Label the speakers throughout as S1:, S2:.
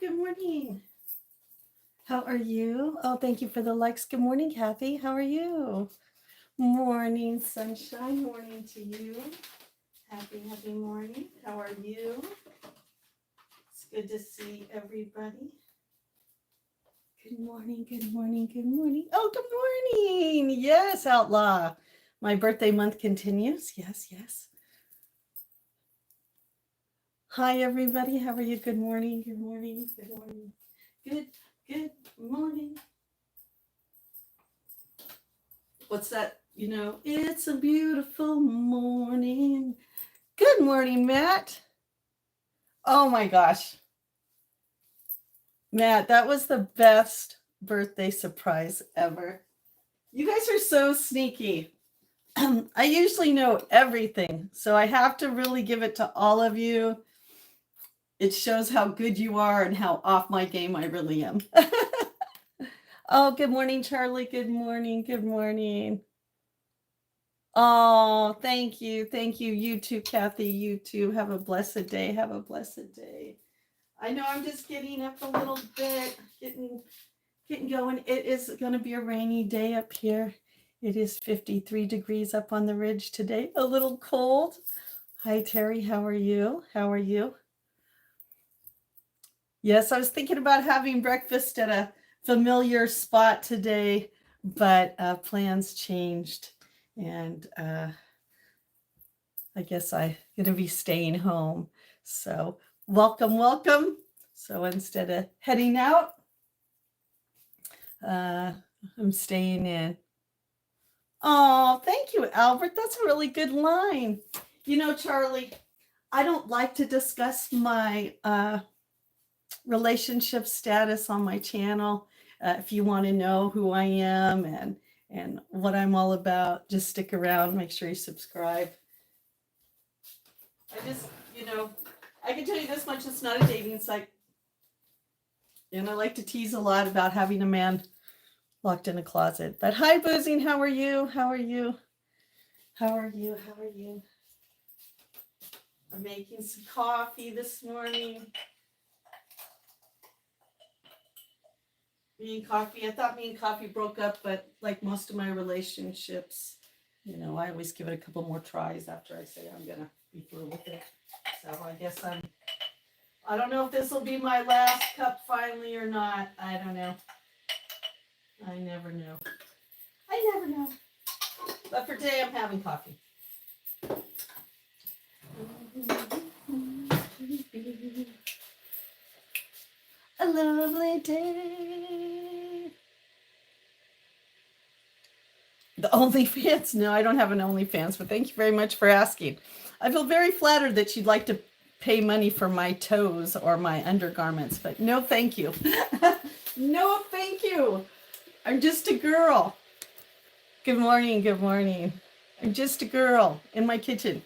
S1: good morning. How are you? Oh, thank you for the likes. Good morning, Kathy. How are you? Morning, sunshine. Morning to you. Happy morning. How are you? It's good to see everybody. Good morning, good morning, good morning. Oh, good morning. Yes, Outlaw. My birthday month continues. Yes, yes. Hi, everybody. How are you? Good morning, good morning, good morning. Good morning. What's that? It's a beautiful morning. Good morning, Matt. Oh my gosh. Matt, that was the best birthday surprise ever. You guys are so sneaky. I usually know everything, so I have to really give it to all of you. It shows how good you are and how off my game I really am. Oh, good morning, Charlie. Good morning. Good morning. Oh, thank you. Thank you. You too, Kathy. You too. Have a blessed day. Have a blessed day. I know I'm just getting up a little bit, getting going. It is going to be a rainy day up here. It is 53 degrees up on the ridge today. A little cold. Hi, Terry. How are you? How are you? Yes, I was thinking about having breakfast at a familiar spot today, but plans changed. And I guess I'm going to be staying home. So welcome, welcome. So instead of heading out, I'm staying in. Oh, thank you, Albert. That's a really good line. Charlie, I don't like to discuss my relationship status on my channel. If you want to know who I am and what I'm all about, just stick around. Make sure you subscribe. I just, I can tell you this much, it's not a dating site. And I like to tease a lot about having a man locked in a closet. But hi, Boozing, how are you? How are you? How are you? How are you? I'm making some coffee this morning. I thought me and coffee broke up, but like most of my relationships, I always give it a couple more tries after I say I'm gonna be through with it. So I guess I don't know if this will be my last cup finally or not. I don't know. I never know. But for today, I'm having coffee. A lovely day. The OnlyFans? No, I don't have an OnlyFans, but thank you very much for asking. I feel very flattered that you'd like to pay money for my toes or my undergarments, but no thank you. No thank you. I'm just a girl. Good morning, good morning. I'm just a girl in my kitchen.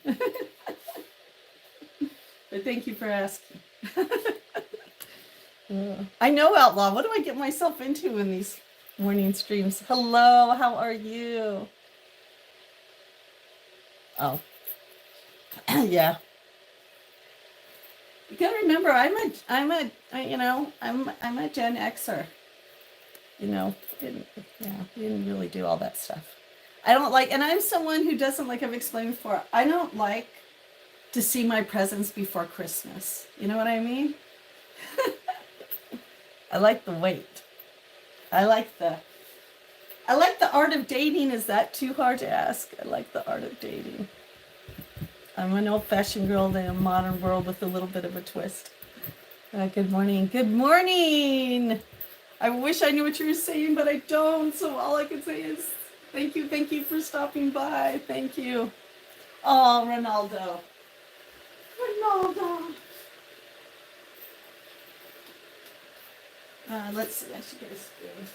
S1: But thank you for asking. I know, Outlaw. What do I get myself into in these morning streams? Hello, how are you? Oh, yeah. You gotta remember, I'm a Gen Xer. Didn't really do all that stuff. I don't like, and I'm someone who doesn't like. I've explained before. I don't like to see my presents before Christmas. You know what I mean? I like the wait. I like the art of dating. Is that too hard to ask? I like the art of dating. I'm an old-fashioned girl in a modern world with a little bit of a twist. Good morning. Good morning. I wish I knew what you were saying, but I don't. So all I can say is thank you for stopping by. Thank you. Oh, Ronaldo. Let's see. I should get a spoon.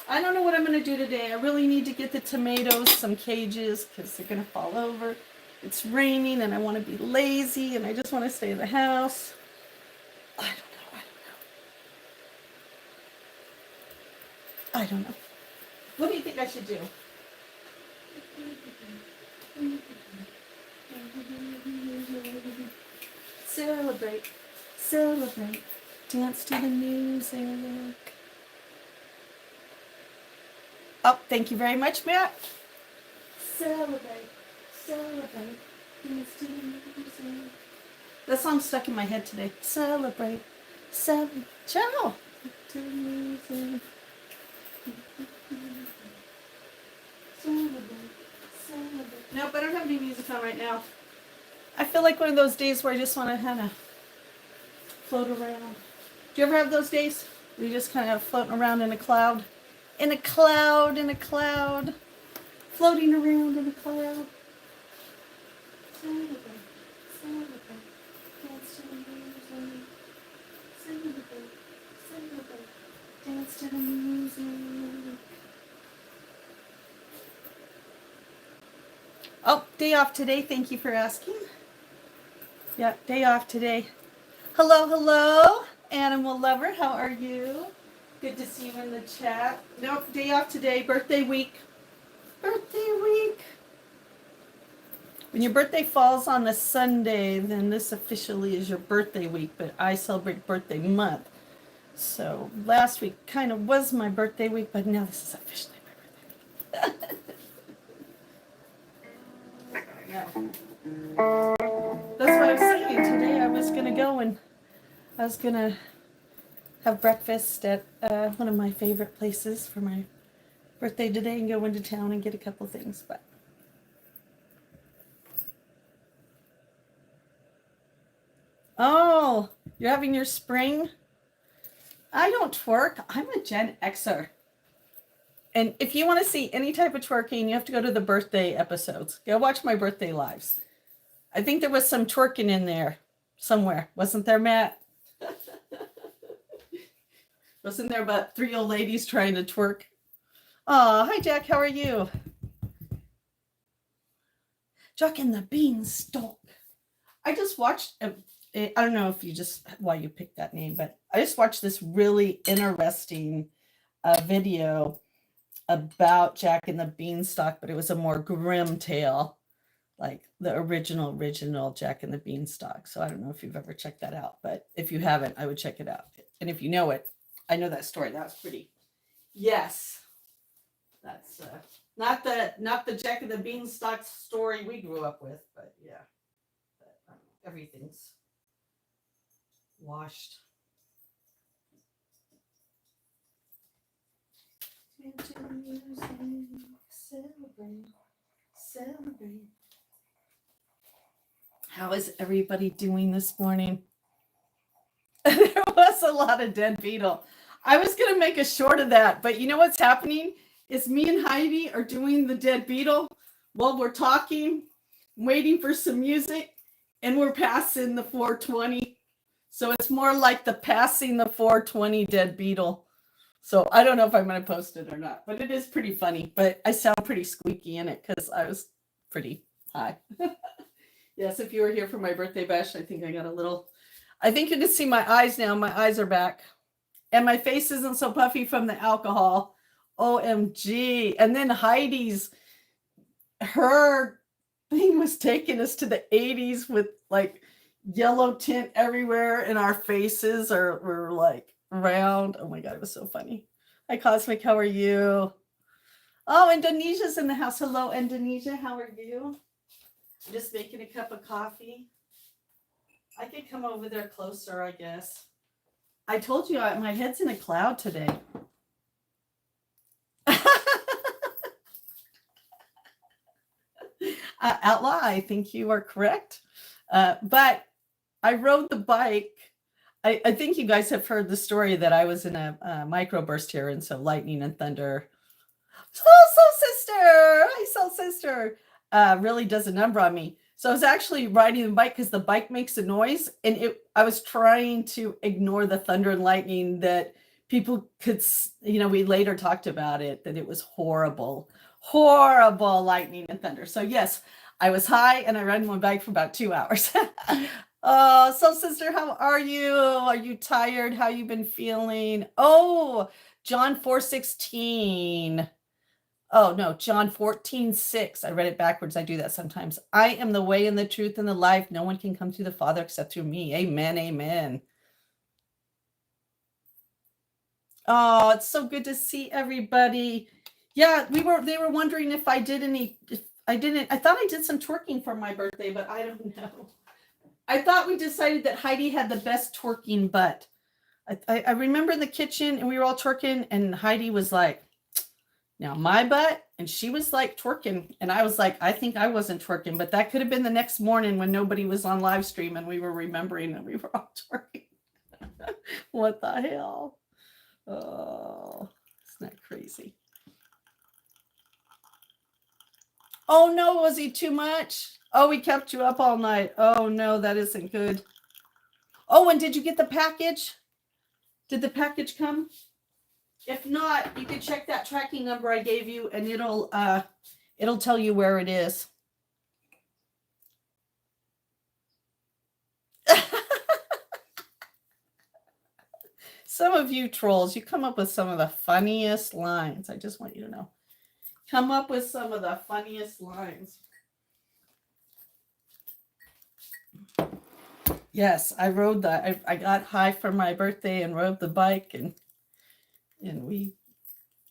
S1: I don't know what I'm going to do today. I really need to get the tomatoes, some cages, because they're going to fall over. It's raining, and I want to be lazy, and I just want to stay in the house. I don't know. What do you think I should do? Celebrate. Dance to the music. Oh, thank you very much, Matt. Celebrate, celebrate, dance to the music. That song's stuck in my head today. Celebrate, celebrate, ciao. To the music. Celebrate, celebrate. Nope, I don't have any music on right now. I feel like one of those days where I just want to kind of float around. Do you ever have those days where you're just kind of floating around in a cloud? In a cloud, in a cloud. Floating around in a cloud. Celebrate, celebrate, dance to the music. Celebrate, celebrate, dance to the music. Oh, day off today. Thank you for asking. Yeah, day off today. Hello, hello, animal lover. How are you? Good to see you in the chat. Nope, day off today. Birthday week. Birthday week. When your birthday falls on a Sunday, then this officially is your birthday week, but I celebrate birthday month. So last week kind of was my birthday week, but now this is officially my birthday week. Yeah. That's what I was saying today. I was going to go and I was going to have breakfast at one of my favorite places for my birthday today and go into town and get a couple things, but oh, you're having your spring? I don't twerk. I'm a Gen Xer. And if you want to see any type of twerking, you have to go to the birthday episodes. Go watch my birthday lives. I think there was some twerking in there somewhere. Wasn't there, Matt? Wasn't there about 3 old ladies trying to twerk? Oh, hi, Jack. How are you? Jack and the Beanstalk. I just watched, I don't know if you just, why you picked that name, but I just watched this really interesting video about Jack and the Beanstalk, but it was a more grim tale, like the original Jack and the Beanstalk. So I don't know if you've ever checked that out, but if you haven't, I would check it out. And if you know it, I know that story. That was pretty. Yes, that's not the Jack and the Beanstalk story we grew up with, but yeah, but, everything's washed. Celebrate, celebrate. How is everybody doing this morning? There was a lot of dead beetle. I was going to make a short of that, but you know what's happening? Is me and Heidi are doing the dead beetle while we're talking, waiting for some music, and we're passing the 420. So it's more like the passing the 420 dead beetle. So I don't know if I'm going to post it or not, but it is pretty funny. But I sound pretty squeaky in it because I was pretty high. Yes, if you were here for my birthday bash, I think I got a little... I think you can see my eyes now. My eyes are back. And my face isn't so puffy from the alcohol. OMG. And then Heidi's, her thing was taking us to the 80s with like yellow tint everywhere, and our faces were like round. Oh my God, it was so funny. Hi, Cosmic. How are you? Oh, Indonesia's in the house. Hello, Indonesia. How are you? I'm just making a cup of coffee. I could come over there closer, I guess. I told you my head's in a cloud today. Outlaw, I think you are correct. But I rode the bike. I think you guys have heard the story that I was in a microburst here, and so lightning and thunder. Soul Sister! Hi, Soul Sister! Really does a number on me. So I was actually riding the bike because the bike makes a noise, and I was trying to ignore the thunder and lightning that people could, we later talked about it, that it was horrible lightning and thunder. So yes, I was high and I rode my bike for about 2 hours. Oh, Soul Sister, how are you? Are you tired? How you been feeling? Oh, John 4:16. Oh, no, John 14:6. I read it backwards. I do that sometimes. I am the way and the truth and the life. No one can come to the Father except through me. Amen, amen. Oh, it's so good to see everybody. Yeah, they were wondering if I did any, if I didn't, I thought I did some twerking for my birthday, but I don't know. I thought we decided that Heidi had the best twerking butt. I remember in the kitchen and we were all twerking and Heidi was like, now my butt, and she was like twerking. And I was like, I think I wasn't twerking, but that could have been the next morning when nobody was on live stream and we were remembering that we were all twerking. What the hell? Oh, isn't that crazy? Oh no, was he too much? Oh, we kept you up all night. Oh no, that isn't good. Oh, and did you get the package? Did the package come? If not, you can check that tracking number I gave you and it'll tell you where it is. Some of you trolls, you come up with some of the funniest lines. I just want you to know. Come up with some of the funniest lines. Yes, I rode the. I got high for my birthday and rode the bike, and we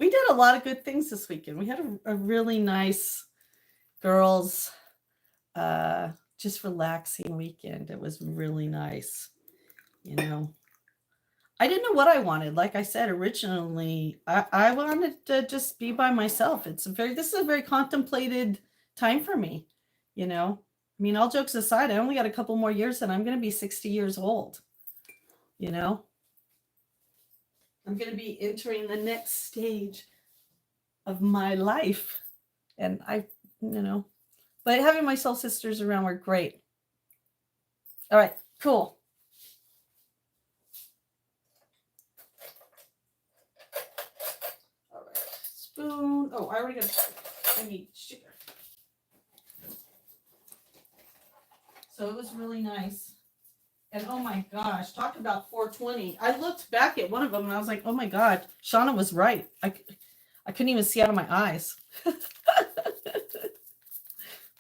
S1: did a lot of good things this weekend. We had a really nice girls, just relaxing weekend. It was really nice, you know. I didn't know what I wanted. Like I said originally, I wanted to just be by myself. This is a very contemplated time for me, you know. I mean, all jokes aside, I only got a couple more years and I'm going to be 60 years old, you know. I'm going to be entering the next stage of my life. And but having my soul sisters around were great. All right, cool. All right, spoon. Oh, I already got, I need sugar. So it was really nice. And oh my gosh, talk about 420. I looked back at one of them and I was like, oh my God, Shauna was right. I couldn't even see out of my eyes. I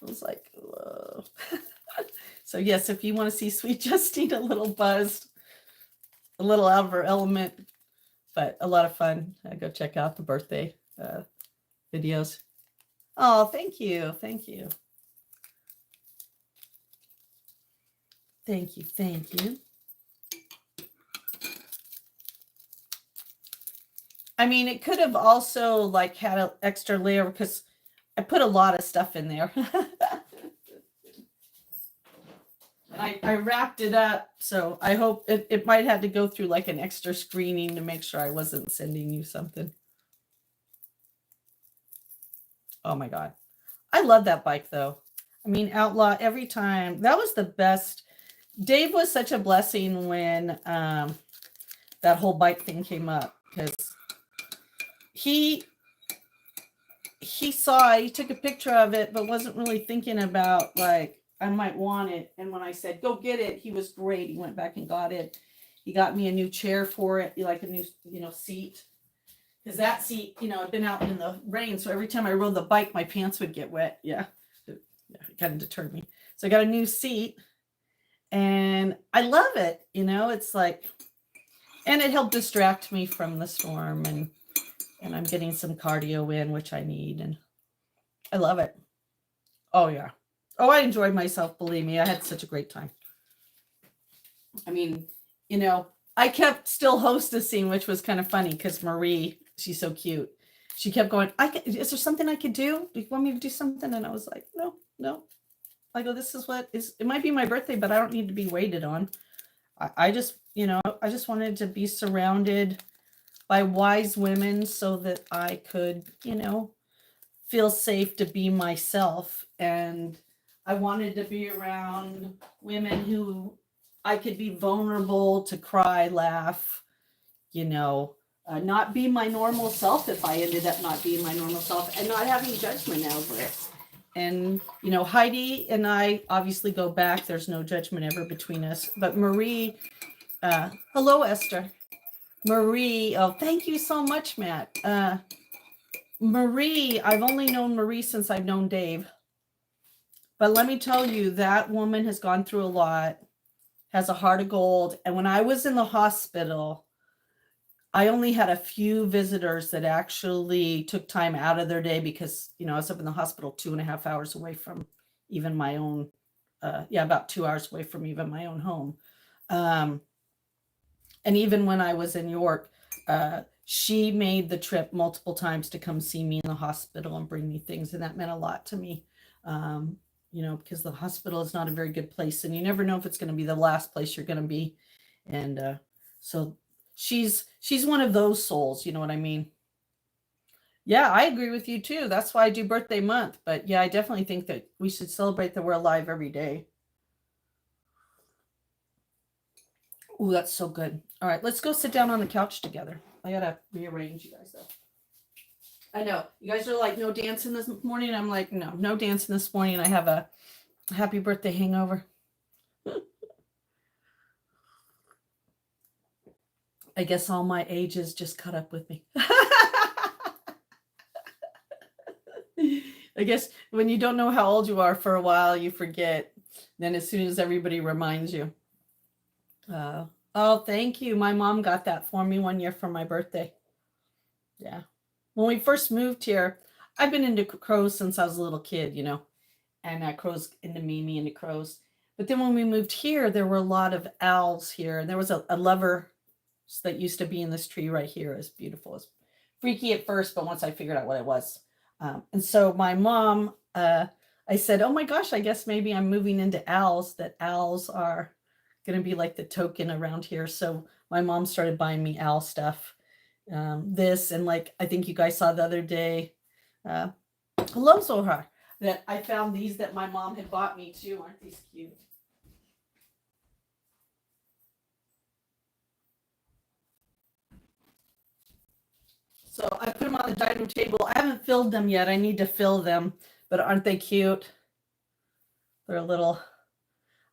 S1: was like, whoa. So yes, if you want to see Sweet Justine a little buzzed, a little out of her element, but a lot of fun, go check out the birthday videos. Oh, thank you. Thank you. Thank you. Thank you. I mean, it could have also like had an extra layer because I put a lot of stuff in there. I wrapped it up, so I hope it might have to go through like an extra screening to make sure I wasn't sending you something. Oh my God. I love that bike though. I mean, Outlaw every time. That was the best. Dave was such a blessing when that whole bike thing came up because he took a picture of it, but wasn't really thinking about like, I might want it. And when I said, go get it, he was great. He went back and got it. He got me a new chair for it, like a new, seat. Because that seat, had been out in the rain. So every time I rode the bike, my pants would get wet. Yeah. It kind of deterred me. So I got a new seat and I love it. It's like, and it helped distract me from the storm and I'm getting some cardio in, which I need. And I love it. Oh, yeah. Oh, I enjoyed myself. Believe me, I had such a great time. I mean, I kept still hostessing, which was kind of funny because Marie, she's so cute. She kept going, is there something I could do? Do you want me to do something? And I was like, no. I go, this is it might be my birthday, but I don't need to be waited on. I just, I just wanted to be surrounded by wise women so that I could, feel safe to be myself. And I wanted to be around women who I could be vulnerable to cry, laugh, not be my normal self if I ended up not being my normal self and not having judgment over it. And, Heidi and I obviously go back. There's no judgment ever between us. But Marie, hello, Esther. Marie, oh, thank you so much, Matt. Marie, I've only known Marie since I've known Dave. But let me tell you, that woman has gone through a lot, has a heart of gold. And when I was in the hospital,
S2: I only had a few visitors that actually took time out of their day because, I was up in the hospital 2.5 hours away from even my own, about 2 hours away from even my own home. Um, and even when I was in York, she made the trip multiple times to come see me in the hospital and bring me things. And that meant a lot to me, because the hospital is not a very good place and you never know if it's going to be the last place you're going to be. And so she's one of those souls, you know what I mean? Yeah, I agree with you too. That's why I do birthday month. But yeah, I definitely think that we should celebrate that we're alive every day. Ooh, that's so good. All right, let's go sit down on the couch together. I gotta rearrange you guys though. I know you guys are like, no dancing this morning. I'm like, no dancing this morning. I have a happy birthday hangover. I guess all my ages just caught up with me. I guess when you don't know how old you are for a while, you forget. Then as soon as everybody reminds you. Oh, thank you. My mom got that for me one year for my birthday. Yeah. When we first moved here, I've been into crows since I was a little kid, and crows into me into crows. But then when we moved here, there were a lot of owls here. And there was a lover that used to be in this tree right here. It's beautiful. It's freaky at first, but once I figured out what it was. And so my mom, I said, oh my gosh, I guess maybe I'm moving into owls, that owls are going to be like the token around here. So my mom started buying me owl stuff. This and like, I think you guys saw the other day, hello Zohar, that I found these that my mom had bought me too. Aren't these cute? So I put them on the dining room table. I haven't filled them yet. I need to fill them, but aren't they cute? They're a little,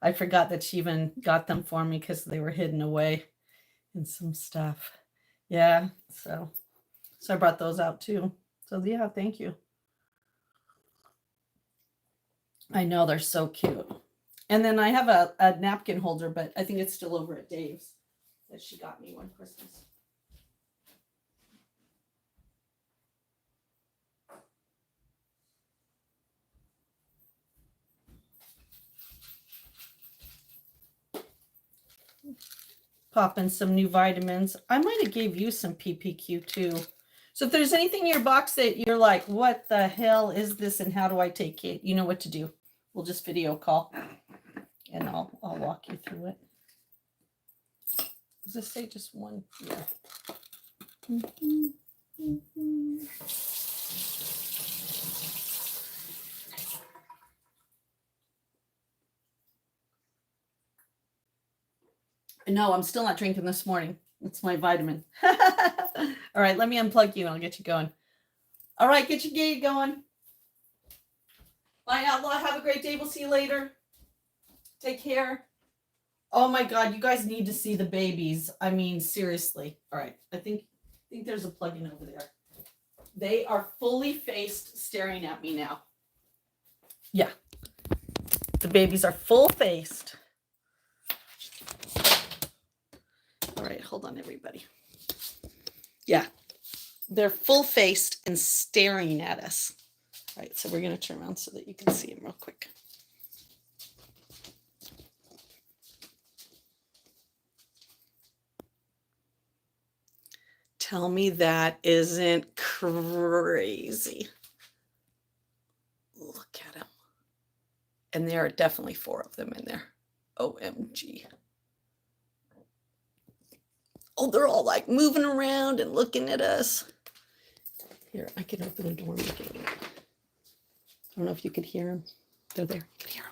S2: I forgot that she even got them for me because they were hidden away in some stuff. Yeah, so I brought those out too. So yeah, thank you. I know they're so cute. And then I have a napkin holder, but I think it's still over at Dave's that she got me one Christmas. Pop in some new vitamins. I might have gave you some PPQ too. So if there's anything in your box that you're like, what the hell is this and how do I take it? You know what to do. We'll just video call and I'll walk you through it. Does this say just one? Yeah. No, I'm still not drinking this morning. It's my vitamin. All right, let me unplug you and I'll get you going. All right, get your gate going. Bye, Outlaw. Have a great day. We'll see you later. Take care. Oh my God, you guys need to see the babies. I mean, seriously. All right, I think there's a plug-in over there. They are fully faced, staring at me now. Yeah, the babies are full-faced. All right, hold on, everybody. Yeah, they're full-faced and staring at us. All right, so we're going to turn around so that you can see them real quick. Tell me that isn't crazy. Look at them. And there are definitely 4 of them in there. OMG. Oh, they're all like moving around and looking at us. Here, I can open the door and look at them. I don't know if you could hear them. They're there. You can hear them.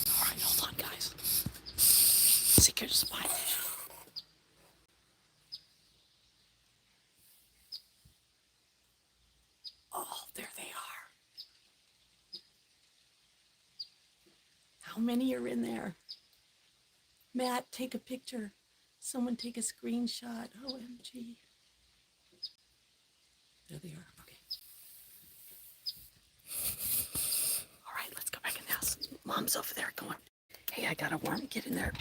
S2: All right, hold on, guys. Secret spot. Oh, there they are. How many are in there? Matt, take a picture. Someone take a screenshot. OMG. There they are. Okay. All right, let's go back in the house. Mom's over there going, hey, I got a worm. Get in there.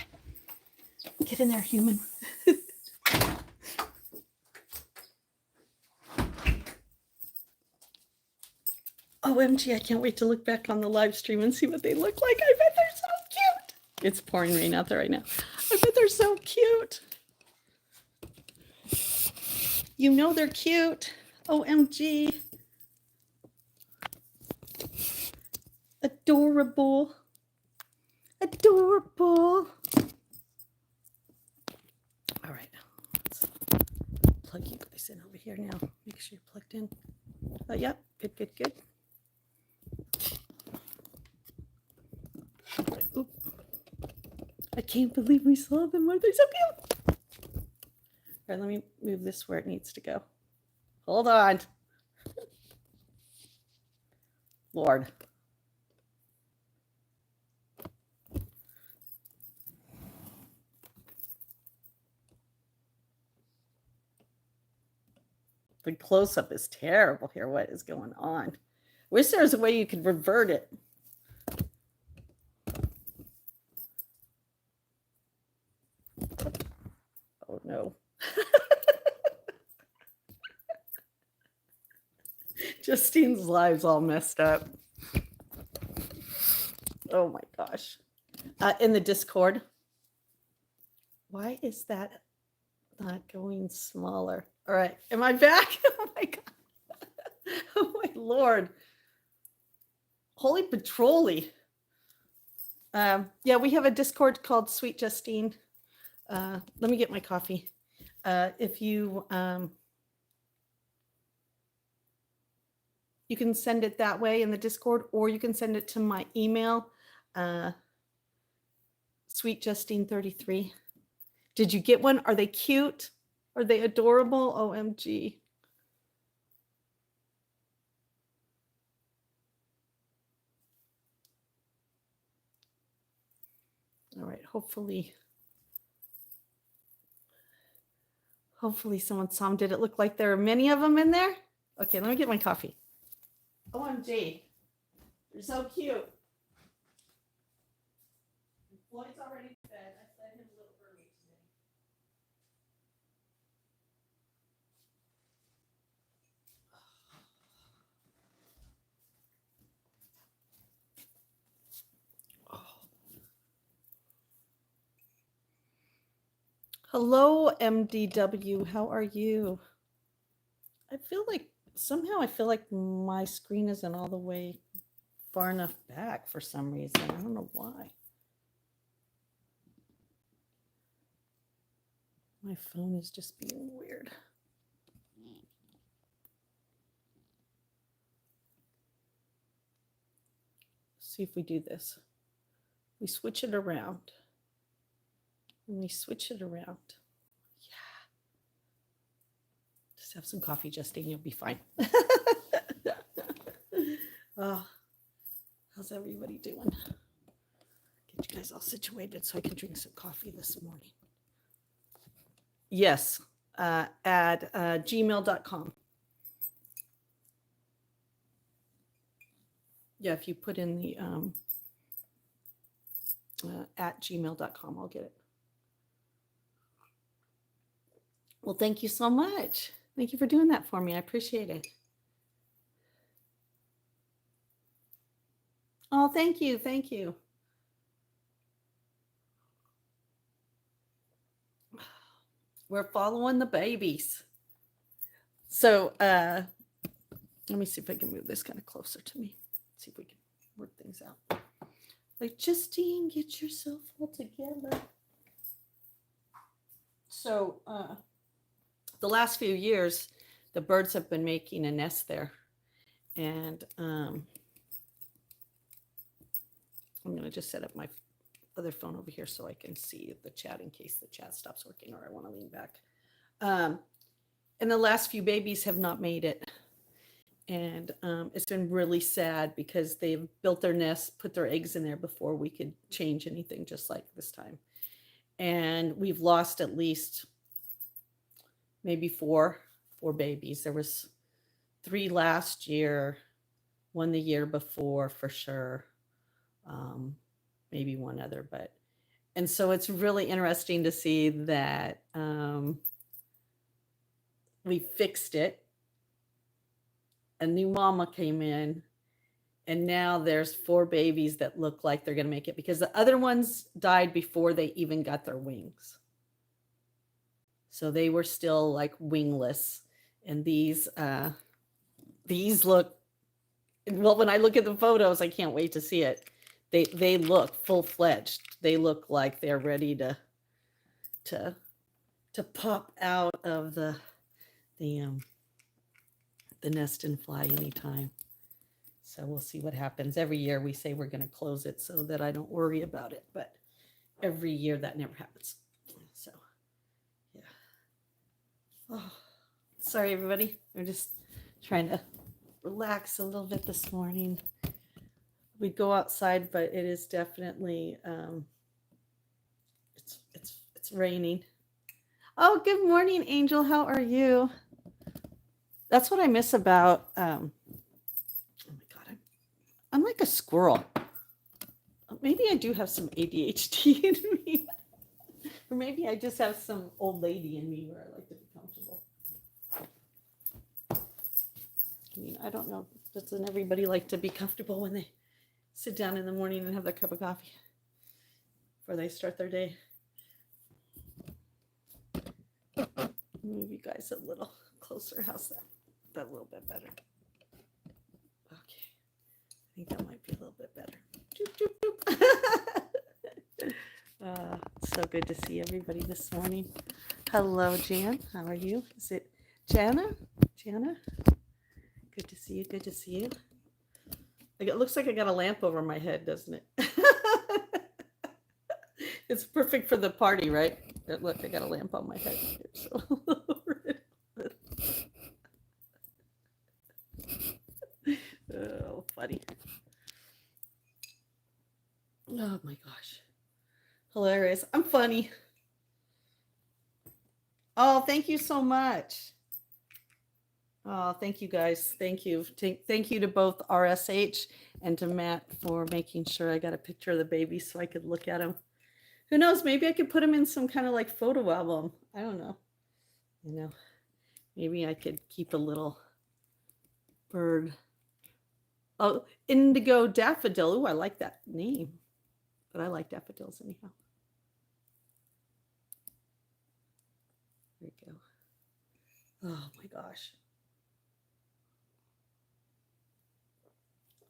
S2: Get in there, human. OMG, I can't wait to look back on the live stream and see what they look like. I bet they're so cute. It's pouring rain out there right now. I bet they're so cute. You know they're cute. OMG. Adorable. Adorable. All right. Let's plug you guys in over here now. Make sure you're plugged in. Yep. Good, good, good. Oop. I can't believe we saw them. Are they so cute? All right, let me move this where it needs to go. Hold on. Lord. The close-up is terrible here. What is going on? Wish there was a way you could revert it. Oh, no. Justine's live's all messed up. Oh, my gosh. In the Discord. Why is that not going smaller? All right. Am I back? Oh, my God. Oh, my Lord. Holy patrolly. Yeah, we have a Discord called Sweet Justine. Let me get my coffee. If you you can send it that way in the Discord, or you can send it to my email, sweetjustine33. Did you get one? Are they cute? Are they adorable? OMG. All right, hopefully someone saw them. Did it look like there are many of them in there? Okay, let me get my coffee. OMG. You're so cute. Floyd's already fed. I fed him a little early today. Hello, MDW. How are you? I feel like my screen isn't all the way far enough back for some reason. I don't know why. My phone is just being weird. Let's see if we do this. We switch it around. And we switch it around. Yeah. Just have some coffee, Justine. You'll be fine. Oh, how's everybody doing? Get you guys all situated so I can drink some coffee this morning. Yes, at gmail.com. Yeah, if you put in the at gmail.com, I'll get it. Well, thank you so much. Thank you for doing that for me. I appreciate it. Oh, thank you. Thank you. We're following the babies. So let me see if I can move this kind of closer to me. See if we can work things out. Like, Justine, get yourself all together. So the last few years, the birds have been making a nest there. And I'm going to just set up my other phone over here so I can see the chat in case the chat stops working or I want to lean back. And the last few babies have not made it. And it's been really sad because they've built their nest, put their eggs in there before we could change anything, just like this time. And we've lost at least maybe four babies. There was 3 last year, 1 the year before for sure. Maybe one other, but and so it's really interesting to see that we fixed it. A new mama came in, and now there's 4 babies that look like they're going to make it because the other ones died before they even got their wings. So they were still like wingless. And these look, well, when I look at the photos, I can't wait to see it. They look full-fledged. They look like they're ready to pop out of the nest and fly anytime. So we'll see what happens. Every year we say we're going to close it so that I don't worry about it, but every year that never happens. So yeah. Oh, sorry everybody. We're just trying to relax a little bit this morning. We go outside, but it is definitely it's raining. Oh, good morning, Angel. How are you? That's what I miss about oh my god, I'm like a squirrel. Maybe I do have some ADHD in me. Or maybe I just have some old lady in me where I like to be comfortable. I mean, I don't know. Doesn't everybody like to be comfortable when they sit down in the morning and have their cup of coffee before they start their day? Move you guys a little closer. How's that? That a little bit better. Okay. I think that might be a little bit better. Doop, doop, doop. So good to see everybody this morning. Hello, Jan. How are you? Is it Jana? Jana? Good to see you. Good to see you. It looks like I got a lamp over my head, doesn't it? It's perfect for the party, right? Look, I got a lamp on my head. So. Oh, funny. Oh my gosh. Hilarious. I'm funny. Oh, thank you so much. Oh, thank you guys. Thank you. Thank you to both RSH and to Matt for making sure I got a picture of the baby so I could look at him. Who knows? Maybe I could put him in some kind of like photo album. I don't know. You know, maybe I could keep a little bird. Oh, indigo daffodil. Oh, I like that name. But I like daffodils anyhow. There we go. Oh my gosh.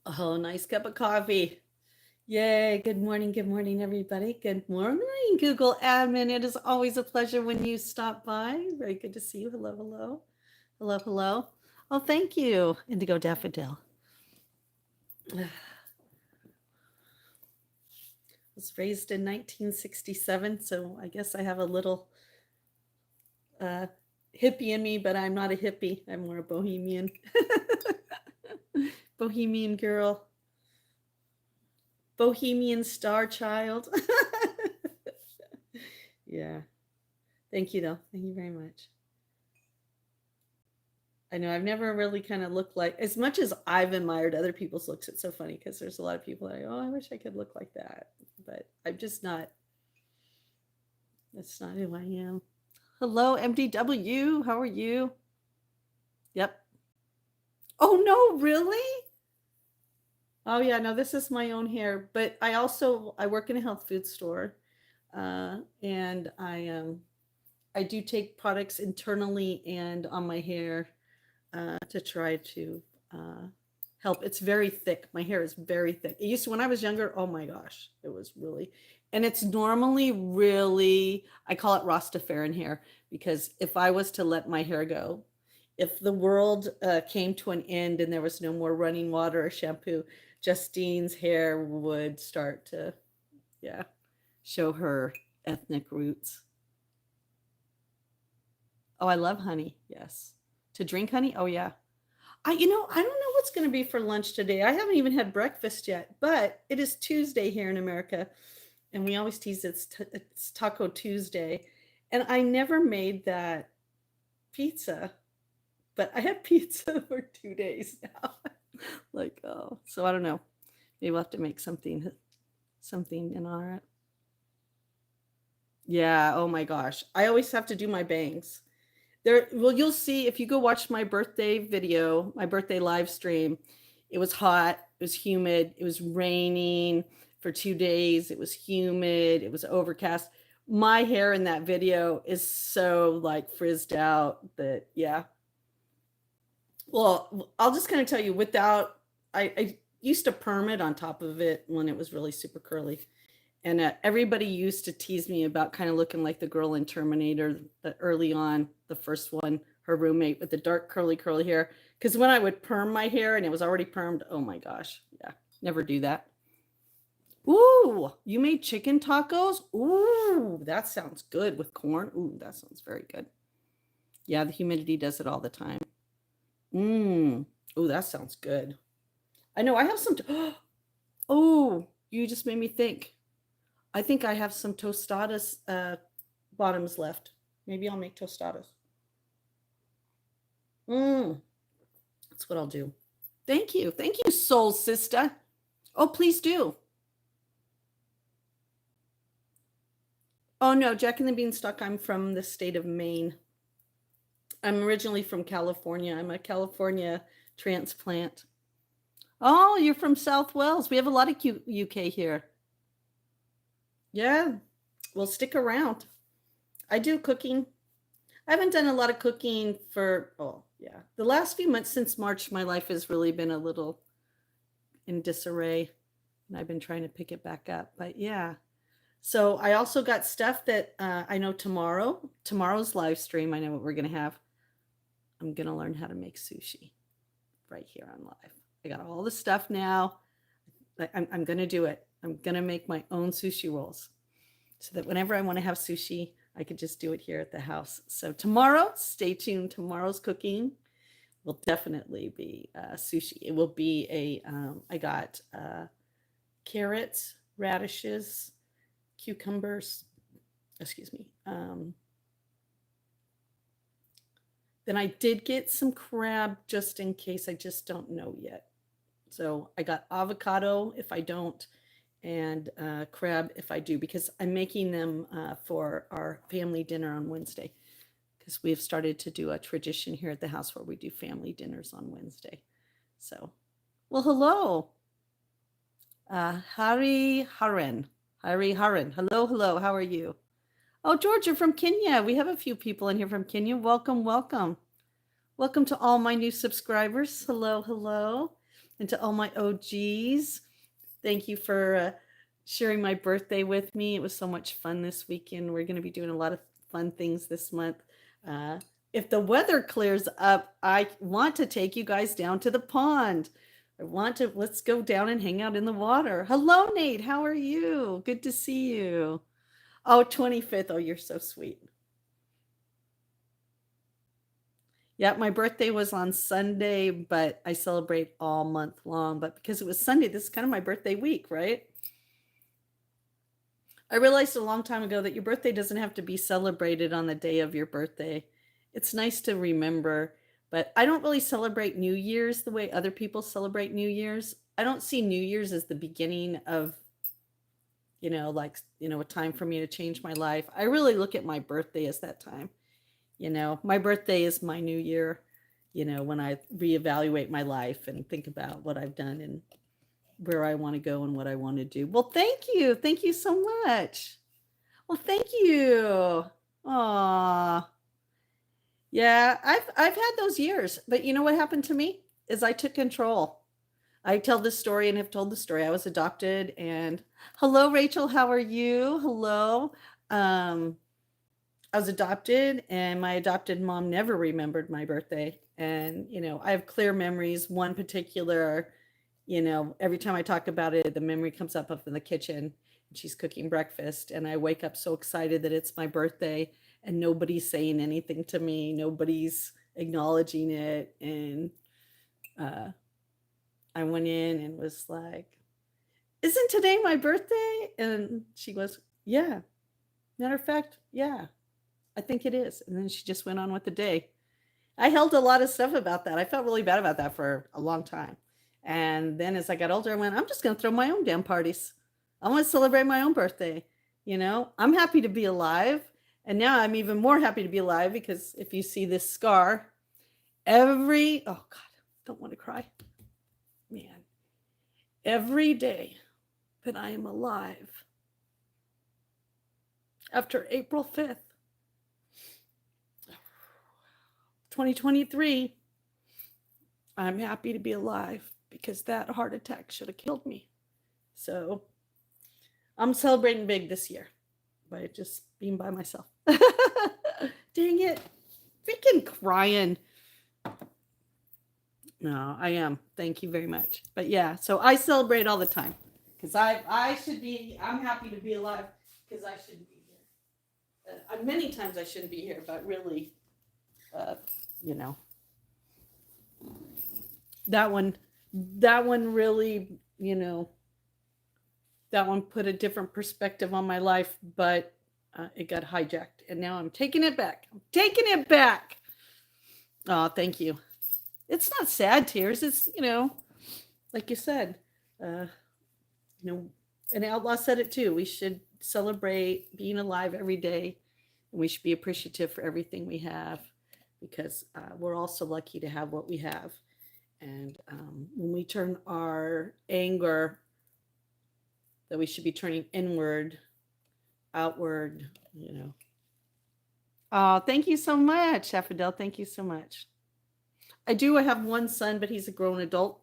S2: Oh, nice cup of coffee. Yay. Good morning, everybody. Good morning, Google admin. It is always a pleasure when you stop by. Very good to see you. Hello, hello. Hello, hello. Oh, thank you, Indigo Daffodil. I was raised in 1967, so I guess I have a little hippie in me, but I'm not a hippie. I'm more a bohemian. Bohemian girl. Bohemian star child. Yeah. Thank you, though. Thank you very much. I know I've never really kind of looked like, as much as I've admired other people's looks, it's so funny because there's a lot of people that oh, I wish I could look like that. But I'm just not, that's not who I am. Hello, MDW. How are you? Yep. Oh, no, really? Oh, yeah, no, this is my own hair. But I work in a health food store. And I do take products internally and on my hair to try to help. It's very thick. My hair is very thick. It used to, when I was younger, oh my gosh, it was really, and it's normally really, I call it Rastafarian hair, because if I was to let my hair go, if the world came to an end and there was no more running water or shampoo, Justine's hair would start to, yeah, show her ethnic roots. Oh, I love honey. Yes. To drink honey? Oh, yeah. I don't know what's going to be for lunch today. I haven't even had breakfast yet, but it is Tuesday here in America. And we always tease it's Taco Tuesday. And I never made that pizza. but I had pizza for 2 days now. Like, oh, so I don't know. Maybe we'll have to make something in honor. Yeah. Oh my gosh. I always have to do my bangs. Well, you'll see if you go watch my birthday video, my birthday live stream. It was hot, it was humid, it was raining for 2 days, it was humid, it was overcast. My hair in that video is so like frizzed out that, yeah. Well, I'll just kind of tell you I used to perm it on top of it when it was really super curly. And everybody used to tease me about kind of looking like the girl in Terminator, early on, the first one, her roommate with the dark curly hair. Because when I would perm my hair and it was already permed, oh my gosh, yeah, never do that. Ooh, you made chicken tacos? Ooh, that sounds good with corn. Ooh, that sounds very good. Yeah, the humidity does it all the time. Ooh, that sounds good. I know I have some. Oh, you just made me think. I think I have some tostadas bottoms left. Maybe I'll make tostadas. That's what I'll do. Thank you. Thank you, soul sister. Oh, please do. Oh, no, Jack and the Beanstalk. I'm from the state of Maine. I'm originally from California. I'm a California transplant. Oh, you're from South Wales. We have a lot of UK here. Yeah, well, stick around. I do cooking. I haven't done a lot of cooking for, oh, yeah. The last few months since March, my life has really been a little in disarray, and I've been trying to pick it back up. But yeah. So I also got stuff that I know tomorrow's live stream, I know what we're going to have. I'm going to learn how to make sushi right here on live. I got all the stuff now. I'm going to do it. I'm going to make my own sushi rolls so that whenever I want to have sushi, I could just do it here at the house. So tomorrow, stay tuned. Tomorrow's cooking will definitely be sushi. It will be I got carrots, radishes, cucumbers, excuse me. Then I did get some crab just in case. I just don't know yet. So I got avocado if I don't, and crab if I do, because I'm making them for our family dinner on Wednesday, because we've started to do a tradition here at the house where we do family dinners on Wednesday. So, well, hello. Hari Haran. Hello. How are you? Oh, George, you're from Kenya. We have a few people in here from Kenya. Welcome. Welcome to all my new subscribers. Hello. And to all my OGs. Thank you for sharing my birthday with me. It was so much fun this weekend. We're going to be doing a lot of fun things this month. If the weather clears up, I want to take you guys down to the pond. Let's go down and hang out in the water. Hello, Nate. How are you? Good to see you. Oh, 25th. Oh, you're so sweet. Yeah, my birthday was on Sunday, but I celebrate all month long. But because it was Sunday, this is kind of my birthday week, right? I realized a long time ago that your birthday doesn't have to be celebrated on the day of your birthday. It's nice to remember, but I don't really celebrate New Year's the way other people celebrate New Year's. I don't see New Year's as the beginning of, a time for me to change my life. I really look at my birthday as that time. My birthday is my new year, when I reevaluate my life and think about what I've done and where I want to go and what I want to do. Well, thank you. Thank you so much. Well, thank you. Aw. Yeah, I've had those years, but you know what happened to me is I took control. I tell this story and have told the story. I was adopted, and hello, Rachel. How are you? Hello. I was adopted, and my adopted mom never remembered my birthday. And, I have clear memories. One particular, every time I talk about it, the memory comes up in the kitchen, and she's cooking breakfast. And I wake up so excited that it's my birthday, and nobody's saying anything to me. Nobody's acknowledging it. And I went in and was like, "Isn't today my birthday?" And she goes, "Yeah. Matter of fact, yeah. I think it is." And then she just went on with the day. I held a lot of stuff about that. I felt really bad about that for a long time. And then as I got older, I went, I'm just going to throw my own damn parties. I want to celebrate my own birthday. You know, I'm happy to be alive. And now I'm even more happy to be alive because if you see this scar, oh God, don't want to cry. Man, every day that I am alive after April 5th, 2023, I'm happy to be alive because that heart attack should have killed me. So I'm celebrating big this year by just being by myself. Dang it. Freaking crying. No, I am. Thank you very much. But yeah, so I celebrate all the time because I'm happy to be alive because I shouldn't be here. Many times I shouldn't be here, but really, you know, that one really, you know, that one put a different perspective on my life, but it got hijacked and now I'm taking it back. Oh, thank you. It's not sad tears. It's, you know, like you said, you know, an outlaw said it too. We should celebrate being alive every day and we should be appreciative for everything we have because we're all so lucky to have what we have. And when we turn our anger, that we should be turning inward, outward, you know. Oh, thank you so much, Affidel. Thank you so much. I have one son, but he's a grown adult.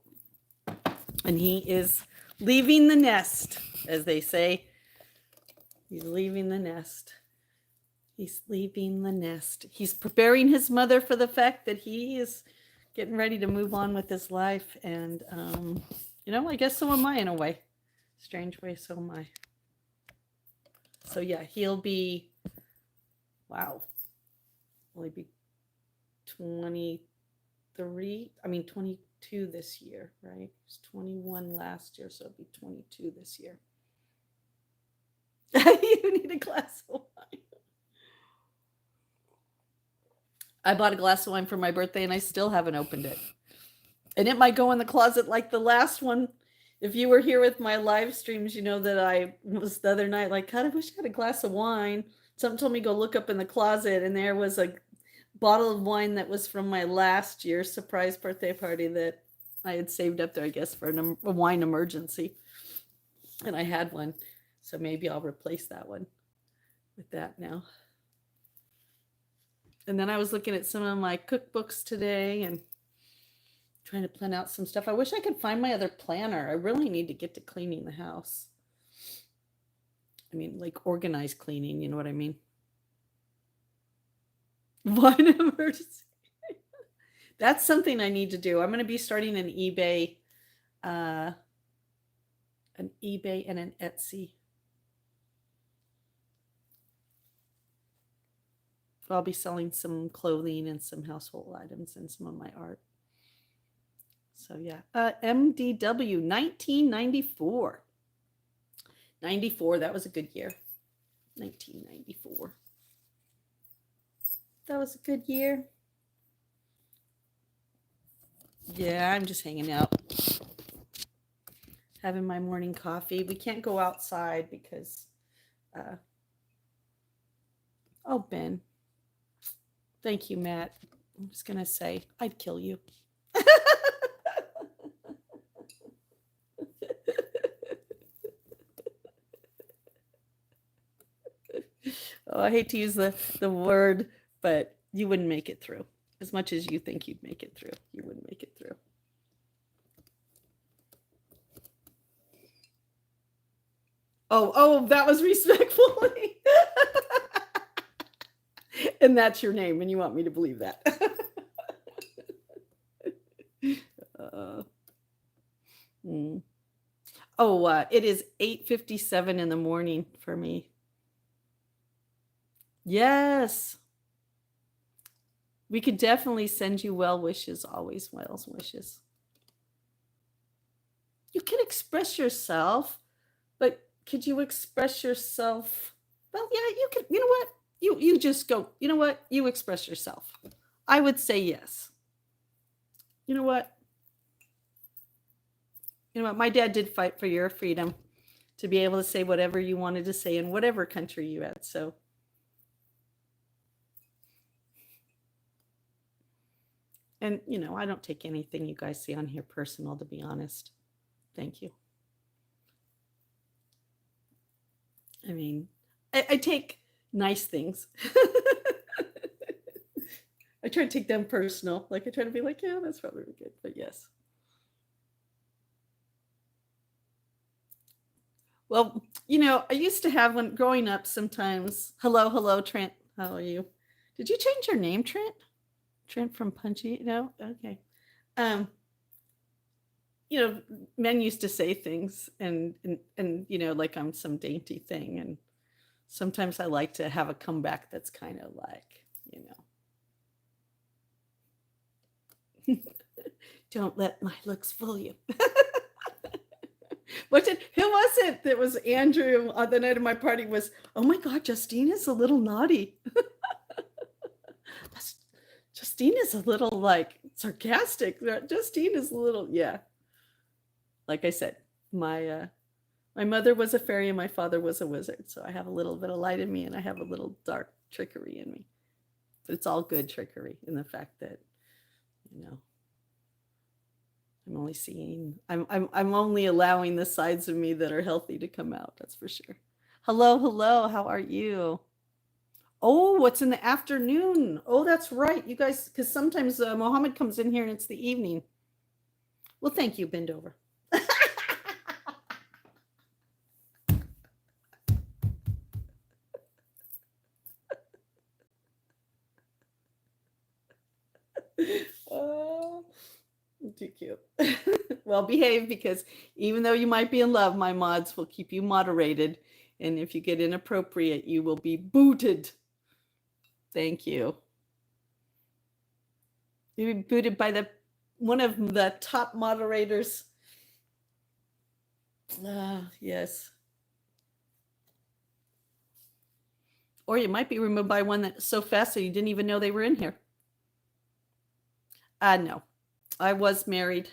S2: And he is leaving the nest, as they say. He's leaving the nest. He's leaving the nest. He's preparing his mother for the fact that he is getting ready to move on with his life. And, you know, I guess so am I in a way. Strange way, so am I. So, yeah, he'll be, wow. Will he be 22 this year, right? He was 21 last year, so it'll be 22 this year. You need a glass of wine. I bought a glass of wine for my birthday and I still haven't opened it. And it might go in the closet like the last one. If you were here with my live streams, you know that I was the other night like, God, I wish I had a glass of wine. Someone told me go look up in the closet and there was a bottle of wine that was from my last year's surprise birthday party that I had saved up there, I guess, for a wine emergency. And I had one. So maybe I'll replace that one with that now. And then I was looking at some of my cookbooks today and trying to plan out some stuff. I wish I could find my other planner. I really need to get to cleaning the house. I mean, like organized cleaning, you know what I mean? Wine emergency. That's something I need to do. I'm going to be starting an eBay and an Etsy. I'll be selling some clothing and some household items and some of my art. So yeah, MDW 1994. 94, that was a good year. 1994. That was a good year. Yeah, I'm just hanging out. Having my morning coffee. We can't go outside because, oh, Ben. Thank you, Matt. I'm just going to say, I'd kill you. Oh, I hate to use the word, but you wouldn't make it through. As much as you think you'd make it through, you wouldn't make it through. Oh, that was respectfully. And that's your name, and you want me to believe that. It is 8:57 in the morning for me. Yes. We could definitely send you well wishes, always well wishes. You can express yourself, but could you express yourself? Well, yeah, you can. You know what? You just go, you know what? You express yourself. I would say yes. You know what? My dad did fight for your freedom to be able to say whatever you wanted to say in whatever country you had. So, and I don't take anything you guys see on here personal, to be honest. Thank you. I mean, I take nice things. I try to take them personal. Like I try to be like, yeah, that's probably good. But yes. Well, I used to have when growing up sometimes. Hello, Trent. How are you? Did you change your name, Trent? Trent from Punchy? No? Okay. Um, men used to say things and like I'm some dainty thing. And sometimes I like to have a comeback that's kind of like, don't let my looks fool you. Who was it that was Andrew on the night of my party was, oh my God, Justine is a little naughty. Justine is a little like sarcastic. Justine is a little, yeah. Like I said, my mother was a fairy and my father was a wizard. So I have a little bit of light in me and I have a little dark trickery in me. But it's all good trickery in the fact that, I'm only allowing the sides of me that are healthy to come out. That's for sure. Hello. How are you? Oh, what's in the afternoon? Oh, that's right. You guys, because sometimes Mohammed comes in here and it's the evening. Well, thank you, bend over. Oh, too cute. Well, behave, because even though you might be in love, my mods will keep you moderated. And if you get inappropriate, you will be booted. Thank you. You'll be booted by one of the top moderators. Yes. Or you might be removed by one that's so fast that you didn't even know they were in here. No, I was married.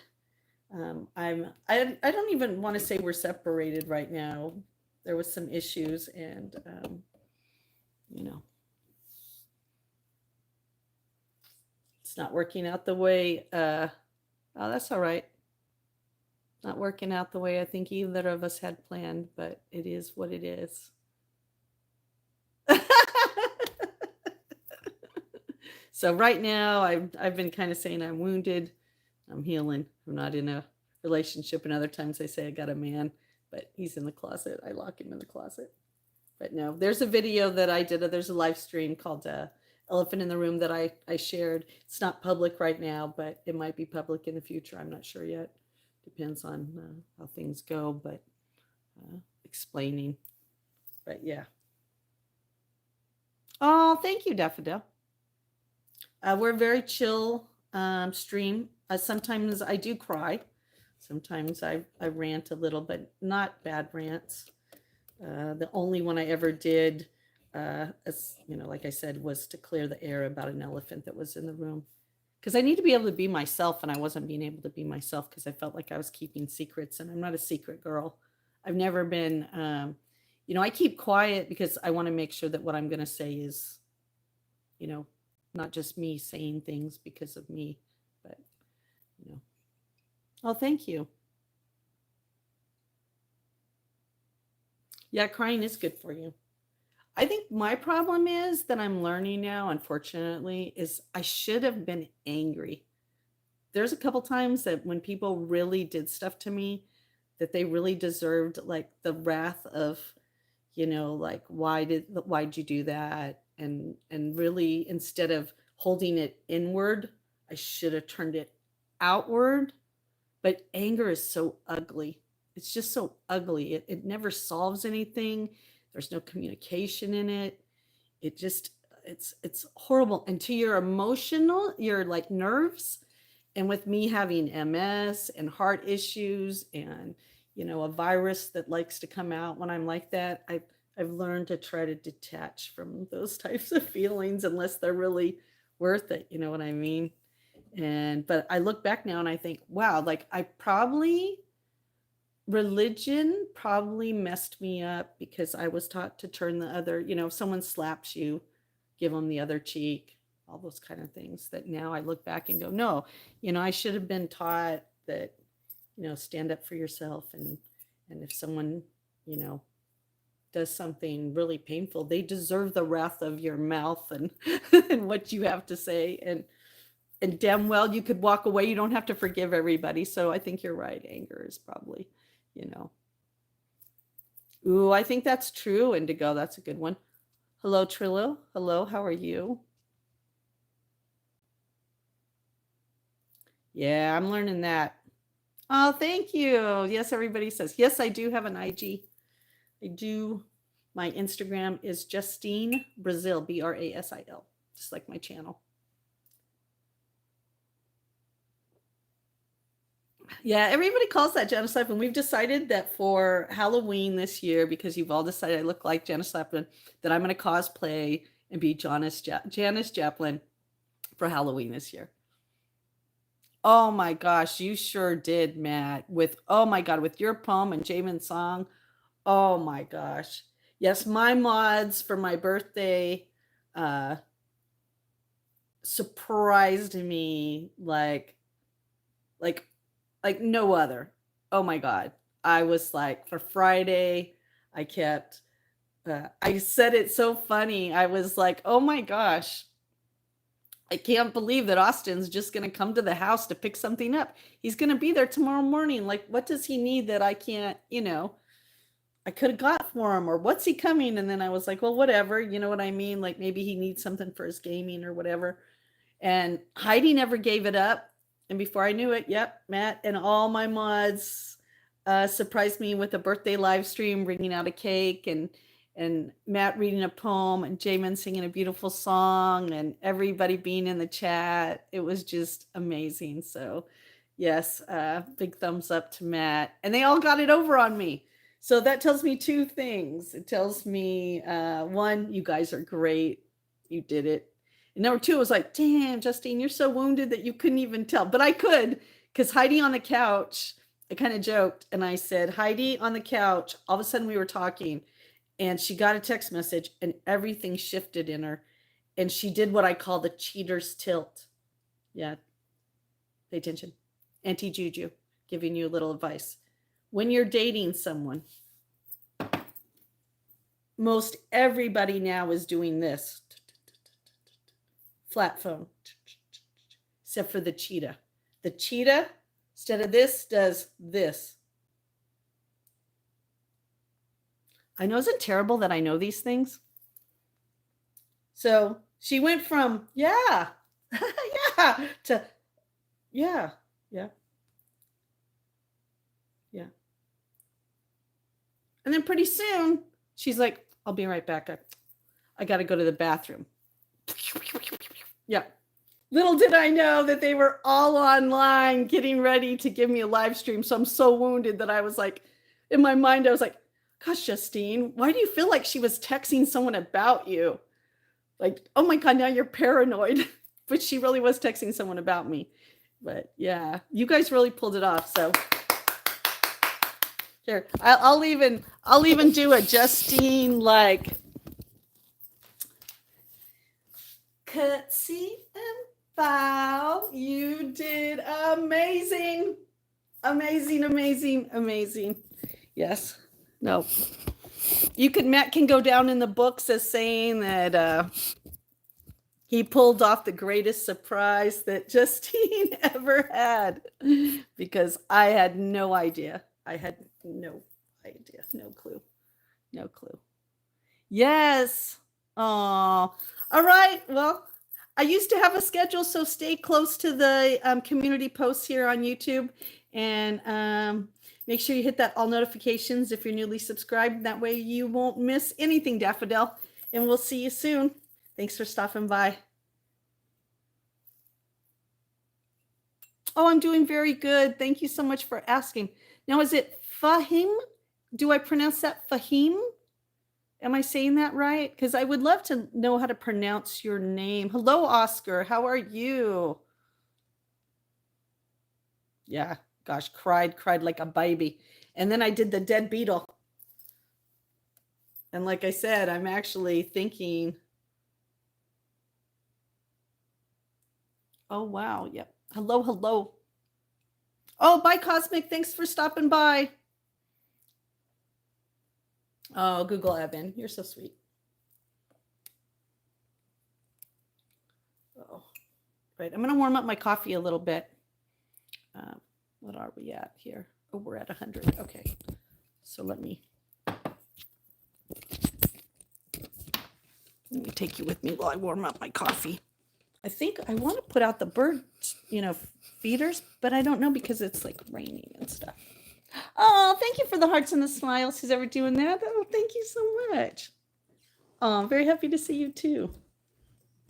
S2: I don't even want to say we're separated right now. There was some issues and, it's not working out the way, oh, that's all right. Not working out the way I think either of us had planned, but it is what it is. So right now I've been kind of saying I'm wounded. I'm healing. I'm not in a relationship. And other times I say I got a man, but he's in the closet. I lock him in the closet. But no, there's a video that I did. There's a live stream called Elephant in the Room that I shared. It's not public right now, but it might be public in the future. I'm not sure yet. Depends on how things go, but explaining. But yeah. Oh, thank you, Daffodil. We're a very chill stream. Sometimes I do cry. Sometimes I rant a little, but not bad rants. The only one I ever did, as like I said, was to clear the air about an elephant that was in the room. Because I need to be able to be myself, and I wasn't being able to be myself because I felt like I was keeping secrets, and I'm not a secret girl. I've never been, I keep quiet because I want to make sure that what I'm going to say is, not just me saying things because of me, but, Oh, thank you. Yeah, crying is good for you. I think my problem is that I'm learning now, unfortunately, is I should have been angry. There's a couple times that when people really did stuff to me, that they really deserved like the wrath of, like, why'd you do that? And really, instead of holding it inward, I should have turned it outward. But anger is so ugly. It's just so ugly. It never solves anything. There's no communication in it. It's horrible. And to your your like nerves, and with me having MS and heart issues and, a virus that likes to come out when I'm like that, I've learned to try to detach from those types of feelings unless they're really worth it. You know what I mean? But I look back now and I think, wow, like religion probably messed me up because I was taught to turn the other, if someone slaps you, give them the other cheek, all those kind of things that now I look back and go, no, I should have been taught that, stand up for yourself. And if someone, you know, does something really painful, they deserve the wrath of your mouth and, and what you have to say. And damn well you could walk away. You don't have to forgive everybody. So I think you're right. Anger is probably, Ooh, I think that's true, Indigo. That's a good one. Hello, Trillo. Hello, how are you? Yeah, I'm learning that. Oh, thank you. Yes, everybody says. Yes, I do have an IG. I do. My Instagram is Justine Brazil, Brasil, just like my channel. Yeah, everybody calls that Janice Lapin. We've decided that for Halloween this year, because you've all decided I look like Janice Lapin, that I'm going to cosplay and be Janice Joplin for Halloween this year. Oh my gosh, you sure did, Matt. Oh my God, with your poem and Jamin's song. Oh my gosh. Yes, my mods for my birthday surprised me like no other. Oh my God. I was like, for Friday, I said it so funny. I was like, oh my gosh, I can't believe that Austin's just going to come to the house to pick something up. He's going to be there tomorrow morning. Like, what does he need that I can't, I could have got for him, or what's he coming? And then I was like, well, whatever, you know what I mean? Like maybe he needs something for his gaming or whatever. And Heidi never gave it up. And before I knew it, yep, Matt and all my mods surprised me with a birthday live stream, bringing out a cake, and Matt reading a poem, and Jamin singing a beautiful song, and everybody being in the chat. It was just amazing. So yes, big thumbs up to Matt. And they all got it over on me. So that tells me two things. It tells me, one, you guys are great. You did it. And number two, it was like, damn, Justine, you're so wounded that you couldn't even tell. But I could, because Heidi on the couch, I kind of joked. And I said, Heidi on the couch, all of a sudden we were talking, and she got a text message and everything shifted in her. And she did what I call the cheater's tilt. Yeah. Pay attention. Anti-juju, giving you a little advice. When you're dating someone, most everybody now is doing this. Flat phone. Except for the cheetah. The cheetah, instead of this, does this. I know, is it terrible that I know these things? So she went from, yeah, yeah, to, yeah, yeah, yeah. And then pretty soon, she's like, I'll be right back. I got to go to the bathroom. Yeah. Little did I know that they were all online getting ready to give me a live stream. So I'm so wounded that I was like, in my mind, I was like, gosh, Justine, why do you feel like she was texting someone about you? Like, oh my God, now you're paranoid. But she really was texting someone about me. But yeah, you guys really pulled it off. So here, I'll even do a Justine like curtsy and bow. You did amazing. Amazing, amazing, amazing. Yes. No. Matt can go down in the books as saying that he pulled off the greatest surprise that Justine ever had, because I had no idea. I had no idea. No clue. No clue. Yes. Oh, all right. Well, I used to have a schedule, so stay close to the community posts here on YouTube, and make sure you hit that all notifications if you're newly subscribed. That way you won't miss anything, Daffodil. And we'll see you soon. Thanks for stopping by. Oh, I'm doing very good. Thank you so much for asking. Now, is it Fahim? Do I pronounce that Fahim? Am I saying that right? Because I would love to know how to pronounce your name. Hello, Oscar. How are you? Yeah, gosh, cried like a baby. And then I did the dead beetle. And like I said, I'm actually thinking, oh, wow. Yep. Hello, hello. Oh, bye, Cosmic. Thanks for stopping by. Oh, Google Evan, you're so sweet. Oh, right. I'm going to warm up my coffee a little bit. What are we at here? Oh, we're at 100. Okay. So let me take you with me while I warm up my coffee. I think I want to put out the bird, feeders, but I don't know because it's like raining and stuff. Oh, thank you for the hearts and the smiles. Who's ever doing that? Oh, thank you so much. Oh, I'm very happy to see you too.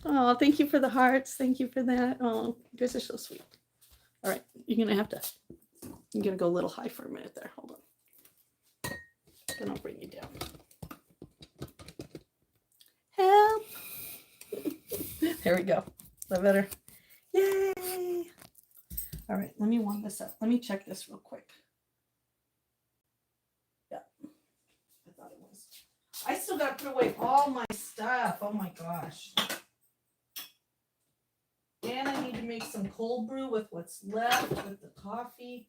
S2: Oh, thank you for the hearts. Thank you for that. Oh, you guys are so sweet. All right, I'm gonna go a little high for a minute there. Hold on. Then I'll bring you down. Help. There we go. Is that better? Yay. All right, let me warm this up. Let me check this real quick. Yeah, I thought it was. I still got to put away all my stuff. Oh my gosh. And I need to make some cold brew with what's left with the coffee.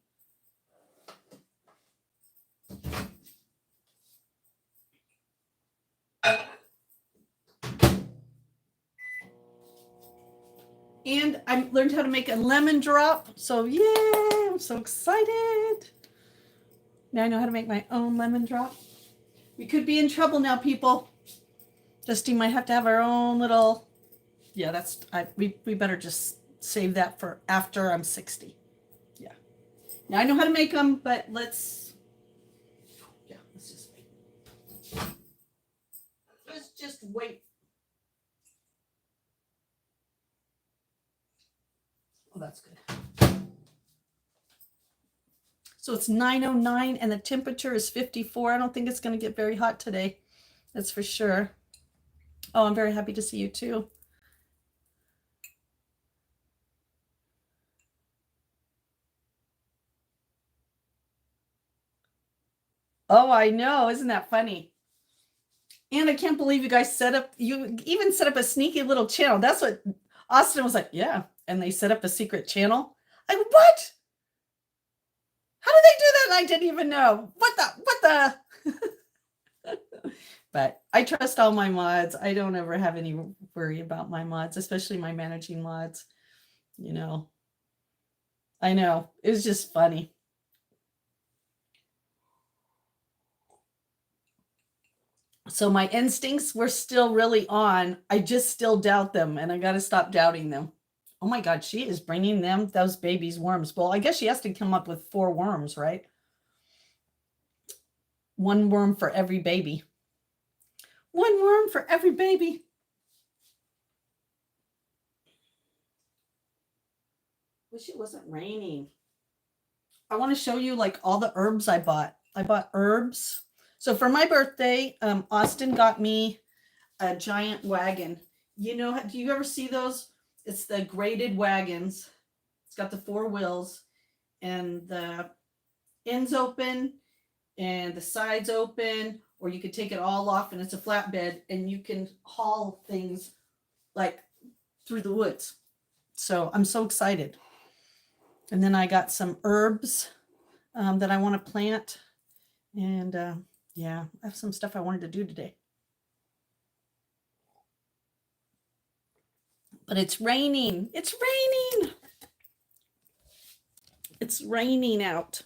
S2: And I learned how to make a lemon drop. So yay, I'm so excited. Now I know how to make my own lemon drop. We could be in trouble now, people. Dusty might have to have our own little, yeah, we better just save that for after I'm 60. Yeah. Now I know how to make them, but let's just wait. Let's just wait. Oh, that's good. So it's 9:09 and the temperature is 54. I don't think it's going to get very hot today. That's for sure. Oh, I'm very happy to see you too. Oh, I know. Isn't that funny? And I can't believe you guys you even set up a sneaky little channel. That's what Austin was like, yeah. And they set up a secret channel. Like, what? How did they do that? And I didn't even know. What the? But I trust all my mods. I don't ever have any worry about my mods, especially my managing mods. I know. It was just funny. So my instincts were still really on. I just still doubt them, and I got to stop doubting them. Oh my God, she is bringing those babies worms. Well, I guess she has to come up with 4 worms, right? 1 worm for every baby. 1 worm for every baby. Wish it wasn't raining. I want to show you like all the herbs I bought. I bought herbs. So for my birthday, Austin got me a giant wagon. Do you ever see those? It's the graded wagons. It's got the 4 wheels and the ends open and the sides open, or you could take it all off and it's a flatbed and you can haul things like through the woods. So I'm so excited. And then I got some herbs that I want to plant. And yeah, I have some stuff I wanted to do today. But it's raining. It's raining. It's raining out.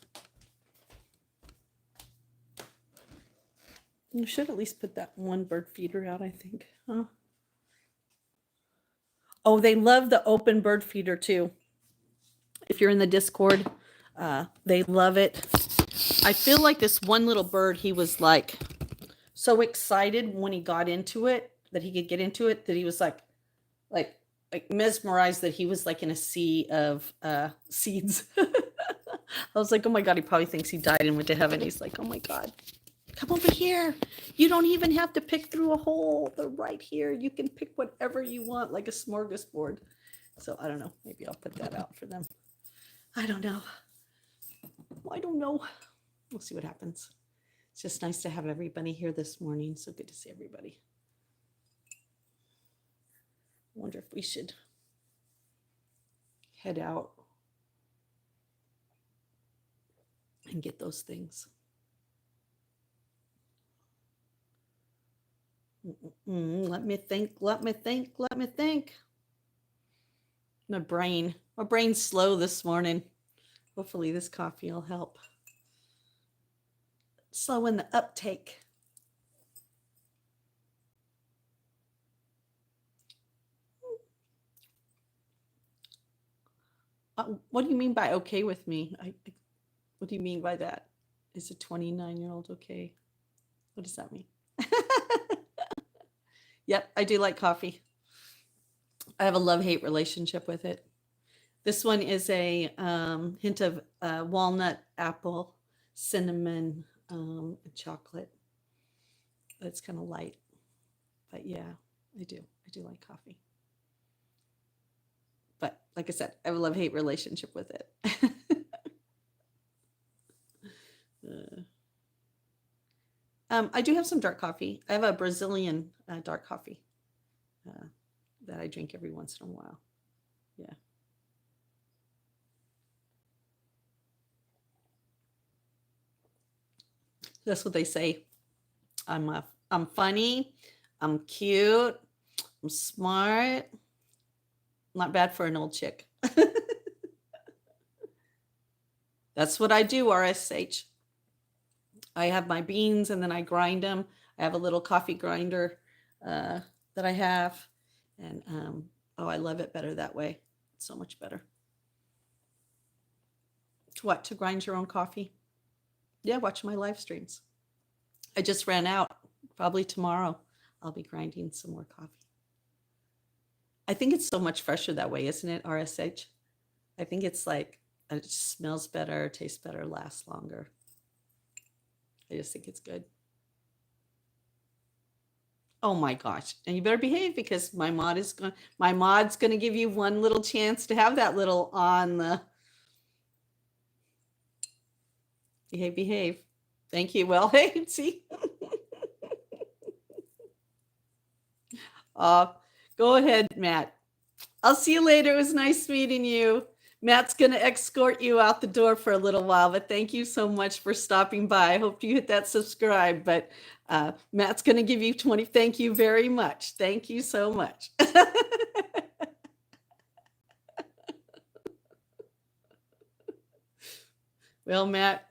S2: You should at least put that 1 bird feeder out, I think. Huh? Oh, they love the open bird feeder too. If you're in the Discord, they love it. I feel like this one little bird, he was like so excited when he got into it, that he could get into it, that he was like mesmerized that he was like in a sea of seeds. I was like, oh my God, he probably thinks he died and went to heaven. He's like, oh my God. Come over here. You don't even have to pick through a hole. They're right here. You can pick whatever you want, like a smorgasbord. So I don't know. Maybe I'll put that out for them. I don't know. I don't know. We'll see what happens. It's just nice to have everybody here this morning. So good to see everybody. I wonder if we should head out and get those things. Let me think. My brain's slow this morning. Hopefully this coffee will help. Slow in the uptake. What do you mean by okay with me? What do you mean by that? Is a 29-year-old okay? What does that mean? Yep, I do like coffee. I have a love-hate relationship with it. This one is a hint of walnut, apple, cinnamon, and chocolate. It's kind of light. But yeah, I do like coffee. But like I said, I have a love-hate relationship with it. I do have some dark coffee. I have a Brazilian dark coffee that I drink every once in a while. Yeah. That's what they say. I'm funny. I'm cute. I'm smart. Not bad for an old chick. That's what I do, RSH. I have my beans and then I grind them. I have a little coffee grinder that I have. And I love it better that way. It's so much better. What, to grind your own coffee? Yeah, watch my live streams. I just ran out. Probably tomorrow I'll be grinding some more coffee. I think it's so much fresher that way, isn't it, RSH? I think it's like, it just smells better, tastes better, lasts longer. I just think it's good. Oh my gosh. And you better behave because my mod's going to give you one little chance to have that little on the behave. Thank you. Well, hey, see. Go ahead, Matt. I'll see you later. It was nice meeting you. Matt's going to escort you out the door for a little while, but thank you so much for stopping by. I hope you hit that subscribe, but Matt's going to give you 20. Thank you very much. Thank you so much. Well, Matt,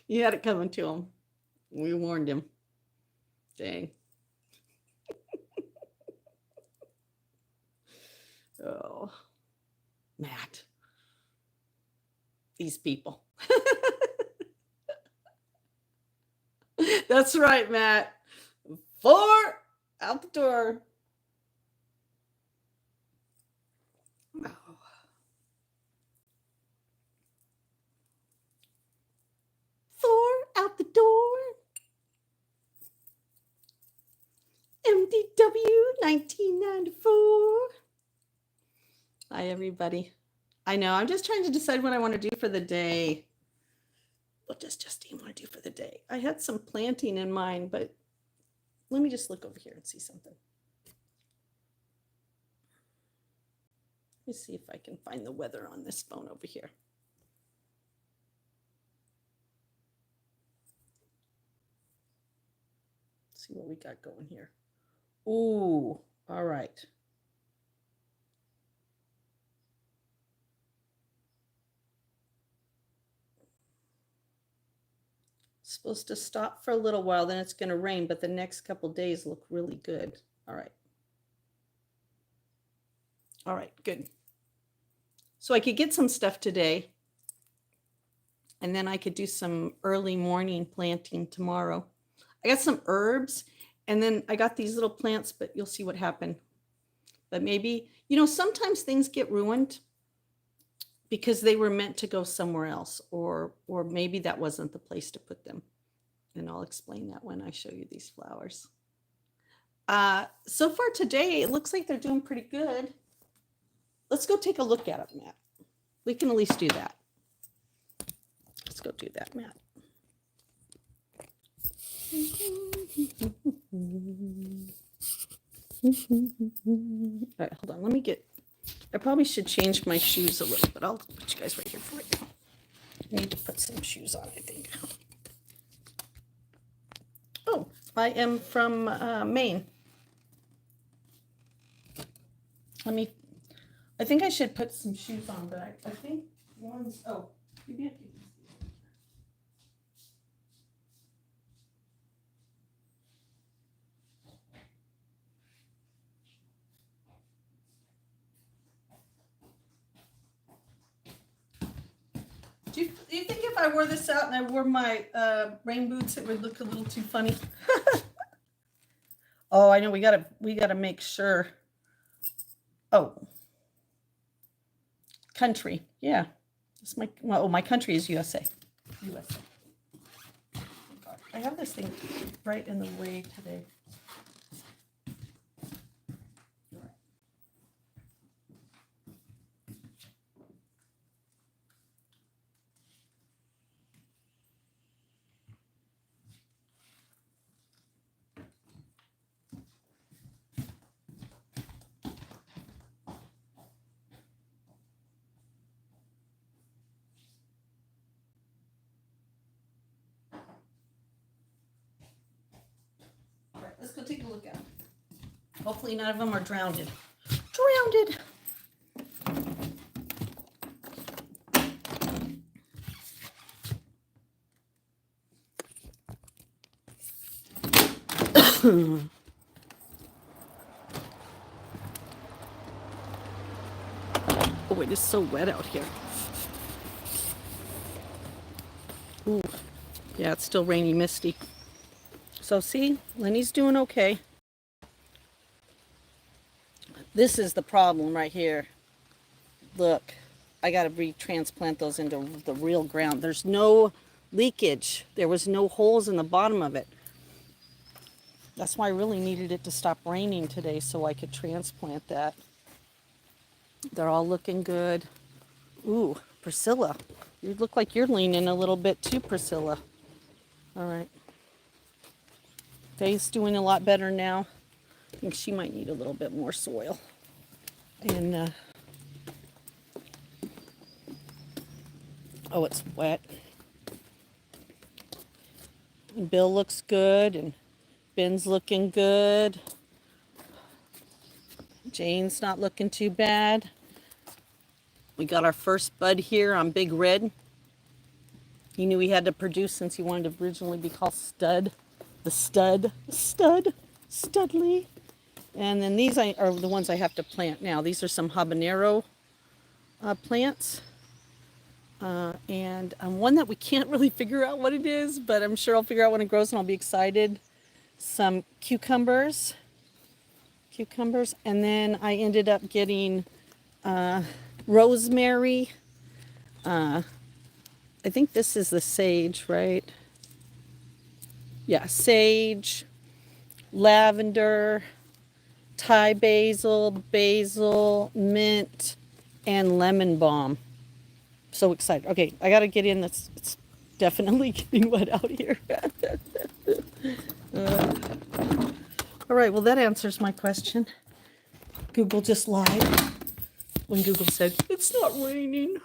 S2: you had it coming to him. We warned him. Dang. Oh, Matt. These people. That's right, Matt. 4 out the door. Oh. 4 out the door. MDW 1994. Hi, everybody. I know, I'm just trying to decide what I want to do for the day. What does Justine want to do for the day? I had some planting in mind, but let me just look over here and see something. Let me see if I can find the weather on this phone over here. See what we got going here. Ooh, all right. Supposed to stop for a little while, then it's going to rain, but the next couple days look really good. All right. All right, good. So I could get some stuff today, and then I could do some early morning planting tomorrow. I got some herbs, and then I got these little plants, but you'll see what happened. But maybe, sometimes things get ruined because they were meant to go somewhere else, or maybe that wasn't the place to put them. And I'll explain that when I show you these flowers. So far today, it looks like they're doing pretty good. Let's go take a look at them, Matt. We can at least do that. Let's go do that, Matt. All right, hold on. Let me get, I probably should change my shoes a little bit. I'll put you guys right here for right now. I need to put some shoes on, I think. Oh, I am from Maine. I think I should put some shoes on, but I think one's, oh, maybe I can. Do you think if I wore this out and I wore my rain boots, it would look a little too funny? Oh, I know. We gotta make sure. Oh, country. Yeah, it's my country is USA. USA. Oh God, I have this thing right in the way today. Let's go take a look at them. Hopefully none of them are drowned. Drowned. Oh, it is so wet out here. Ooh, yeah, it's still rainy, misty. So see, Lenny's doing okay. This is the problem right here. Look, I got to retransplant those into the real ground. There's no leakage. There was no holes in the bottom of it. That's why I really needed it to stop raining today so I could transplant that. They're all looking good. Ooh, Priscilla. You look like you're leaning a little bit too, Priscilla. All right. Faye's doing a lot better now. I think she might need a little bit more soil. And, oh, it's wet. And Bill looks good, and Ben's looking good. Jane's not looking too bad. We got our first bud here on Big Red. He knew he had to produce since he wanted to originally be called Stud. The Studley. And then these are the ones I have to plant now. These are some habanero plants. And one that we can't really figure out what it is, but I'm sure I'll figure out when it grows and I'll be excited. Some cucumbers. And then I ended up getting rosemary. I think this is the sage, right? Yeah, sage, lavender, Thai basil, mint, and lemon balm. So excited. Okay, I got to get in. It's definitely getting wet out here. All right, well, that answers my question. Google just lied when Google said, it's not raining.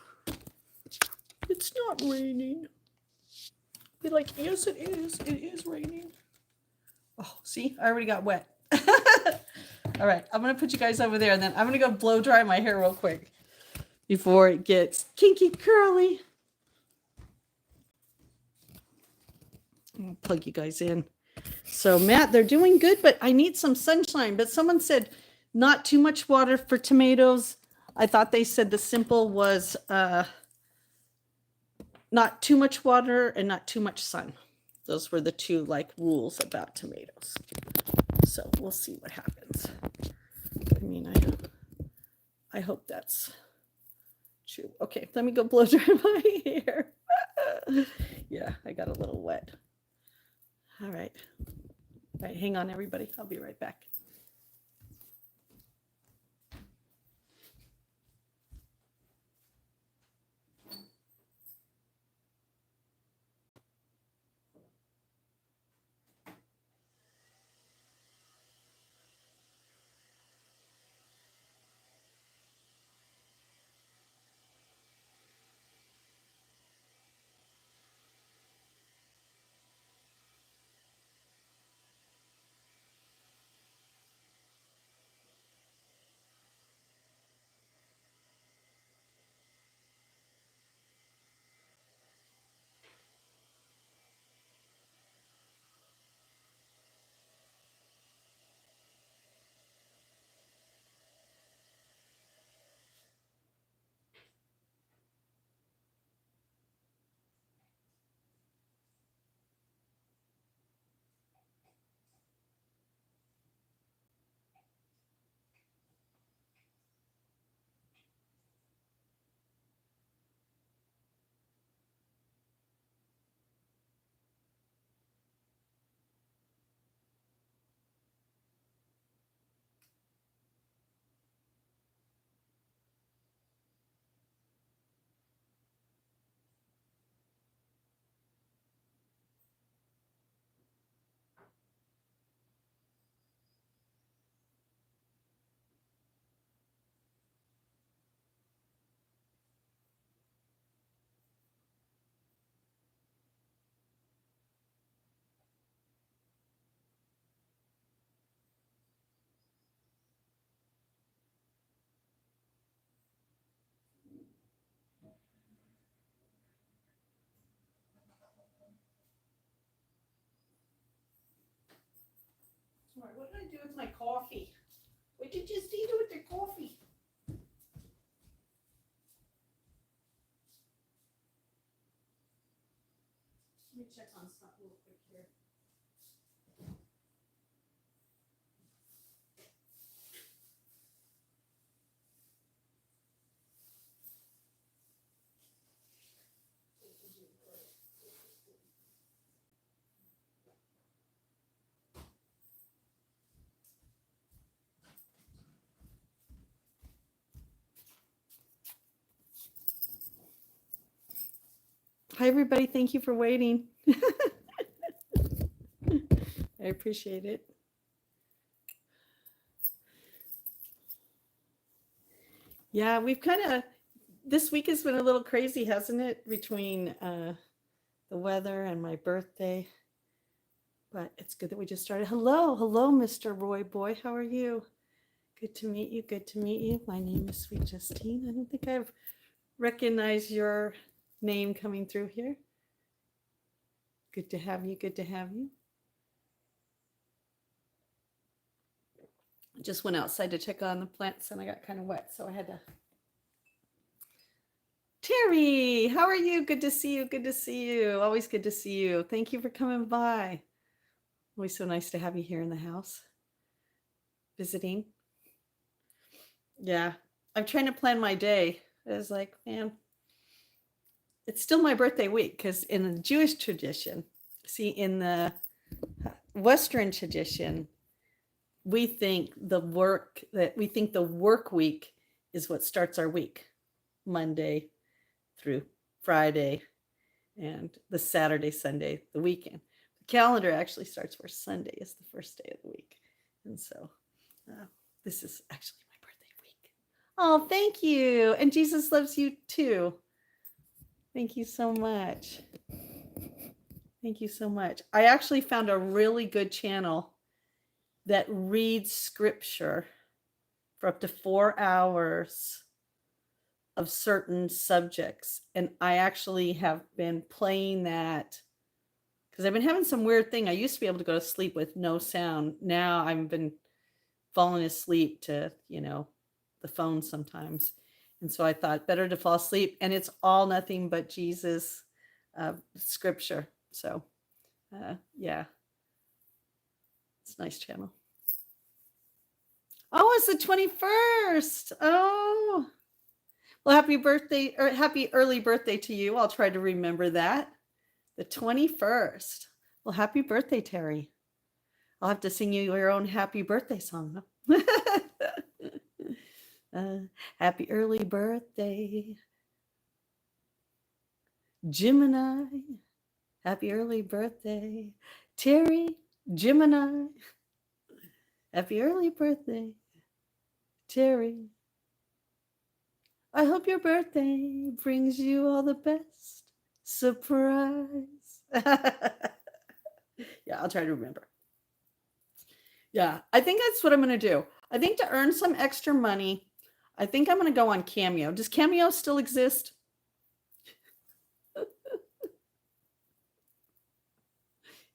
S2: It's not raining. Be like, yes, it is. It is raining. Oh, see, I already got wet. All right, I'm going to put you guys over there, and then I'm going to go blow dry my hair real quick before it gets kinky curly. I'm going to plug you guys in. So, Matt, they're doing good, but I need some sunshine. But someone said not too much water for tomatoes. I thought they said the simple was not too much water and not too much sun. Those were the two rules about tomatoes. So we'll see what happens. I mean, I hope that's Shoot. Okay, let me go blow dry my hair. Yeah, I got a little wet. All right. All right, hang on, everybody. I'll be right back. All right, what did I do with my coffee? What did you do with your coffee? Let me check on something real quick here. Hi, everybody. Thank you for waiting. I appreciate it. Yeah, we've kind of, this week has been a little crazy, hasn't it? Between the weather and my birthday. But it's good that we just started. Hello, Mr. Roy Boy. How are you? Good to meet you. Good to meet you. My name is Sweet Justine. I don't think I've recognized your name coming through here. Good to have you. Good to have you. I just went outside to check on the plants and I got kind of wet, so I had to. Terry, how are you? Good to see you. Good to see you. Always good to see you. Thank you for coming by. Always so nice to have you here in the house visiting. Yeah, I'm trying to plan my day. I was like, man, it's still my birthday week because in the Jewish tradition, see, in the Western tradition, we think the work week is what starts our week, Monday through Friday, and the Saturday, Sunday, the weekend. The calendar actually starts where Sunday is the first day of the week, and so this is actually my birthday week. Oh, thank you, and Jesus loves you too. Thank you so much. Thank you so much. I actually found a really good channel that reads scripture for up to 4 hours of certain subjects. And I actually have been playing that because I've been having some weird thing. I used to be able to go to sleep with no sound. Now I've been falling asleep to, the phone sometimes. And so I thought better to fall asleep. And it's all nothing but Jesus scripture. So, yeah, it's a nice channel. Oh, it's the 21st. Oh, Well, happy birthday or happy early birthday to you. I'll try to remember that. The 21st. Well, happy birthday, Terry. I'll have to sing you your own happy birthday song. uh, happy early birthday, Gemini. Happy early birthday, Terry, Gemini. Happy early birthday, Terry. I hope your birthday brings you all the best surprise. Yeah, I'll try to remember. Yeah, I think that's what I'm going to do. I think to earn some extra money, I think I'm going to go on Cameo. Does Cameo still exist?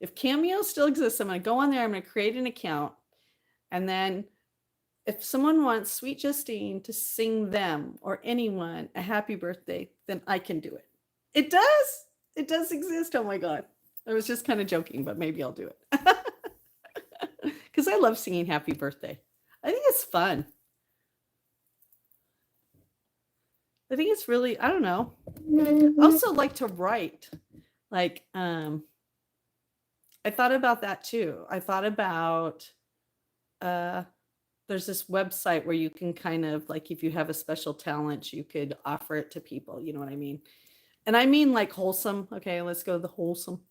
S2: If Cameo still exists, I'm going to go on there. I'm going to create an account. And then if someone wants Sweet Justine to sing them or anyone a happy birthday, then I can do it. It does. It does exist. Oh my God. I was just kind of joking, but maybe I'll do it. Because I love singing happy birthday. I think it's fun. I think it's really, I don't know. I also like to write. Like, I thought about that too. I thought about, there's this website where you can kind of like, if you have a special talent, you could offer it to people. You know what I mean? And I mean like wholesome. Okay, let's go the wholesome.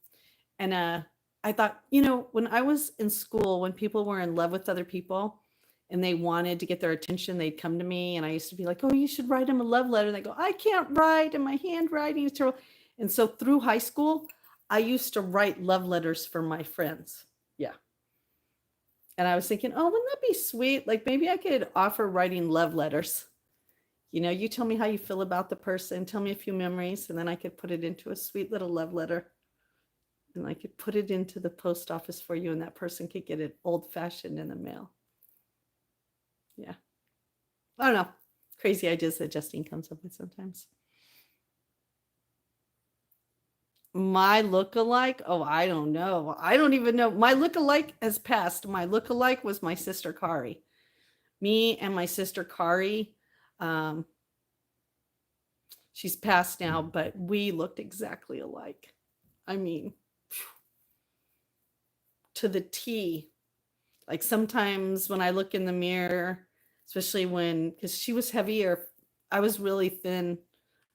S2: And I thought, when I was in school, when people were in love with other people and they wanted to get their attention, they'd come to me and I used to be like, oh, you should write them a love letter. And they go, I can't write and my handwriting is terrible. And so through high school, I used to write love letters for my friends. Yeah. And I was thinking, oh, wouldn't that be sweet? Like maybe I could offer writing love letters. You tell me how you feel about the person, tell me a few memories, and then I could put it into a sweet little love letter. And I could put it into the post office for you, and that person could get it old-fashioned in the mail. Yeah. I don't know. Crazy ideas that Justine comes up with sometimes. My look-alike? Oh, I don't know. I don't even know. My look-alike has passed. My look-alike was my sister Kari. Me and my sister Kari, she's passed now, but we looked exactly alike. I mean, to the T. Like sometimes when I look in the mirror, especially because she was heavier, I was really thin.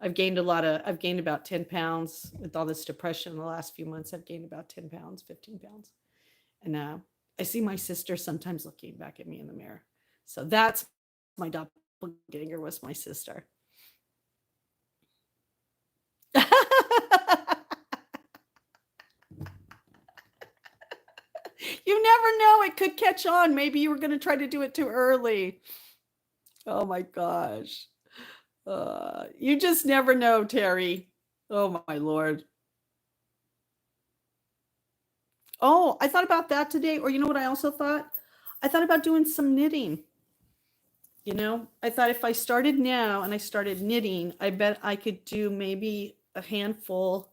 S2: I've gained about 10 pounds with all this depression in the last few months. I've gained about 10 pounds, 15 pounds. And I see my sister sometimes looking back at me in the mirror. So that's my doppelganger, was my sister. You never know. It could catch on. Maybe you were going to try to do it too early. Oh my gosh. You just never know, Terry. Oh my Lord. Oh, I thought about that today. Or you know what I also thought? I thought about doing some knitting. I thought if I started now and I started knitting, I bet I could do maybe a handful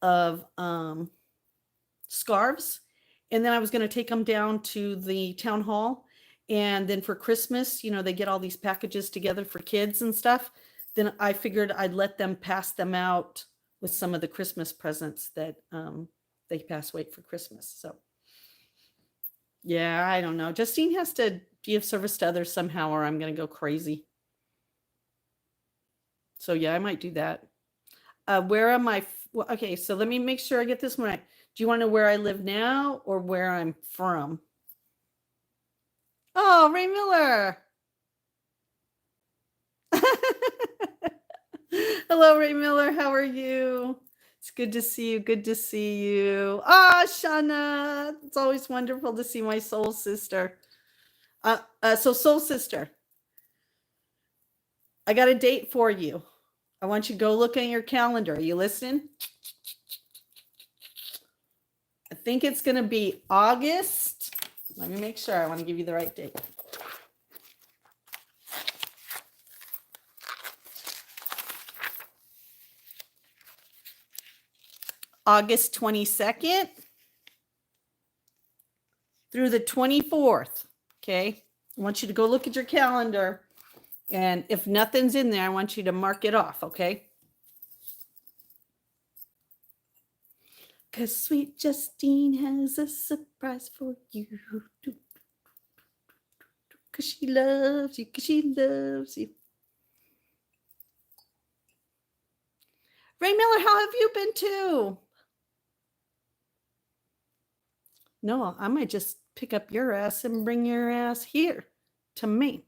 S2: of scarves. And then I was going to take them down to the town hall. And then for Christmas, they get all these packages together for kids and stuff. Then I figured I'd let them pass them out with some of the Christmas presents that they pass away for Christmas. So, yeah, I don't know. Justine has to be of service to others somehow, or I'm going to go crazy. So, yeah, I might do that. Where am I? Okay, so let me make sure I get this right. Do you want to know where I live now or where I'm from? Oh, Ray Miller. Hello, Ray Miller. How are you? It's good to see you. Good to see you. Shauna. It's always wonderful to see my soul sister. So soul sister, I got a date for you. I want you to go look in your calendar. Are you listening? I think it's going to be August. Let me make sure. I want to give you the right date. August 22nd through the 24th. Okay. I want you to go look at your calendar And if nothing's in there, I want you to mark it off, okay? Because sweet Justine has a surprise for you. Because she loves you, because she loves you. Ray Miller, how have you been too? No, I might just pick up your ass and bring your ass here to me.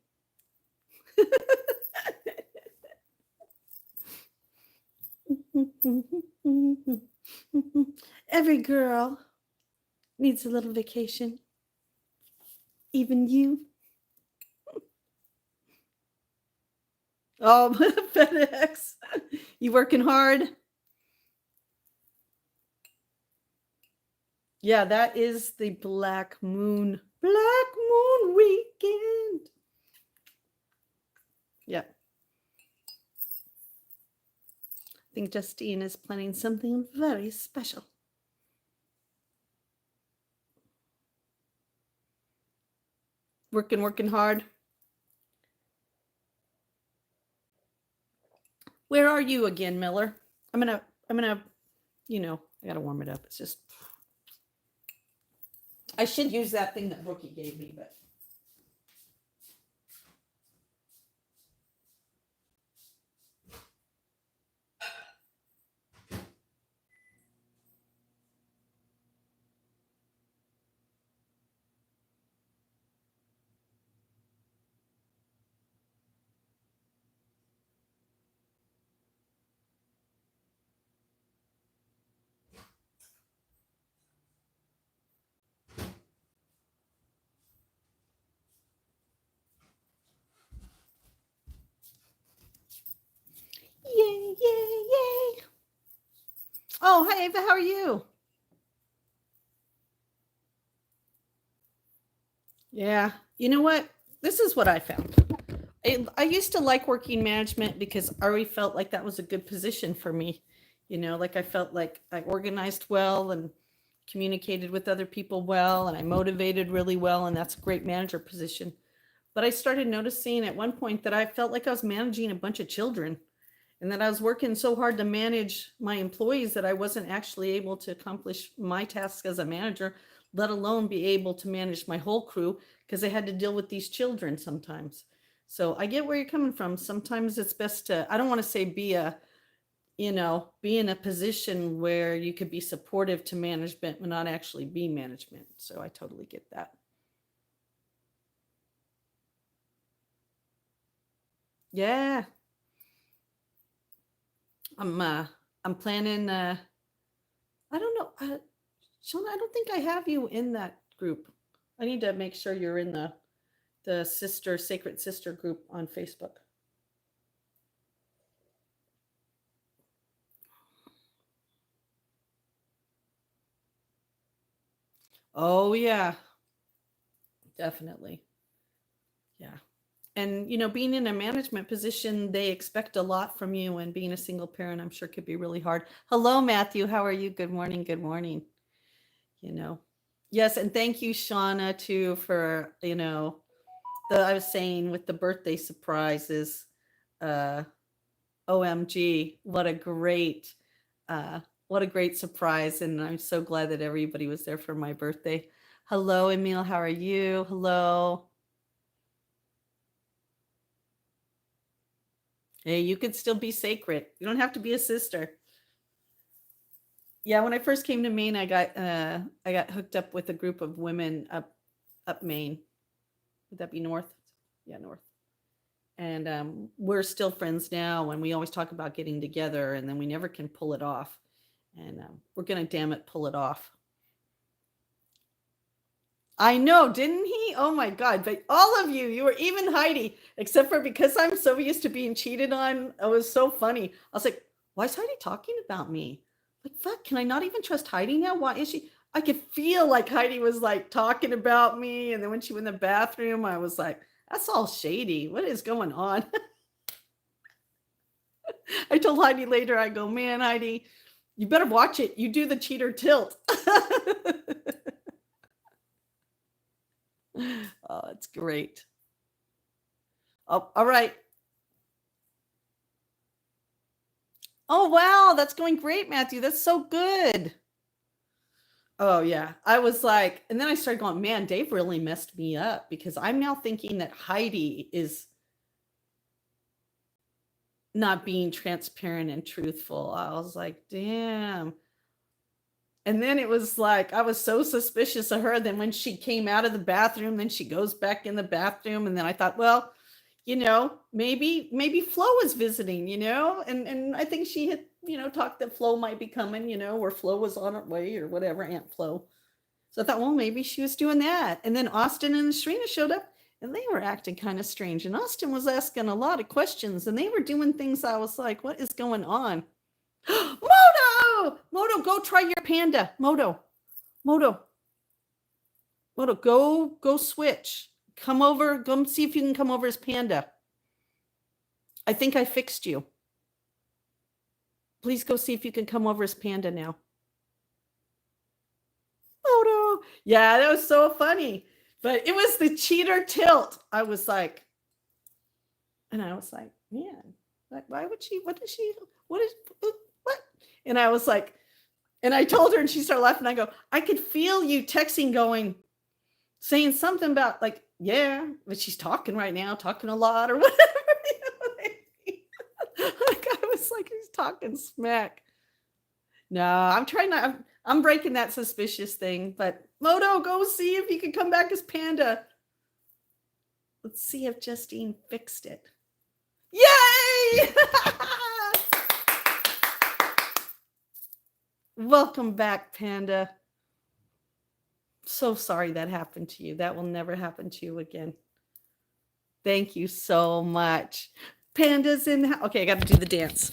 S2: Every girl needs a little vacation. Even you. Oh, FedEx. You working hard? Yeah, that is the Black Moon weekend. Yeah. I think Justine is planning something very special. Working hard. Where are you again, Miller? I'm gonna, you know, I gotta warm it up. It's just, I should use that thing that Brookie gave me, but. Yay, yay, yay. Oh, hi, Ava. How are you? Yeah. You know what? This is what I found. I used to like working management because I already felt like that was a good position for me. You know, like I felt like I organized well and communicated with other people well and I motivated really well. And that's a great manager position. But I started noticing at one point that I felt like I was managing a bunch of children and that I was working so hard to manage my employees that I wasn't actually able to accomplish my tasks as a manager, let alone be able to manage my whole crew because I had to deal with these children sometimes. So I get where you're coming from. Sometimes it's best to, I don't want to say be in a position where you could be supportive to management but not actually be management. So I totally get that. Yeah. I'm planning, I don't know. Shona, I don't think I have you in that group. I need to make sure you're in the sacred sister group on Facebook. Oh yeah, definitely. Yeah. And being in a management position, they expect a lot from you, and being a single parent, I'm sure could be really hard. Hello, Matthew. How are you? Good morning. Good morning. You know. Yes, and thank you, Shauna, too, for I was saying with the birthday surprises. Uh OMG, uh what a great surprise. And I'm so glad that everybody was there for my birthday. Hello, Emil, how are you? Hello. Hey, you could still be sacred. You don't have to be a sister. Yeah, when I first came to Maine, I got hooked up with a group of women up Maine. Would that be north? Yeah, north. And we're still friends now, and we always talk about getting together, and then we never can pull it off. And we're gonna, damn it, pull it off. I know, didn't he? Oh my God. But all of you were, even Heidi, except for because I'm so used to being cheated on. It was so funny. I was like, why is Heidi talking about me? Like, fuck, can I not even trust Heidi now? Why is she? I could feel like Heidi was like talking about me. And then when she went in the bathroom, I was like, that's all shady. What is going on? I told Heidi later, I go, man, Heidi, you better watch it. You do the cheater tilt. Oh, it's great. Oh, all right. Oh, wow. That's going great, Matthew. That's so good. Oh, yeah. I was like, and then I started going, man, Dave really messed me up because I'm now thinking that Heidi is not being transparent and truthful. I was like, damn. And then it was like, I was so suspicious of her. Then when she came out of the bathroom, then she goes back in the bathroom. And then I thought, well, maybe Flo was visiting, and I think she had, talked that Flo might be coming, or Flo was on her way or whatever, Aunt Flo. So I thought, well, maybe she was doing that. And then Austin and Sharina showed up and they were acting kind of strange. And Austin was asking a lot of questions and they were doing things I was like, what is going on? Moto, go try your panda. Moto, go switch. Come over, go see if you can come over as panda. I think I fixed you. Please go see if you can come over as panda now. Moto. Yeah, that was so funny. But it was the cheater tilt. I was like, man, why would she, what is, what? And I was like, and I told her and she started laughing. I go, I could feel you texting going, saying something about like, yeah, but she's talking right now, talking a lot or whatever. Like I was like, he's talking smack. No, I'm trying not, I'm breaking that suspicious thing, but Moto, go see if you can come back as panda. Let's see if Justine fixed it. Yay! Welcome back, panda. So sorry that happened to you. That will never happen to you again. Thank you so much. Panda's in the house. Okay, I got to do the dance.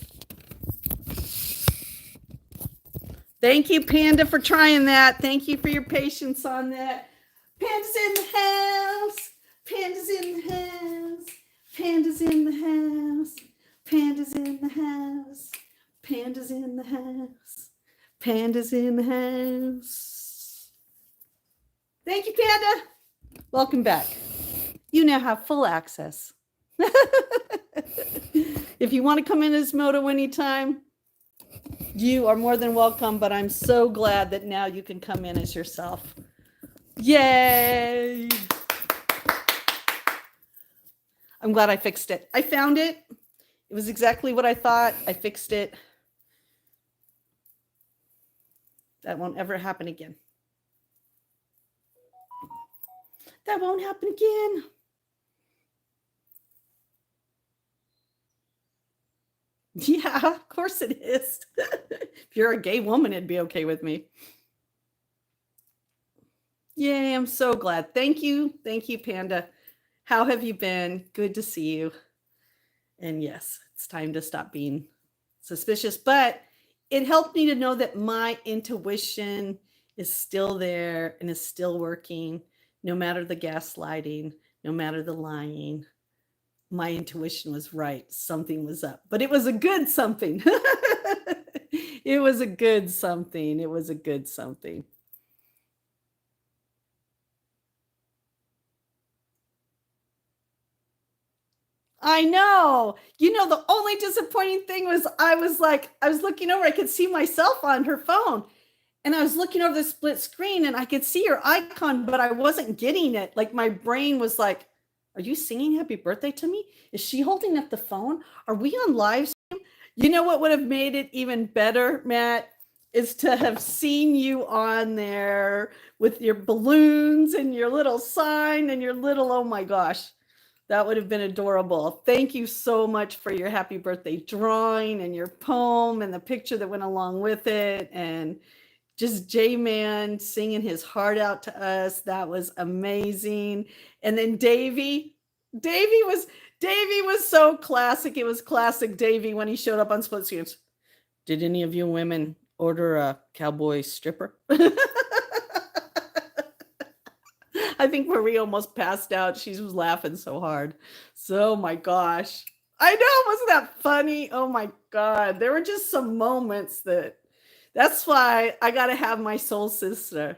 S2: Thank you, Panda, for trying that. Thank you for your patience on that. Panda's in the house. Panda's in the house. Panda's in the house. Panda's in the house. Panda's in the house. Panda's in the house. Thank you, Panda. Welcome back. You now have full access. If you want to come in as Moto anytime, you are more than welcome, but I'm so glad that now you can come in as yourself. Yay! I'm glad I fixed it. I found it. It was exactly what I thought. I fixed it. That won't ever happen again. That won't happen again. Yeah, of course it is. If you're a gay woman, it'd be okay with me. Yay, I'm so glad. Thank you. Thank you, Panda. How have you been? Good to see you. And yes, it's time to stop being suspicious, but it helped me to know that my intuition is still there and is still working, no matter the gaslighting, no matter the lying. My intuition was right. Something was up, but it was a good something. It was a good something. It was a good something. I know. The only disappointing thing was I was looking over, I could see myself on her phone. And I was looking over the split screen and I could see her icon, but I wasn't getting it. Like my brain was like, are you singing happy birthday to me? Is she holding up the phone? Are we on live stream? You know what would have made it even better, Matt, is to have seen you on there with your balloons and your little sign and your little, oh my gosh, that would have been adorable. Thank you so much for your happy birthday drawing and your poem and the picture that went along with it. And just J-Man singing his heart out to us. That was amazing. And then Davey was so classic. It was classic Davey when he showed up on Split Screens. Did any of you women order a cowboy stripper? I think Marie almost passed out. She was laughing so hard. So, my gosh. I know, wasn't that funny? Oh my God. There were just some moments that's why I got to have my soul sister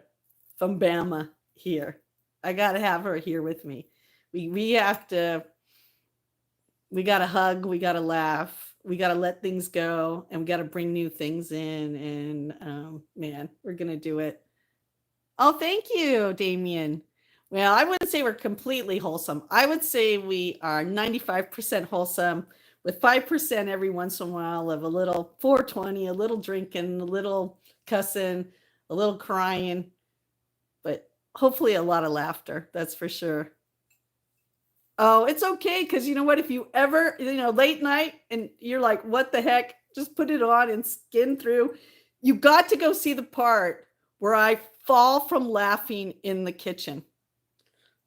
S2: from Bama here. I got to have her here with me. We got to hug. We got to laugh. we got to let things go, and we got to bring new things in. And man, we're going to do it. Oh, thank you, Damien. Well, I wouldn't say we're completely wholesome. I would say we are 95% wholesome, with 5% every once in a while of a little 420, a little drinking, a little cussing, a little crying, but hopefully a lot of laughter. That's for sure. Oh, it's okay. Because you know what? If you ever, late night and you're like, what the heck? Just put it on and skin through. You got to go see the part where I fall from laughing in the kitchen.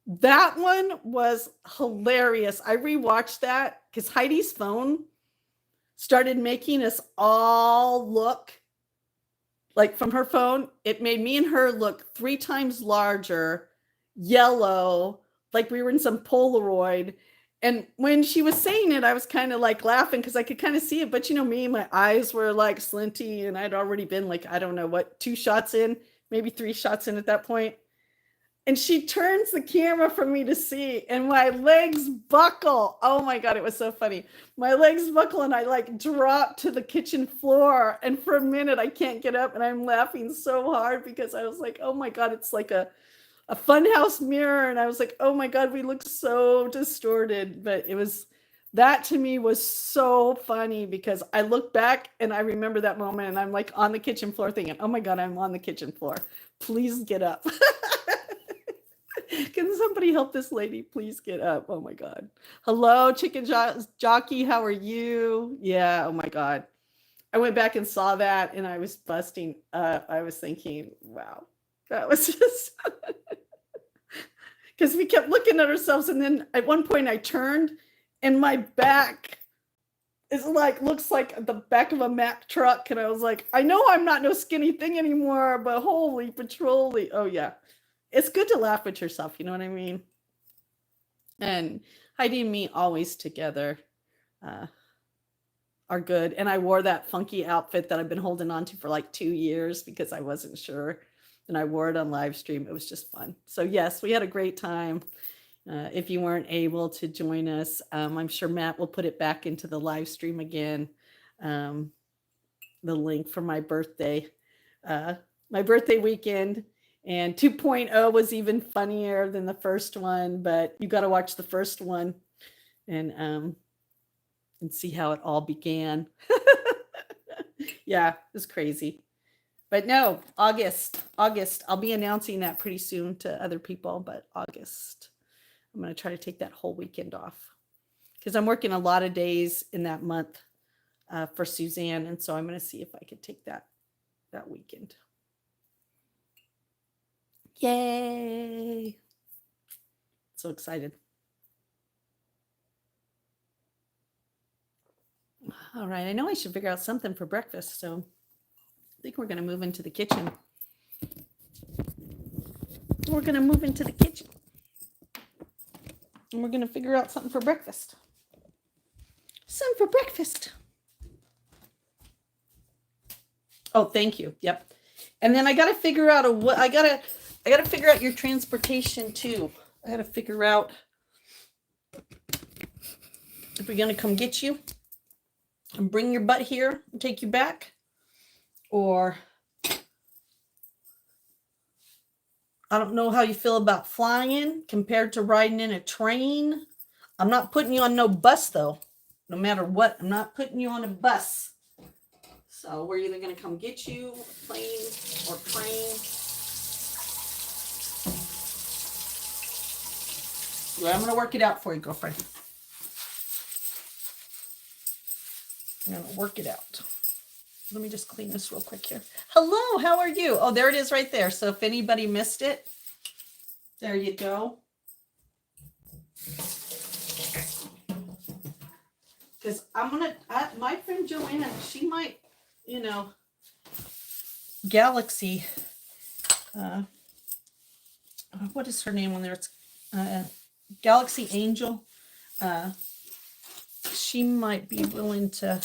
S2: That one was hilarious. I rewatched that because Heidi's phone started making us all look like, from her phone, it made me and her look 3 times larger, yellow, like we were in some Polaroid. And when she was saying it, I was kind of like laughing because I could kind of see it. But me, my eyes were like slinty, and I'd already been like, I don't know what, 2 shots in, maybe 3 shots in at that point. And she turns the camera for me to see, and my legs buckle. Oh my God, it was so funny. My legs buckle, and I like drop to the kitchen floor. And for a minute, I can't get up, and I'm laughing so hard because I was like, oh my God, it's like a funhouse mirror. And I was like, oh my God, we look so distorted. But that to me was so funny because I look back and I remember that moment, and I'm like on the kitchen floor thinking, oh my God, I'm on the kitchen floor. Please get up. Can somebody help this lady? Please get up. Oh my God. Hello, Chicken Jockey. How are you? Yeah. Oh my God. I went back and saw that, and I was busting up. I was thinking, wow, that was just because we kept looking at ourselves. And then at one point I turned, and my back is like, looks like the back of a Mack truck. And I was like, I know I'm not no skinny thing anymore, but holy patrolly. Oh yeah. It's good to laugh at yourself, you know what I mean? And Heidi and me always together are good. And I wore that funky outfit that I've been holding on to for like 2 years because I wasn't sure. And I wore it on live stream. It was just fun. So yes, we had a great time. If you weren't able to join us, I'm sure Matt will put it back into the live stream again. The link for my birthday weekend. And 2.0 was even funnier than the first one, but you got to watch the first one and see how it all began. Yeah, it was crazy. But no, August, I'll be announcing that pretty soon to other people, but August, I'm going to try to take that whole weekend off because I'm working a lot of days in that month for Suzanne. And so I'm going to see if I could take that weekend. Yay. So excited. All right. I know I should figure out something for breakfast. So I think we're going to move into the kitchen. And we're going to figure out something for breakfast. Oh, thank you. Yep. And then I got to figure out I got to figure out your transportation too. I got to figure out if we're going to come get you and bring your butt here and take you back, or I don't know how you feel about flying compared to riding in a train. I'm not putting you on no bus though. No matter what, I'm not putting you on a bus. So we're either going to come get you, plane or train. Well, I'm going to work it out for you, girlfriend. I'm going to work it out. Let me just clean this real quick here. Hello, how are you? Oh, there it is right there. So if anybody missed it, there you go. Because my friend Joanna, she might, Galaxy, what is her name on there? It's Galaxy Angel. She might be willing to,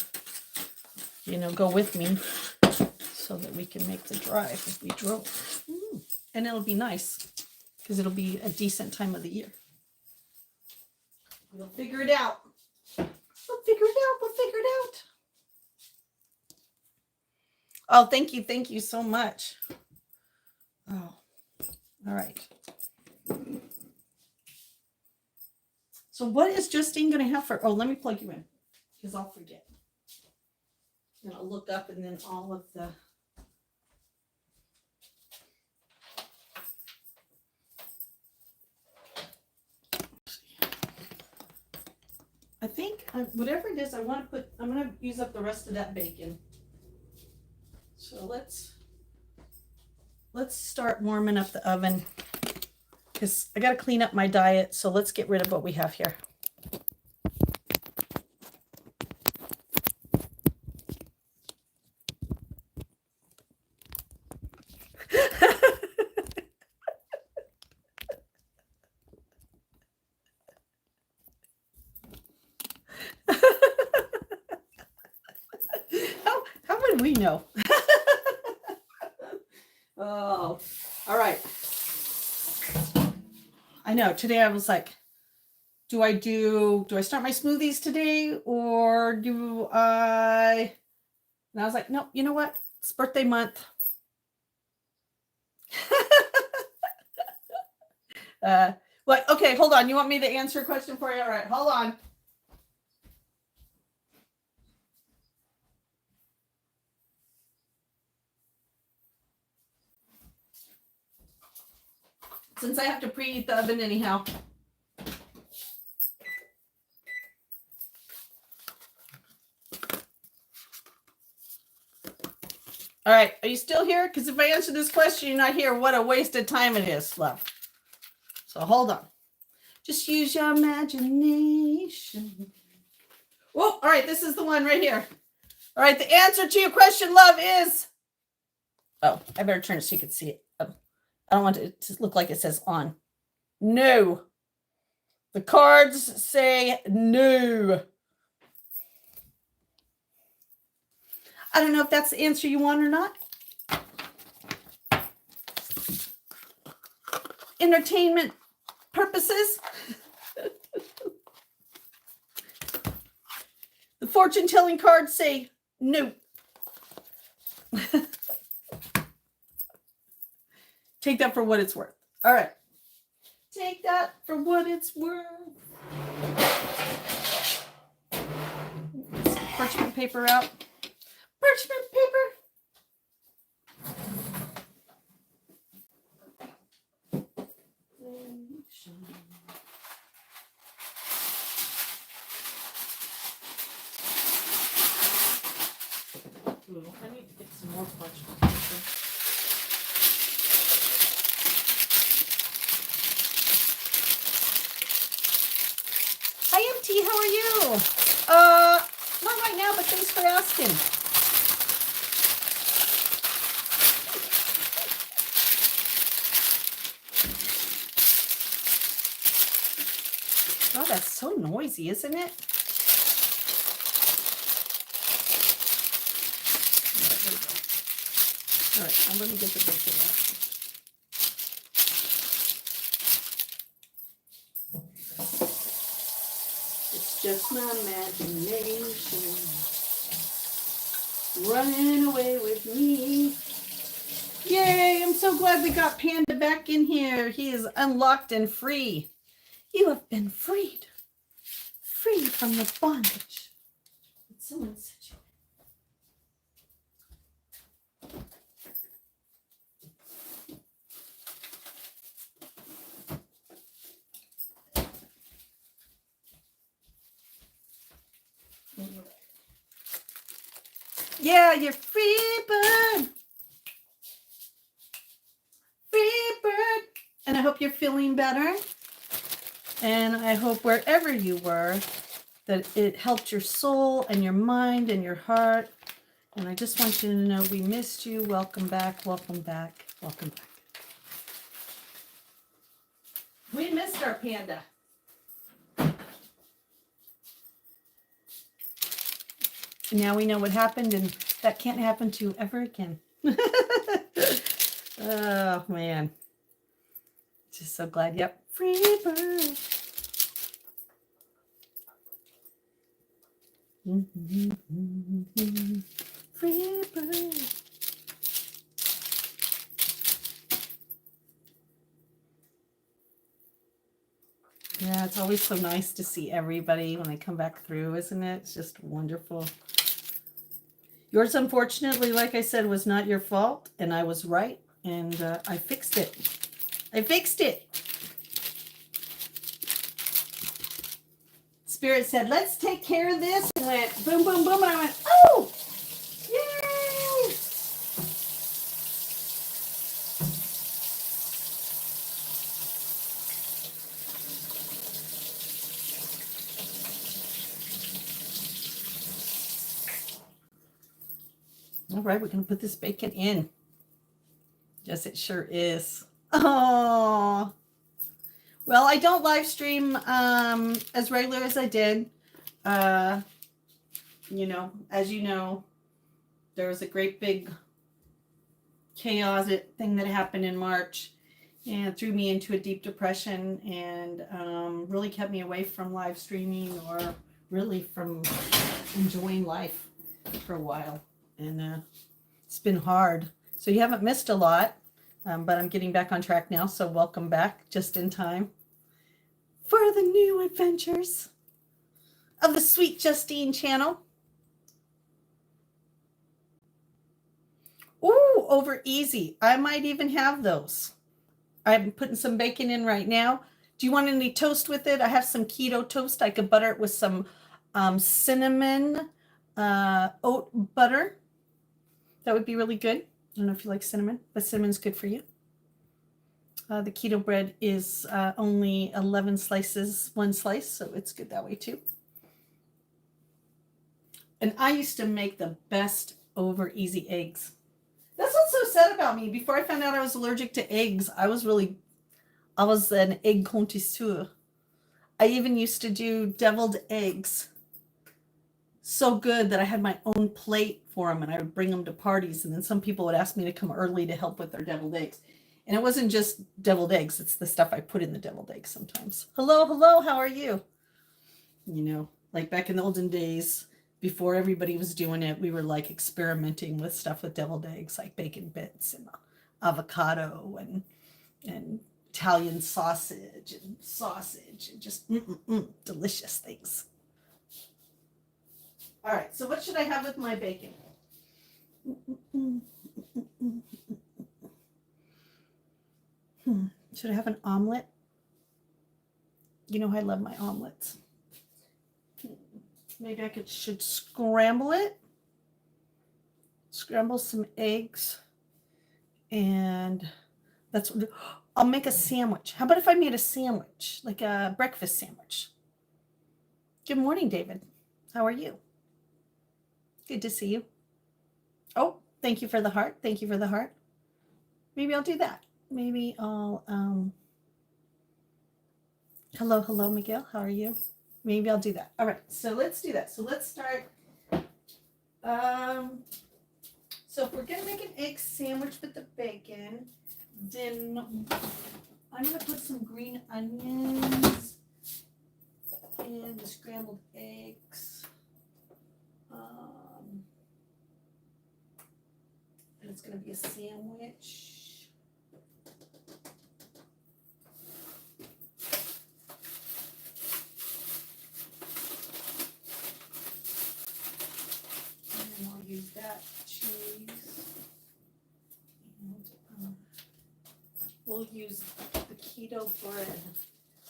S2: go with me so that we can make the drive if we drove. And it'll be nice because it'll be a decent time of the year. We'll figure it out. We'll figure it out. We'll figure it out. Oh, thank you. Thank you so much. Oh, all right. So what is Justine going to have for, oh, let me plug you in because I'll forget. And I'll look up and then all of the, I think whatever it is I want to put, I'm going to use up the rest of that bacon. So let's start warming up the oven because I got to clean up my diet. So let's get rid of what we have here. How would we know? Oh, all right. I know today I was like, do I start my smoothies today or do I? And I was like, no, you know what? It's birthday month. What? Okay, hold on. You want me to answer a question for you? All right, hold on. Since I have to preheat the oven anyhow. All right, are you still here? Because if I answer this question, you're not here. What a waste of time it is, love. So hold on. Just use your imagination. Oh, all right, this is the one right here. All right, the answer to your question, love, is... Oh, I better turn it so you can see it. I don't want it to look like it says on. No. The cards say no. I don't know if that's the answer you want or not. Entertainment purposes. The fortune telling cards say no. Take that for what it's worth. All right. Take that for what it's worth. Parchment paper out. Parchment paper. Ooh, I need to get some more parchment paper. Hi, MT. How are you? Not right now, but thanks for asking. Oh, that's so noisy, isn't it? All right, I'm going to get the bacon out. It's just my imagination running away with me. Yay, I'm so glad we got Panda back in here. He is unlocked and free. You have been freed. Freed from the bondage. Someone said you. Yeah, you're free bird. Free bird. And I hope you're feeling better. And I hope wherever you were, that it helped your soul and your mind and your heart. And I just want you to know we missed you. Welcome back, welcome back, welcome back. We missed our panda. And now we know what happened, and that can't happen to you ever again. Oh, man. Just so glad. Yep. Free bird. Free bird. Yeah, it's always so nice to see everybody when they come back through, isn't it? It's just wonderful. Yours, unfortunately, like I said, was not your fault, and I was right, and I fixed it. I fixed it. Spirit said, let's take care of this. And went boom, boom, boom, and I went, oh, yay! All right, we're going to put this bacon in. Yes, it sure is. Oh, well, I don't live stream as regular as I did. You know, as you know, there was a great big chaos thing that happened in March and threw me into a deep depression and really kept me away from live streaming or really from enjoying life for a while. And it's been hard. So you haven't missed a lot, but I'm getting back on track now. So welcome back just in time for the new adventures of the Sweet Justine channel. Ooh, over easy. I might even have those. I'm putting some bacon in right now. Do you want any toast with it? I have some keto toast. I could butter it with some cinnamon oat butter. That would be really good. I don't know if you like cinnamon, but cinnamon's good for you. The keto bread is only 11 slices, one slice, so it's good that way too. And I used to make the best over easy eggs. That's what's so sad about me. Before I found out I was allergic to eggs, I was an egg connoisseur. I even used to do deviled eggs. So good that I had my own plate for them and I would bring them to parties. And then some people would ask me to come early to help with their deviled eggs. And it wasn't just deviled eggs. It's the stuff I put in the deviled eggs sometimes. Hello, hello. How are you? You know, like back in the olden days, before everybody was doing it, we were like experimenting with stuff with deviled eggs, like bacon bits and avocado and Italian sausage and just delicious things. All right, so what should I have with my bacon? Should I have an omelet? You know I love my omelets. Maybe I should scramble it. Scramble some eggs. And that's what I'll make a sandwich. How about if I made a sandwich, like a breakfast sandwich? Good morning, David. How are you? Good to see you. Oh, thank you for the heart. Thank you for the heart. Maybe I'll do that. Maybe I'll, hello, Miguel. How are you? Maybe I'll do that. All right, so let's do that. So let's start. So if we're going to make an egg sandwich with the bacon, then I'm going to put some green onions in the scrambled eggs. And it's going to be a sandwich. And I'll use that cheese. And we'll use the keto bread.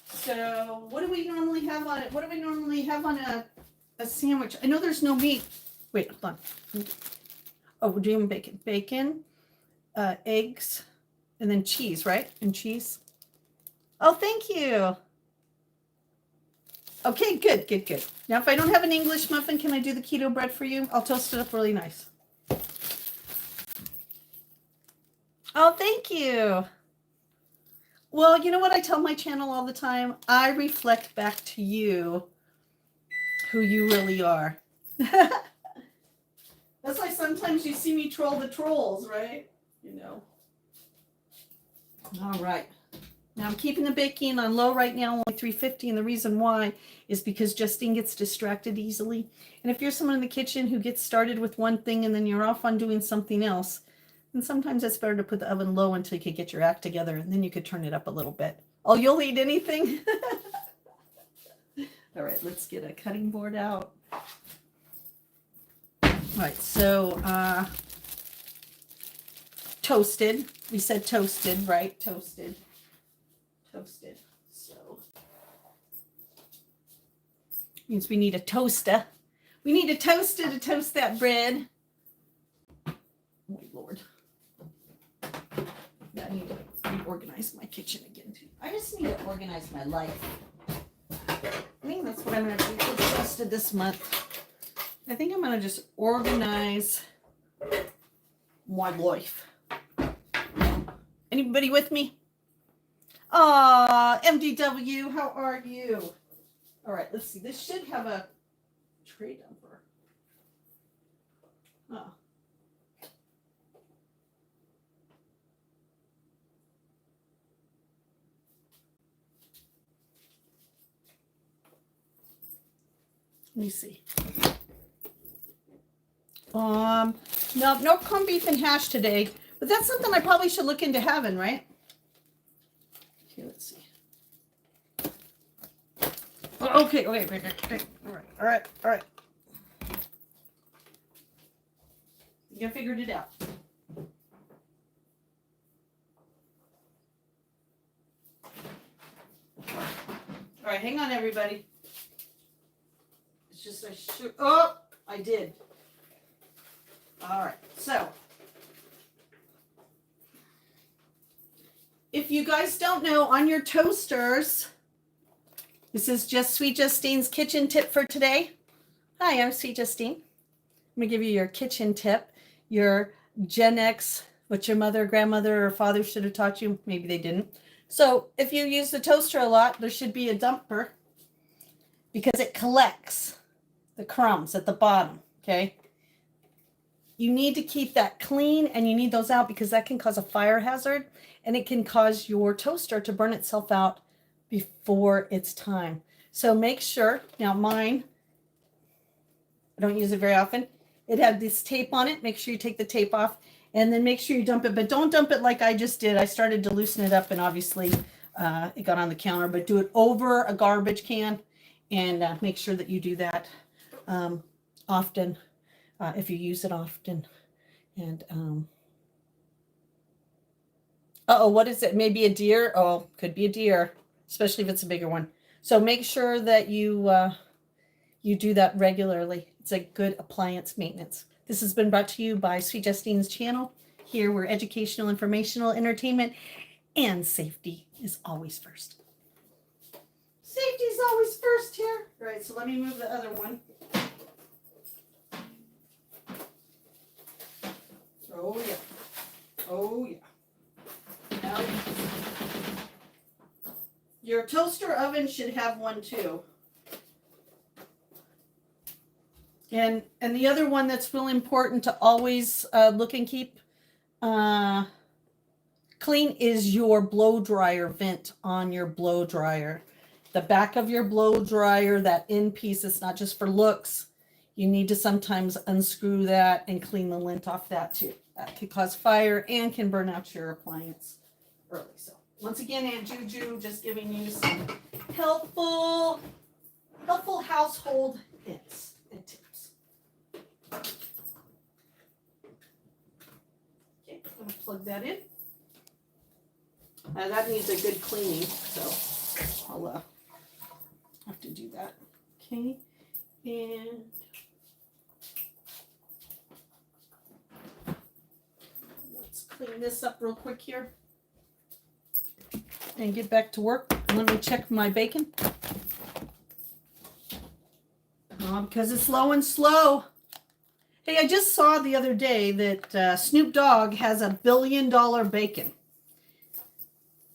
S2: So what do we normally have on it? What do we normally have on a sandwich? I know there's no meat. Wait, hold on. Oh, we're doing bacon. Bacon, eggs, and then cheese, right? And cheese. Oh, thank you. Okay, good. Now, if I don't have an English muffin, can I do the keto bread for you? I'll toast it up really nice. Oh, thank you. Well, you know what I tell my channel all the time? I reflect back to you who you really are. That's why sometimes you see me troll the trolls, right? You know. All right. Now I'm keeping the baking on low right now, only 350, and the reason why is because Justine gets distracted easily. And if you're someone in the kitchen who gets started with one thing and then you're off on doing something else, then sometimes it's better to put the oven low until you could get your act together, and then you could turn it up a little bit. Oh, you'll eat anything? All right, let's get a cutting board out. All right, so toasted. We said toasted, right? Toasted. So means we need a toaster. We need a toaster to toast that bread. Oh Lord. Yeah, I need to reorganize my kitchen again too. I just need to organize my life. I think that's what I'm gonna do for the rest of this month. I think I'm gonna just organize my life. Anybody with me? MDW, how are you? All right, let's see. This should have a tray dumper. Oh. Let me see. No corned beef and hash today, but that's something I probably should look into having, right? Okay, let's see. Okay. All right. You figured it out. All right, hang on, everybody. It's just I should. Oh, I did. All right, so if you guys don't know, on your toasters, this is just Sweet Justine's kitchen tip for today. Hi, I'm Sweet Justine. I'm gonna give you your kitchen tip, your Gen X, what your mother, grandmother, or father should have taught you. Maybe they didn't. So if you use the toaster a lot, there should be a dumper because it collects the crumbs at the bottom, okay? You need to keep that clean and you need those out because that can cause a fire hazard and it can cause your toaster to burn itself out before it's time. So make sure, now mine, I don't use it very often. It had this tape on it. Make sure you take the tape off and then make sure you dump it, but don't dump it like I just did. I started to loosen it up and obviously it got on the counter, but do it over a garbage can and make sure that you do that often. If you use it often. And what is it? Maybe a deer? Oh, could be a deer, especially if it's a bigger one. So make sure that you you do that regularly. It's a good appliance maintenance. This has been brought to you by Sweet Justine's channel. Here we're educational, informational, entertainment, and safety is always first. Safety is always first here. All right, so let me move the other one. Oh yeah. Now, your toaster oven should have one too. And the other one that's really important to always look and keep clean is your blow dryer vent on your blow dryer. The back of your blow dryer, that end piece, is not just for looks. You need to sometimes unscrew that and clean the lint off that too. That could cause fire and can burn out your appliance early. So once again, Aunt Juju just giving you some helpful household hints and tips. Okay, I'm going to plug that in. That needs a good cleaning, so I'll have to do that. Okay, and let's clean this up real quick here and get back to work. Let me check my bacon. Because it's low and slow. Hey, I just saw the other day that Snoop Dogg has $1 billion bacon.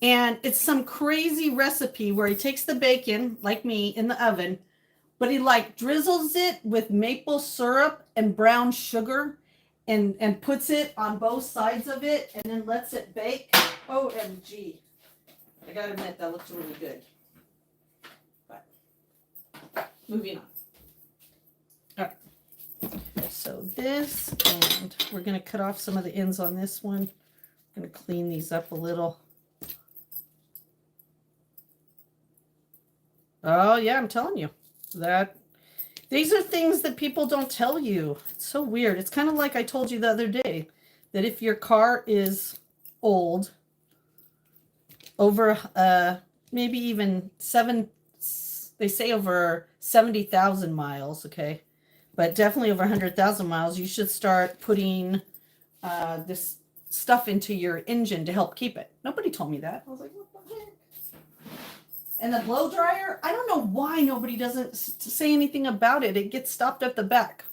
S2: And it's some crazy recipe where he takes the bacon, like me, in the oven, but he like drizzles it with maple syrup and brown sugar and puts it on both sides of it and then lets it bake. OMG. I gotta admit, that looks really good. But moving on. All right. So this, and we're gonna cut off some of the ends on this one. I'm gonna clean these up a little. Oh yeah, I'm telling you that these are things that people don't tell you. It's so weird. It's kind of like I told you the other day that if your car is old, over maybe even they say over 70,000 miles, okay, but definitely over 100,000 miles, you should start putting this stuff into your engine to help keep it. Nobody told me that. I was like, what the heck? And the blow dryer, I don't know why nobody doesn't say anything about it. It gets stopped at the back.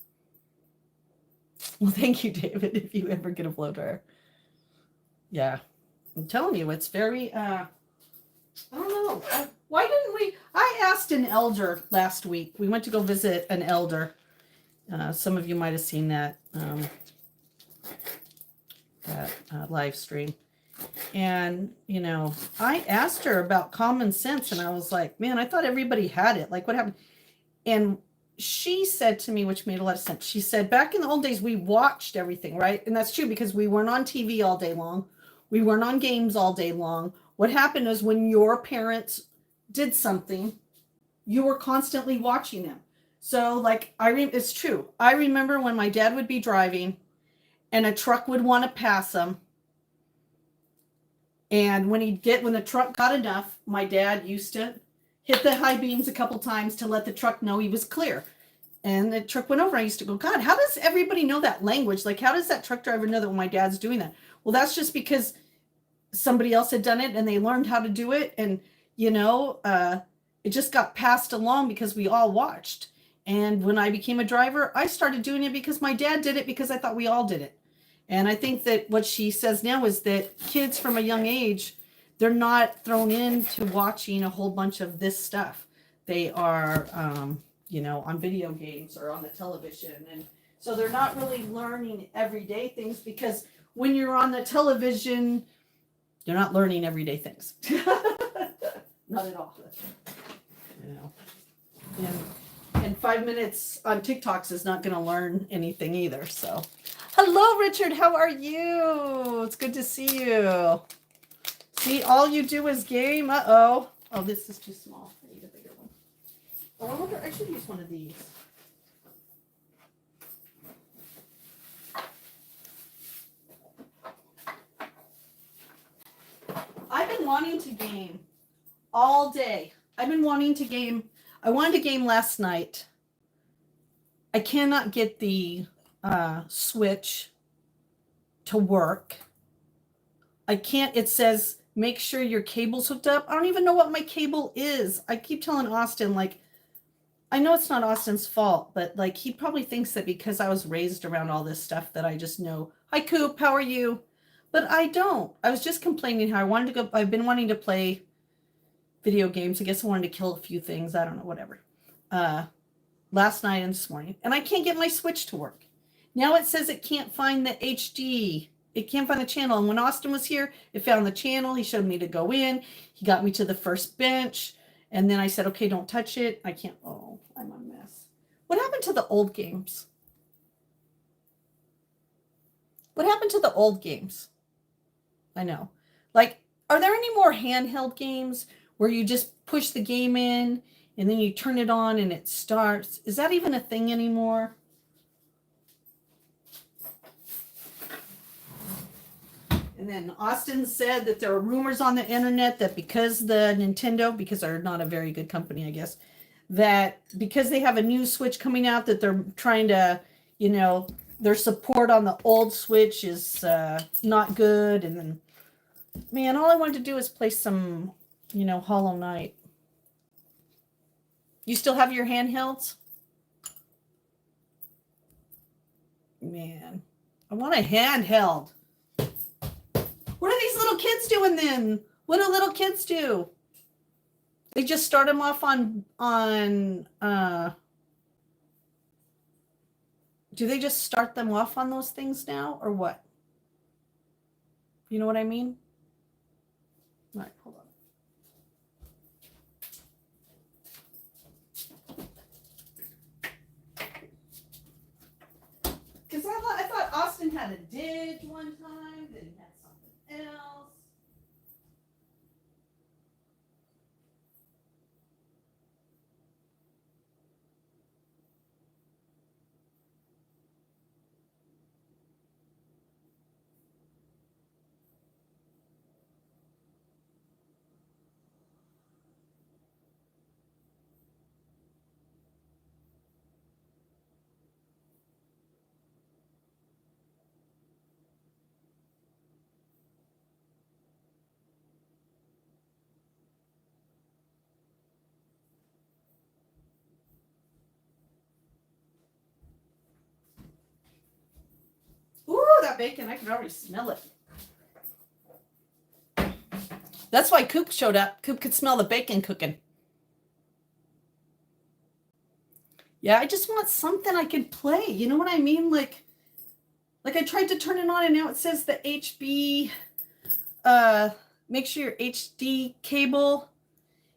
S2: Well, thank you, David, if you ever get a blow dryer. Yeah, I'm telling you, it's very, I don't know. Why didn't we? I asked an elder last week. We went to go visit an elder. Some of you might have seen that, live stream. And, you know, I asked her about common sense, and I was like, man, I thought everybody had it. Like, what happened? And she said to me, which made a lot of sense. She said, back in the old days, we watched everything, right? And that's true because we weren't on TV all day long. We weren't on games all day long. What happened is when your parents did something, you were constantly watching them. So, like, it's true. I remember when my dad would be driving and a truck would want to pass him. And when the truck got enough, my dad used to hit the high beams a couple times to let the truck know he was clear. And the truck went over. I used to go, God, how does everybody know that language? Like, how does that truck driver know that when my dad's doing that? Well, that's just because somebody else had done it and they learned how to do it. And, you know, it just got passed along because we all watched. And when I became a driver, I started doing it because my dad did it because I thought we all did it. And I think that what she says now is that kids from a young age, they're not thrown into watching a whole bunch of this stuff. They are, you know, on video games or on the television. And so they're not really learning everyday things because when you're on the television, you're not learning everyday things. Not at all. You know, and 5 minutes on TikToks is not going to learn anything either. So. Hello, Richard. How are you? It's good to see you. See, all you do is game. Uh-oh. Oh, this is too small. I need a bigger one. Oh, I wonder, I should use one of these. I've been wanting to game all day. I've been wanting to game. I wanted to game last night. I cannot get the switch to work. I can't. It says make sure your cable's hooked up. I don't even know what my cable is. I keep telling Austin, like, I know it's not Austin's fault, but like he probably thinks that because I was raised around all this stuff that I just know. Hi Coop, how are you? But I don't. I was just complaining how I wanted to go. I've been wanting to play video games. I guess I wanted to kill a few things. I don't know, whatever. Last night and this morning, and I can't get my switch to work. Now it says it can't find the HD. It can't find the channel. And when Austin was here, it found the channel. He showed me to go in. He got me to the first bench. And then I said, okay, don't touch it. I can't. Oh, I'm a mess. What happened to the old games? What happened to the old games? I know. Like, are there any more handheld games where you just push the game in and then you turn it on and it starts? Is that even a thing anymore? And then Austin said that there are rumors on the internet that because because they're not a very good company, I guess, that because they have a new Switch coming out, that they're trying to, you know, their support on the old Switch is not good. And then, man, all I wanted to do is play some, you know, Hollow Knight. You still have your handhelds? Man, I want a handheld. What are these little kids doing then? What do little kids do? They just start them off on do they just start them off on those things now or what? You know what I mean? All right, hold on. had a didge one time, then he had something else. Ooh, that bacon, I can already smell it. That's why Coop showed up. Coop could smell the bacon cooking. Yeah, I just want something I could play. You know what I mean? Like I tried to turn it on and now it says the HB, make sure your HD cable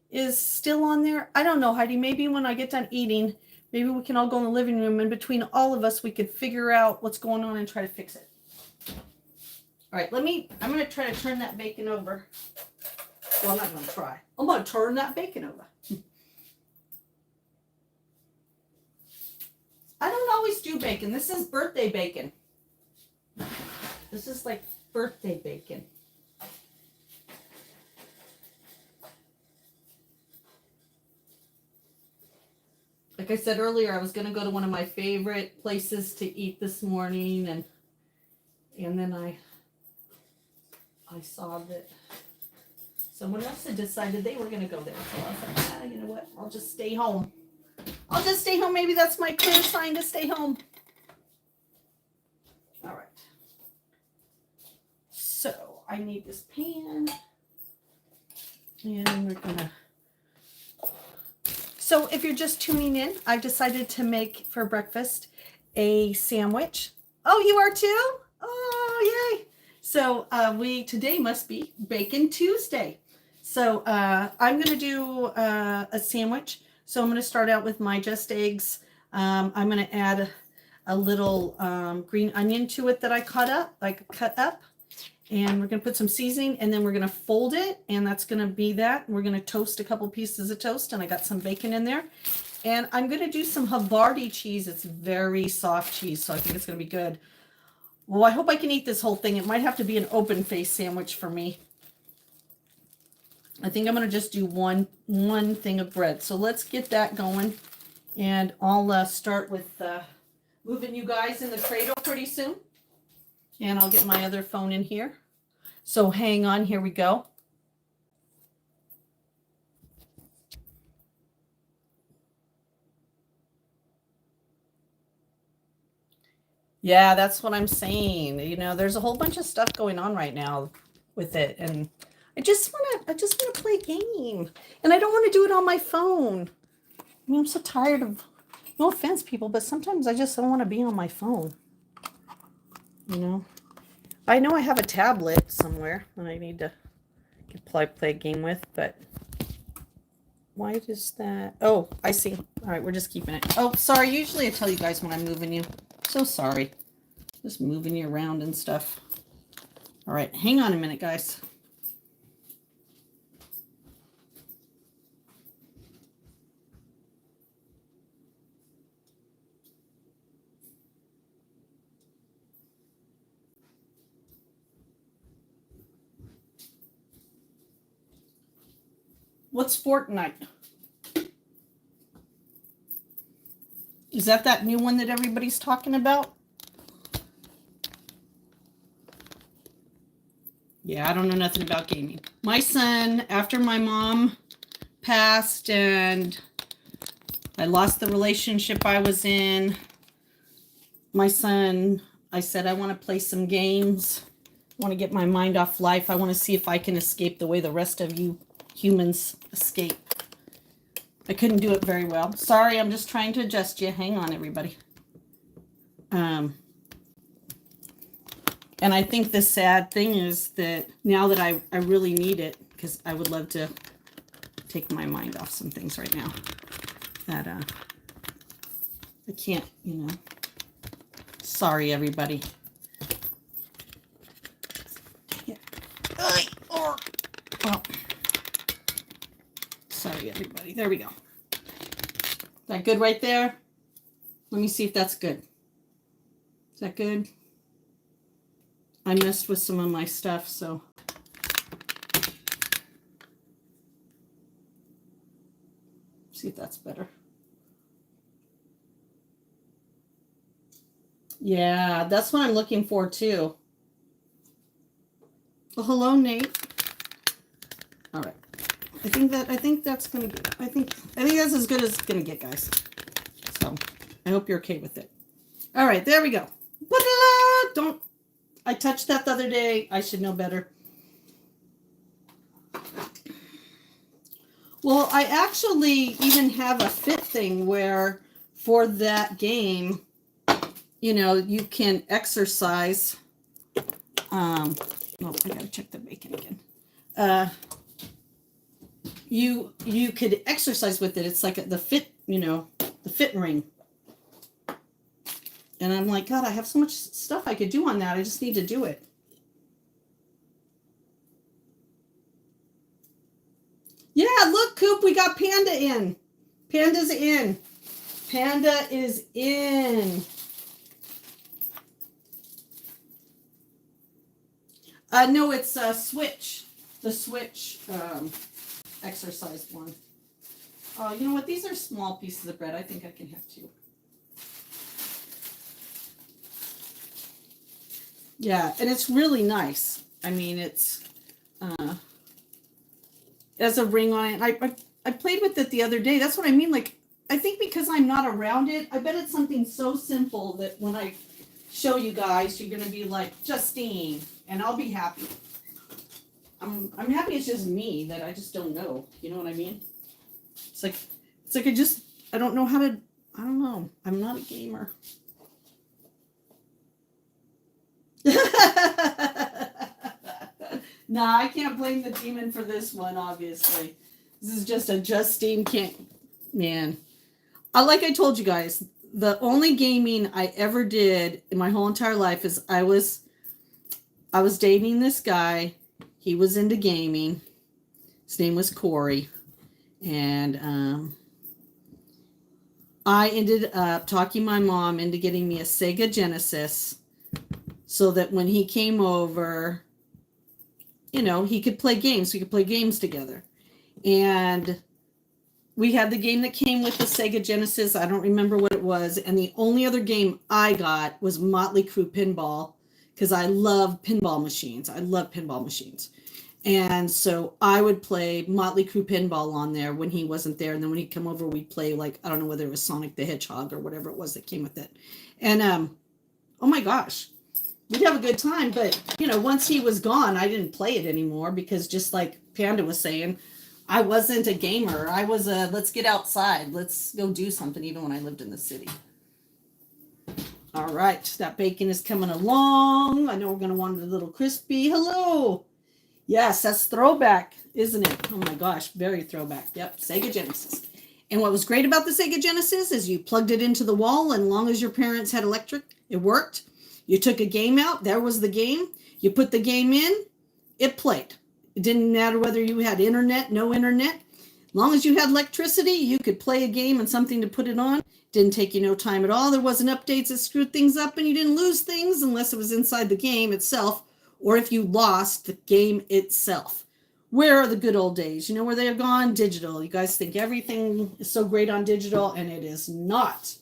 S2: is still on there. I don't know, Heidi. Maybe when I get done eating, maybe we can all go in the living room and between all of us, we could figure out what's going on and try to fix it. All right, I'm going to try to turn that bacon over. Well, I'm not going to try. I'm going to turn that bacon over. I don't always do bacon. This is birthday bacon. This is like birthday bacon. Like I said earlier, I was going to go to one of my favorite places to eat this morning, and then I saw that someone else had decided they were going to go there. So I was like, you know what? I'll just stay home. I'll just stay home. Maybe that's my clear sign to stay home. All right. So I need this pan. And we're going to... So if you're just tuning in, I've decided to make for breakfast a sandwich. Oh, you are too? Oh, yay. So today must be Bacon Tuesday. So I'm going to do a sandwich. So I'm going to start out with my just eggs. I'm going to add a little green onion to it that I cut up. And we're going to put some seasoning, and then we're going to fold it, and that's going to be that. We're going to toast a couple pieces of toast, and I got some bacon in there. And I'm going to do some Havarti cheese. It's very soft cheese, so I think it's going to be good. Well, I hope I can eat this whole thing. It might have to be an open face sandwich for me. I think I'm going to just do one thing of bread. So let's get that going, and I'll start with moving you guys in the cradle pretty soon. And I'll get my other phone in here. So hang on, here we go. Yeah, that's what I'm saying. You know, there's a whole bunch of stuff going on right now with it, and I just want to play a game, and I don't want to do it on my phone. I mean, I'm so tired of, no offense, people, but sometimes I just don't want to be on my phone. You know, I know I have a tablet somewhere that I need to play a game with, but why does that? Oh, I see. All right, we're just keeping it. Oh, sorry. Usually I tell you guys when I'm moving you. So sorry. Just moving you around and stuff. All right, hang on a minute, guys. What's Fortnite? Is that new one that everybody's talking about? Yeah, I don't know nothing about gaming. My son, after my mom passed and I lost the relationship I was in, my son, I said, I want to play some games. I want to get my mind off life. I want to see if I can escape the way the rest of you humans escape. I couldn't do it very well. Sorry, I'm just trying to adjust you. Hang on, everybody. And I think the sad thing is that now that I really need it, because I would love to take my mind off some things right now, that I can't, you know. Sorry, everybody. Okay, there we go. Is that good right there? Let me see if that's good. Is that good? I messed with some of my stuff, so. See if that's better. Yeah, that's what I'm looking for too. Well, hello, Nate. All right. I think that's gonna get. I think that's as good as it's gonna get, guys. So I hope you're okay with it. All right, there we go. Don't. I touched that the other day. I should know better. Well, I actually even have a fit thing where for that game, you know, you can exercise. Oh, I gotta check the bacon again. You could exercise with it. It's like the fit, you know, the fit ring. And I'm like, God, I have so much stuff I could do on that. I just need to do it. Yeah, look, Coop, we got Panda in. Panda's in. Panda is in. No, it's Switch. The Switch exercise one. Oh, you know what? These are small pieces of bread. I think I can have two. Yeah, and it's really nice. I mean, it's it has a ring on it. I played with it the other day. That's what I mean. Like, I think because I'm not around it, I bet it's something so simple that when I show you guys, you're gonna be like, Justine, and I'll be happy. I'm happy it's just me that I just don't know. You know what I mean? It's like I don't know how to. I don't know. I'm not a gamer. Nah, I can't blame the demon for this one, obviously. This is just a Justine can't. Man. Like I told you guys, the only gaming I ever did in my whole entire life is I was dating this guy. He was into gaming. His name was Corey. And I ended up talking my mom into getting me a Sega Genesis so that when he came over, you know, he could play games. We could play games together. And we had the game that came with the Sega Genesis. I don't remember what it was. And the only other game I got was Motley Crue Pinball because I love pinball machines. I love pinball machines. And so I would play Motley Crue Pinball on there when he wasn't there. And then when he'd come over, we'd play, like, I don't know whether it was Sonic the Hedgehog or whatever it was that came with it. And, oh my gosh, we'd have a good time. But, you know, once he was gone, I didn't play it anymore because just like Panda was saying, I wasn't a gamer. I was a, let's get outside. Let's go do something, even when I lived in the city. All right, that bacon is coming along. I know we're going to want it a little crispy. Hello. Yes, that's throwback, isn't it? Oh my gosh, very throwback. Yep, Sega Genesis. And what was great about the Sega Genesis is you plugged it into the wall, and as long as your parents had electric, it worked. You took a game out, there was the game. You put the game in, it played. It didn't matter whether you had internet, no internet. As long as you had electricity, you could play a game and something to put it on. Didn't take you no time at all. There wasn't updates that screwed things up, and you didn't lose things unless it was inside the game itself, or if you lost the game itself. Where are the good old days? You know where they have gone? Digital. You guys think everything is so great on digital, and it is not.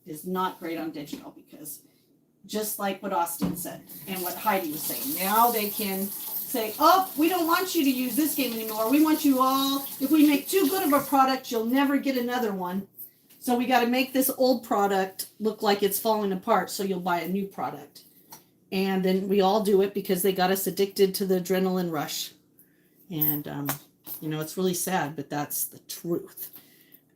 S2: It is not great on digital because just like what Austin said and what Heidi was saying, now they can say, oh, we don't want you to use this game anymore. We want you all, if we make too good of a product, you'll never get another one. So we got to make this old product look like it's falling apart so you'll buy a new product. And then we all do it because they got us addicted to the adrenaline rush. And, you know, it's really sad, but that's the truth.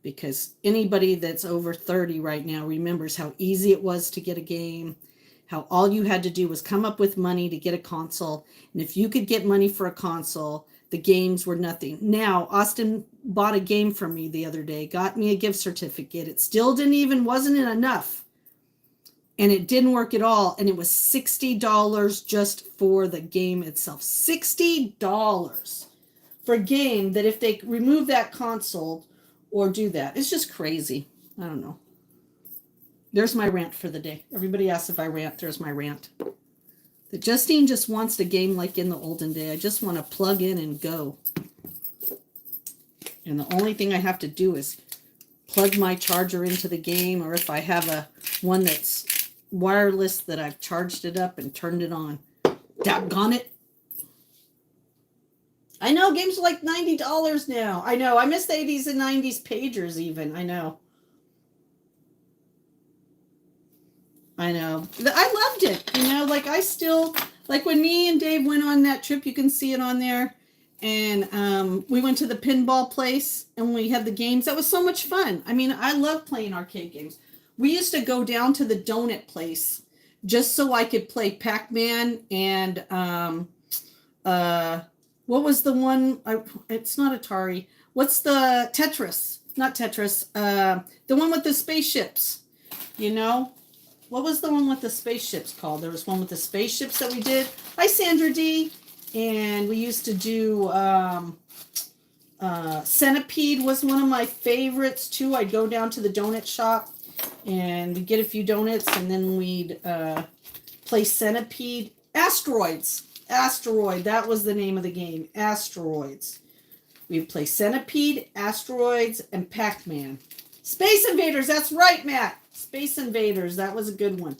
S2: Because anybody that's over 30 right now remembers how easy it was to get a game, how all you had to do was come up with money to get a console. And if you could get money for a console, the games were nothing. Now, Austin bought a game for me the other day, got me a gift certificate. It still wasn't enough. And it didn't work at all. And it was $60 just for the game itself. $60 for a game that if they remove that console or do that. It's just crazy. I don't know. There's my rant for the day. Everybody asks if I rant. There's my rant. The Justine just wants the game like in the olden day. I just want to plug in and go. And the only thing I have to do is plug my charger into the game, or if I have a one that's wireless that I've charged it up and turned it on. Daggone it. I know games are like $90 now. I know. I miss the 80s and 90s pagers even. I know. I loved it. Like I still, like when me and Dave went on that trip, you can see it on there. And we went to the pinball place and we had the games. That was so much fun. I mean, I love playing arcade games. We used to go down to the donut place just so I could play Pac-Man and what was the one? It's not Atari. What's the Tetris? Not Tetris. The one with the spaceships. What was the one with the spaceships called? There was one with the spaceships that we did. Hi, Sandra D. And we used to do Centipede was one of my favorites too. I'd go down to the donut shop and we'd get a few donuts and then we'd play Centipede. Asteroid, that was the name of the game. Asteroids. We'd play Centipede, Asteroids, and Pac-Man. Space Invaders, that's right, Matt. Space Invaders, that was a good one.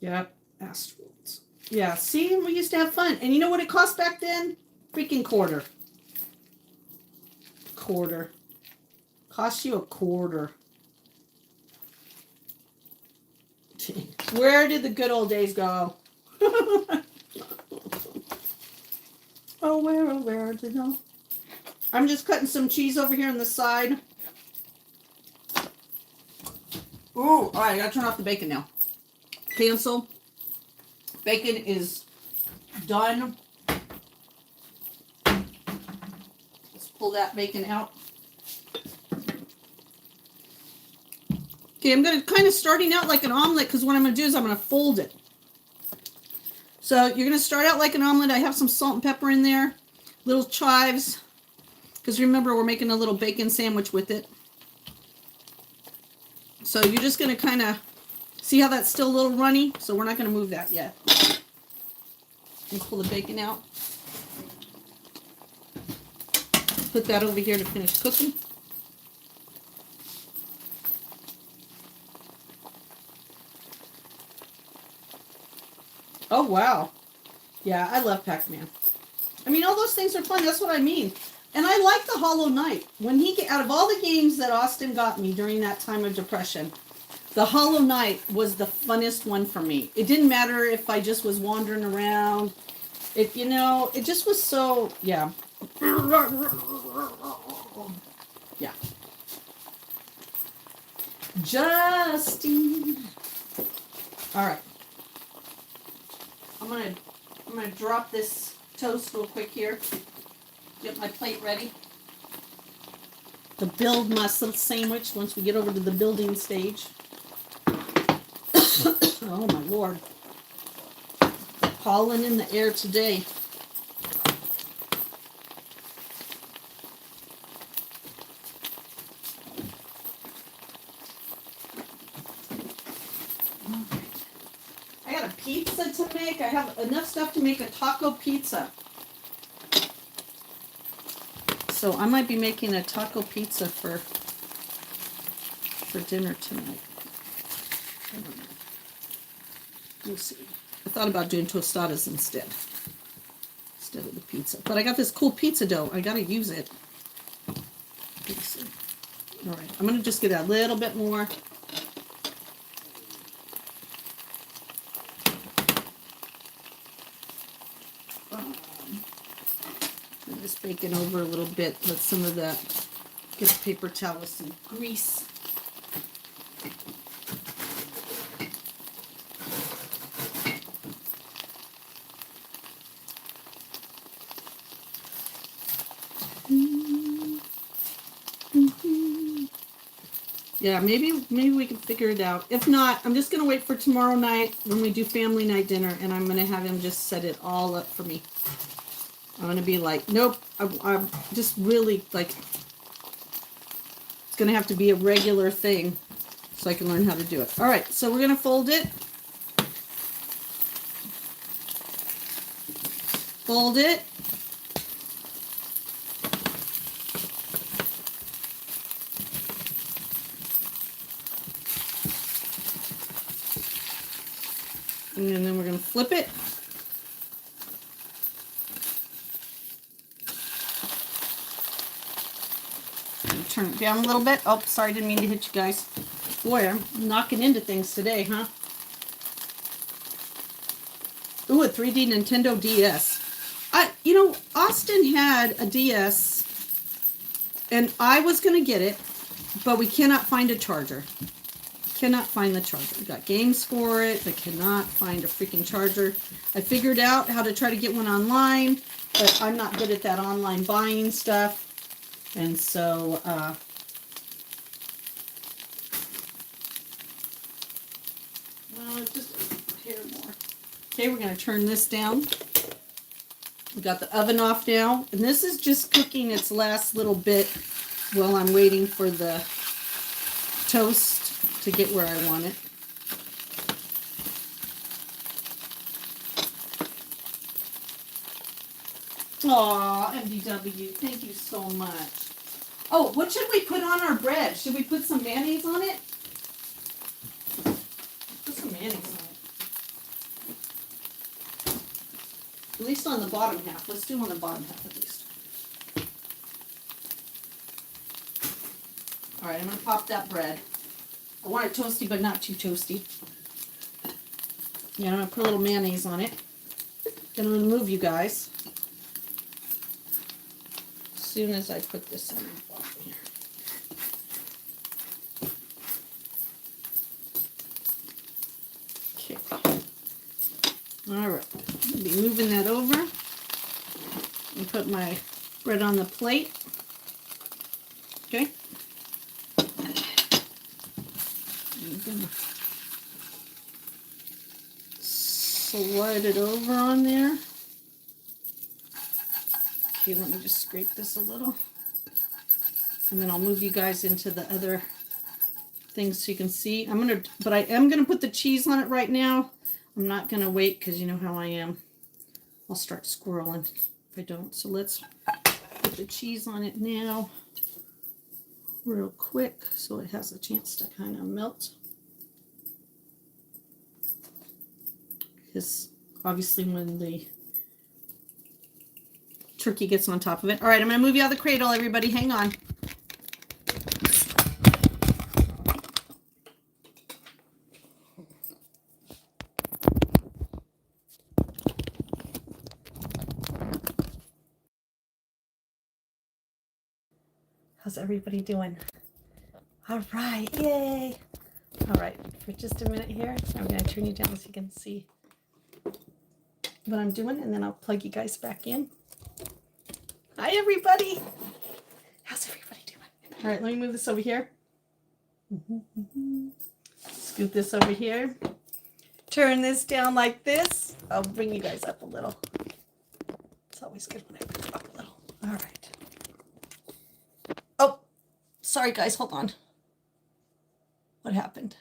S2: Yep, Asteroids. Yeah, see, we used to have fun. And you know what it cost back then? Freaking quarter. Cost you a quarter. Where did the good old days go? Oh, where did it go? I'm just cutting some cheese over here on the side. Ooh, all right, I gotta turn off the bacon now. Cancel. Bacon is done. Let's pull that bacon out. Okay, I'm gonna kind of starting out like an omelet because what I'm gonna do is I'm gonna fold it. So you're gonna start out like an omelet. I have some salt and pepper in there, little chives, because remember we're making a little bacon sandwich with it. So you're just going to kind of see how that's still a little runny. So we're not going to move that yet. Let's pull the bacon out. Put that over here to finish cooking. Oh, wow. Yeah, I love Pac-Man. I mean, all those things are fun. That's what I mean. And I like the Hollow Knight. Out of all the games that Austin got me during that time of depression, the Hollow Knight was the funnest one for me. It didn't matter if I just was wandering around. It just was so, yeah. Yeah. Justine. All right. I'm gonna drop this toast real quick here. Get my plate ready to build my little sandwich once we get over to the building stage. Oh my Lord. Pollen in the air today. I got a pizza to make. I have enough stuff to make a taco pizza. So I might be making a taco pizza for dinner tonight. I don't know. We'll see. I thought about doing tostadas instead of the pizza. But I got this cool pizza dough. I gotta use it. Pizza. All right. I'm gonna just get a little bit more. This bacon over a little bit. Let some of that, get a paper towel with some grease. Yeah, maybe we can figure it out. If not, I'm just gonna wait for tomorrow night when we do family night dinner, and I'm gonna have him just set it all up for me. I'm gonna be like, nope. I'm just really like, It's going to have to be a regular thing so I can learn how to do it. All right, so we're going to fold it. Fold it. And then we're going to flip it. Turn it down a little bit. Oh, sorry, didn't mean to hit you guys. Boy, I'm knocking into things today, huh? Ooh, a 3D Nintendo DS. Austin had a DS, and I was going to get it, but we cannot find a charger. Cannot find the charger. We got games for it, but cannot find a freaking charger. I figured out how to try to get one online, but I'm not good at that online buying stuff. And so, well, just a hair more. Okay, we're going to turn this down. We got the oven off now, and this is just cooking its last little bit while I'm waiting for the toast to get where I want it. Aw, MDW, thank you so much. Oh, what should we put on our bread? Should we put some mayonnaise on it? Put some mayonnaise on it. At least on the bottom half. Let's do on the bottom half at least. All right, I'm going to pop that bread. I want it toasty, but not too toasty. Yeah, I'm going to put a little mayonnaise on it. Going to remove you guys as soon as I put this in the bottom here. Okay. All right. I'll be moving that over and put my bread on the plate. Okay. I'm gonna slide it over on there. Okay, let me just scrape this a little. And then I'll move you guys into the other things so you can see. But I am gonna put the cheese on it right now. I'm not gonna wait because you know how I am. I'll start squirreling if I don't. So let's put the cheese on it now real quick so it has a chance to kind of melt. Because obviously when the turkey gets on top of it. All right, I'm going to move you out of the cradle, everybody. Hang on. How's everybody doing? All right, yay. All right, for just a minute here, I'm going to turn you down so you can see what I'm doing, and then I'll plug you guys back in. Hi, everybody. How's everybody doing? All right, let me move this over here. Scoot this over here. Turn this down like this. I'll bring you guys up a little. It's always good when I bring you up a little. All right. Oh, sorry, guys. Hold on. What happened?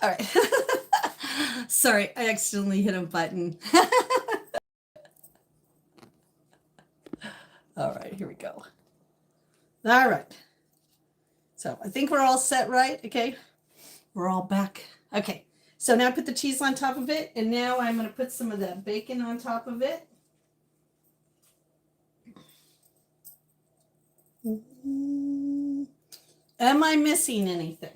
S2: All right. Sorry, I accidentally hit a button. All right, here we go. All right. So I think we're all set, right? Okay. We're all back. Okay. So now I put the cheese on top of it, and now I'm going to put some of that bacon on top of it. Am I missing anything?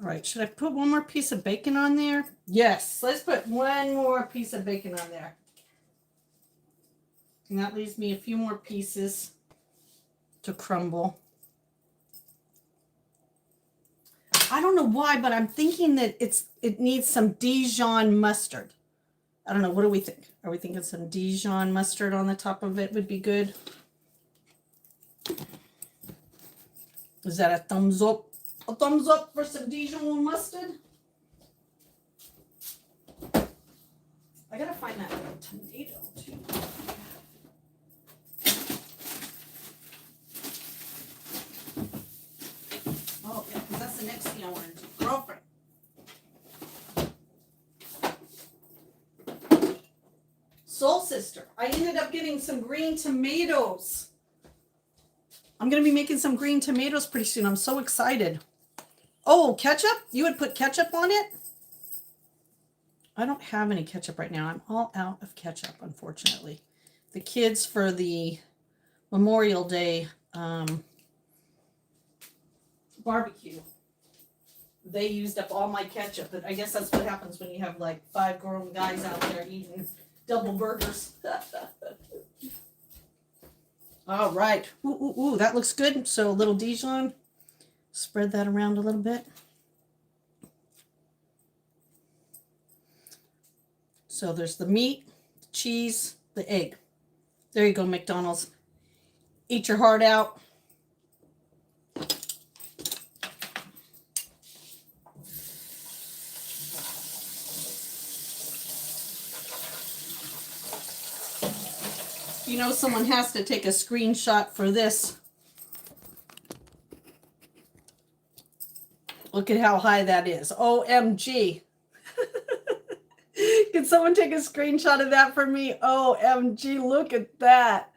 S2: All right, should I put one more piece of bacon on there? Yes, let's put one more piece of bacon on there. And that leaves me a few more pieces to crumble. I don't know why, but I'm thinking that it needs some Dijon mustard. I don't know, what do we think? Are we thinking some Dijon mustard on the top of it would be good? Is that a thumbs up? A thumbs up for some Dijon mustard? I gotta find that little tomato too. Oh, yeah, because that's the next thing I want to do. Girlfriend. Soul sister. I ended up getting some green tomatoes. I'm going to be making some green tomatoes pretty soon. I'm so excited. Oh, ketchup? You would put ketchup on it? I don't have any ketchup right now. I'm all out of ketchup, unfortunately. The kids for the Memorial Day barbecue, they used up all my ketchup. But I guess that's what happens when you have like 5 grown guys out there eating double burgers. All right. Ooh, that looks good. So a little Dijon. Spread that around a little bit. So there's the meat, the cheese, the egg. There you go, McDonald's. Eat your heart out. You know, someone has to take a screenshot for this. Look at how high that is. OMG. Can someone take a screenshot of that for me? OMG, look at that.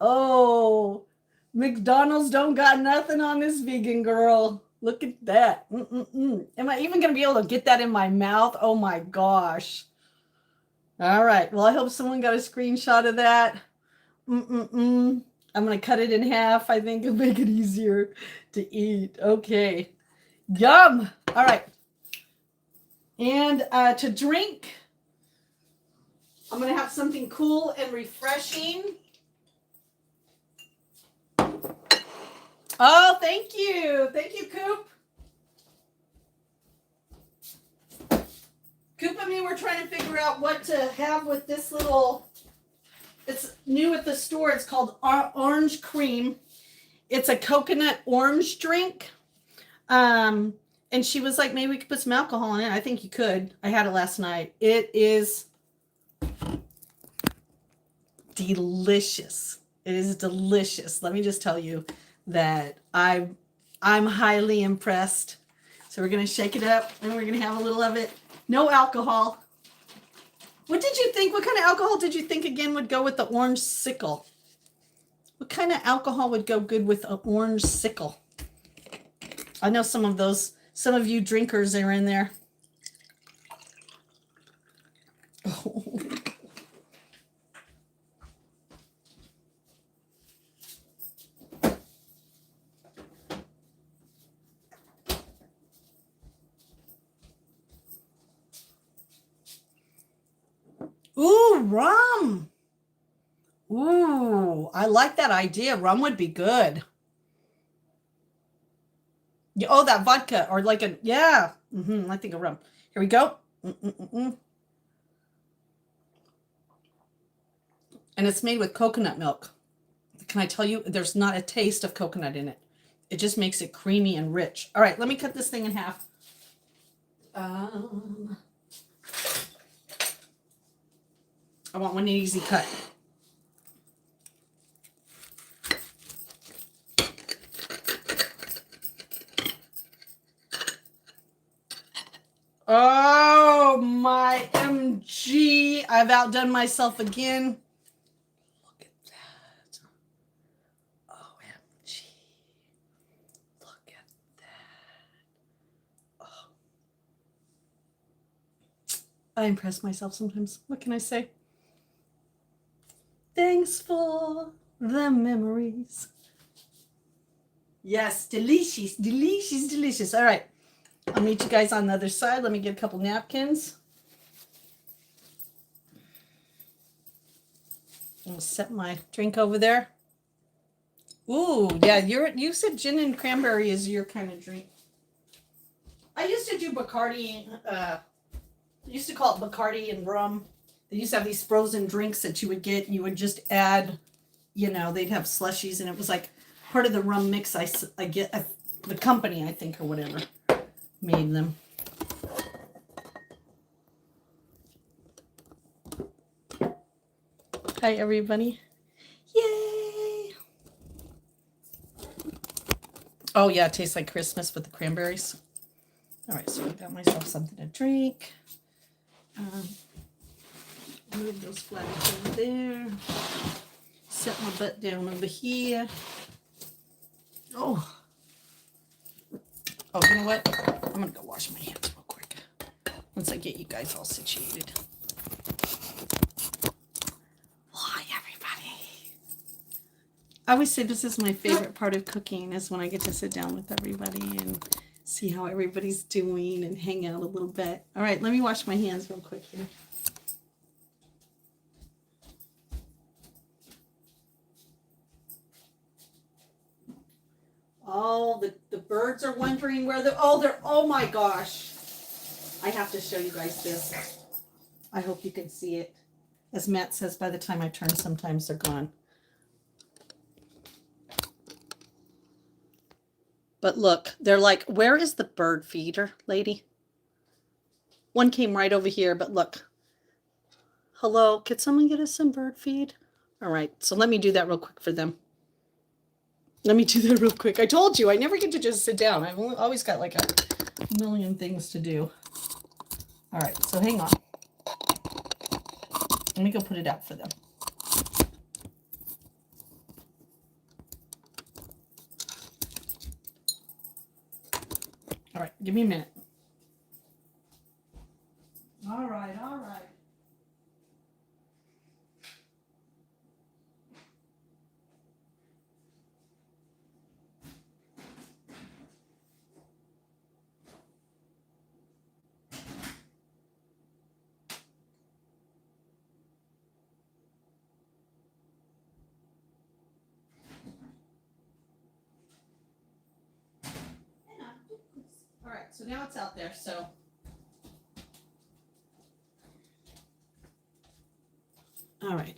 S2: Oh, McDonald's don't got nothing on this vegan girl. Look at that. Am I even going to be able to get that in my mouth? Oh my gosh. All right. Well, I hope someone got a screenshot of that. I'm going to cut it in half. I think it'll make it easier to eat. Okay. Yum. All right. And to drink, I'm going to have something cool and refreshing. Oh, thank you. Thank you, Coop. Coop and me were trying to figure out what to have with this little, it's new at the store. It's called Orange Cream. It's a coconut orange drink. And she was like, maybe we could put some alcohol in it. I think you could. I had it last night. It is delicious. It is delicious. Let me just tell you that I'm highly impressed. So we're going to shake it up and we're going to have a little of it. No alcohol. What did you think? What kind of alcohol did you think again would go with the orange sickle? What kind of alcohol would go good with an orange sickle? I know some of you drinkers are in there. Oh. Ooh, rum. Ooh, I like that idea. Rum would be good. Oh, that vodka or like a, yeah. I think of rum. Here we go. And it's made with coconut milk. Can I tell you, there's not a taste of coconut in it. It just makes it creamy and rich. All right, let me cut this thing in half. I want one easy cut. Oh my MG. I've outdone myself again. Look at that. OMG. Look at that. Oh. I impress myself sometimes. What can I say? Thanks for the memories. Yes, delicious, delicious, delicious. All right. I'll meet you guys on the other side. Let me get a couple napkins. I'll set my drink over there. Ooh, yeah, you said gin and cranberry is your kind of drink. I used to do Bacardi. I used to call it Bacardi and rum. They used to have these frozen drinks that you would get. You would just add, they'd have slushies, and it was like part of the rum mix I get, the company, I think, or whatever, made them. Hi, everybody. Yay! Oh, yeah, it tastes like Christmas with the cranberries. All right, so I got myself something to drink. Move those flags over there. Set my butt down over here. Oh. Oh, you know what? I'm going to go wash my hands real quick once I get you guys all situated. Hi, everybody. I always say this is my favorite part of cooking is when I get to sit down with everybody and see how everybody's doing and hang out a little bit. All right, let me wash my hands real quick here. Oh, the birds are wondering where oh my gosh. I have to show you guys this. I hope you can see it. As Matt says, by the time I turn, sometimes they're gone. But look, they're like, where is the bird feeder, lady? One came right over here, but look. Hello, could someone get us some bird feed? All right, so let me do that real quick for them. Let me do that real quick. I told you, I never get to just sit down. I've always got like a million things to do. All right, so hang on. Let me go put it out for them. All right, give me a minute. All right, all right. All right, so now it's out there, so. All right.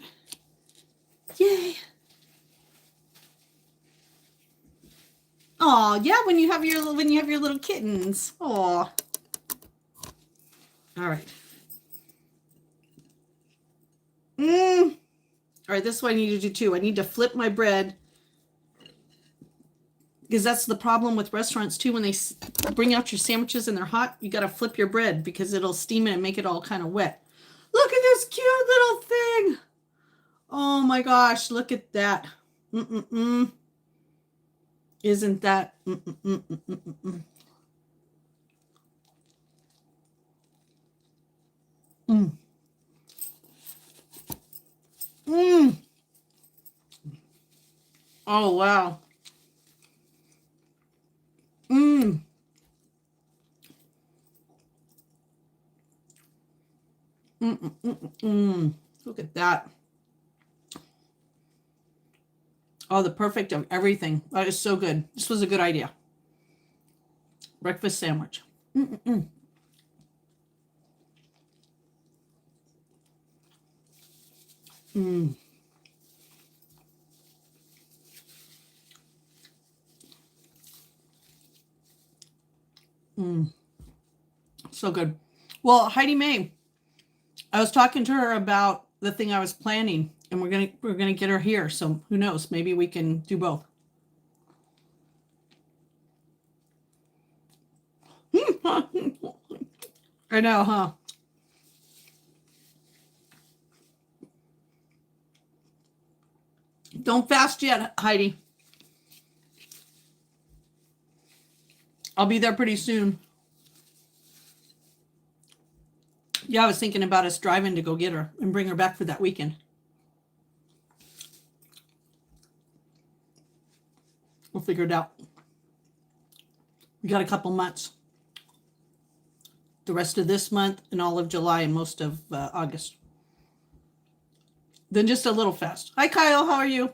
S2: Yay. Oh, yeah, when you have your little kittens. Oh. All right. All right, this is what I need to do too. I need to flip my bread because that's the problem with restaurants too. When they bring out your sandwiches and they're hot, you got to flip your bread because it'll steam it and make it all kind of wet. Look at this cute little thing. Oh my gosh, look at that. Isn't that? Oh, wow. Look at that. Oh, the perfect of everything. That is so good. This was a good idea. Breakfast sandwich. So good. Well, Heidi May, I was talking to her about the thing I was planning, and we're gonna get her here. So who knows? Maybe we can do both. I know, huh? Don't fast yet, Heidi. I'll be there pretty soon. Yeah, I was thinking about us driving to go get her and bring her back for that weekend. We'll figure it out. We got a couple months. The rest of this month and all of July and most of August. Then just a little fast. Hi, Kyle. How are you?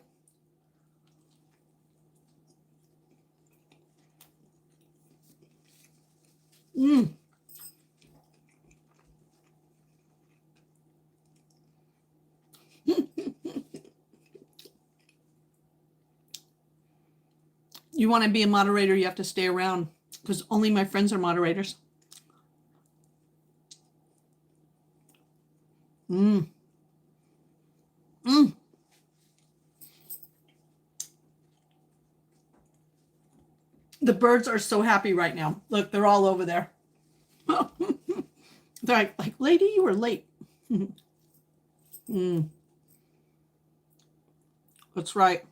S2: You want to be a moderator, you have to stay around because only my friends are moderators. Mm. Mm. The birds are so happy right now. Look, they're all over there. They're like, lady, you were late. Mm. That's right.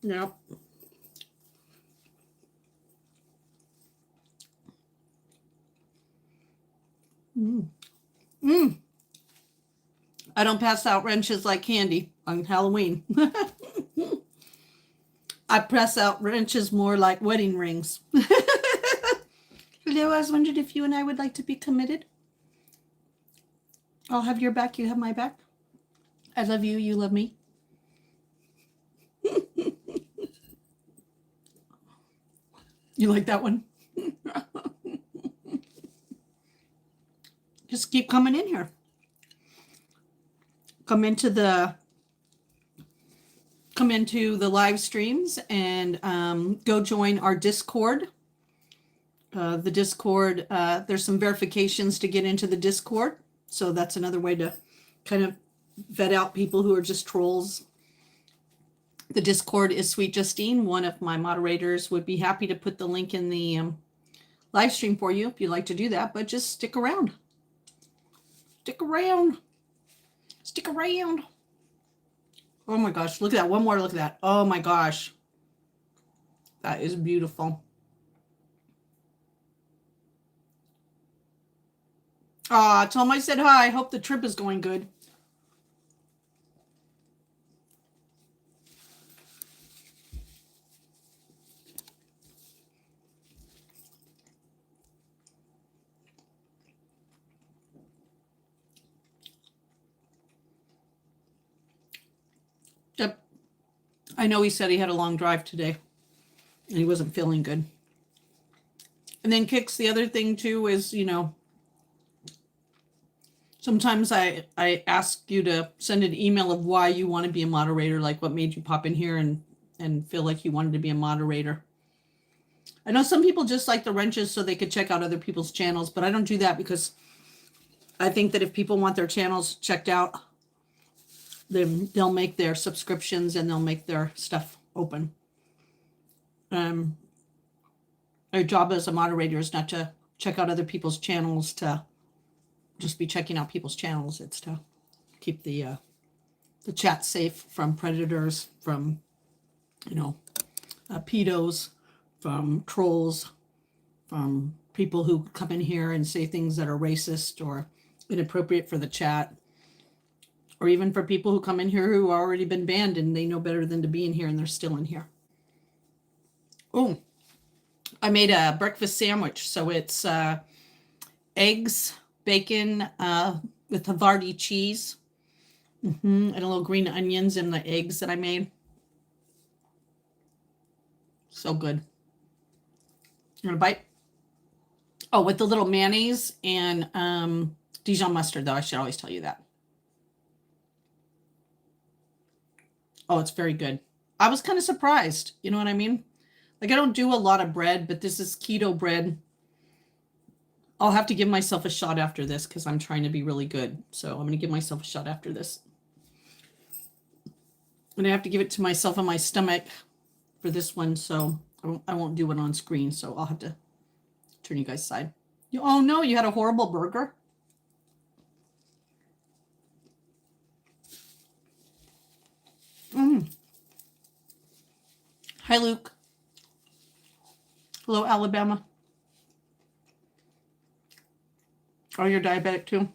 S2: Yeah. Mm. Mm. I don't pass out wrenches like candy on Halloween. I pass out wrenches more like wedding rings. Hello, I was wondering if you and I would like to be committed. I'll have your back, you have my back. I love you, you love me. You like that one? Just keep coming in here. Come into the live streams and go join our Discord. The Discord, there's some verifications to get into the Discord. So that's another way to kind of vet out people who are just trolls. The Discord is Sweet Justine. One of my moderators would be happy to put the link in the live stream for you if you'd like to do that, but just stick around. Stick around. Stick around. Oh my gosh, look at that. One more look at that. Oh my gosh. That is beautiful. Tell him I said hi. Hope the trip is going good. Yep. I know he said he had a long drive today and he wasn't feeling good. And then Kix, the other thing too is, sometimes I ask you to send an email of why you want to be a moderator, like what made you pop in here and feel like you wanted to be a moderator. I know some people just like the wrenches so they could check out other people's channels, but I don't do that because I think that if people want their channels checked out, then they'll make their subscriptions and they'll make their stuff open. Our job as a moderator is not to check out other people's channels, to just be checking out people's channels. It's to keep the chat safe from predators, from pedos, from trolls, from people who come in here and say things that are racist or inappropriate for the chat, or even for people who come in here who have already been banned and they know better than to be in here and they're still in here. Oh, I made a breakfast sandwich. So it's eggs, bacon with Havarti cheese, and a little green onions in the eggs that I made. So good. You want a bite? Oh, with the little mayonnaise and Dijon mustard, though. I should always tell you that. Oh, it's very good. I was kind of surprised. You know what I mean? Like, I don't do a lot of bread, but this is keto bread. I'll have to give myself a shot after this because I'm trying to be really good. So I'm going to give myself a shot after this. And I have to give it to myself on my stomach for this one. So I won't do it on screen. So I'll have to turn you guys aside. Oh, no, you had a horrible burger? Hi, Luke. Hello, Alabama. Oh, you're diabetic too?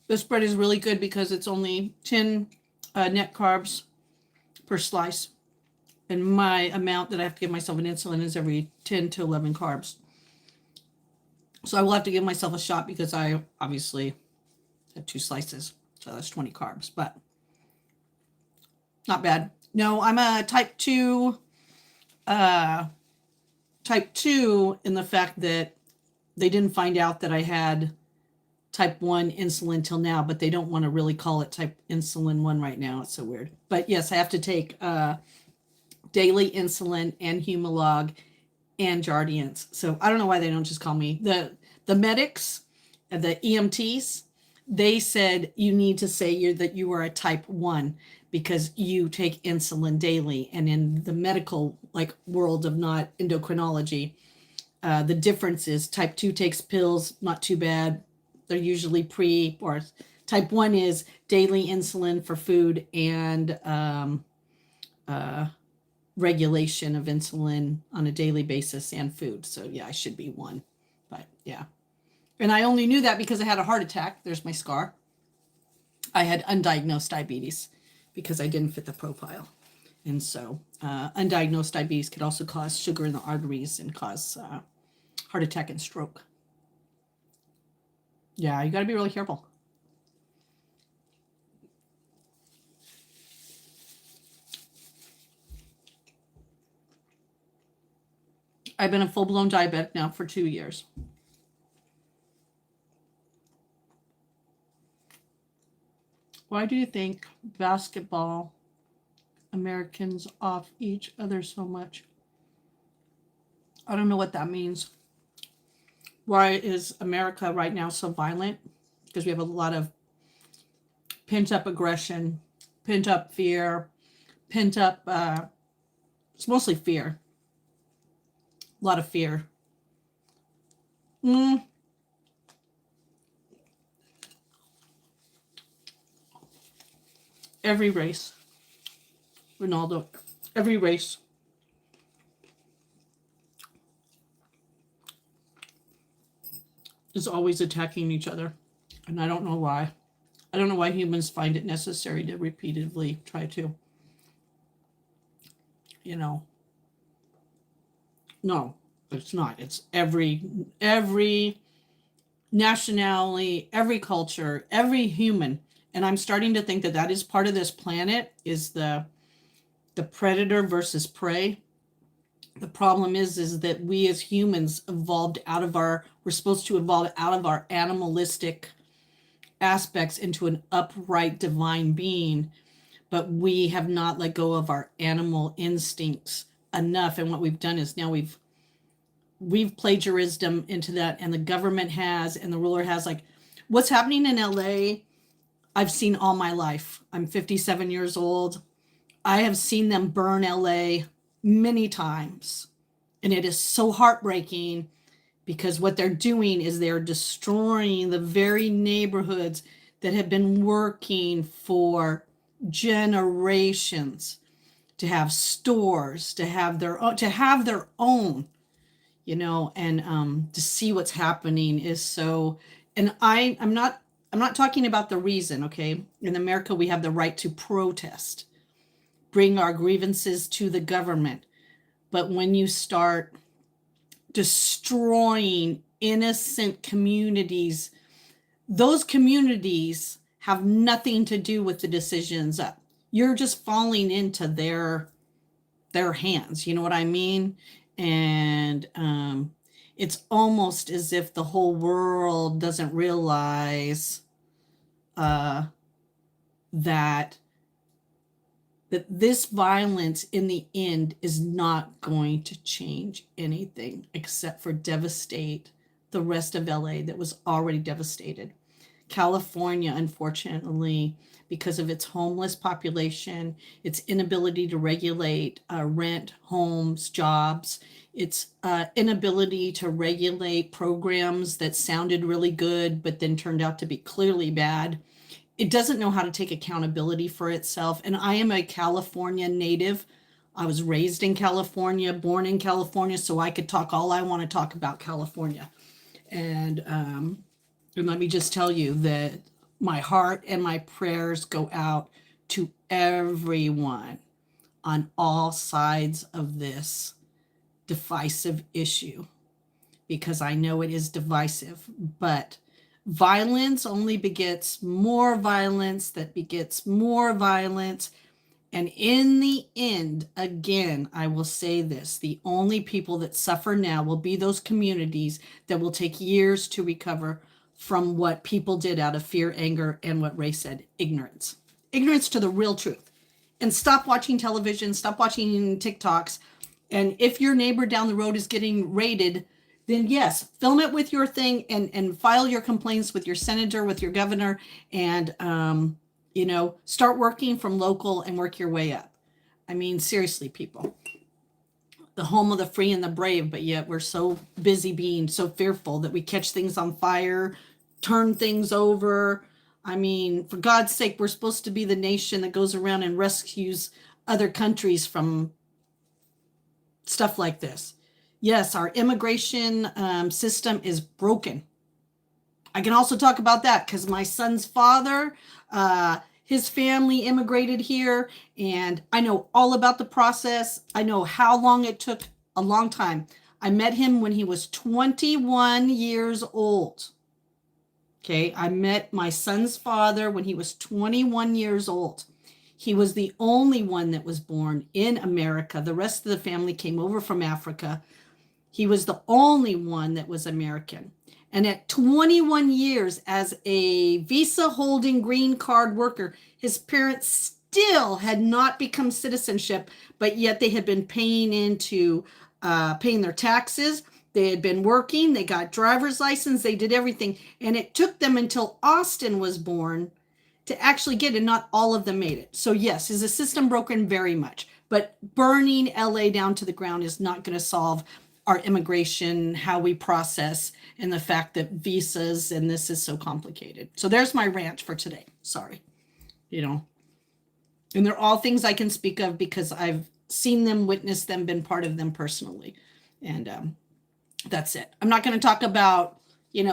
S2: This bread is really good because it's only 10 net carbs per slice. And my amount that I have to give myself in insulin is every 10 to 11 carbs. So I will have to give myself a shot because I obviously had 2 slices. So that's 20 carbs, but not bad. No, I'm a type 2 in the fact that they didn't find out that I had type 1 insulin till now, but they don't want to really call it type insulin 1 right now. It's so weird. But yes, I have to take daily insulin and Humalog and Jardiance. So I don't know why they don't just call me the medics, the EMTs. They said you need to say that you are a type 1 because you take insulin daily. And in the medical like world of not endocrinology, the difference is type 2 takes pills, not too bad. They're usually or type 1 is daily insulin for food and regulation of insulin on a daily basis and food. So yeah, I should be 1, but yeah. And I only knew that because I had a heart attack. There's my scar. I had undiagnosed diabetes because I didn't fit the profile. And so undiagnosed diabetes could also cause sugar in the arteries and cause heart attack and stroke. Yeah, you got to be really careful. I've been a full-blown diabetic now for 2 years. Why do you think basketball Americans off each other so much? I don't know what that means. Why is America right now so violent? Because we have a lot of pent-up aggression, pent-up fear, pent-up, it's mostly fear. A lot of fear. Every race. Ronaldo, every race. Is always attacking each other. And I don't know why. I don't know why humans find it necessary to repeatedly try to, no, it's not. It's every nationality, every culture, every human. And I'm starting to think that that is part of this planet is the predator versus prey. The problem is that we as humans evolved we're supposed to evolve out of our animalistic aspects into an upright divine being, but we have not let go of our animal instincts enough. And what we've done is now we've plagiarism into that, and the government has, and the ruler has. Like what's happening in LA, I've seen all my life. I'm 57 years old. I have seen them burn LA many times. And it is so heartbreaking because what they're doing is they're destroying the very neighborhoods that have been working for generations to have stores, to have their own, and to see what's happening is so. And I'm not talking about the reason, okay? In America, we have the right to protest, bring our grievances to the government. But when you start destroying innocent communities, those communities have nothing to do with the decisions. You're just falling into their hands. You know what I mean? And it's almost as if the whole world doesn't realize that this violence in the end is not going to change anything except for devastate the rest of LA that was already devastated. California, unfortunately, because of its homeless population, its inability to regulate rent, homes, jobs, its inability to regulate programs that sounded really good but then turned out to be clearly bad. It doesn't know how to take accountability for itself. And I am a California native. I was raised in California, born in California, so I could talk all I want to talk about California. And let me just tell you that my heart and my prayers go out to everyone on all sides of this divisive issue, because I know it is divisive, but violence only begets more violence that begets more violence. And in the end, again, I will say this, the only people that suffer now will be those communities that will take years to recover from what people did out of fear, anger, and what Ray said, ignorance. Ignorance to the real truth. And stop watching television, stop watching TikToks. And if your neighbor down the road is getting raided, then yes, film it with your thing and file your complaints with your senator, with your governor, and start working from local and work your way up. I mean, seriously, people, the home of the free and the brave, but yet we're so busy being so fearful that we catch things on fire, turn things over. I mean, for God's sake, we're supposed to be the nation that goes around and rescues other countries from stuff like this. Yes, our immigration system is broken. I can also talk about that because my son's father, his family immigrated here, and I know all about the process. I know how long it took, a long time. I met him when he was 21 years old. Okay, I met my son's father when he was 21 years old. He was the only one that was born in America. The rest of the family came over from Africa. He was the only one that was American. And at 21 years as a visa holding green card worker, his parents still had not become citizenship, but yet they had been paying their taxes. They had been working, they got driver's license, they did everything. And it took them until Austin was born to actually get it. Not all of them made it. So yes, is the system broken? Very much. But burning LA down to the ground is not going to solve our immigration, how we process, and the fact that visas and this is so complicated. So there's my rant for today. Sorry. And they're all things I can speak of because I've seen them, witnessed them, been part of them personally. And that's it. I'm not going to talk about,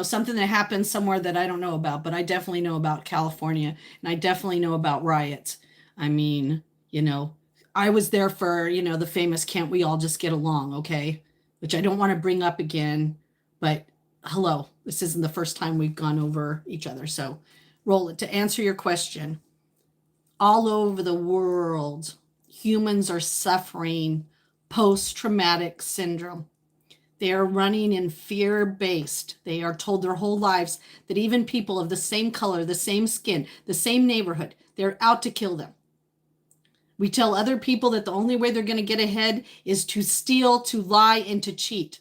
S2: something that happened somewhere that I don't know about, but I definitely know about California, and I definitely know about riots. I mean, I was there for, the famous "Can't we all just get along?" Okay, which I don't want to bring up again, but hello, this isn't the first time we've gone over each other. So roll it. To answer your question, all over the world, humans are suffering post-traumatic syndrome. They are running in fear-based. They are told their whole lives that even people of the same color, the same skin, the same neighborhood, they're out to kill them. We tell other people that the only way they're going to get ahead is to steal, to lie, and to cheat.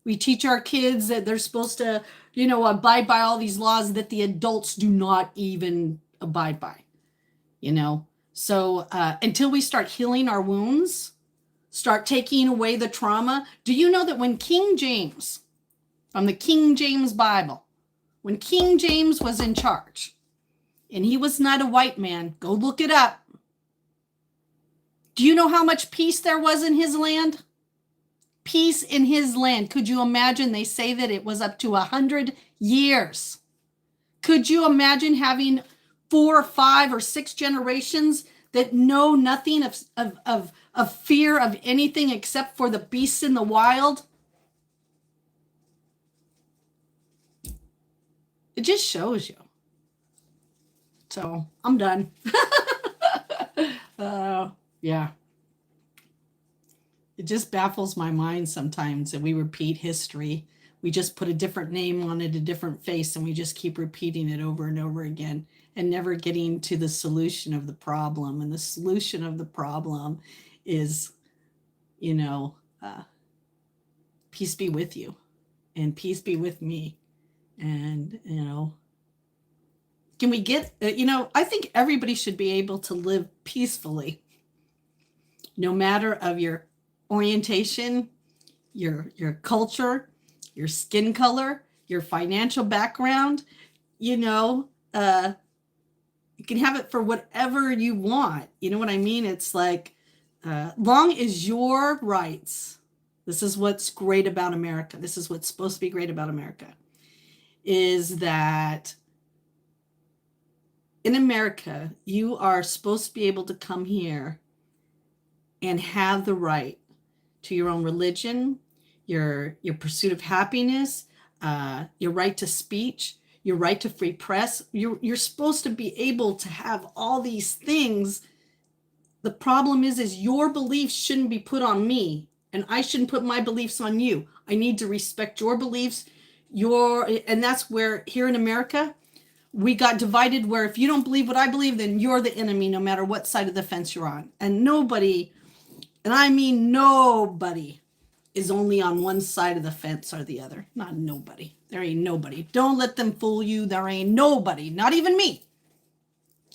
S2: We teach our kids that they're supposed to, abide by all these laws that the adults do not even abide by, So until we start healing our wounds, start taking away the trauma. Do you know that when King James, from the King James Bible, when King James was in charge, and he was not a white man, go look it up. Do you know how much peace there was in his land? Peace in his land. Could you imagine? They say that it was up to 100 years. Could you imagine having 4 or 5 or 6 generations that know nothing of fear of anything except for the beasts in the wild? It just shows you. So I'm done. Yeah. It just baffles my mind sometimes that we repeat history. We just put a different name on it, a different face, and we just keep repeating it over and over again and never getting to the solution of the problem. And the solution of the problem is, peace be with you and peace be with me. And, can we get, I think everybody should be able to live peacefully, no matter of your orientation, your culture, your skin color, your financial background. You can have it for whatever you want. You know what I mean? It's like, long as your rights, this is what's great about America. This is what's supposed to be great about America, is that in America, you are supposed to be able to come here and have the right to your own religion, your pursuit of happiness, your right to speech, your right to free press. You're supposed to be able to have all these things The problem is your beliefs shouldn't be put on me, and I shouldn't put my beliefs on you. I need to respect your beliefs, and that's where here in America, we got divided where if you don't believe what I believe, then you're the enemy, no matter what side of the fence you're on. And nobody, and I mean nobody, is only on one side of the fence or the other. Not nobody. There ain't nobody. Don't let them fool you. There ain't nobody, not even me.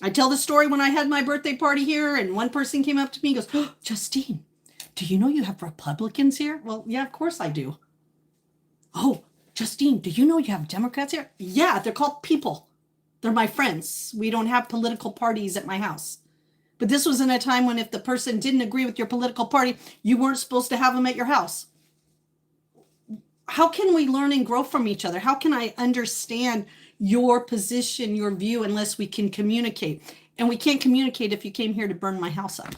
S2: I tell the story when I had my birthday party here, and one person came up to me and goes, "Oh, Justine, do you know you have Republicans here?" Well, yeah, of course I do. "Oh, Justine, do you know you have Democrats here?" "Yeah, they're called people. They're my friends. We don't have political parties at my house." But this was in a time when if the person didn't agree with your political party, you weren't supposed to have them at your house. How can we learn and grow from each other? How can I understand your position, your view, unless we can communicate? And we can't communicate if you came here to burn my house up.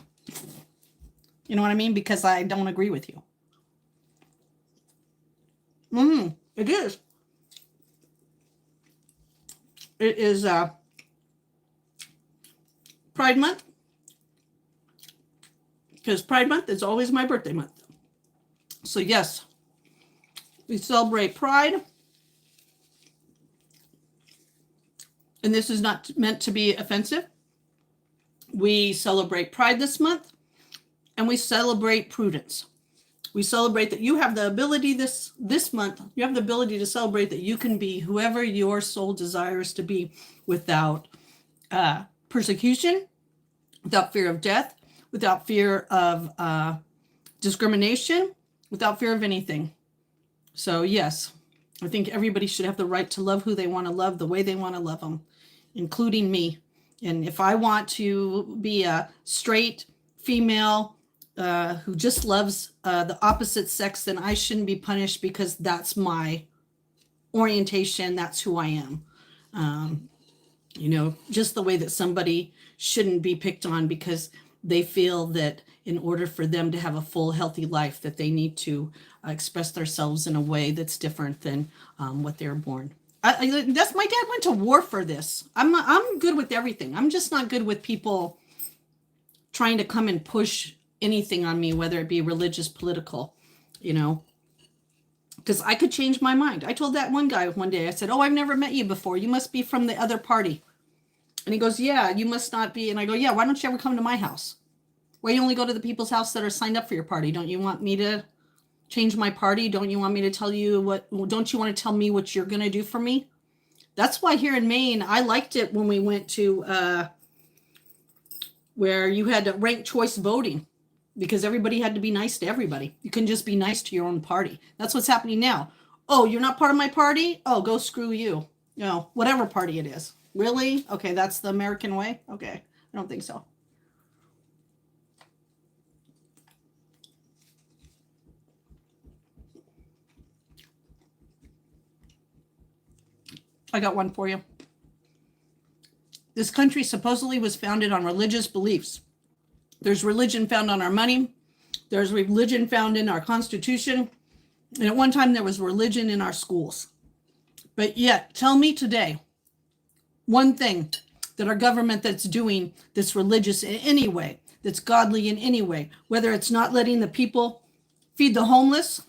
S2: You know what I mean? Because I don't agree with you. It is. It is Pride Month. Because Pride Month is always my birthday month. So yes, we celebrate Pride. And this is not meant to be offensive. We celebrate Pride this month, and we celebrate prudence. We celebrate that you have the ability this month, you have the ability to celebrate that you can be whoever your soul desires to be without persecution, without fear of death, without fear of discrimination, without fear of anything. So yes, I think everybody should have the right to love who they want to love, the way they want to love them, including me. And if I want to be a straight female who just loves the opposite sex, then I shouldn't be punished because that's my orientation. That's who I am. Just the way that somebody shouldn't be picked on because they feel that in order for them to have a full, healthy life, that they need to express themselves in a way that's different than what they're born. That's my dad went to war for this. I'm good with everything. I'm just not good with people trying to come and push anything on me, whether it be religious, political, because I could change my mind. I told that one guy one day, I said, "Oh, I've never met you before. You must be from the other party." And he goes, "Yeah, you must not be." And I go, "Yeah, why don't you ever come to my house? Why you only go to the people's house that are signed up for your party? Don't you want me to change my party? Don't you want me to tell you don't you want to tell me what you're going to do for me?" That's why here in Maine, I liked it when we went to where you had to rank choice voting, because everybody had to be nice to everybody. You couldn't just be nice to your own party. That's what's happening now. "Oh, you're not part of my party? Oh, go screw you." Whatever party it is. Really? Okay, that's the American way? Okay, I don't think so. I got one for you. This country supposedly was founded on religious beliefs. There's religion found on our money. There's religion found in our Constitution. And at one time, there was religion in our schools. But yet, tell me today, one thing that our government that's doing that's religious in any way, that's godly in any way, whether it's not letting the people feed the homeless,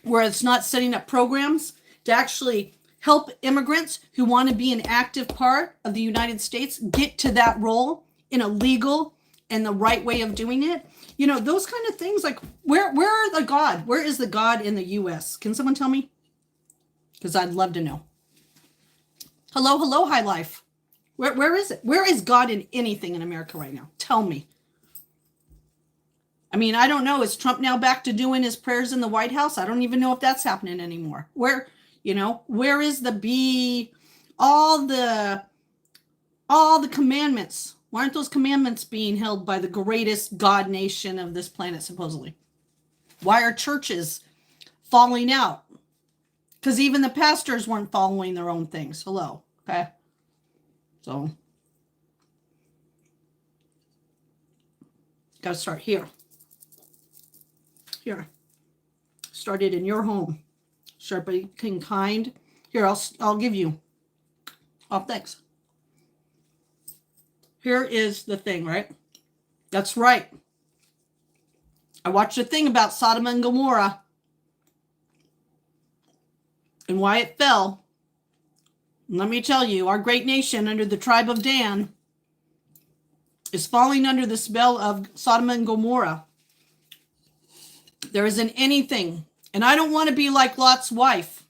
S2: where it's not setting up programs to actually help immigrants who want to be an active part of the United States get to that role in a legal and the right way of doing it. Those kind of things, like where are the God? Where is the God in the US? Can someone tell me? Because I'd love to know. Hello, High Life. Where is it? Where is God in anything in America right now? Tell me. I mean, I don't know. Is Trump now back to doing his prayers in the White House? I don't even know if that's happening anymore. Where is all the commandments? Why aren't those commandments being held by the greatest God nation of this planet, supposedly? Why are churches falling out? Because even the pastors weren't following their own things. Hello. Okay. So, got to start here. Here. Start it in your home. Start being kind. Here, I'll give you. Oh, thanks. Here is the thing, right? That's right. I watched a thing about Sodom and Gomorrah and why it fell. And let me tell you, our great nation under the tribe of Dan is falling under the spell of Sodom and Gomorrah. There isn't anything. And I don't want to be like Lot's wife.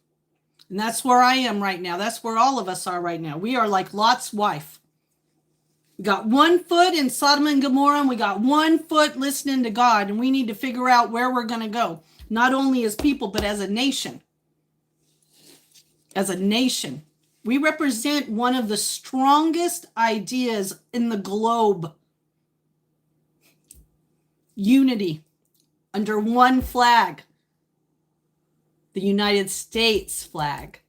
S2: And that's where I am right now. That's where all of us are right now. We are like Lot's wife. We got 1 foot in Sodom and Gomorrah, and we got 1 foot listening to God. And we need to figure out where we're going to go, not only as people, but as a nation. As a nation. We represent one of the strongest ideas in the globe. Unity under one flag. The United States flag.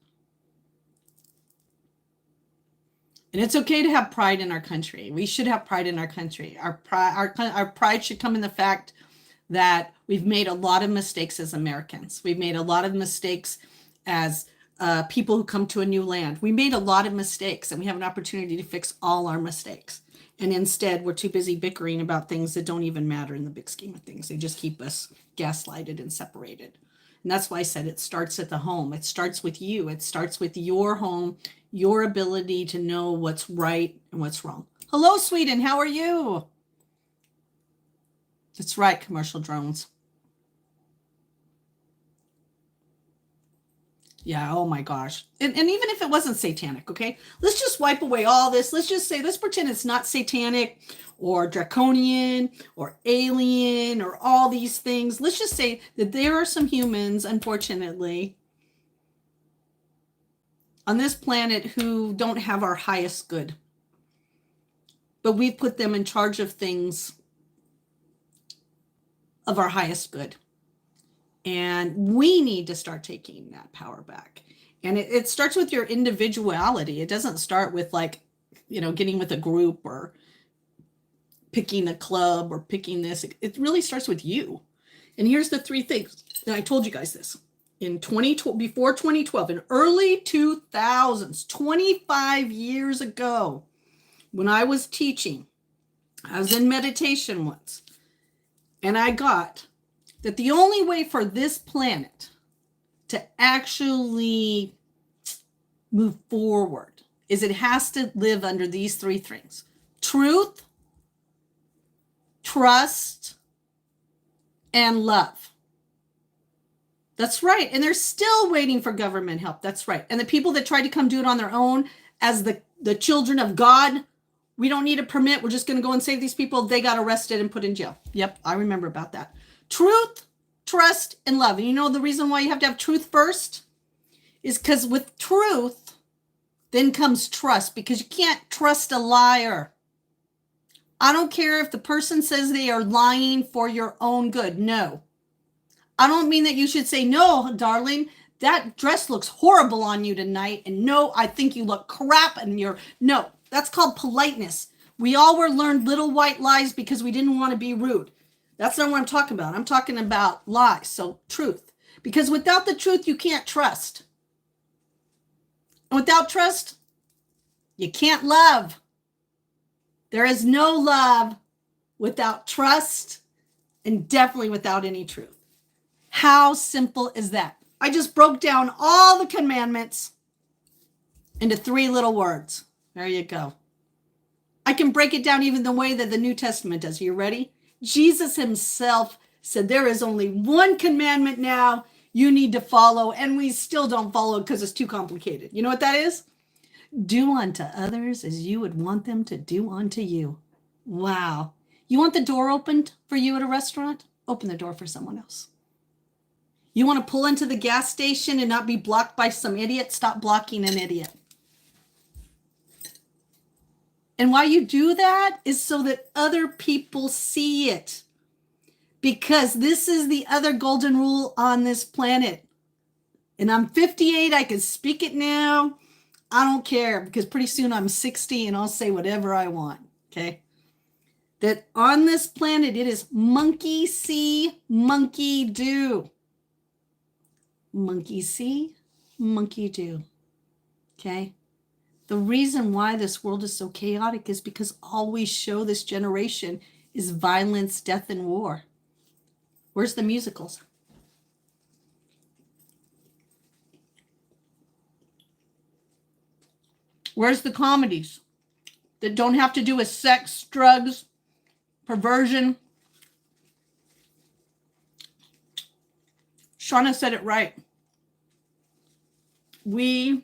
S2: And it's okay to have pride in our country. We should have pride in our country. Our pride should come in the fact that we've made a lot of mistakes as Americans. We've made a lot of mistakes as people who come to a new land. We made a lot of mistakes, and we have an opportunity to fix all our mistakes. And instead, we're too busy bickering about things that don't even matter in the big scheme of things. They just keep us gaslighted and separated. And that's why I said it starts at the home. It starts with you. It starts with your home, your ability to know what's right and what's wrong. Hello, Sweden. How are you? That's right, commercial drones. Yeah, oh my gosh. And even if it wasn't satanic, okay? Let's just wipe away all this. Let's just say, let's pretend it's not satanic or draconian or alien or all these things. Let's just say that there are some humans, unfortunately, on this planet who don't have our highest good. But we've put them in charge of things of our highest good. And we need to start taking that power back. And it starts with your individuality. It doesn't start with getting with a group or picking a club or picking this. It really starts with you. And here's the 3 things. And I told you guys this. Before 2012, in early 2000s, 25 years ago, when I was teaching, I was in meditation once. And I got that the only way for this planet to actually move forward is it has to live under these 3 things: truth, trust, and love. That's right. And they're still waiting for government help. That's right. And the people that tried to come do it on their own as the children of God, we don't need a permit. We're just going to go and save these people. They got arrested and put in jail. Yep, I remember about that. Truth, trust, and love. And you know the reason why you have to have truth first is because with truth, then comes trust, because you can't trust a liar. I don't care if the person says they are lying for your own good. No. I don't mean that you should say, no, darling, that dress looks horrible on you tonight. And no, I think you look crap. And no, that's called politeness. We all were learned little white lies because we didn't want to be rude. That's not what I'm talking about. I'm talking about lies. So truth, because without the truth, you can't trust. And without trust, you can't love. There is no love without trust, and definitely without any truth. How simple is that? I just broke down all the commandments into 3 little words. There you go. I can break it down even the way that the New Testament does. Are you ready? Jesus himself said there is only one commandment now you need to follow, and we still don't follow it because it's too complicated. You know what that is? Do unto others as you would want them to do unto you. Wow. You want the door opened for you at a restaurant? Open the door for someone else. You want to pull into the gas station and not be blocked by some idiot? Stop blocking an idiot. And why you do that is so that other people see it. Because this is the other golden rule on this planet. And I'm 58, I can speak it now. I don't care, because pretty soon I'm 60 and I'll say whatever I want, okay? That on this planet, it is monkey see, monkey do. Monkey see, monkey do, okay? The reason why this world is so chaotic is because all we show this generation is violence, death, and war. Where's the musicals? Where's the comedies that don't have to do with sex, drugs, perversion? Shauna said it right. We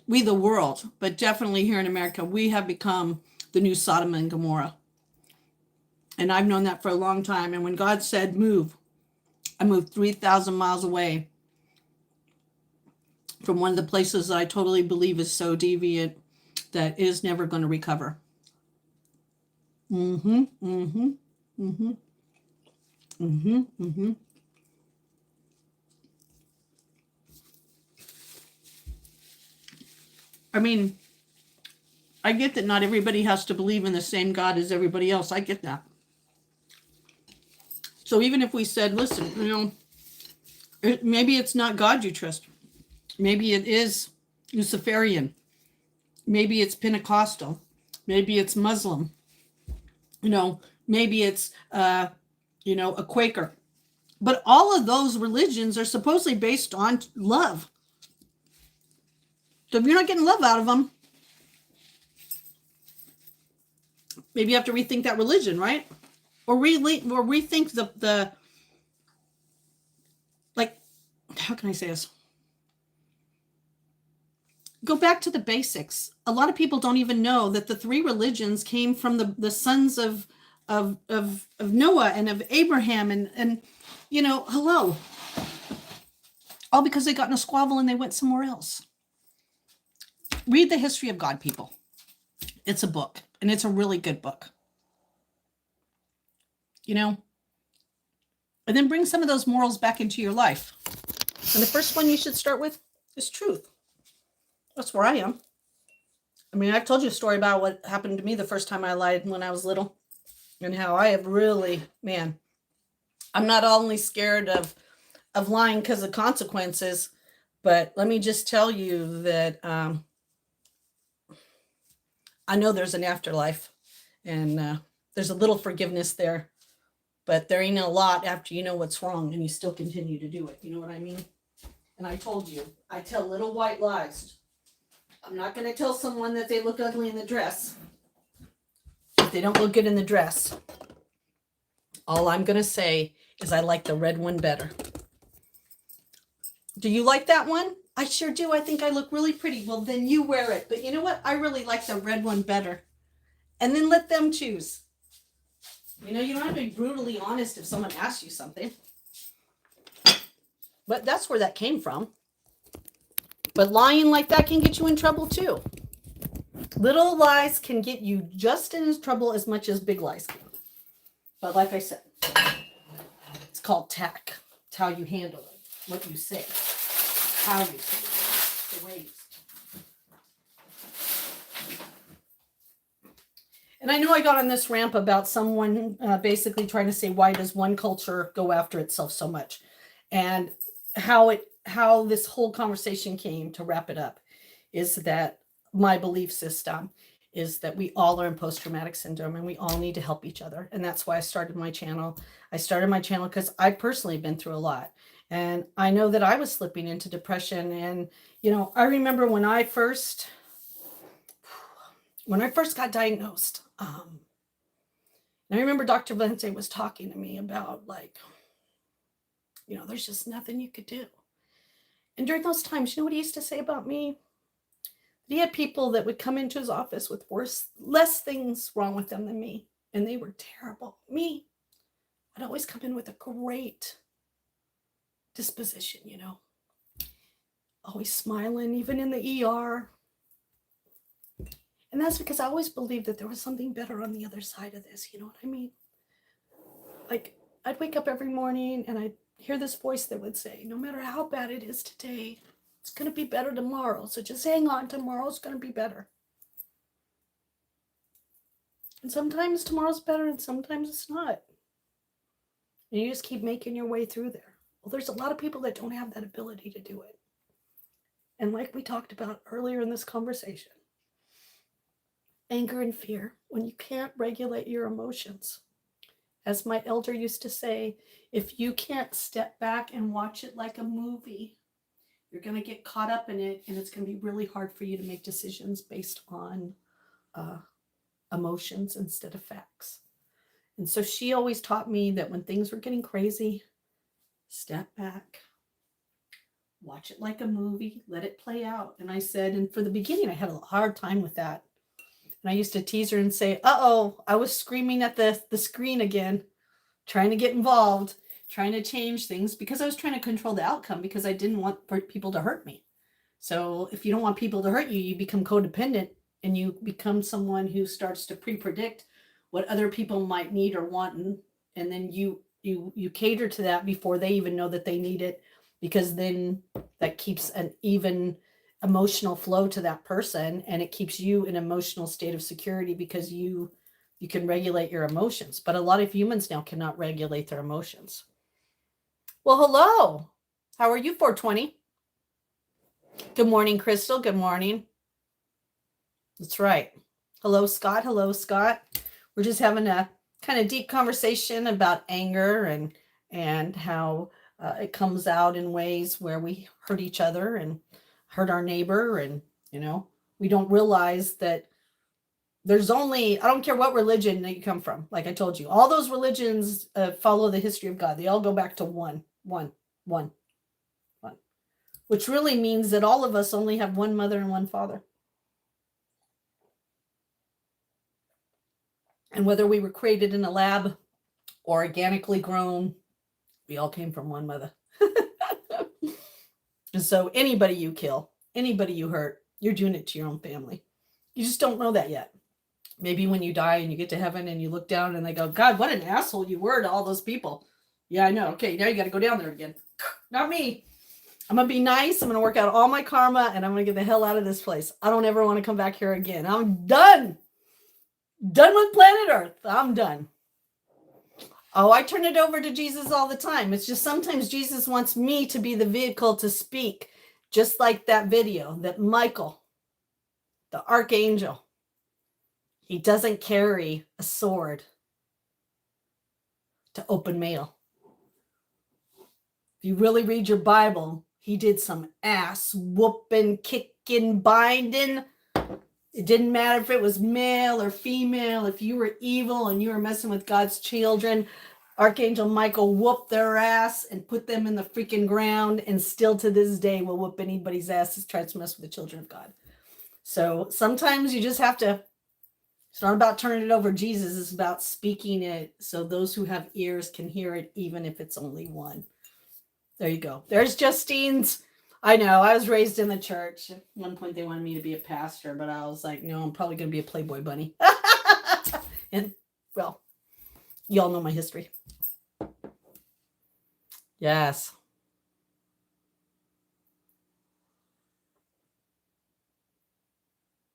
S2: the world, but definitely here in America, we have become the new Sodom and Gomorrah. And I've known that for a long time. And when God said move, I moved 3,000 miles away from one of the places that I totally believe is so deviant that is never going to recover. Mm-hmm, mm-hmm, mm-hmm, mm-hmm, mm-hmm. I mean, I get that not everybody has to believe in the same God as everybody else. I get that. So even if we said, listen, maybe it's not God you trust. Maybe it is Luciferian. Maybe it's Pentecostal. Maybe it's Muslim. Maybe it's, a Quaker. But all of those religions are supposedly based on love. So if you're not getting love out of them, maybe you have to rethink that religion, right? Or rethink the like, how can I say this? Go back to the basics. A lot of people don't even know that the three religions came from the sons of Noah and of Abraham and hello. All because they got in a squabble and they went somewhere else. Read the history of God, people. It's a book, and it's a really good book. And then bring some of those morals back into your life. And the first one you should start with is truth. That's where I am. I mean, I've told you a story about what happened to me the first time I lied when I was little, and how I have really, I'm not only scared of lying because of consequences, but let me just tell you that I know there's an afterlife, and there's a little forgiveness there, but there ain't a lot after you know what's wrong and you still continue to do it. You know what I mean? And I told you, I tell little white lies. I'm not going to tell someone that they look ugly in the dress if they don't look good in the dress. All I'm going to say is I like the red one better. Do you like that one? I sure do. I think I look really pretty. Well, then you wear it. But you know what? I really like the red one better. And then let them choose. You don't have to be brutally honest if someone asks you something. But that's where that came from. But lying like that can get you in trouble too. Little lies can get you just in trouble as much as big lies can. But like I said, it's called tact. It's how you handle it, what you say, how you say it, the way you say it. And I know I got on this ramp about someone basically trying to say, why does one culture go after itself so much? And how this whole conversation came, to wrap it up, is that my belief system is that we all are in post-traumatic syndrome and we all need to help each other. And that's why I started my channel. I started my channel because I personally have been through a lot. And I know that I was slipping into depression. And, I remember when I first got diagnosed, I remember Dr. Valente was talking to me about there's just nothing you could do. And during those times, you know what he used to say about me? He had people that would come into his office with less things wrong with them than me. And they were terrible. Me, I'd always come in with a great disposition, always smiling, even in the ER. And that's because I always believed that there was something better on the other side of this. You know what I mean? Like, I'd wake up every morning and I'd hear this voice that would say, no matter how bad it is today, it's going to be better tomorrow. So just hang on. Tomorrow's going to be better. And sometimes tomorrow's better and sometimes it's not. And you just keep making your way through there. Well, there's a lot of people that don't have that ability to do it. And like we talked about earlier in this conversation, Anger and fear, when you can't regulate your emotions. As my elder used to say, if you can't step back and watch it like a movie, you're going to get caught up in it, and it's going to be really hard for you to make decisions based on emotions instead of facts. And so she always taught me that when things were getting crazy, step back, watch it like a movie, let it play out. And I said, and for the beginning, I had a hard time with that. And I used to tease her and say, uh-oh, I was screaming at the screen again, trying to get involved, trying to change things because I was trying to control the outcome because I didn't want people to hurt me. So if you don't want people to hurt you, you become codependent and you become someone who starts to pre-predict what other people might need or want. And then you cater to that before they even know that they need it, because then that keeps an even emotional flow to that person, and it keeps you in an emotional state of security because you can regulate your emotions. But a lot of humans now cannot regulate their emotions. Well, hello. How are you, 420? Good morning, Crystal. Good morning. That's right. Hello, Scott. Hello, Scott. We're just having a kind of deep conversation about anger and how it comes out in ways where we hurt each other and hurt our neighbor. And, we don't realize that there's only, I don't care what religion that you come from. Like I told you, all those religions follow the history of God. They all go back to one, which really means that all of us only have one mother and one father. And whether we were created in a lab or organically grown, we all came from one mother. And so anybody you kill, anybody you hurt, you're doing it to your own family. You just don't know that yet. Maybe when you die and you get to heaven and you look down and they go, God, what an asshole you were to all those people. Yeah, I know. Okay, now you got to go down there again. Not me. I'm going to be nice. I'm going to work out all my karma and I'm going to get the hell out of this place. I don't ever want to come back here again. I'm done. Done with planet Earth. I'm done. Oh, I turn it over to Jesus all the time. It's just sometimes Jesus wants me to be the vehicle to speak, just like that video that Michael, the archangel, he doesn't carry a sword to open mail. If you really read your Bible, he did some ass whooping, kicking, binding. It didn't matter if it was male or female. If you were evil and you were messing with God's children, Archangel Michael whooped their ass and put them in the freaking ground, and still to this day will whoop anybody's ass that tries to mess with the children of God. So sometimes you just have to, it's not about turning it over to Jesus. It's about speaking it so those who have ears can hear it, even if it's only one. There you go. There's Justine's. I know, I was raised in the church. At one point they wanted me to be a pastor, but I was like, no, I'm probably going to be a Playboy bunny. And, well, y'all know my history. Yes.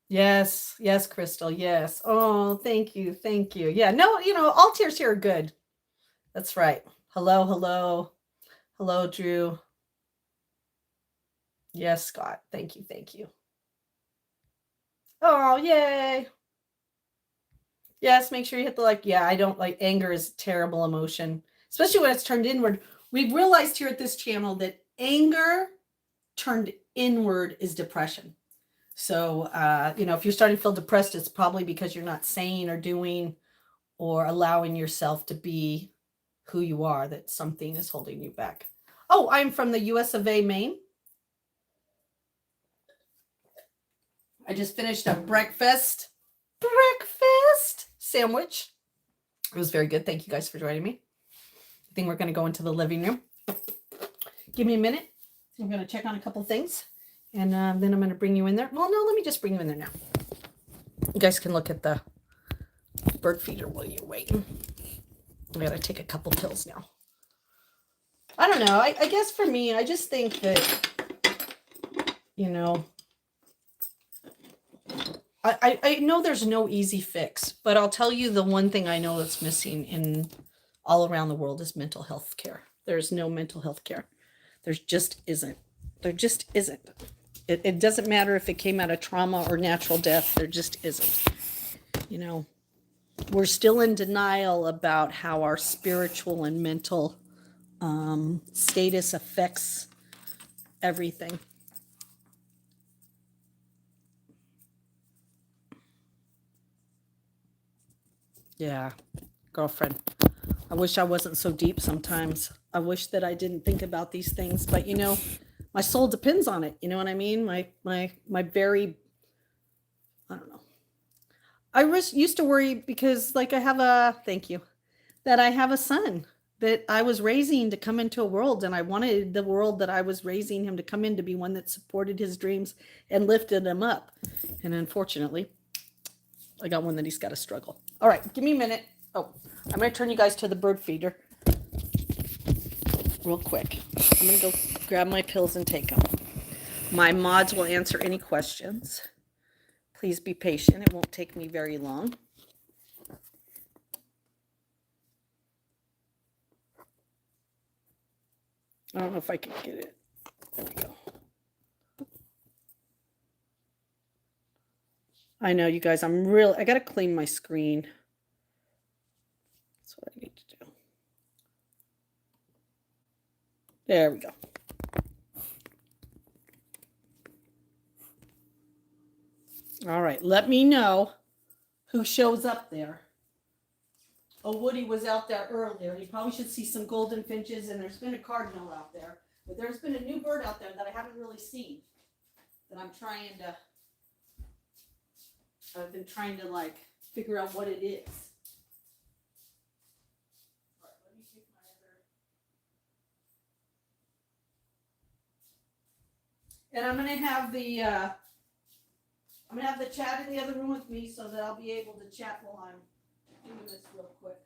S2: Yes. Yes, Crystal. Yes. Oh, thank you. Thank you. Yeah, no, all tears here are good. That's right. Hello, hello. Hello, Drew. Yes, Scott. Thank you. Thank you. Oh, yay. Yes, make sure you hit the like. Yeah, I don't like, anger is a terrible emotion, especially when it's turned inward. We've realized here at this channel that anger turned inward is depression. So, if you're starting to feel depressed, it's probably because you're not saying or doing or allowing yourself to be who you are, that something is holding you back. Oh, I'm from the US of A, Maine. I just finished a breakfast sandwich. It was very good. Thank you guys for joining me. I think we're going to go into the living room. Give me a minute. I'm going to check on a couple things, and then I'm going to bring you in there. Well, no, let me just bring you in there now. You guys can look at the bird feeder while you're waiting. I got to take a couple pills now. I don't know. I guess for me, I just think that, I know there's no easy fix, but I'll tell you the one thing I know that's missing in all around the world is mental health care. There's no mental health care. There just isn't. There just isn't. It doesn't matter if it came out of trauma or natural death. There just isn't. You know, we're still in denial about how our spiritual and mental status affects everything. Yeah, girlfriend. I wish I wasn't so deep sometimes. I wish that I didn't think about these things, but you know, my soul depends on it. You know what I mean? My very, I don't know. I used to worry because like I have a, thank you, that I have a son that I was raising to come into a world, and I wanted the world that I was raising him to come in to be one that supported his dreams and lifted him up. And unfortunately, I got one that he's got to struggle. All right, give me a minute. Oh, I'm going to turn you guys to the bird feeder real quick. I'm going to go grab my pills and take them. My mods will answer any questions. Please be patient. It won't take me very long. I don't know if I can get it. There we go. I know, you guys, I got to clean my screen. That's what I need to do. There we go. All right, let me know who shows up there. Oh, Woody was out there earlier. You probably should see some golden finches, and there's been a cardinal out there. But there's been a new bird out there that I haven't really seen, that I've been trying to like figure out what it is. All right, let me take my other. And I'm gonna have the chat in the other room with me so that I'll be able to chat while I'm doing this real quick.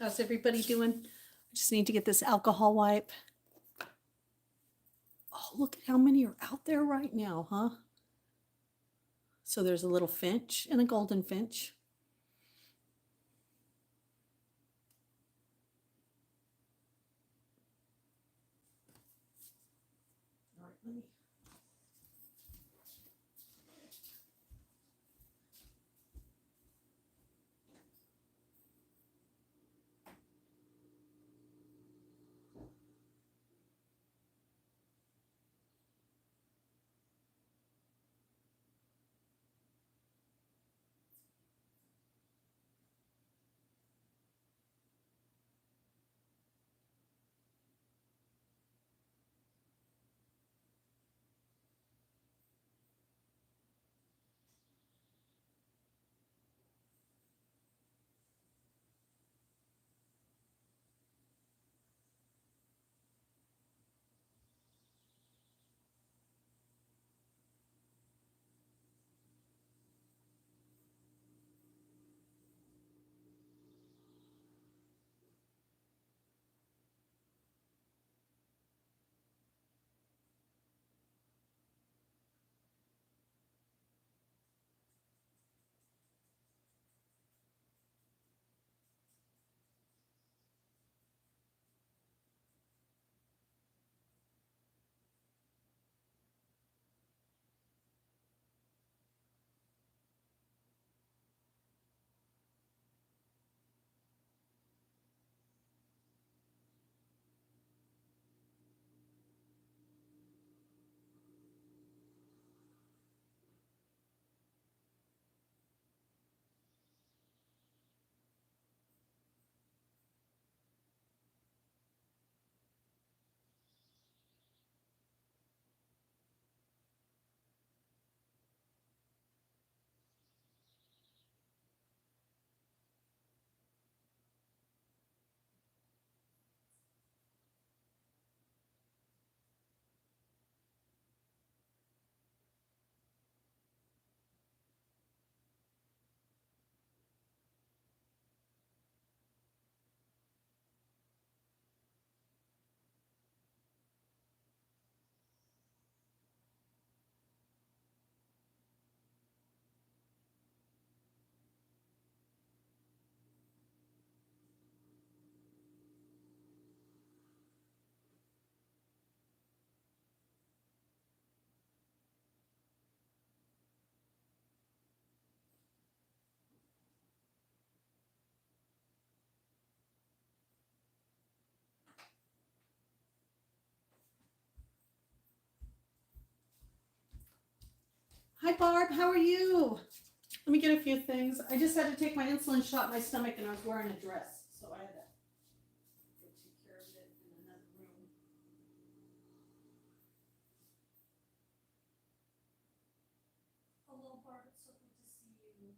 S1: How's everybody doing? I just need to get this alcohol wipe. Oh, look at how many are out there right now, huh? So there's a little finch and a golden finch. All right, let me. Hi, Barb. How are you? Let me get a few things. I just had to take my insulin shot in my stomach, and I was wearing a dress, so I had to go take care of it in another room. Hello, Barb. It's so good to see you.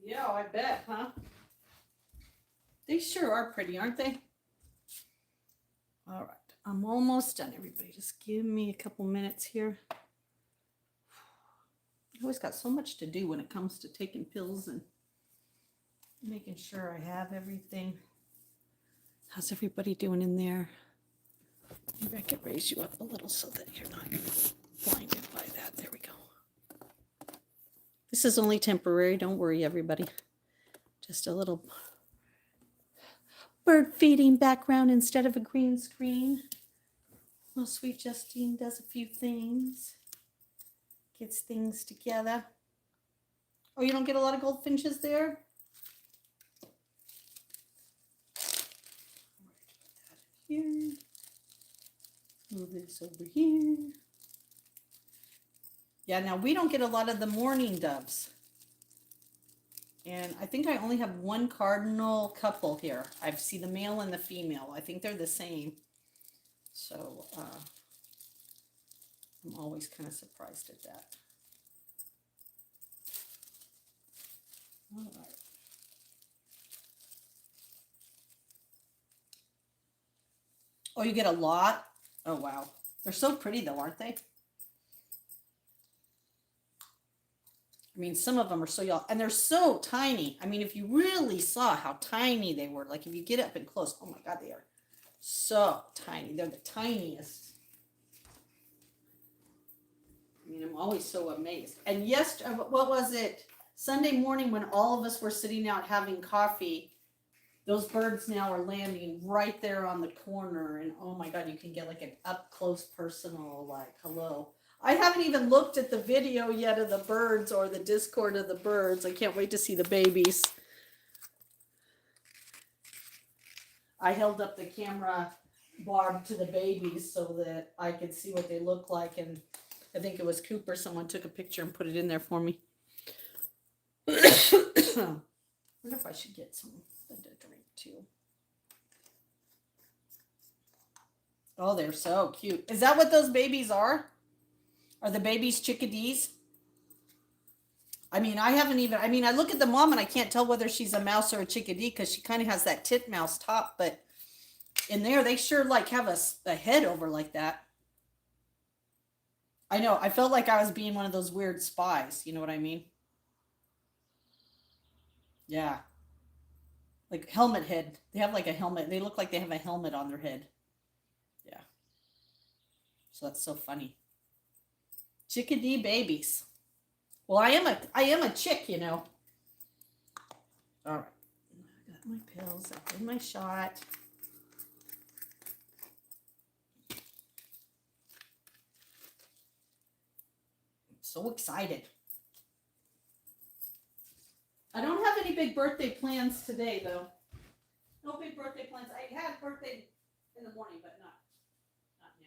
S1: Yeah, I bet, huh? They sure are pretty, aren't they? All right, I'm almost done, everybody. Just give me a couple minutes here. I always got so much to do when it comes to taking pills and Making sure I have everything. How's everybody doing in there? Maybe I could raise you up a little so that you're not blinded by that. There we go. This is only temporary. Don't worry, everybody. Just a little bird feeding background instead of a green screen. Well, sweet Justine does a few things. Gets things together. Oh, you don't get a lot of goldfinches there? Here. Move this over here. Yeah, now we don't get a lot of the mourning doves. And I think I only have one cardinal couple here. I see the male and the female. I think they're the same. So I'm always kind of surprised at that. All right. Oh, you get a lot? Oh, wow. They're so pretty though, aren't they? I mean, some of them are so y'all, and they're so tiny. I mean, if you really saw how tiny they were, like if you get up and close, oh my God, they are so tiny. They're the tiniest. I mean, I'm always so amazed. And yes, what was it? Sunday morning when all of us were sitting out having coffee, those birds now are landing right there on the corner. And oh my God, you can get like an up close personal, like, hello. I haven't even looked at the video yet of the birds or the Discord of the birds. I can't wait to see the babies. I held up the camera barb to the babies so that I could see what they look like. And I think it was Cooper. Someone took a picture and put it in there for me. I wonder if I should get some to drink too. Oh, they're so cute. Is that what those babies are? Are the babies chickadees? I mean, I look at the mom and I can't tell whether she's a mouse or a chickadee because she kind of has that titmouse top, but in there, they sure like have a head over like that. I know, I felt like I was being one of those weird spies. You know what I mean? Yeah. Like helmet head. They have like a helmet. They look like they have a helmet on their head. Yeah. So that's so funny. Chickadee babies. Well, I am a chick, you know. All right. I got my pills. I did my shot. I'm so excited. I don't have any big birthday plans today, though. No big birthday plans. I had birthday in the morning, but not now.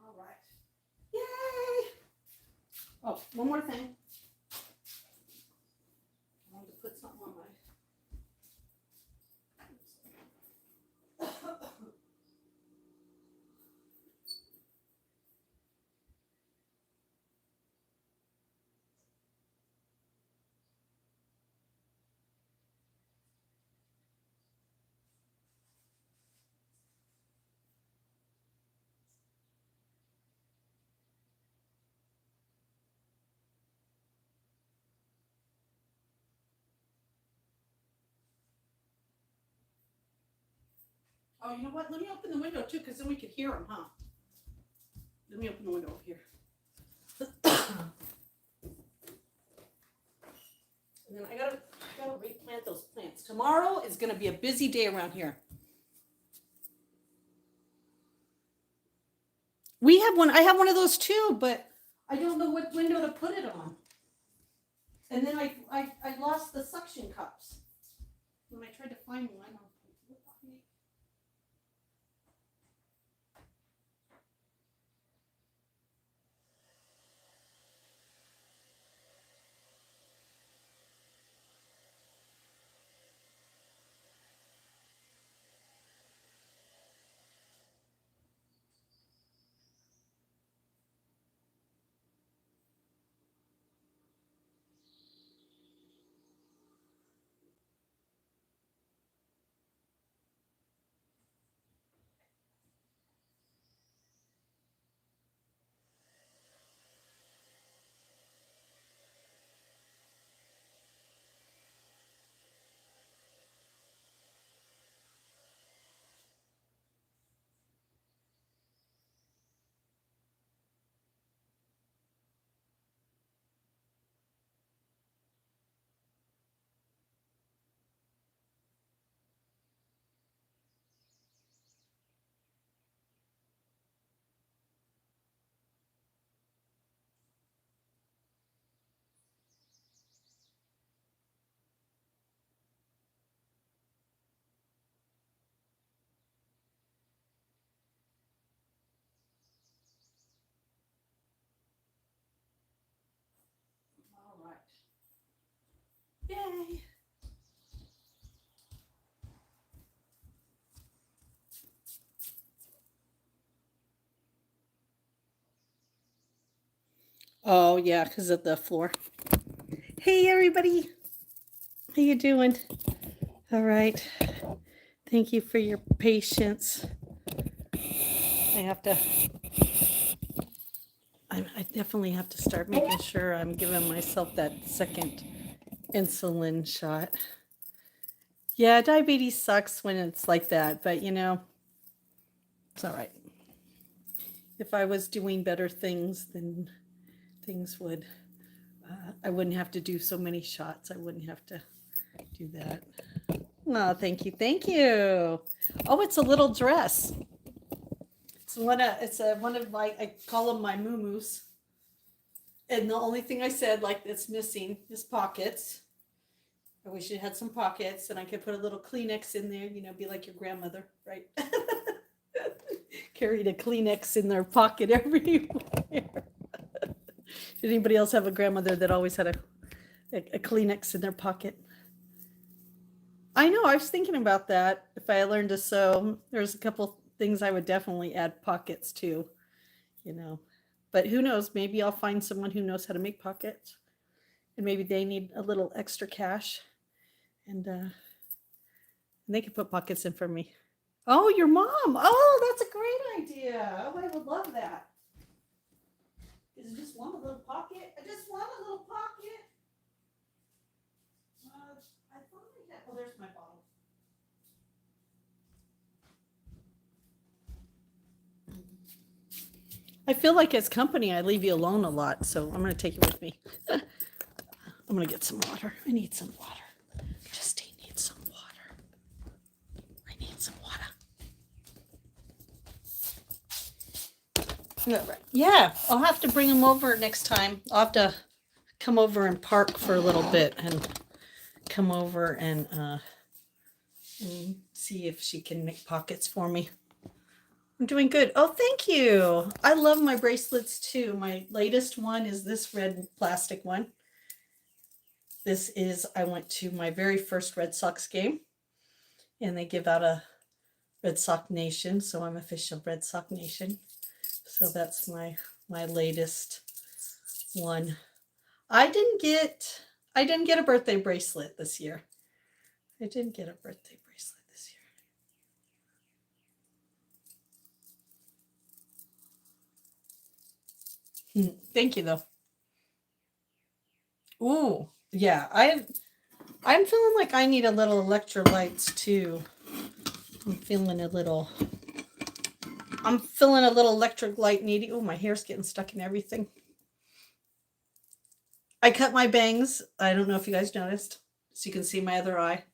S1: All right. Yay! Oh, one more thing. I wanted to put something on my. Oh, you know what? Let me open the window too, because then we could hear them, huh? Let me open the window over here. And then I gotta replant those plants. Tomorrow is gonna be a busy day around here. We have one. I have one of those too, but I don't know what window to put it on. And then I lost the suction cups when I tried to find one.
S2: Oh, yeah, because of the floor. Hey, everybody. How you doing? All right. Thank you for your patience. I definitely have to start making sure I'm giving myself that second insulin shot. Yeah, diabetes sucks when it's like that, but it's all right. If I was doing better things, then things would, I wouldn't have to do so many shots. I wouldn't have to do that. Oh, thank you. Thank you. Oh, it's a little dress. It's one of my, I call them my moo-moos. And the only thing I said, like, that's missing is pockets. I wish it had some pockets and I could put a little Kleenex in there, be like your grandmother, right? Carried a Kleenex in their pocket everywhere. Did anybody else have a grandmother that always had a Kleenex in their pocket? I know, I was thinking about that. If I learned to sew, there's a couple things I would definitely add pockets to, But who knows? Maybe I'll find someone who knows how to make pockets. And maybe they need a little extra cash. And they can put pockets in for me. Oh, your mom. Oh, that's a great idea. Oh, I would love that. Is it just want a little pocket? I just want a little pocket. I thought I had, oh, there's my bottle. I feel like as company, I leave you alone a lot, so I'm going to take you with me. I'm going to get some water. I need some water. Justine needs some water. I need some water. Yeah, I'll have to bring him over next time. I'll have to come over and park for a little bit and come over and see if she can make pockets for me. I'm doing good. Oh, thank you. I love my bracelets too. My latest one is this red plastic one. This is, I went to my very first Red Sox game and they give out a Red Sox Nation. So I'm official Red Sox Nation. So that's my latest one. I didn't get a birthday bracelet this year. I didn't get a birthday bracelet this year. Thank you though. Ooh, yeah. I'm feeling like I need a little electrolytes too. I'm feeling a little electric light needy. Oh, my hair's getting stuck in everything. I cut my bangs. I don't know if you guys noticed. So you can see my other eye.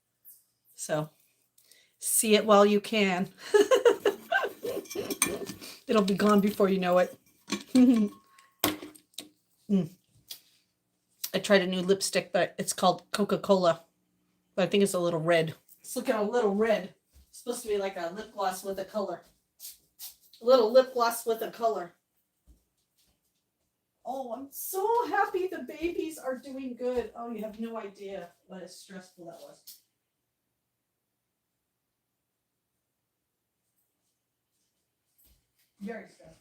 S2: So see it while you can. It'll be gone before you know it. I tried a new lipstick, but it's called Coca-Cola. But I think it's a little red. It's looking a little red. It's supposed to be like a lip gloss with a color. A little lip gloss with a color. Oh, I'm so happy the babies are doing good. Oh, you have no idea what a stressful that was. Very stressful.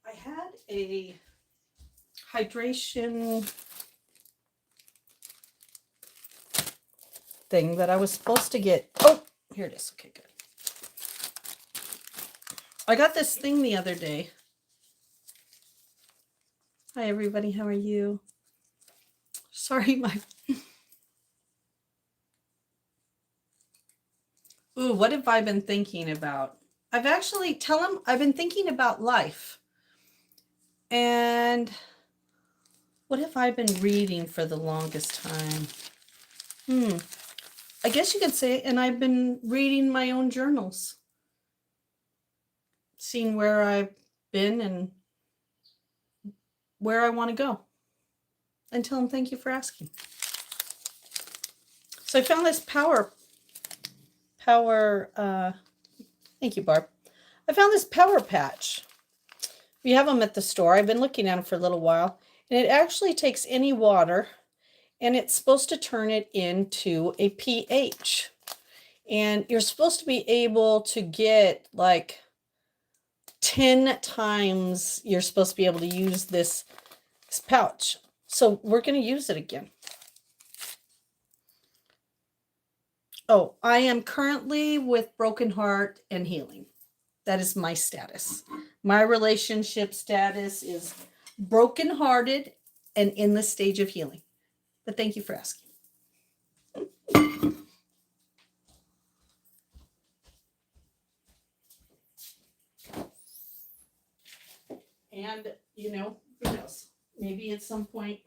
S2: I had a hydration thing that I was supposed to get. Oh, here it is. Okay, good. I got this thing the other day. Hi, everybody. How are you? Sorry, my... Ooh, what have I been thinking about? I've been thinking about life. And what have I been reading for the longest time? I guess you could say, and I've been reading my own journals, seeing where I've been and where I want to go. And tell them thank you for asking. So I found this thank you, Barb. I found this power patch. We have them at the store. I've been looking at them for a little while. And it actually takes any water and it's supposed to turn it into a pH. And you're supposed to be able to get like 10 times you're supposed to be able to use this pouch. So we're going to use it again. Oh, I am currently with broken heart and healing. That is my status. My relationship status is brokenhearted and in the stage of healing. But thank you for asking. And, you know, who knows? Maybe at some point.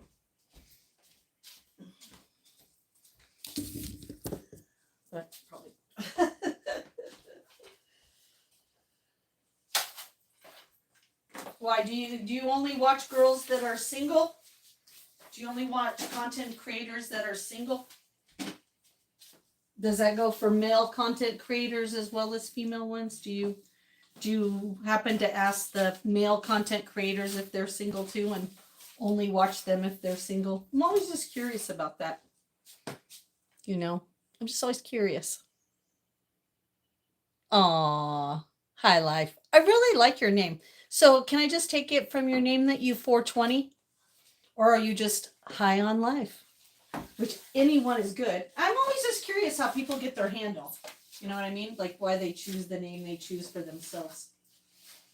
S2: But probably. Why do you only watch girls that are single? Do you only watch content creators that are single? Does that go for male content creators as well as female ones? Do you happen to ask the male content creators if they're single too and only watch them if they're single? I'm always just curious about that. You know, I'm just always curious. Aw, hi life. I really like your name. So can I just take it from your name that you 420? Or are you just high on life? Which anyone is good. I'm always just curious how people get their handle. You know what I mean? Like why they choose the name they choose for themselves.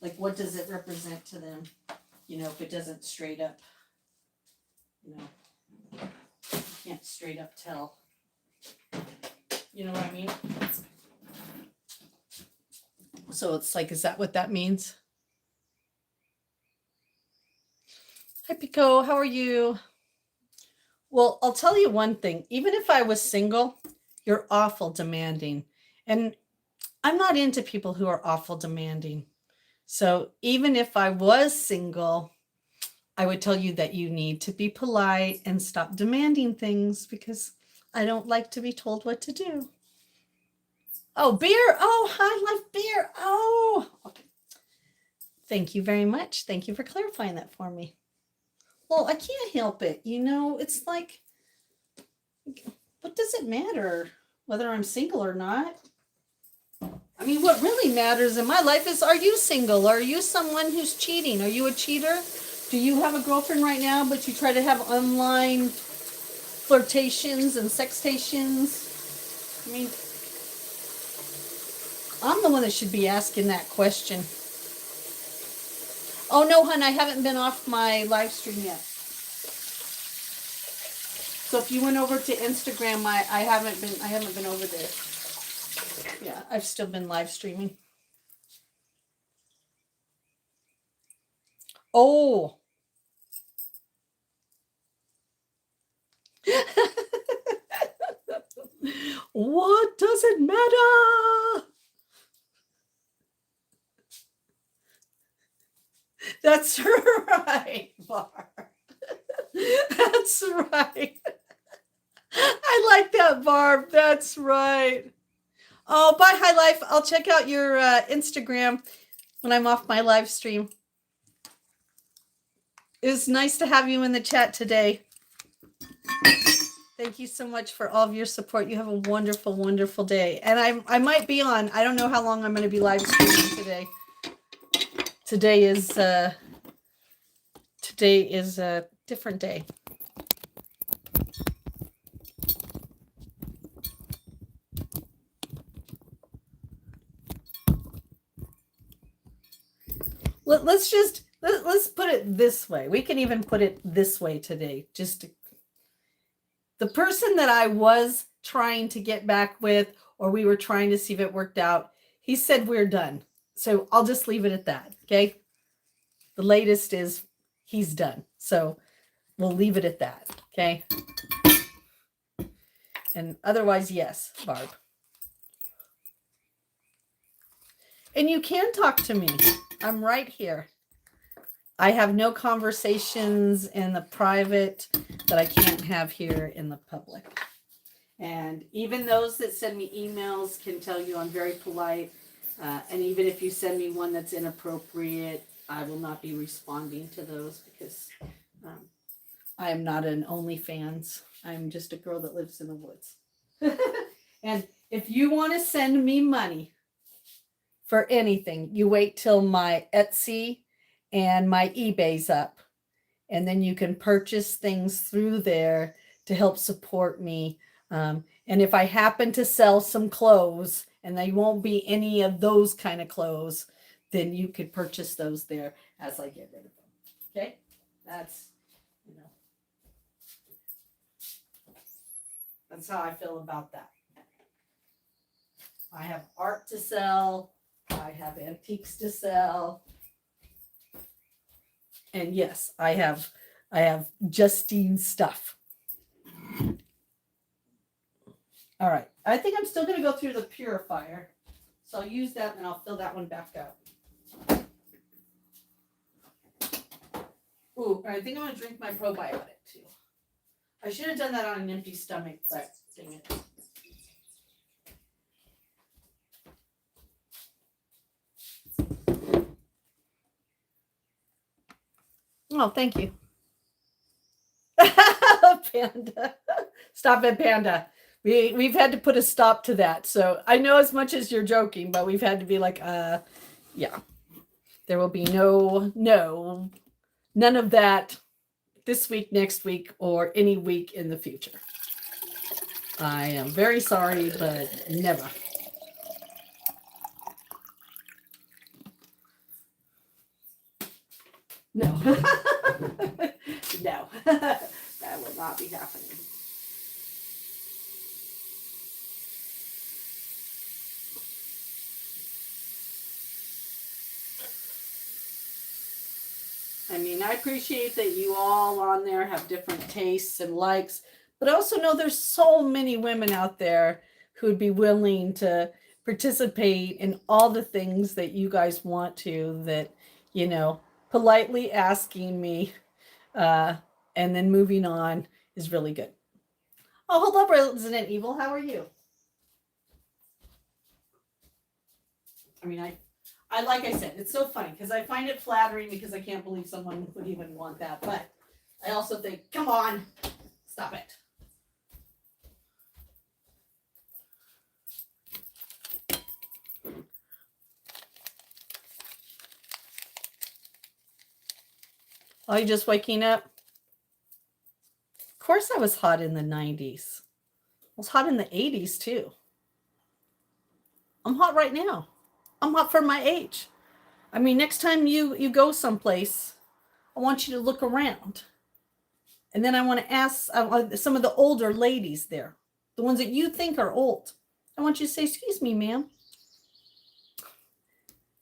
S2: Like what does it represent to them? You know, if it doesn't straight up, you know, you can't straight up tell. You know what I mean? So it's like, is that what that means? Hi, Pico. How are you? Well, I'll tell you one thing. Even if I was single, you're awful demanding. And I'm not into people who are awful demanding. So even if I was single, I would tell you that you need to be polite and stop demanding things because I don't like to be told what to do. Oh, beer. Oh, hi, life beer. Oh, okay. Thank you very much. Thank you for clarifying that for me. Well, I can't help it. You know, it's like, what does it matter whether I'm single or not? I mean, what really matters in my life is, are you single? Are you someone who's cheating? Are you a cheater? Do you have a girlfriend right now, but you try to have online flirtations and sextations? I mean, I'm the one that should be asking that question. Oh no, hon, I haven't been off my live stream yet. So if you went over to Instagram, I haven't been over there. Yeah, I've still been live streaming. Oh. What does it matter? That's right, Barb. That's right. I like that, Barb. That's right. Oh, bye, High Life. I'll check out your Instagram when I'm off my live stream. It was nice to have you in the chat today. Thank you so much for all of your support. You have a wonderful, wonderful day. And I might be on. I don't know how long I'm going to be live streaming today. Today is a different day. Let's put it this way. We can even put it this way today. The person that I was trying to get back with, or we were trying to see if it worked out, he said we're done. So I'll just leave it at that. Okay. The latest is he's done. So we'll leave it at that. Okay. And otherwise, yes, Barb. And you can talk to me. I'm right here. I have no conversations in the private that I can't have here in the public. And even those that send me emails can tell you I'm very polite. And even if you send me one that's inappropriate, I will not be responding to those because um, I am not an OnlyFans. I'm just a girl that lives in the woods. And if you want to send me money for anything, you wait till my Etsy and my eBay's up. And then you can purchase things through there to help support me. And if I happen to sell some clothes and they won't be any of those kind of clothes, then you could purchase those there as I get rid of them. Okay? That's, you know, that's how I feel about that. I have art to sell. I have antiques to sell. And yes, I have Justine stuff. All right. I think I'm still going to go through the purifier. So I'll use that and I'll fill that one back up. Ooh, I think I'm going to drink my probiotic too. I should have done that on an empty stomach, but dang it. Oh, thank you. Panda. Stop it, Panda. We've had to put a stop to that. So I know as much as you're joking, but we've had to be like, yeah. There will be none of that this week, next week, or any week in the future. I am very sorry, but never. No. No. That will not be happening. I mean, I appreciate that you all on there have different tastes and likes, but I also know there's so many women out there who would be willing to participate in all the things that you guys want to, that, you know, politely asking me and then moving on is really good. Oh, hold up, Resident Evil. How are you? I mean, I like I said, it's so funny because I find it flattering because I can't believe someone would even want that. But I also think, come on, stop it. Are you just waking up? Of course I was hot in the 90s. I was hot in the 80s too. I'm hot right now. I'm hot for my age. I mean, next time you go someplace, I want you to look around. And then I want to ask some of the older ladies there, the ones that you think are old. I want you to say, excuse me, ma'am.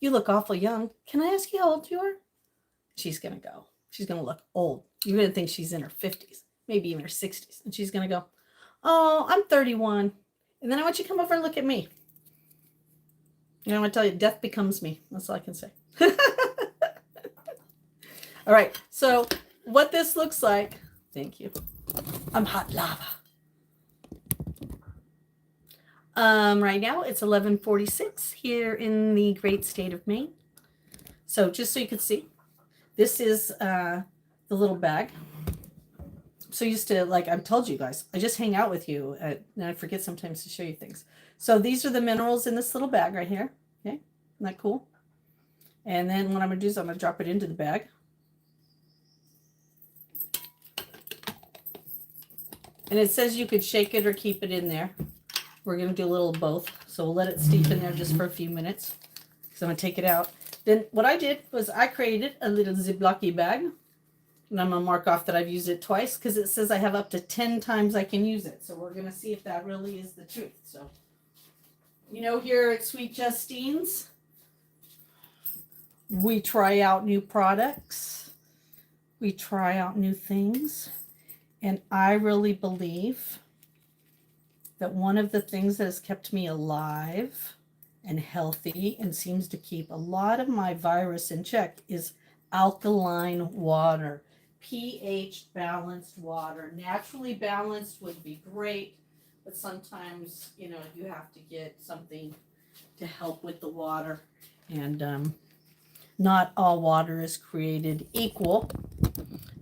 S2: You look awful young. Can I ask you how old you are? She's going to go. She's going to look old. You're going to think she's in her 50s, maybe even her 60s. And she's going to go, oh, I'm 31. And then I want you to come over and look at me. And I want to tell you, death becomes me. That's all I can say. All right. So what this looks like, thank you. I'm hot lava. Right now it's 11:46 here in the great state of Maine. So just so you can see, this is the little bag. I'm so used to, like I've told you guys, I just hang out with you and I forget sometimes to show you things. So these are the minerals in this little bag right here. Okay, isn't that cool? And then what I'm going to do is I'm going to drop it into the bag. And it says you could shake it or keep it in there. We're going to do a little of both. So we'll let it steep in there just for a few minutes. So I'm going to take it out. Then what I did was I created a little Ziploc bag. And I'm going to mark off that I've used it twice because it says I have up to 10 times I can use it. So we're going to see if that really is the truth. So, you know, here at Sweet Justine's, we try out new products. We try out new things. And I really believe that one of the things that has kept me alive and healthy and seems to keep a lot of my virus in check is alkaline water. pH balanced water. Naturally balanced would be great, but sometimes, you know, you have to get something to help with the water. And not all water is created equal.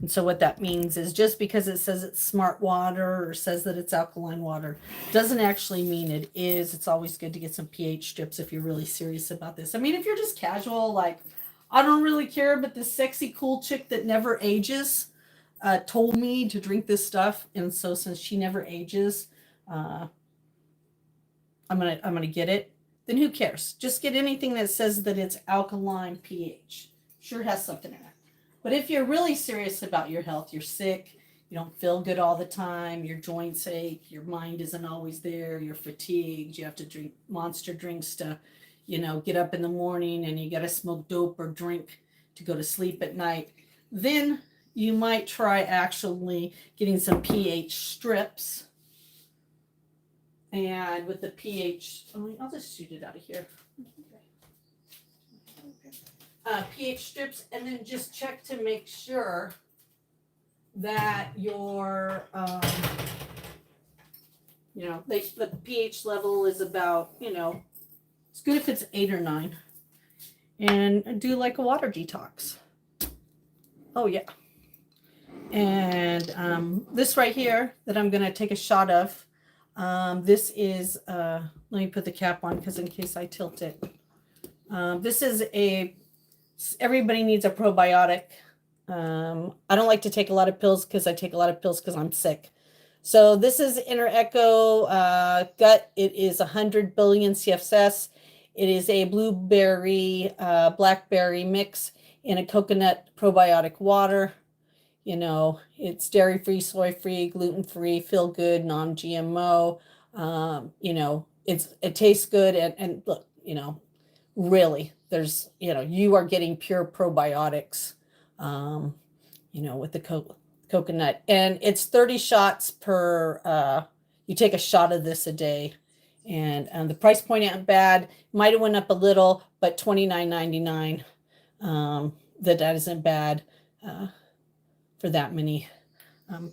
S2: And so what that means is just because it says it's smart water or says that it's alkaline water doesn't actually mean it is. It's always good to get some pH strips if you're really serious about this. I mean, if you're just casual, like, I don't really care, but this sexy, cool chick that never ages told me to drink this stuff. And so since she never ages, I'm gonna get it. Then who cares? Just get anything that says that it's alkaline pH. Sure has something in it. But if you're really serious about your health, you're sick, you don't feel good all the time, your joints ache, your mind isn't always there, you're fatigued, you have to drink monster drinks to, you know, get up in the morning, and you got to smoke dope or drink to go to sleep at night, then you might try actually getting some pH strips. And with the pH, I'll just shoot it out of here. pH strips, and then just check to make sure that your, you know, the pH level is about, you know, it's good if it's 8 or 9. And do like a water detox. Oh, yeah. And this right here that I'm going to take a shot of, this is, let me put the cap on because in case I tilt it. This is everybody needs a probiotic. I don't like to take a lot of pills because I take a lot of pills because I'm sick. So this is Inner Echo Gut. It is 100 billion CFS. It is a blueberry, blackberry mix in a coconut probiotic water. You know, it's dairy-free, soy-free, gluten-free, feel good, non-GMO. You know, it tastes good. And look, you know, really, there's, you know, you are getting pure probiotics, you know, with the coconut. And it's 30 shots per, you take a shot of this a day. And the price point ain't bad. Might have went up a little, but $29.99. That isn't bad for that many,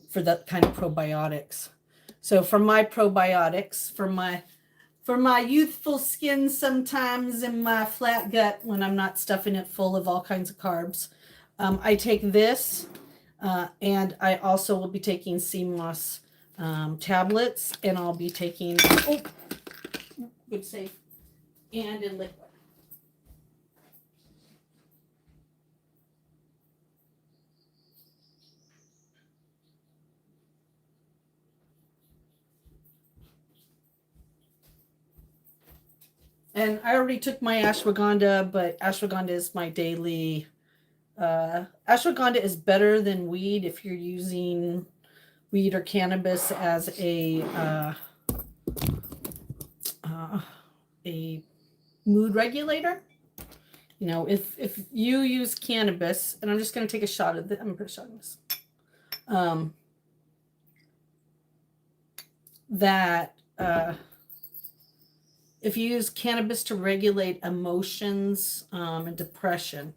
S2: for that kind of probiotics. So for my probiotics, for my youthful skin sometimes, and my flat gut when I'm not stuffing it full of all kinds of carbs, I take this, and I also will be taking CMOS tablets, and I'll be taking, oh, good save, and in liquid. And I already took my ashwagandha, but ashwagandha is my daily. Ashwagandha is better than weed if you're using weed or cannabis as a mood regulator. You know, if you use cannabis, and I'm just going to take a shot of this. I'm going to put a shot of this. If you use cannabis to regulate emotions and depression,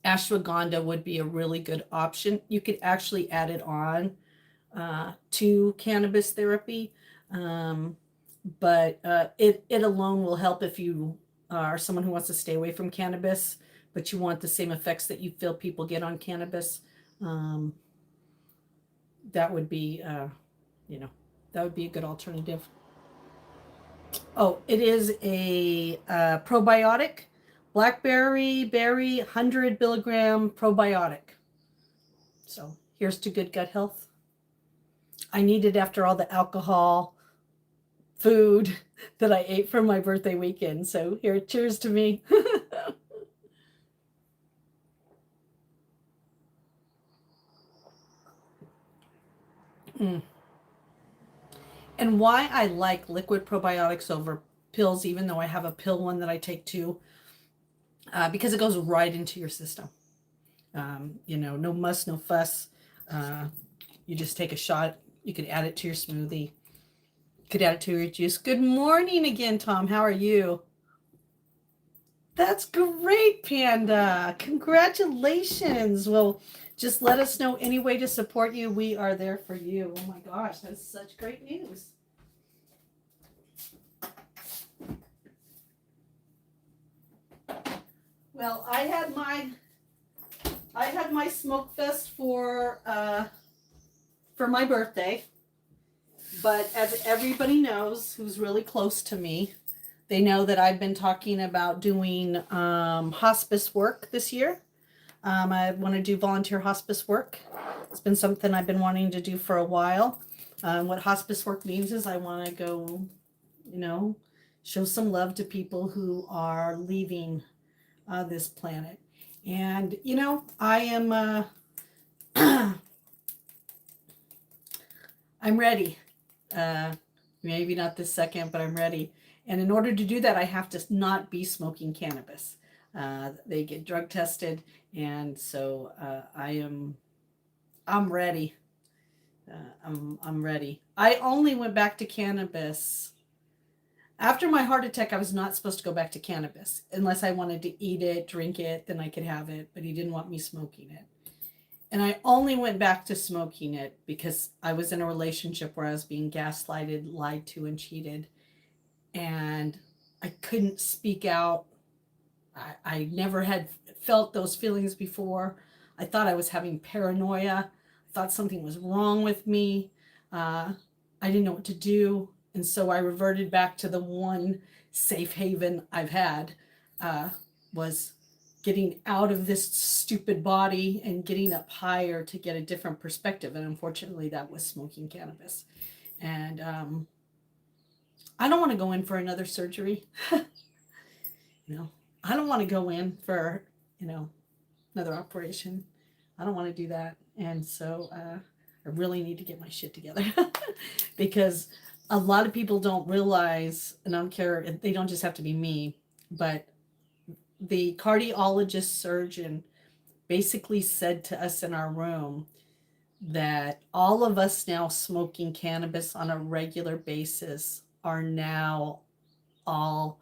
S2: ashwagandha would be a really good option. You could actually add it on to cannabis therapy, but it alone will help if you are someone who wants to stay away from cannabis, but you want the same effects that you feel people get on cannabis. That would be, you know, that would be a good alternative. Oh, it is a probiotic, blackberry berry 100 milligram probiotic. So here's to good gut health. I need it after all the alcohol, food that I ate for my birthday weekend. So here, cheers to me. And why I like liquid probiotics over pills, even though I have a pill one that I take too, because it goes right into your system. You know, no muss, no fuss. You just take a shot. You could add it to your smoothie. You could add it to your juice. Good morning again, Tom. How are you? That's great, Panda. Congratulations. Well, Just let us know any way to support you. We are there for you. Oh my gosh, that's such great news. Well, I had my smoke fest for my birthday. But as everybody knows who's really close to me, they know that I've been talking about doing hospice work this year. I want to do volunteer hospice work. It's been something I've been wanting to do for a while. What hospice work means is I want to go, show some love to people who are leaving this planet. And, I am, I'm ready. Maybe not this second, but I'm ready. And in order to do that, I have to not be smoking cannabis. They get drug tested, and so I'm ready. I'm ready. I only went back to cannabis after my heart attack. I was not supposed to go back to cannabis unless I wanted to eat it, drink it, then I could have it. But he didn't want me smoking it. And I only went back to smoking it because I was in a relationship where I was being gaslighted, lied to, and cheated. And I couldn't speak out. I never had felt those feelings before. I thought I was having paranoia. I thought something was wrong with me. I didn't know what to do. And so I reverted back to the one safe haven I've had, was getting out of this stupid body and getting up higher to get a different perspective. And unfortunately, that was smoking cannabis. And I don't want to go in for another surgery. I don't want to go in for, another operation. I don't want to do that. And so I really need to get my shit together because a lot of people don't realize, and I don't care, they don't just have to be me, but the cardiologist surgeon basically said to us in our room that all of us now smoking cannabis on a regular basis are now all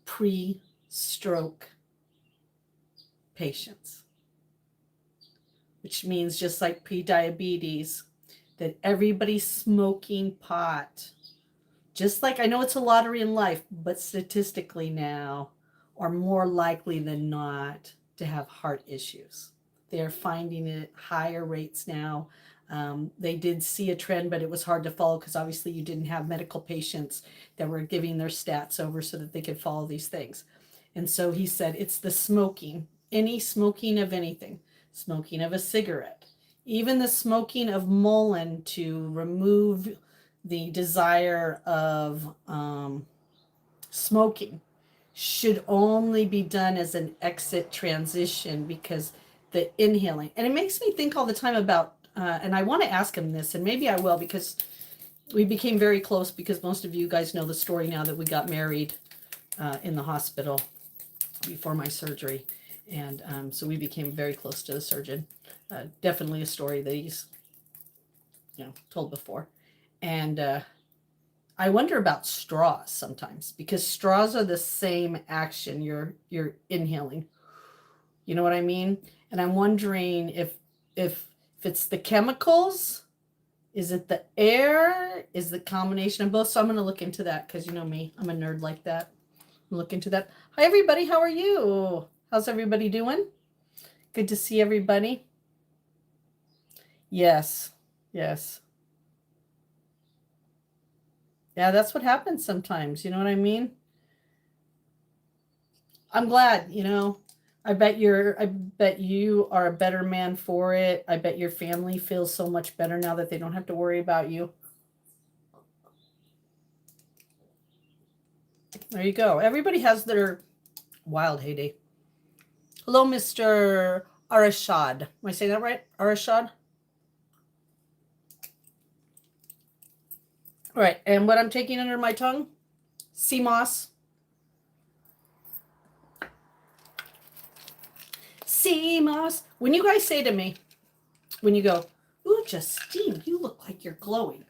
S2: pre-stroke patients, which means just like pre-diabetes, that everybody smoking pot, just like, I know it's a lottery in life, but statistically now are more likely than not to have heart issues. They're finding it higher rates now. They did see a trend, but it was hard to follow because obviously you didn't have medical patients that were giving their stats over so that they could follow these things. And so he said it's the smoking, any smoking of anything, smoking of a cigarette, even the smoking of Mullen to remove the desire of smoking should only be done as an exit transition because the inhaling. And it makes me think all the time about, and I want to ask him this, and maybe I will because we became very close because most of you guys know the story now that we got married in the hospital before my surgery. And so we became very close to the surgeon. Definitely a story that he's, told before. And I wonder about straws sometimes because straws are the same action. You're inhaling. You know what I mean? And I'm wondering if it's the chemicals, is it the air, is the combination of both? So I'm going to look into that because you know me, I'm a nerd like that. Look into that. Hi everybody, how are you? How's everybody doing? Good to see everybody. Yes. Yeah, that's what happens sometimes. You know what I mean? I'm glad, I bet you are a better man for it. I bet your family feels so much better now that they don't have to worry about you. There you go. Everybody has their wild heyday. Hello, Mr. Arashad. Am I saying that right? Arashad? All right, and what I'm taking under my tongue, sea moss. Sea moss. When you guys say to me, when you go, ooh, Justine, you look like you're glowing.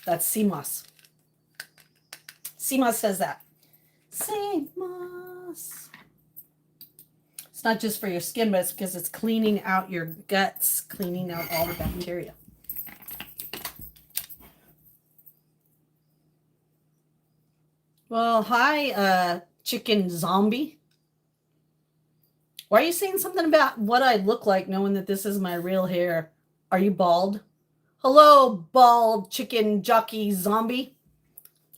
S2: That's sea moss. Sea moss says that. Sea moss. It's not just for your skin, but it's because it's cleaning out your guts, cleaning out all the bacteria. Well, hi, chicken zombie. Why are you saying something about what I look like knowing that this is my real hair? Are you bald? Hello, bald chicken jockey zombie.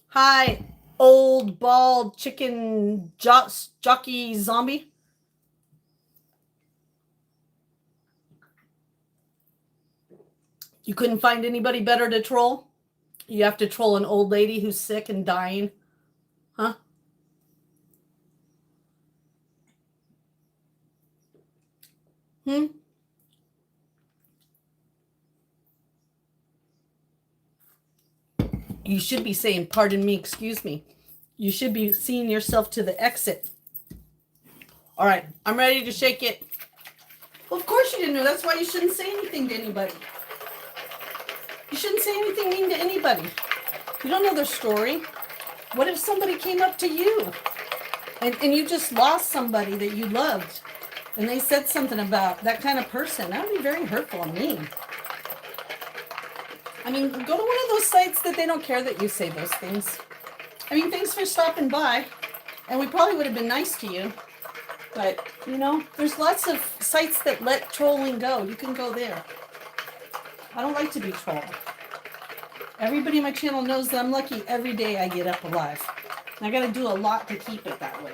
S2: Hi, old bald chicken jockey zombie. You couldn't find anybody better to troll? You have to troll an old lady who's sick and dying? Huh? Hmm? You should be saying, pardon me, excuse me. You should be seeing yourself to the exit. All right, I'm ready to shake it. Well, of course you didn't know. That's why you shouldn't say anything to anybody. You shouldn't say anything mean to anybody. You don't know their story. What if somebody came up to you and you just lost somebody that you loved and they said something about that kind of person? That would be very hurtful and mean. I mean, go to one of those sites that they don't care that you say those things. I mean, thanks for stopping by. And we probably would have been nice to you. But, you know, there's lots of sites that let trolling go. You can go there. I don't like to be trolled. Everybody on my channel knows that I'm lucky every day I get up alive. And I got to do a lot to keep it that way.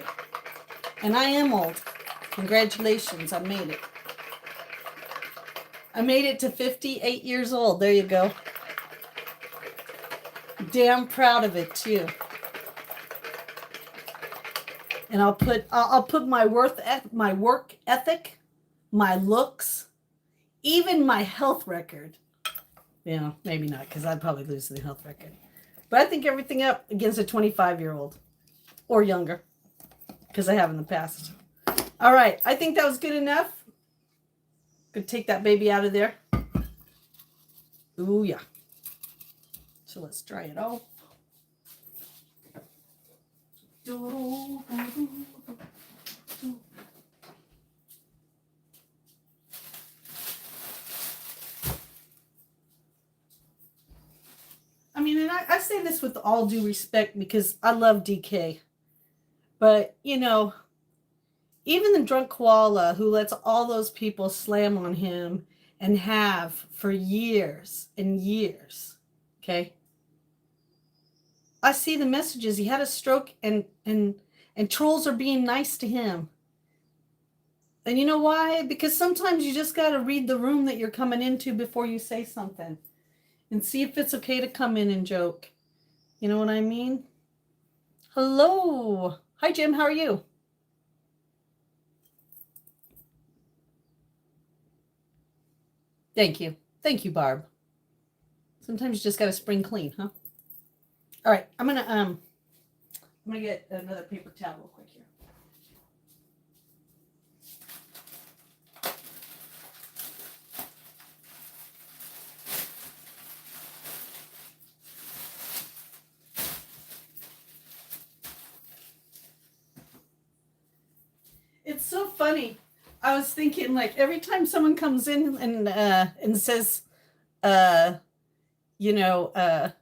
S2: And I am old. Congratulations, I made it. I made it to 58 years old. There you go. Damn proud of it too. And I'll put my work ethic, my looks, even my health record. You know, maybe not, because I'd probably lose the health record. But I think everything up against a 25-year-old or younger, because I have in the past. All right, I think that was good enough. Gonna take that baby out of there. Ooh, yeah. So let's dry it off. I mean, and I say this with all due respect because I love DK. But, you know, even the drunk koala who lets all those people slam on him and have for years and years, okay? I see the messages. He had a stroke and trolls are being nice to him. And you know why? Because sometimes you just got to read the room that you're coming into before you say something and see if it's okay to come in and joke. You know what I mean? Hello. Hi, Jim. How are you? Thank you. Thank you, Barb. Sometimes you just got to spring clean, huh? All right. I'm gonna get another paper towel real quick here. It's so funny. I was thinking, like, every time someone comes in and says, you know,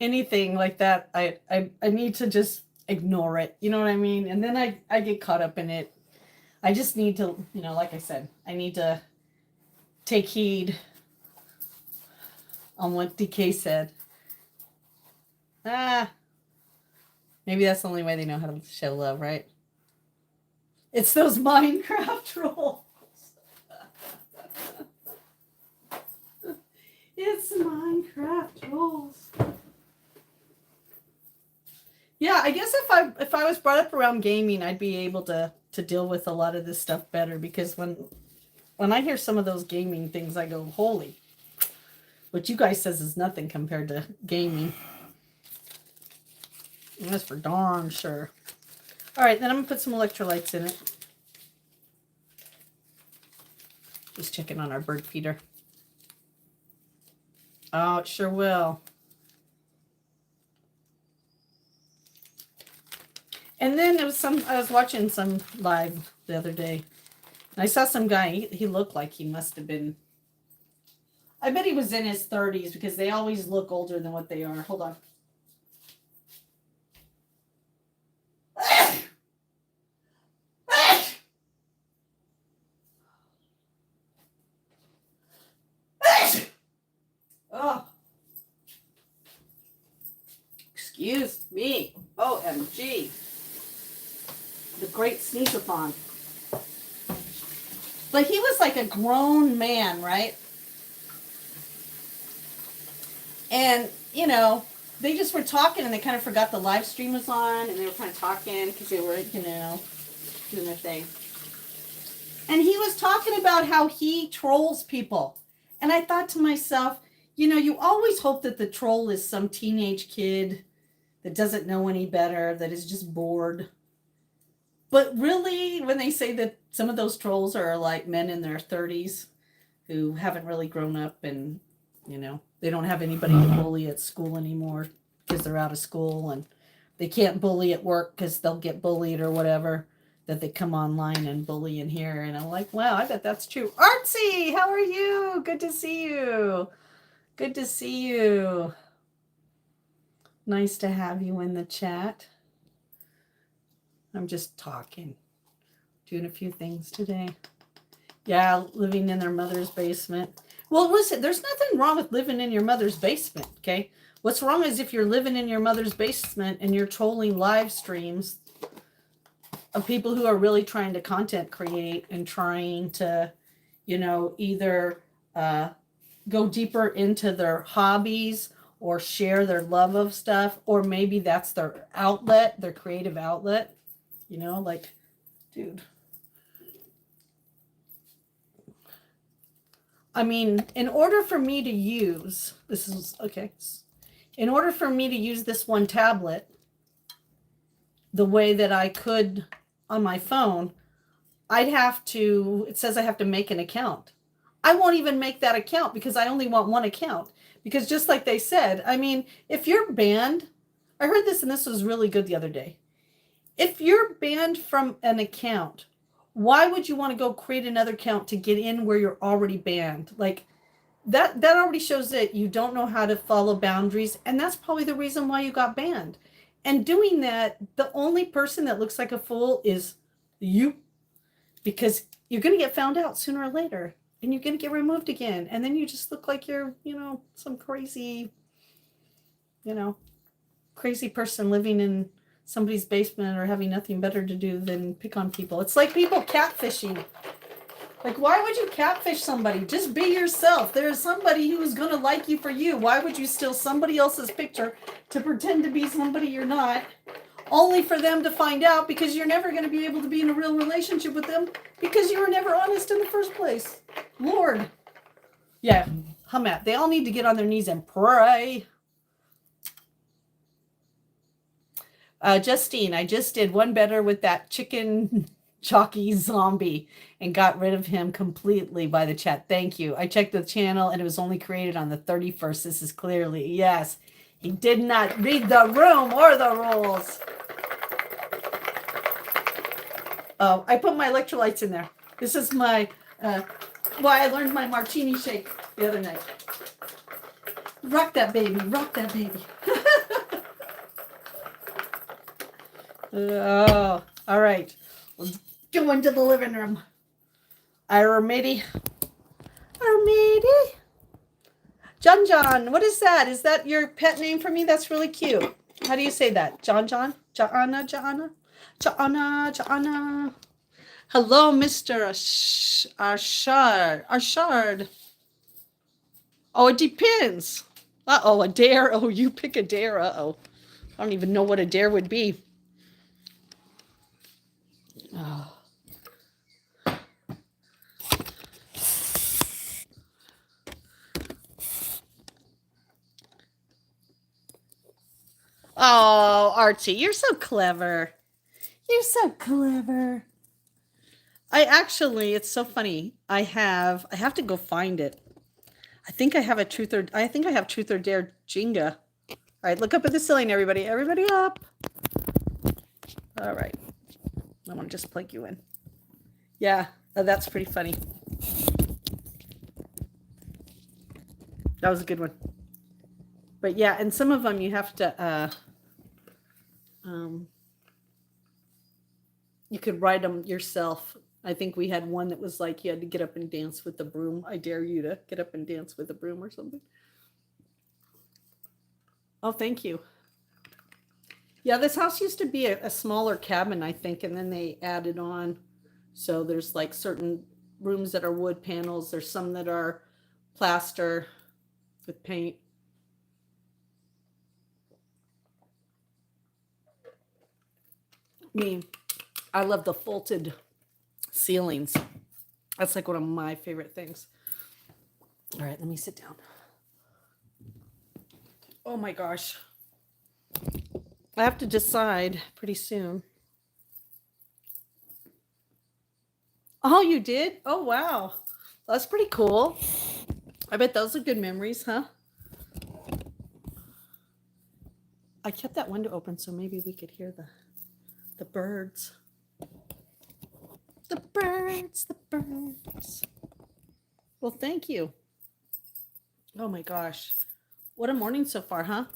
S2: anything like that, I need to just ignore it. You know what I mean? And then I get caught up in it. I just need to, you know, like I said, I need to take heed on what DK said. Maybe that's the only way they know how to show love, right? It's those Minecraft trolls. It's Minecraft trolls. Yeah, I guess if I was brought up around gaming, I'd be able to deal with a lot of this stuff better, because when I hear some of those gaming things, I go, holy. What you guys says is nothing compared to gaming. And that's for darn sure. All right, then I'm gonna put some electrolytes in it. Just checking on our bird feeder. Oh, it sure will. And then I was watching some live the other day, I saw some guy, he looked like he must have been, I bet he was in his 30s because they always look older than what they are. Hold on. Oh, excuse me. OMG. The great sneeze-a-thon. But he was like a grown man, right? And, you know, they just were talking and they kind of forgot the live stream was on and they were kind of talking because they were, you know, doing their thing. And he was talking about how he trolls people. And I thought to myself, you know, you always hope that the troll is some teenage kid that doesn't know any better, that is just bored. But really, when they say that some of those trolls are like men in their 30s who haven't really grown up and, you know, they don't have anybody to bully at school anymore because they're out of school and they can't bully at work because they'll get bullied or whatever, that they come online and bully in here. And I'm like, wow, I bet that's true. Artsy, how are you? Good to see you. Good to see you. Nice to have you in the chat. I'm just talking, doing a few things today. Yeah, living in their mother's basement. Well, listen, there's nothing wrong with living in your mother's basement, okay? What's wrong is if you're living in your mother's basement and you're trolling live streams of people who are really trying to content create and trying to, you know, either go deeper into their hobbies or share their love of stuff, or maybe that's their outlet, their creative outlet, you know, like, dude. I mean, in order for me to use, this is, okay, in order for me to use this one tablet the way that I could on my phone, I'd have to, it says I have to make an account. I won't even make that account because I only want one account. Because just like they said, I mean, if you're banned, I heard this and this was really good the other day. If you're banned from an account, why would you want to go create another account to get in where you're already banned? Like that already shows that you don't know how to follow boundaries, and that's probably the reason why you got banned. And doing that, the only person that looks like a fool is you, because you're going to get found out sooner or later and you're going to get removed again, and then you just look like you're, you know, some crazy, you know, crazy person living in somebody's basement or having nothing better to do than pick on people. It's like people catfishing. Like, why would you catfish somebody? Just be yourself. There's somebody who's going to like you for you. Why would you steal somebody else's picture to pretend to be somebody you're not, only for them to find out, because you're never going to be able to be in a real relationship with them because you were never honest in the first place? Lord. Yeah, Hamat. They all need to get on their knees and pray. Justine, I just did one better with that chicken jockey zombie and got rid of him completely by the chat. Thank you. I checked the channel and it was only created on the 31st. This is clearly, yes. He did not read the room or the rules. Oh, I put my electrolytes in there. This is my, why I learned my martini shake the other night. Rock that baby, rock that baby. Oh, all right. Let's go into the living room. Armady. John, what is that? Is that your pet name for me? That's really cute. How do you say that? John? Joanna? Hello, Mr. Arshard. Oh, it depends. Uh-oh, a dare. Oh, you pick a dare. Uh-oh. I don't even know what a dare would be. Oh. Oh, Archie, you're so clever. You're so clever. I actually, it's so funny. I have to go find it. I think I have truth or dare Jenga. All right, look up at the ceiling, everybody. Everybody up. All right. I want to just plug you in. Yeah, That's pretty funny. That was a good one. But yeah, and some of them you have to, you could write them yourself. I think we had one that was like you had to get up and dance with the broom. I dare you to get up and dance with the broom or something. Oh, thank you. Yeah, this house used to be a smaller cabin, I think, and then they added on. So there's like certain rooms that are wood panels. There's some that are plaster with paint. I love the vaulted ceilings. That's like one of my favorite things. All right, let me sit down. Oh my gosh. I have to decide pretty soon. Oh, you did? Oh, wow. That's pretty cool. I bet those are good memories, huh? I kept that window open so maybe we could hear the birds. The birds, the birds. Well, thank you. Oh my gosh. What a morning so far, huh?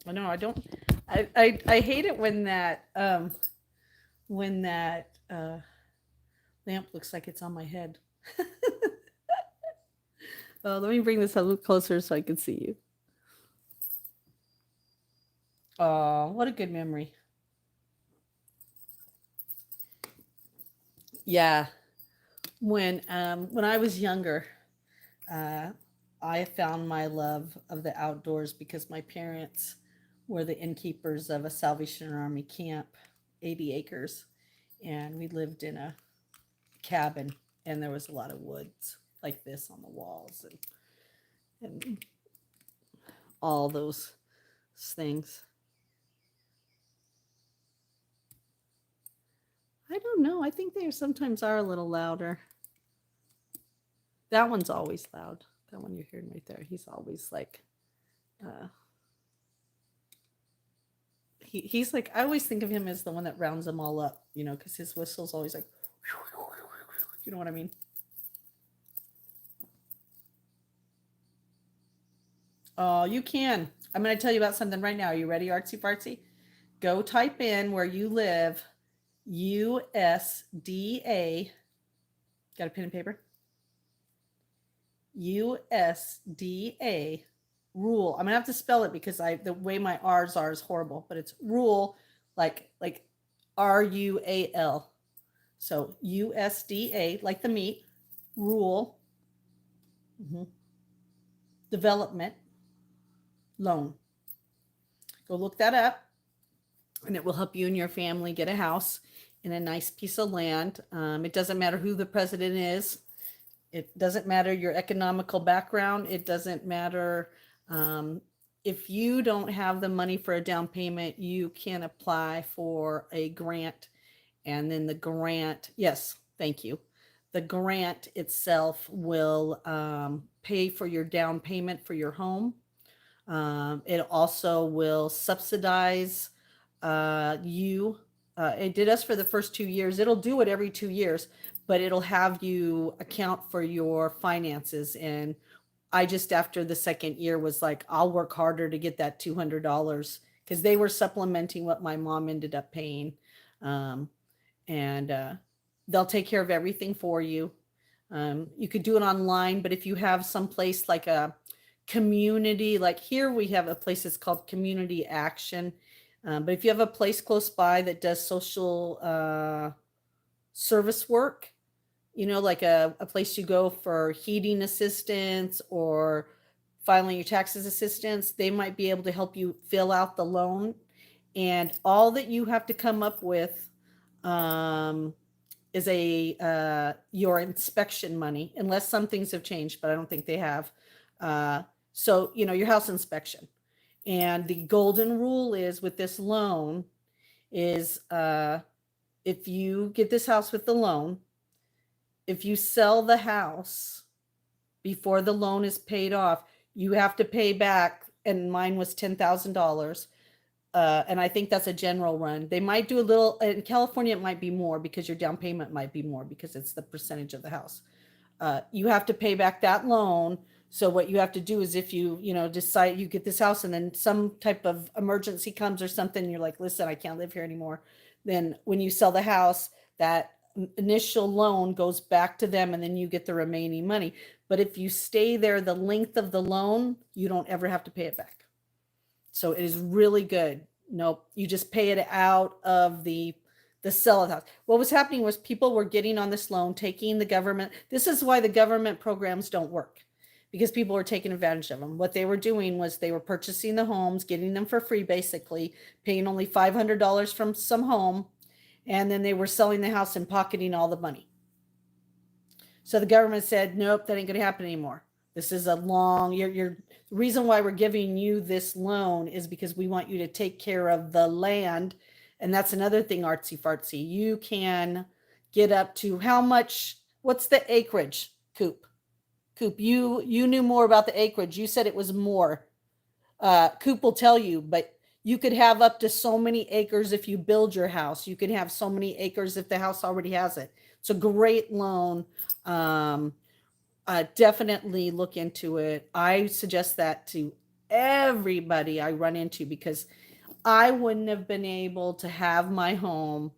S2: I know I hate it when that lamp looks like it's on my head. Well, let me bring this a little closer so I can see you. Oh, what a good memory. Yeah. When I was younger, I found my love of the outdoors because my parents were the innkeepers of a Salvation Army camp, 80 acres, and we lived in a cabin, and there was a lot of woods like this on the walls and all those things. I don't know. I think they sometimes are a little louder. That one's always loud. That one you're hearing right there. He's always like, he's like, I always think of him as the one that rounds them all up, because his whistle's always like, you know what I mean? Oh, you can. I'm going to tell you about something right now. Are you ready, artsy fartsy? Go type in where you live, USDA. Got a pen and paper? USDA rule. I'm gonna have to spell it because the way my R's are is horrible, but it's rule like RUAL. So USDA, like the meat, rule, development, loan. Go look that up, and it will help you and your family get a house in a nice piece of land. It doesn't matter who the president is. It doesn't matter your economical background. It doesn't matter if you don't have the money for a down payment, you can apply for a grant. And then the grant, yes, thank you. The grant itself will pay for your down payment for your home. It also will subsidize you. It did us for the first 2 years. It'll do it every 2 years, but it'll have you account for your finances. And I just, after the second year, was like, I'll work harder to get that $200 because they were supplementing what my mom ended up paying. And they'll take care of everything for you. You could do it online, but if you have some place like a community, like here we have a place that's called Community Action. But if you have a place close by that does social service work, like a place you go for heating assistance or filing your taxes assistance, they might be able to help you fill out the loan. And all that you have to come up with is your inspection money, unless some things have changed, but I don't think they have. So, your house inspection. And the golden rule is with this loan is if you get this house with the loan, if you sell the house before the loan is paid off, you have to pay back, and mine was $10,000, and I think that's a general run. They might do a little in California. It might be more because your down payment might be more because it's the percentage of the house. You have to pay back that loan. So what you have to do is if you decide you get this house and then some type of emergency comes or something, you're like, listen, I can't live here anymore. Then when you sell the house, that initial loan goes back to them and then you get the remaining money. But if you stay there the length of the loan, you don't ever have to pay it back. So it is really good. Nope, you just pay it out of the sell of the house. What was happening was people were getting on this loan, taking the government. This is why the government programs don't work, because people were taking advantage of them. What they were doing was they were purchasing the homes, getting them for free, basically paying only $500 from some home, and then they were selling the house and pocketing all the money. So the government said, nope, that ain't going to happen anymore. This is a long, the reason why we're giving you this loan is because we want you to take care of the land. And that's another thing, artsy fartsy. You can get up to how much, what's the acreage, Coop? Coop, you knew more about the acreage. You said it was more. Coop will tell you, but you could have up to so many acres if you build your house. You can have so many acres if the house already has it. It's a great loan. Definitely look into it. I suggest that to everybody I run into because I wouldn't have been able to have my home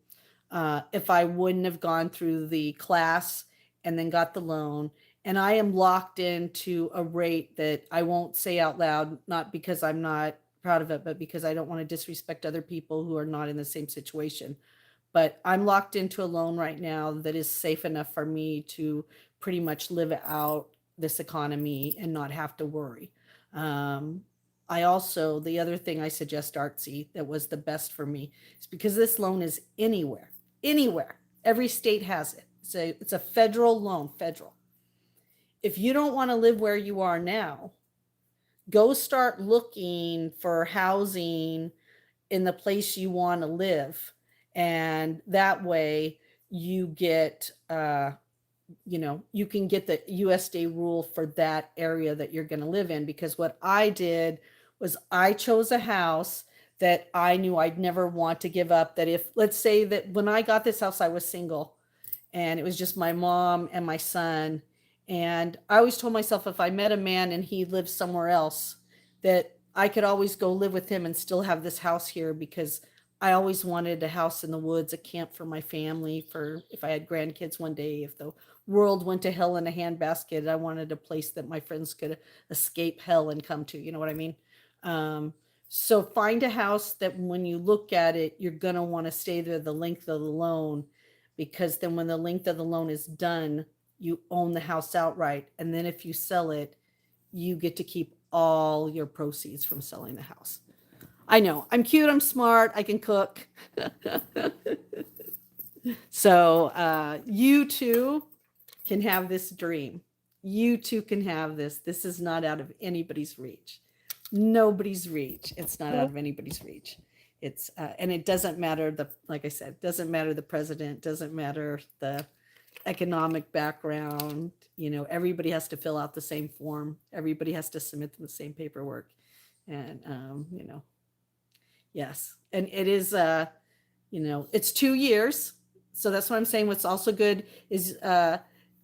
S2: if I wouldn't have gone through the class and then got the loan. And I am locked into a rate that I won't say out loud, not because I'm not proud of it, but because I don't want to disrespect other people who are not in the same situation. But I'm locked into a loan right now that is safe enough for me to pretty much live out this economy and not have to worry. I also, the other thing I suggest, Artsy, that was the best for me is because this loan is anywhere. Every state has it. It's a federal loan, federal. If you don't want to live where you are now, go start looking for housing in the place you want to live. And that way you get, you can get the USDA rule for that area that you're going to live in. Because what I did was I chose a house that I knew I'd never want to give up. That if, let's say that when I got this house, I was single and it was just my mom and my son. And I always told myself if I met a man and he lived somewhere else, that I could always go live with him and still have this house here because I always wanted a house in the woods, a camp for my family, for if I had grandkids one day, if the world went to hell in a handbasket, I wanted a place that my friends could escape hell and come to, you know what I mean? So find a house that when you look at it, you're going to want to stay there the length of the loan, because then when the length of the loan is done, you own the house outright. And then if you sell it, you get to keep all your proceeds from selling the house. I know, I'm cute, I'm smart, I can cook. So you too can have this dream. You too can have this. This is not out of anybody's reach. Nobody's reach. It's not out of anybody's reach. It's and it doesn't matter like I said, doesn't matter the president, doesn't matter the economic background. Everybody has to fill out the same form. Everybody has to submit the same paperwork. And yes. And it is it's 2 years. So that's what I'm saying. What's also good is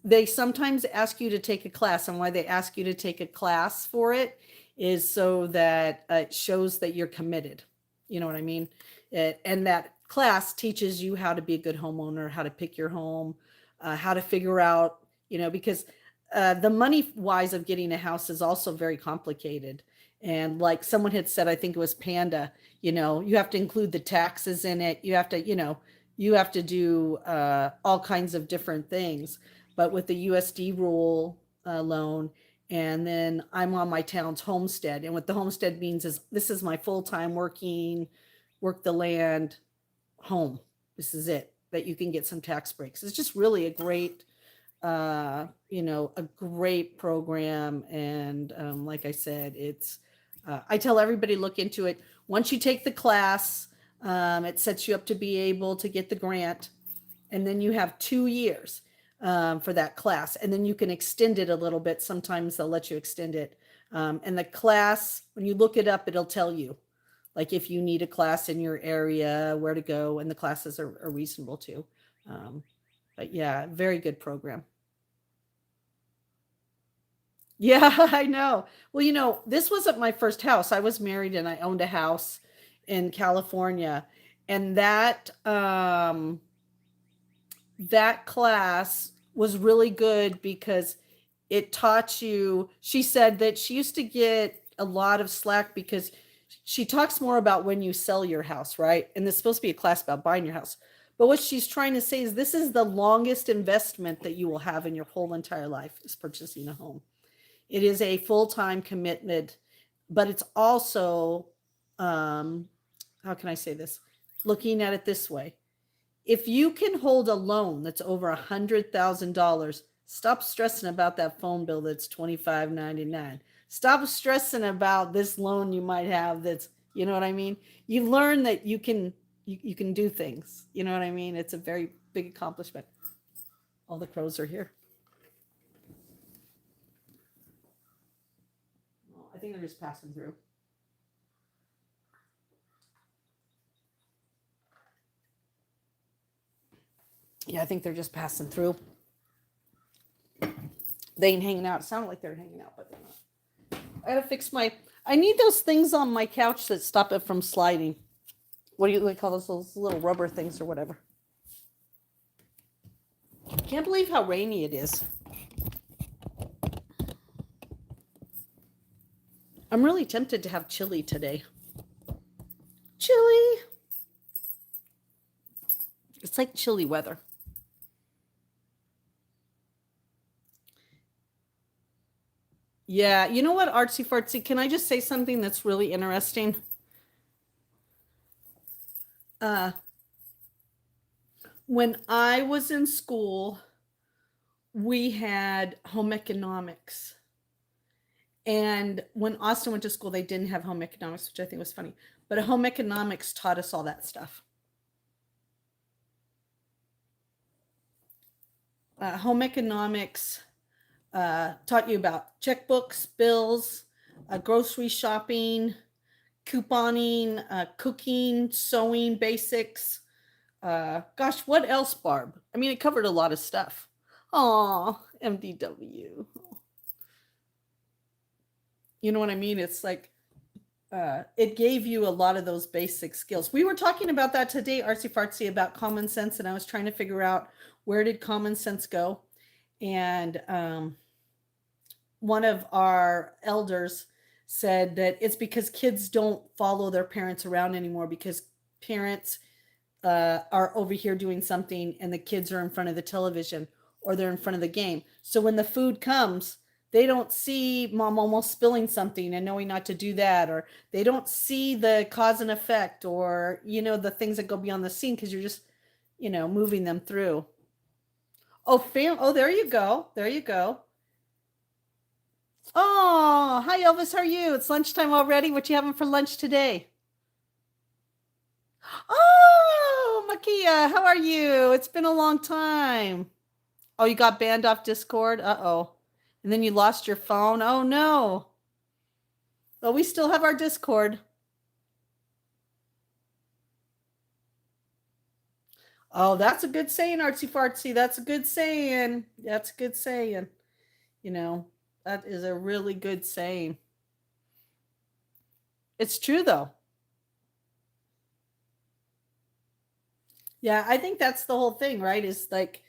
S2: they sometimes ask you to take a class, and why they ask you to take a class for it is so that it shows that you're committed. You know what I mean? And that class teaches you how to be a good homeowner, how to pick your home, how to figure out, because the money wise of getting a house is also very complicated. And like someone had said, I think it was Panda, you have to include the taxes in it. You have to do all kinds of different things. But with the USD rule loan, and then I'm on my town's homestead. And what the homestead means is this is my full-time work the land home. This is it, that you can get some tax breaks. It's just really a great, a great program. And like I said, it's, I tell everybody look into it. Once you take the class, it sets you up to be able to get the grant. And then you have 2 years for that class. And then you can extend it a little bit. Sometimes they'll let you extend it. And the class, when you look it up, it'll tell you like if you need a class in your area, where to go, and the classes are reasonable too. But yeah, very good program. Yeah, I know. Well, this wasn't my first house. I was married and I owned a house in California, and that class was really good because it taught you. She said that she used to get a lot of slack because she talks more about when you sell your house, right? And this is supposed to be a class about buying your house. But what she's trying to say is this is the longest investment that you will have in your whole entire life, is purchasing a home. It is a full-time commitment, but it's also, how can I say this? Looking at it this way. If you can hold a loan that's over $100,000, stop stressing about that phone bill that's $25.99. Stop stressing about this loan you might have that's, you know what I mean? You learn that you can do things. You know what I mean? It's a very big accomplishment. All the crows are here. I think they're just passing through. Yeah, I think they're just passing through. They ain't hanging out. It sounded like they're hanging out, but they're not. I gotta fix I need those things on my couch that stop it from sliding. What do you call those little rubber things or whatever? Can't believe how rainy it is. I'm really tempted to have chili today. Chili. It's like chilly weather. Yeah, you know what, artsy fartsy? Can I just say something that's really interesting? When I was in school, we had home economics. And when Austin went to school, they didn't have home economics, which I think was funny. But home economics taught us all that stuff. Home economics taught you about checkbooks, bills, grocery shopping, couponing, cooking, sewing basics. Gosh, what else, Barb? I mean, it covered a lot of stuff. Aw, MDW. You know what I mean? It's like it gave you a lot of those basic skills. We were talking about that today, artsy fartsy, about common sense, and I was trying to figure out where did common sense go. And one of our elders said that it's because kids don't follow their parents around anymore because parents are over here doing something and the kids are in front of the television or they're in front of the game. So when the food comes, they don't see mom almost spilling something and knowing not to do that, or they don't see the cause and effect, or, the things that go beyond the scene because you're just, moving them through. Oh, there you go. There you go. Oh, hi, Elvis. How are you? It's lunchtime already. What you having for lunch today? Oh, Makia, how are you? It's been a long time. Oh, you got banned off Discord? Uh-oh. And then you lost your phone? Oh, no. Well, we still have our Discord. Oh, that's a good saying, artsy fartsy. That's a good saying. That's a good saying. That is a really good saying. It's true, though. Yeah, I think that's the whole thing, right? Is like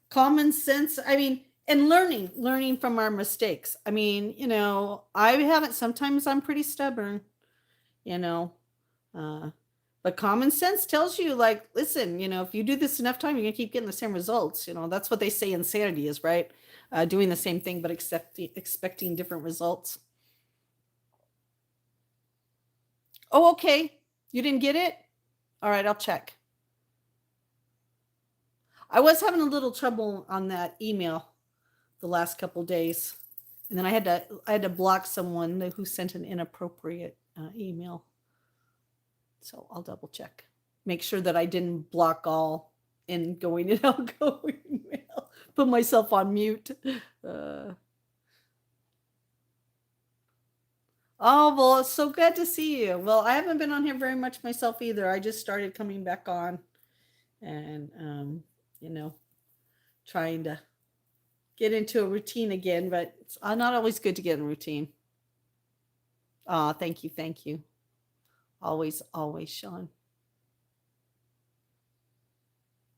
S2: common sense. I mean, and learning from our mistakes. I mean, I haven't, sometimes I'm pretty stubborn, but common sense tells you, like, listen, if you do this enough time, you're gonna keep getting the same results. That's what they say insanity is, right? Doing the same thing, but expecting different results. Oh, okay. You didn't get it? All right, I'll check. I was having a little trouble on that email the last couple days, and then I had to block someone who sent an inappropriate email. So I'll double check, make sure that I didn't block all ingoing and outgoing email. Put myself on mute. Oh, Oh, well, it's so good to see you. Well, I haven't been on here very much myself either. I just started coming back on and, you know, trying to get into a routine again, but it's not always good to get in a routine. Oh, thank you. Thank you. Always, always, Sean.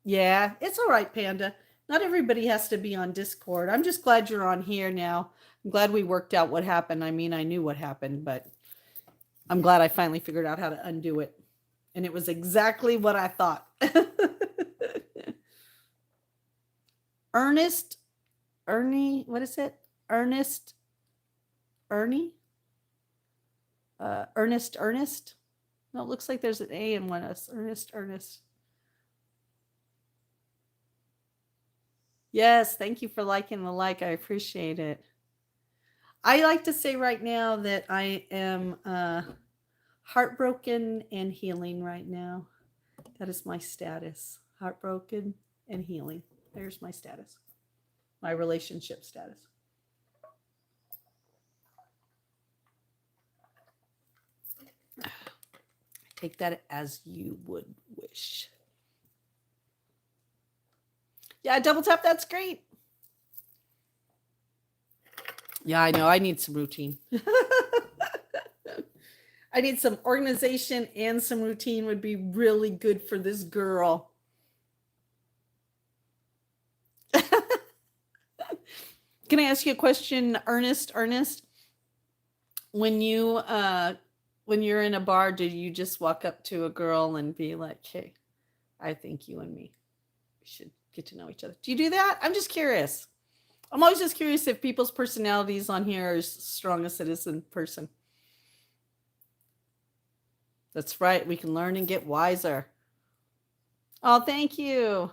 S2: Yeah, it's all right, Panda. Not everybody has to be on Discord. I'm just glad you're on here now. I'm glad we worked out what happened. I mean, I knew what happened, but I'm glad I finally figured out how to undo it. And it was exactly what I thought. Ernest, Ernie, what is it? Ernest, Ernie? Ernest? No, it looks like there's an A in one of us. Ernest. Yes, thank you for liking the like. I appreciate it. I like to say right now that I am heartbroken and healing right now. That is my status. Heartbroken and healing. There's my status. My relationship status. Take that as you would wish. Yeah, double tap, that's great. Yeah, I know. I need some routine. I need some organization and some routine would be really good for this girl. Can I ask you a question, Ernest? When you're in a bar, do you just walk up to a girl and be like, "Hey, I think you and me should get to know each other"? Do you do that? I'm just curious. I'm always just curious if people's personalities on here are as strong as it is in person. That's right. We can learn and get wiser. Oh, thank you.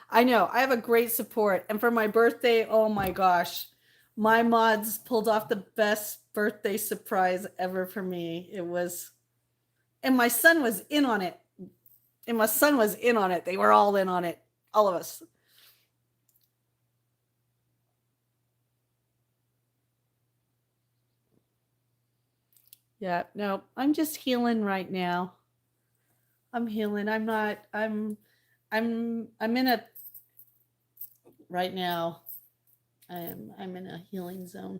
S2: I know. I have a great support. And for my birthday, oh my gosh, my mods pulled off the best birthday surprise ever for me. It was, and my son was in on it. They were all in on it. All of us. Yeah, no, I'm just healing right now. I'm healing. I'm in a right now. I'm in a healing zone.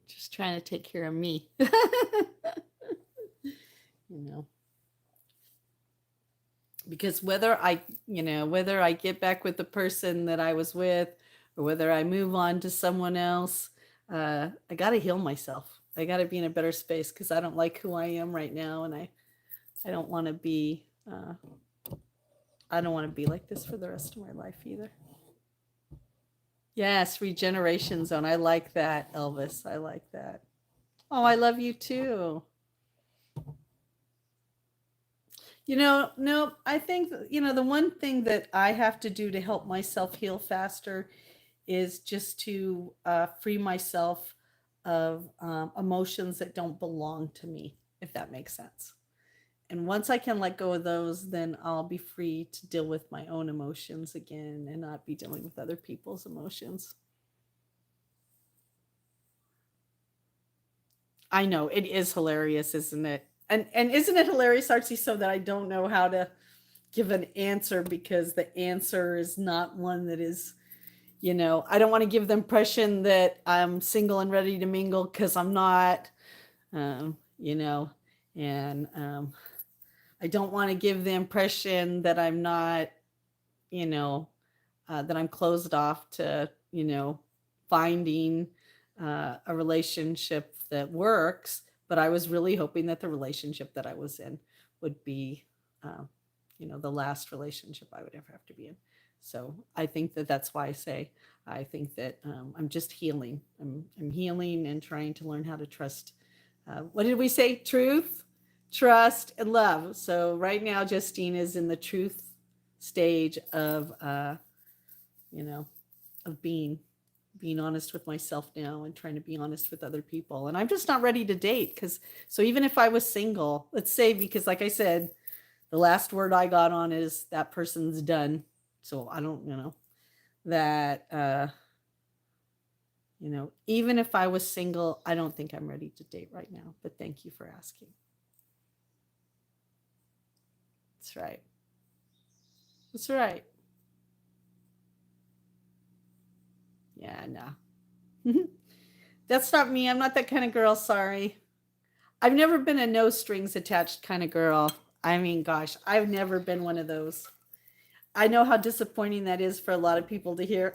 S2: Just trying to take care of me. Because whether I get back with the person that I was with or whether I move on to someone else, I got to heal myself. I got to be in a better space because I don't like who I am right now, and I don't want to be like this for the rest of my life either. Yes, regeneration zone. I like that, Elvis. I like that. Oh, I love you too. No, I think, the one thing that I have to do to help myself heal faster is just to free myself of emotions that don't belong to me, if that makes sense. And once I can let go of those, then I'll be free to deal with my own emotions again and not be dealing with other people's emotions. I know, it is hilarious, isn't it? And isn't it hilarious, Artsy, so that I don't know how to give an answer because the answer is not one that is, I don't want to give the impression that I'm single and ready to mingle because I'm not, and I don't want to give the impression that I'm not, that I'm closed off to, finding a relationship that works. But I was really hoping that the relationship that I was in would be, the last relationship I would ever have to be in. So I think that that's why I think that I'm just healing. I'm healing and trying to learn how to trust. What did we say? Truth, trust, and love. So right now, Justine is in the truth stage of, of being honest with myself now and trying to be honest with other people. And I'm just not ready to date so even if I was single, let's say, because like I said, the last word I got on is that person's done. So I don't, that, You know, even if I was single, I don't think I'm ready to date right now, but thank you for asking. That's right. That's right. Yeah, no. That's not me. I'm not that kind of girl. Sorry. I've never been a no strings attached kind of girl. I mean, gosh, I've never been one of those. I know how disappointing that is for a lot of people to hear.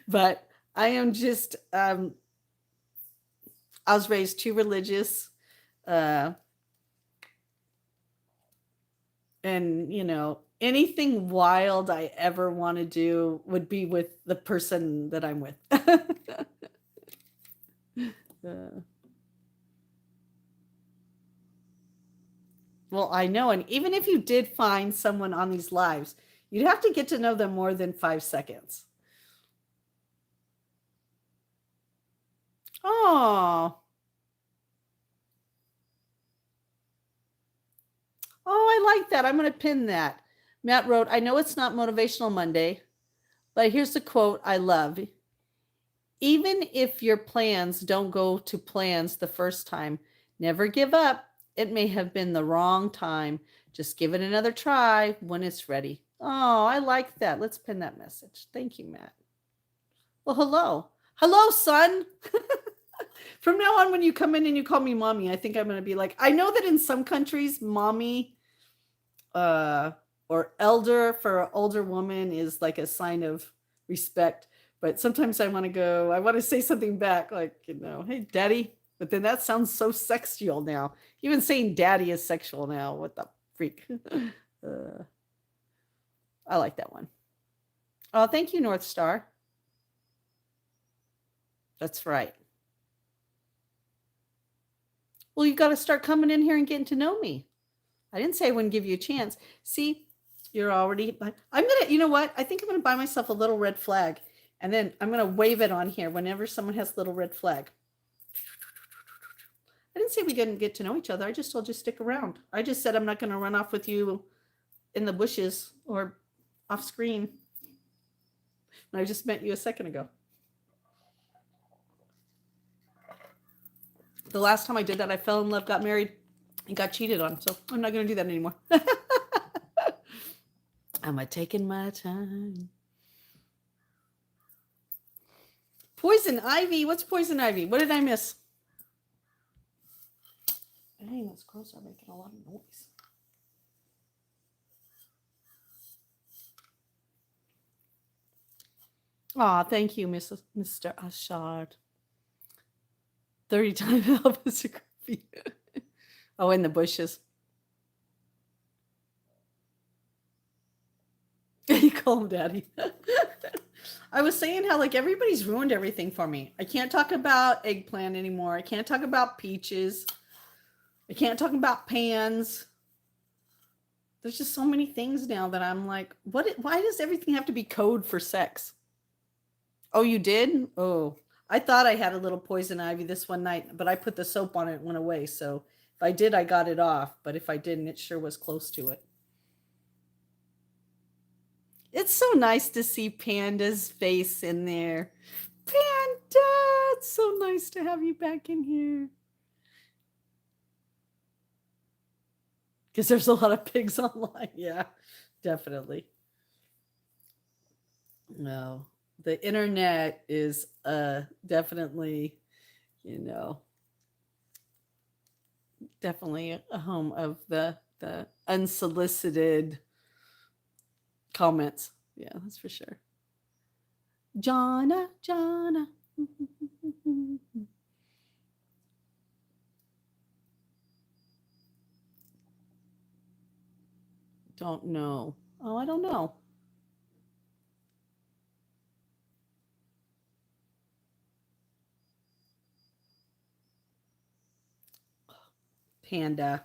S2: But I am just, I was raised too religious. Uh, and, you know, anything wild I ever want to do would be with the person that I'm with. Well, I know. And even if you did find someone on these lives, you'd have to get to know them more than 5 seconds. Oh, I like that. I'm going to pin that. Matt wrote, I know it's not Motivational Monday, but here's the quote I love. Even if your plans don't go to plans the first time, never give up. It may have been the wrong time. Just give it another try when it's ready. Oh, I like that. Let's pin that message. Thank you, Matt. Well, hello. Hello, son. From now on, when you come in and you call me mommy, I think I'm going to be like, I know that in some countries, mommy or elder for an older woman is like a sign of respect. But sometimes I want to say something back like, you know, hey, daddy. But then that sounds so sexual now. Even saying daddy is sexual now. What the freak? I like that one. Oh, thank you, North Star. That's right. Well, you've got to start coming in here and getting to know me. I didn't say I wouldn't give you a chance. See, you're already, I'm going to, you know what? I think I'm going to buy myself a little red flag. And then I'm going to wave it on here whenever someone has a little red flag. I didn't say we didn't get to know each other. I just told you stick around. I just said I'm not going to run off with you in the bushes or off screen. And I just met you a second ago. The last time I did that, I fell in love, got married, and got cheated on. So I'm not going to do that anymore. Am I taking my time? Poison ivy. What's poison ivy? What did I miss? Dang, those crows are making a lot of noise. Aw, thank you, Mr. Ashard. 30 times help is a groupie. Oh, in the bushes. You call him daddy. I was saying how like everybody's ruined everything for me. I can't talk about eggplant anymore. I can't talk about peaches. I can't talk about pans. There's just so many things now that I'm like, why does everything have to be code for sex? Oh, you did? Oh, I thought I had a little poison ivy this one night, but I put the soap on it and went away. So if I did, I got it off. But if I didn't, it sure was close to it. It's so nice to see Panda's face in there. Panda, it's so nice to have you back in here. Because there's a lot of pigs online. Yeah, definitely. No, the internet is definitely, you know, definitely a home of the unsolicited comments. Yeah, that's for sure. Jonna. Don't know. Oh, I don't know. Panda.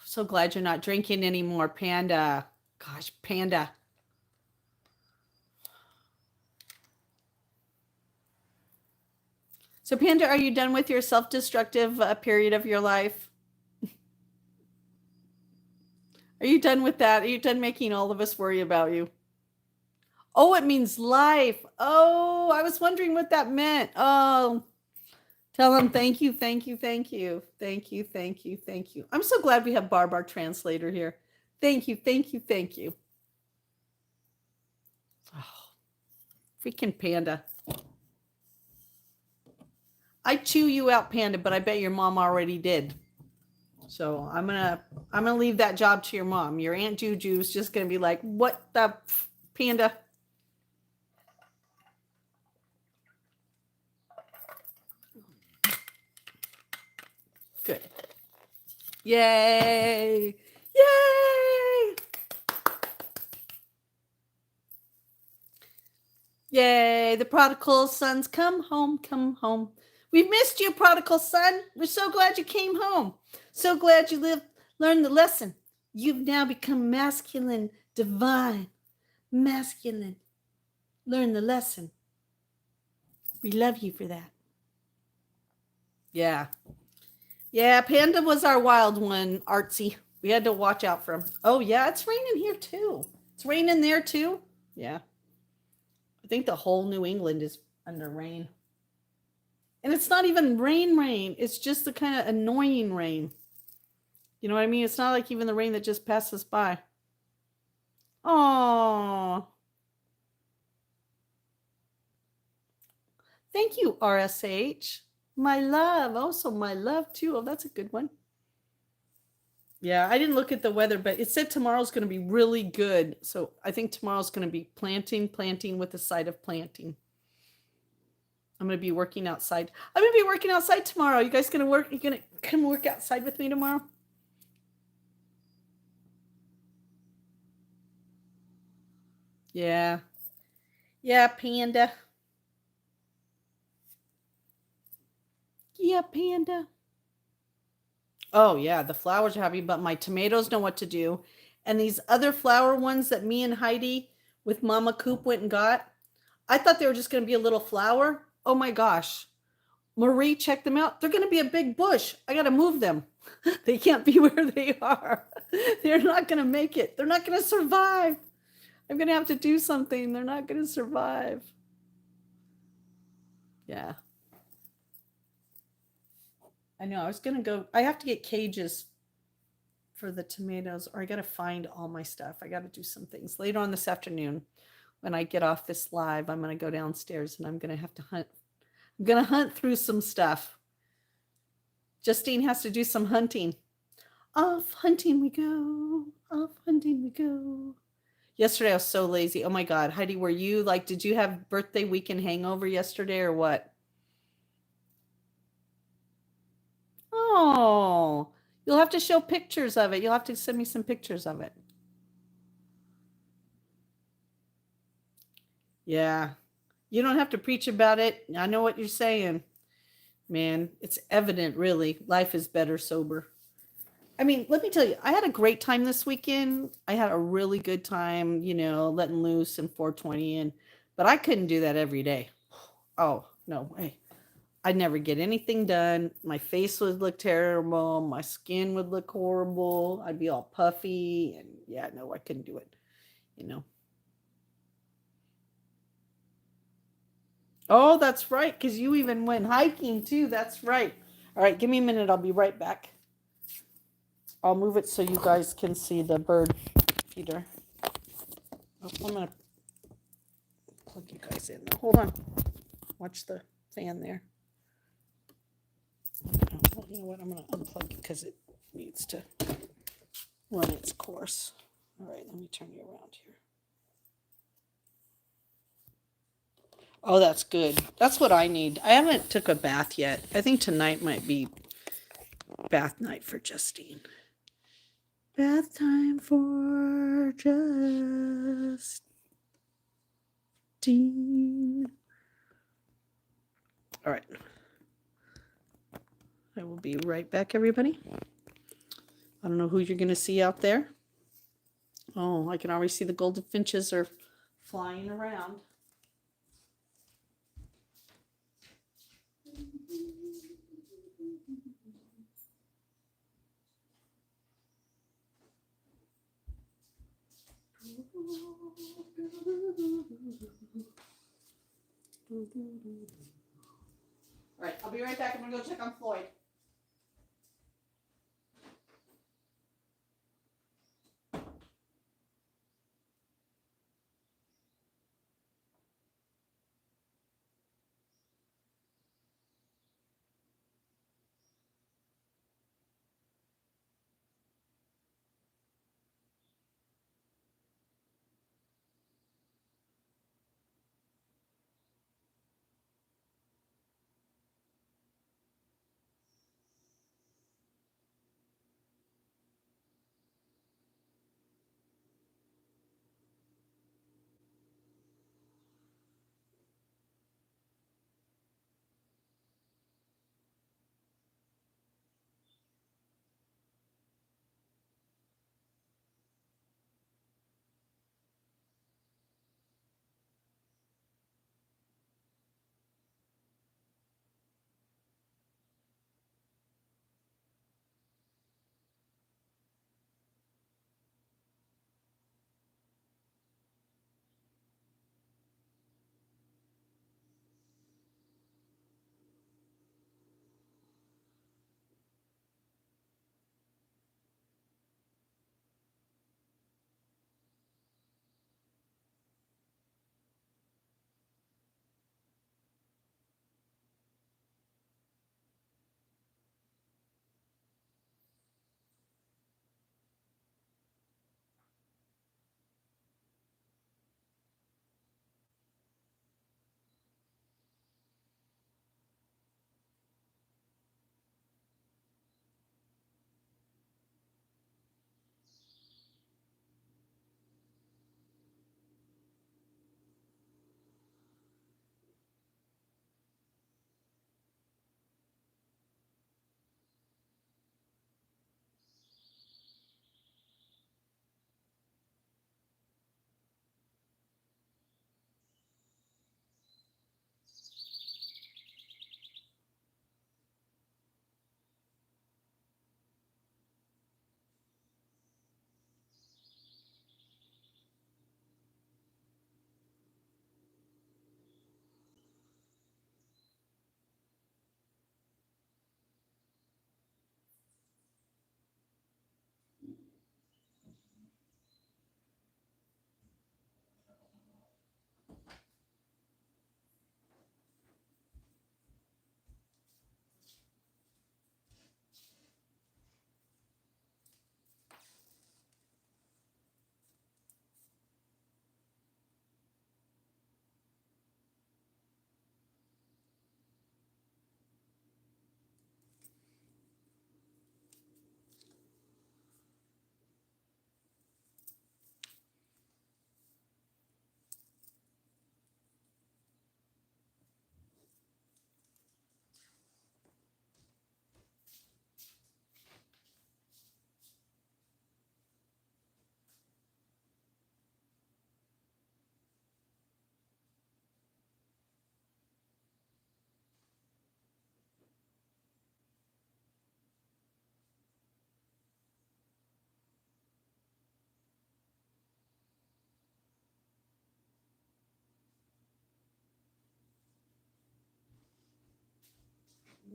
S2: So glad you're not drinking anymore, Panda. Gosh, Panda. So, Panda, are you done with your self-destructive period of your life? Are you done with that? Are you done making all of us worry about you? Oh, it means life. Oh, I was wondering what that meant. Oh, tell them thank you, thank you, thank you, thank you, thank you, thank you. I'm so glad we have Barb, our translator, here. Thank you, thank you, thank you. Oh, freaking Panda. I chew you out, Panda, but I bet your mom already did. So I'm gonna leave that job to your mom. Your Aunt Juju's just gonna be like, what the Panda? Good. Yay! Yay! Yay! The prodigal sons come home, come home. We've missed you, prodigal son. We're so glad you came home. So glad you learned the lesson. You've now become masculine, divine, masculine. Learn the lesson. We love you for that. Yeah. Yeah, Panda was our wild one, artsy. We had to watch out for him. Oh, yeah, it's raining here too. It's raining there too. Yeah. I think the whole New England is under rain. And it's not even rain. It's just the kind of annoying rain. You know what I mean? It's not like even the rain that just passes by. Oh. Thank you, RSH. My love. Also, my love too. Oh, that's a good one. Yeah, I didn't look at the weather, but it said tomorrow's going to be really good. So I think tomorrow's going to be planting with the side of planting. I'm going to be working outside. I'm going to be working outside tomorrow. You guys going to work? You going to come work outside with me tomorrow? Yeah. Yeah, Panda. Yeah, Panda. Oh, yeah, the flowers are happy, but my tomatoes know what to do. And these other flower ones that me and Heidi with Mama Coop went and got, I thought they were just going to be a little flower. Oh my gosh. Marie, check them out. They're going to be a big bush. I got to move them. They can't be where they are. They're not going to make it. They're not going to survive. I'm going to have to do something. They're not going to survive. Yeah. I know. I was going to go. I have to get cages for the tomatoes, or I got to find all my stuff. I got to do some things later on this afternoon. When I get off this live, I'm going to go downstairs and I'm going to have to hunt. I'm going to hunt through some stuff. Justine has to do some hunting. Off hunting we go. Off hunting we go. Yesterday I was so lazy. Oh my God. Heidi, were you like, did you have birthday weekend hangover yesterday or what? Oh, you'll have to show pictures of it. You'll have to send me some pictures of it. Yeah. You don't have to preach about it. I know what you're saying. Man, it's evident, really. Life is better sober. I mean, let me tell you, I had a great time this weekend. I had a really good time, letting loose and 420 but I couldn't do that every day. Oh, no way. I'd never get anything done. My face would look terrible. My skin would look horrible. I'd be all puffy. And yeah, no, I couldn't do it, Oh, that's right. Because you even went hiking too. That's right. All right, give me a minute. I'll be right back. I'll move it so you guys can see the bird feeder. Oh, I'm going to plug you guys in. Hold on. Watch the fan there. Well, you know what? I'm going to unplug it because it needs to run its course. All right, let me turn you around here. Oh, that's good. That's what I need. I haven't took a bath yet. I think tonight might be bath night for Justine. Bath time for Justine. All right. I will be right back, everybody. I don't know who you're going to see out there. Oh, I can already see the golden finches are flying around. All right, I'll be right back. I'm gonna go check on Floyd.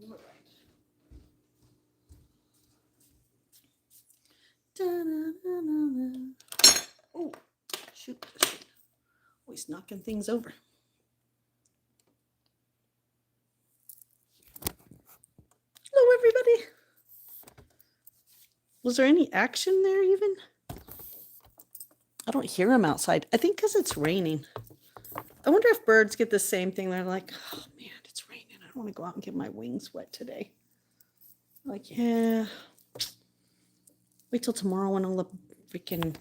S2: All right. Oh, shoot. Always knocking things over. Hello, everybody. Was there any action there even? I don't hear them outside. I think because it's raining. I wonder if birds get the same thing. They're like, oh man, it's raining. I don't want to go out and get my wings wet today. Like, yeah. Wait till tomorrow when all the freaking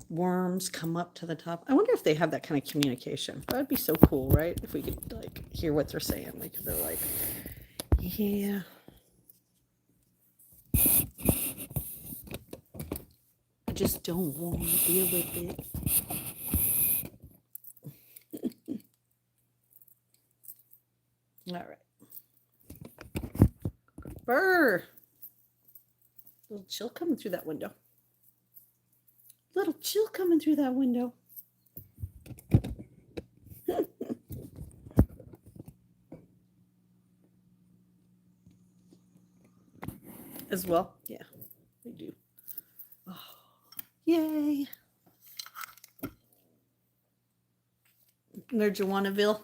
S2: worms come up to the top. I wonder if they have that kind of communication. That'd be so cool, right? If we could like hear what they're saying. Like if they're like, yeah. I just don't want to deal with it. All right. Burr. Little chill coming through that window. Little chill coming through that window. as well? Yeah, we do. Oh, yay. Marijuanaville.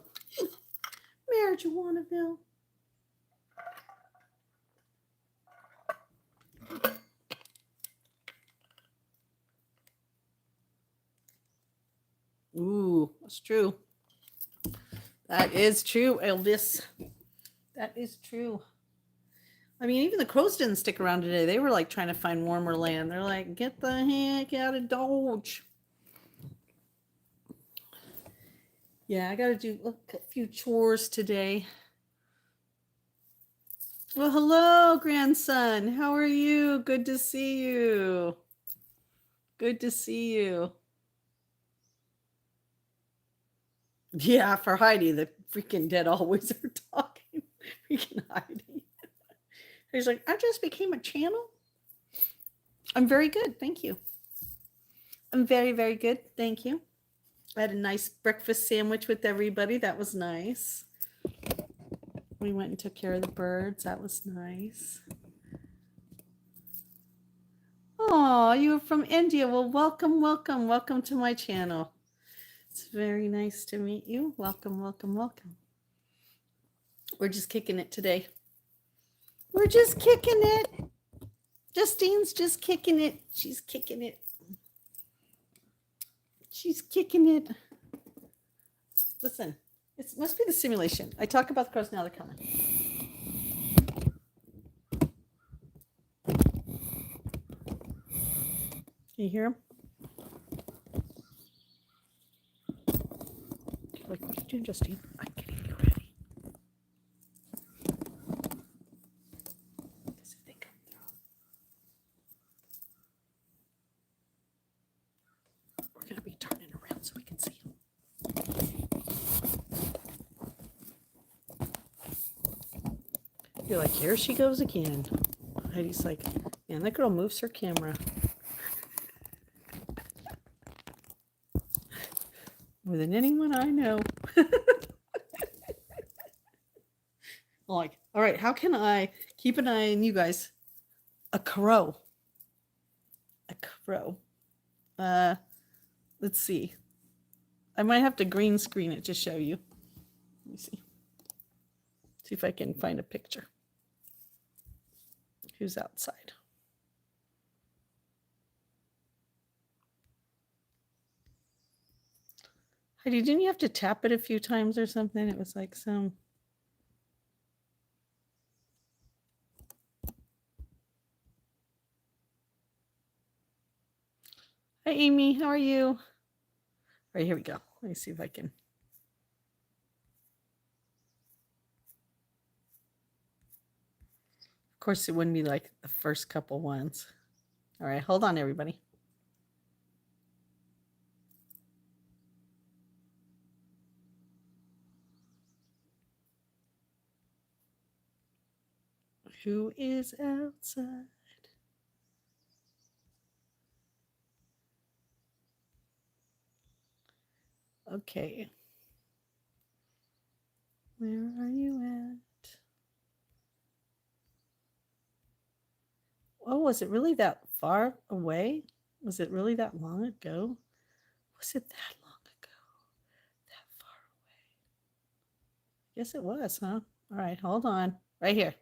S2: Marijuanaville. Ooh, that's true. That is true, Elvis. That is true. I mean, even the crows didn't stick around today. They were like trying to find warmer land. They're like, get the heck out of Dodge. Yeah, I got to do a few chores today. Well, hello, grandson. How are you? Good to see you. Good to see you. Yeah, for Heidi, the freaking dead always are talking. Freaking Heidi. He's like, I just became a channel. I'm very good. Thank you. I'm very, very good. Thank you. I had a nice breakfast sandwich with everybody. That was nice. We went and took care of the birds. That was nice. Oh, you were from India. Well, welcome, welcome, welcome to my channel. It's very nice to meet you. Welcome, welcome, welcome. We're just kicking it today. We're just kicking it. Justine's just kicking it. She's kicking it. She's kicking it. Listen, it must be the simulation. I talk about the crows, now they're coming. Can you hear them? Like, what are you doing, Justine? I'm getting you ready. Because if they come through, we're going to be turning around so we can see them. You're like, here she goes again. Heidi's like, man, that girl moves her camera. More than anyone I know. Like, all right, how can I keep an eye on you guys? A crow. A crow. Let's see. I might have to green screen it to show you. Let me see. See if I can find a picture. Who's outside? Heidi, didn't you have to tap it a few times or something? It was like some... Hi, Amy. How are you? All right, here we go. Let me see if I can. Of course, it wouldn't be like the first couple ones. All right, hold on, everybody. Who is outside? Okay. Where are you at? Oh, was it really that far away? Was it really that long ago? Was it that long ago? That far away? Yes, it was, huh? All right, hold on. Right here.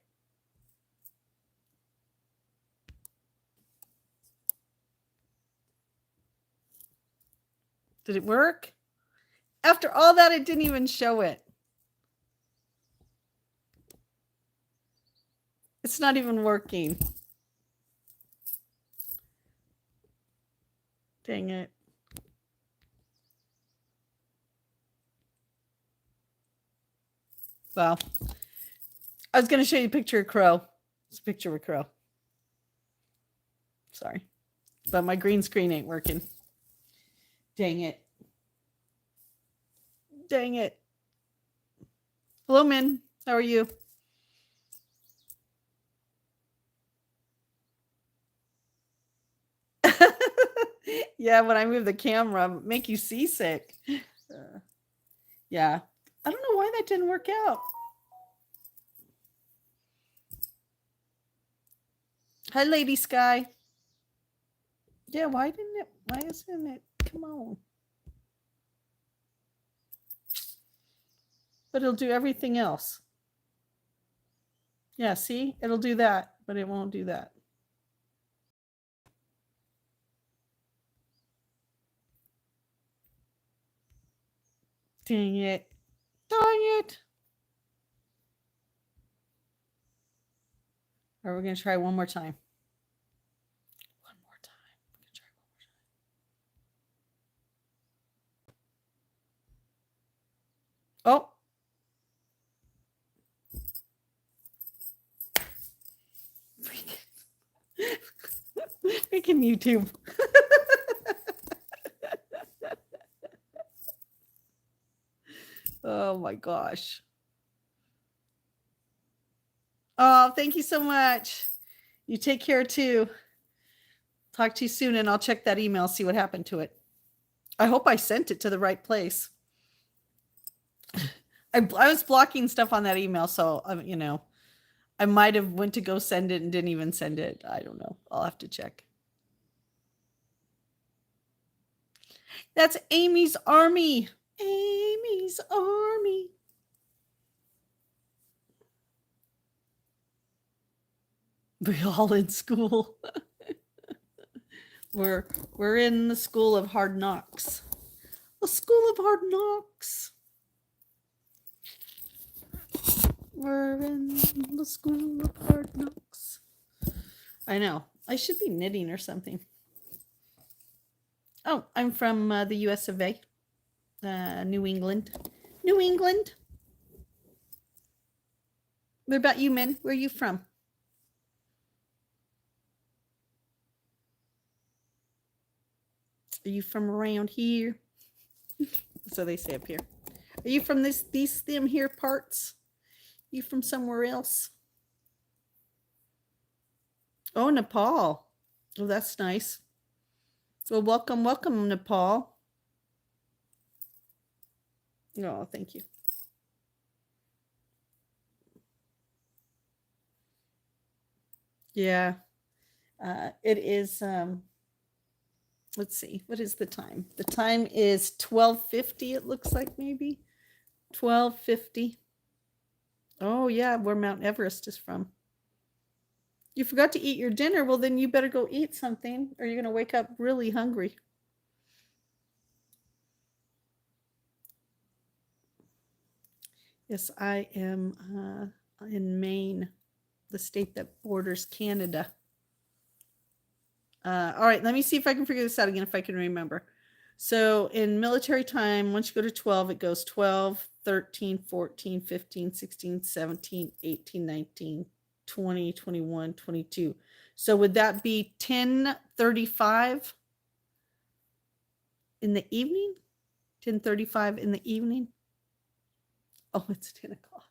S2: Did it work? After all that, it didn't even show it. It's not even working. Dang it. Well, I was going to show you a picture of a crow. It's a picture of a crow. Sorry. But my green screen ain't working. Dang it. Dang it. Hello, Min. How are you? Yeah, when I move the camera, make you seasick. Yeah. I don't know why that didn't work out. Hi, Lady Sky. Yeah, why isn't it? Come on. But it'll do everything else. Yeah, see? It'll do that, but it won't do that. Dang it. Dang it. All right, we're going to try one more time. One more time. We're going to try one more time. Oh. Freaking YouTube. Oh my gosh. Oh, thank you so much. You take care too. Talk to you soon, and I'll check that email, see what happened to it. I hope I sent it to the right place. I was blocking stuff on that email, so you know, I might have went to go send it and didn't even send it. I don't know. I'll have to check. That's Amy's Army. Amy's Army. We're all in school. we're in the school of hard knocks. The school of hard knocks. We're in the school of hard knocks. I know. I should be knitting or something. Oh, I'm from the US of A. New England. New England. What about you, Min? Where are you from? Are you from around here? So they say up here. Are you from these them here parts? You from somewhere else? Oh, Nepal. Oh, that's nice. Well, welcome, Nepal. Oh, thank you. Yeah. It is let's see, what is the time? The time is 12:50, it looks like, maybe 12:50. Oh yeah, where Mount Everest is from. You forgot to eat your dinner. Well, then you better go eat something, or you're going to wake up really hungry. Yes, I am in Maine, the state that borders Canada. All right, let me see if I can figure this out again, if I can remember. So in military time, once you go to 12, it goes 12, 13, 14, 15, 16, 17, 18, 19, 20, 21, 22. So would that be 10:35 in the evening? 10:35 in the evening? Oh, it's 10 o'clock.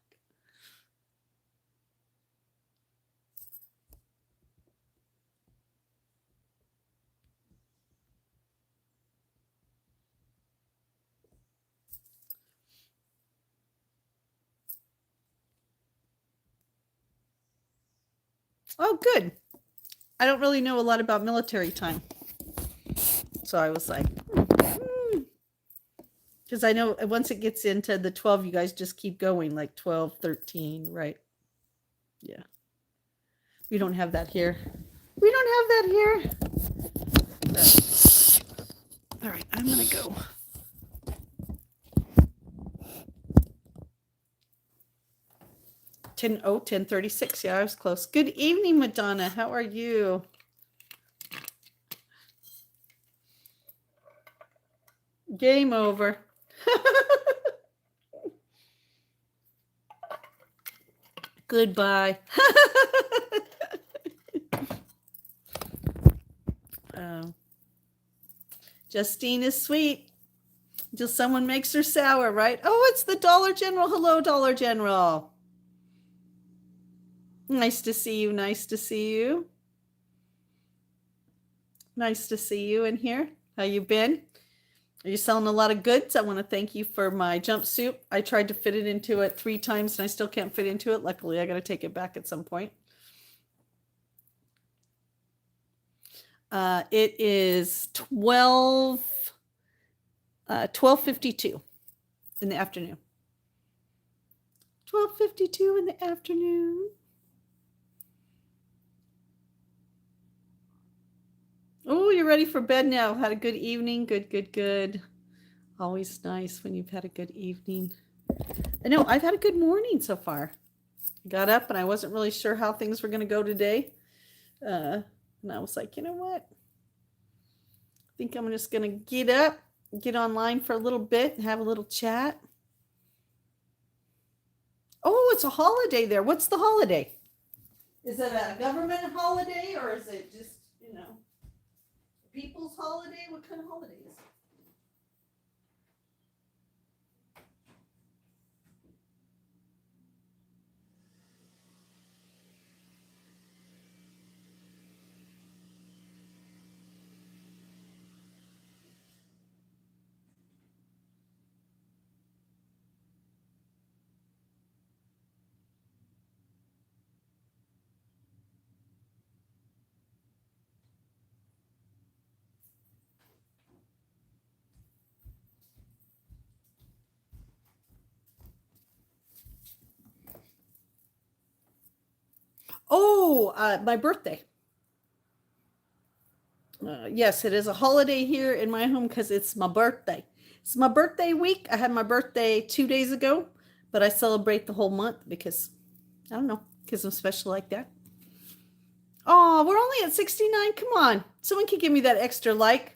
S2: Oh, good. I don't really know a lot about military time. So I was like, because I know once it gets into the 12, you guys just keep going, like 12, 13, right? Yeah. We don't have that here. We don't have that here. All right, I'm going to go. Oh, 10:36. Yeah, I was close. Good evening, Madonna. How are you? Game over. Goodbye. Justine is sweet until someone makes her sour, right? Oh, it's the Dollar General. Hello, Dollar General. Nice to see you. Nice to see you. Nice to see you in here. How you been? Are you selling a lot of goods? I want to thank you for my jumpsuit. I tried to fit it into it 3 times and I still can't fit into it. Luckily, I got to take it back at some point. It is 12:52 in the afternoon. 12:52 in the afternoon. Oh, you're ready for bed now. Had a good evening. Good. Always nice when you've had a good evening. I know I've had a good morning so far. I got up and I wasn't really sure how things were going to go today. And I was like, you know what? I think I'm just going to get up, get online for a little bit, and have a little chat. Oh, it's a holiday there. What's the holiday? Is it a government holiday or is it just, people's holiday? What kind of holiday is it? Oh, my birthday. Yes, it is a holiday here in my home because it's my birthday. It's my birthday week. I had my birthday 2 days ago, but I celebrate the whole month because, I don't know, because I'm special like that. Oh, we're only at 69. Come on. Someone can give me that extra like.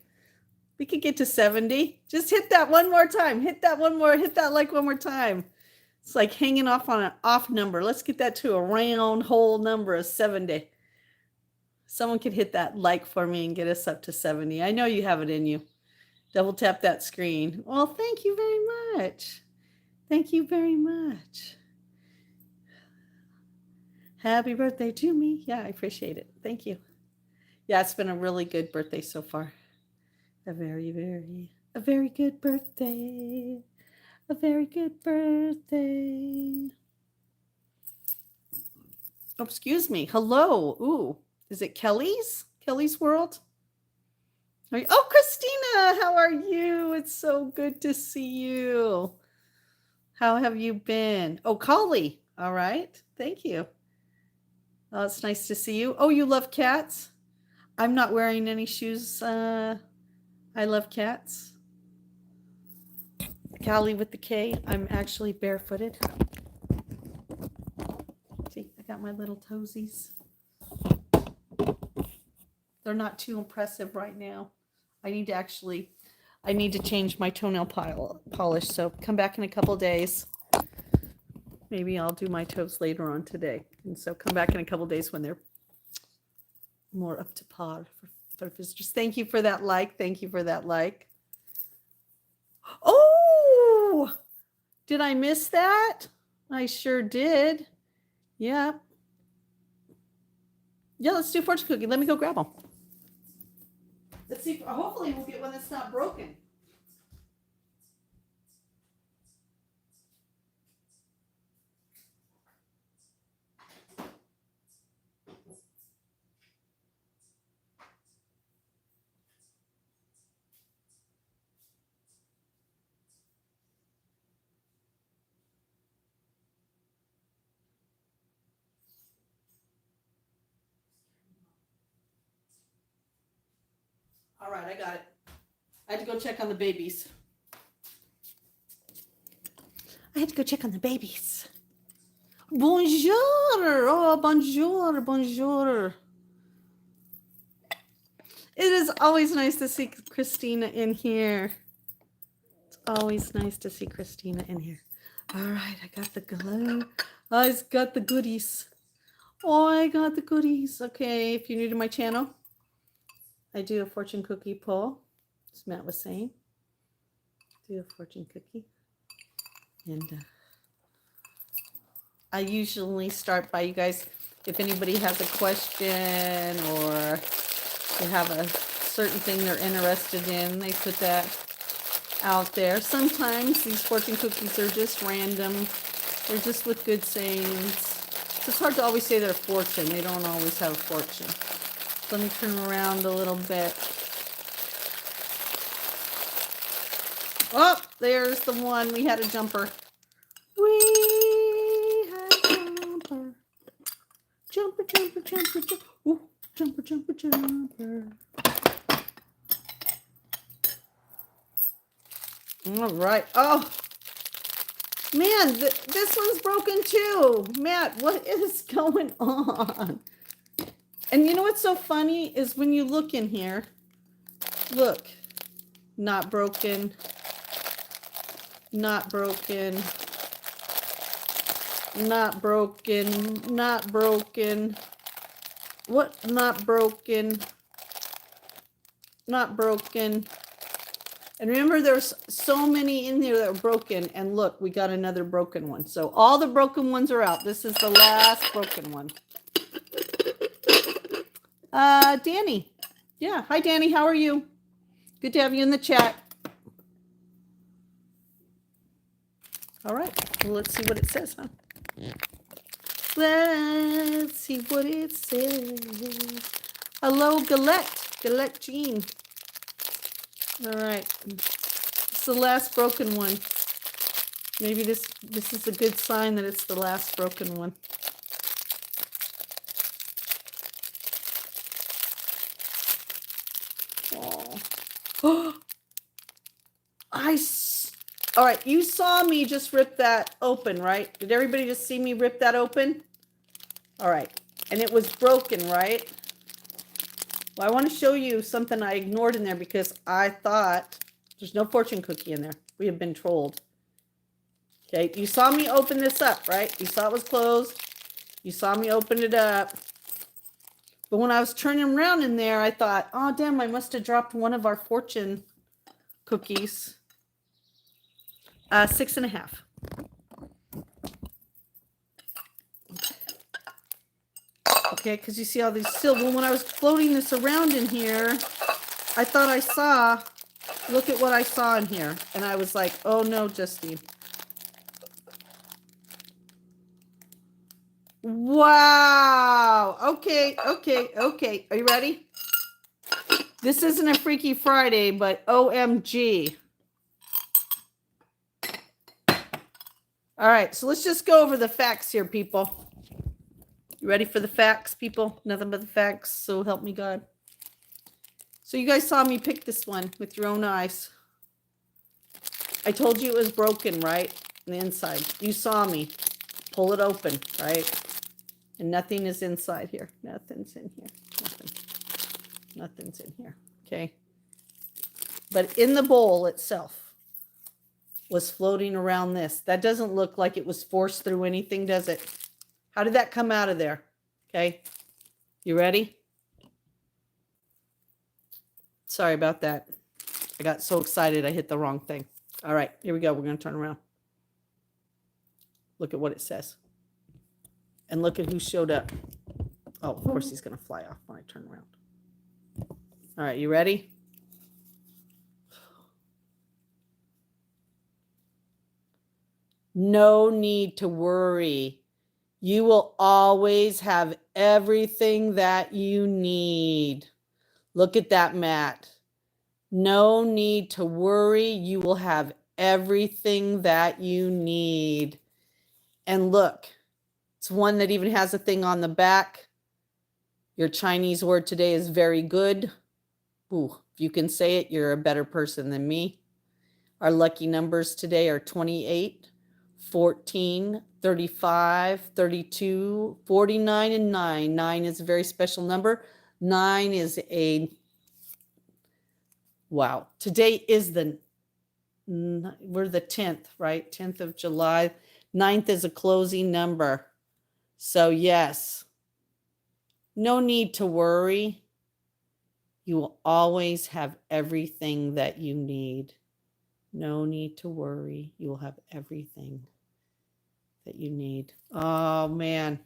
S2: We could get to 70. Just hit that one more time. Hit that like one more time. It's like hanging off on an off number. Let's get that to a round whole number of 70. Someone could hit that like for me and get us up to 70. I know you have it in you. Double tap that screen. Well, thank you very much. Thank you very much. Happy birthday to me. Yeah, I appreciate it. Thank you. Yeah, it's been a really good birthday so far. A very good birthday. A very good birthday. Oh, excuse me. Hello. Ooh, is it Kelly's? Kelly's World? Oh, Christina, how are you? It's so good to see you. How have you been? Oh, Collie. All right. Thank you. Oh, it's nice to see you. Oh, you love cats? I'm not wearing any shoes. I love cats. Callie with the K. I'm actually barefooted. See, I got my little toesies. They're not too impressive right now. I need to change my toenail polish. So come back in a couple days. Maybe I'll do my toes later on today. And so come back in a couple days when they're more up to par for visitors. Thank you for that like. Thank you for that like. Oh, did I miss that? I sure did. Yeah. Yeah, let's do fortune cookie. Let me go grab them. Let's see. Hopefully we'll get one that's not broken. All right, I got it. I had to go check on the babies. Bonjour. Oh, bonjour. It is always nice to see Christina in here. It's always nice to see Christina in here. All right, I got the glow. I got the goodies. Oh, I got the goodies. Okay, if you're new to my channel, I do a fortune cookie pull, as Matt was saying. Do a fortune cookie. And I usually start by, you guys, if anybody has a question or they have a certain thing they're interested in, they put that out there. Sometimes these fortune cookies are just random. They're just with good sayings. So it's hard to always say they're fortune. They don't always have a fortune. Let me turn around a little bit. Oh, there's the one. We had a jumper. We had a jumper. Jumper, jumper, jumper, jumper. Ooh, jumper, jumper, jumper. All right. Oh, man, this one's broken too. Matt, what is going on? And you know what's so funny is when you look in here, look, not broken, not broken, not broken, not broken. What? Not broken, not broken. And remember, there's so many in here that are broken. And look, we got another broken one. So all the broken ones are out. This is the last broken one. Danny. Yeah. Hi, Danny. How are you? Good to have you in the chat. All right. Well, let's see what it says, huh? Let's see what it says. Hello, Galette Jean. All right. It's the last broken one. Maybe this is a good sign that it's the last broken one. Oh. All right, you saw me just rip that open, right? Did everybody just see me rip that open? All right, and it was broken, right? Well, I want to show you something I ignored in there because I thought there's no fortune cookie in there. We have been trolled. Okay, you saw me open this up, right? You saw it was closed. You saw me open it up. But when I was turning around in there, I thought, oh, damn, I must have dropped one of our fortune cookies. 6.5. Okay, because you see all these still. Well, when I was floating this around in here, I thought I saw, look at what I saw in here. And I was like, oh no, Justine. Wow. Okay. Are you ready? This isn't a Freaky Friday, but OMG. All right, so let's just go over the facts here, people. You ready for the facts, people? Nothing but the facts, so help me God. So you guys saw me pick this one with your own eyes. I told you it was broken, right? On the inside. You saw me pull it open, right? And nothing is inside here. Nothing's in here. Nothing's in here, okay? But in the bowl itself was floating around this. That doesn't look like it was forced through anything, does it? How did that come out of there? Okay, you ready? Sorry about that. I got so excited I hit the wrong thing. All right, here we go. We're going to turn around. Look at what it says. And look at who showed up. Oh, of course he's going to fly off when I turn around. All right, you ready? No need to worry. You will always have everything that you need. Look at that, Matt. No need to worry. You will have everything that you need. And look, it's one that even has a thing on the back. Your Chinese word today is very good. Ooh, if you can say it, you're a better person than me. Our lucky numbers today are 28, 14, 35, 32, 49, and 9. 9 is a very special number. 9 is wow. Today is we're the 10th, right? 10th of July. 9th is a closing number. So yes, no need to worry. You will always have everything that you need. No need to worry. You will have everything that you need. Oh, man.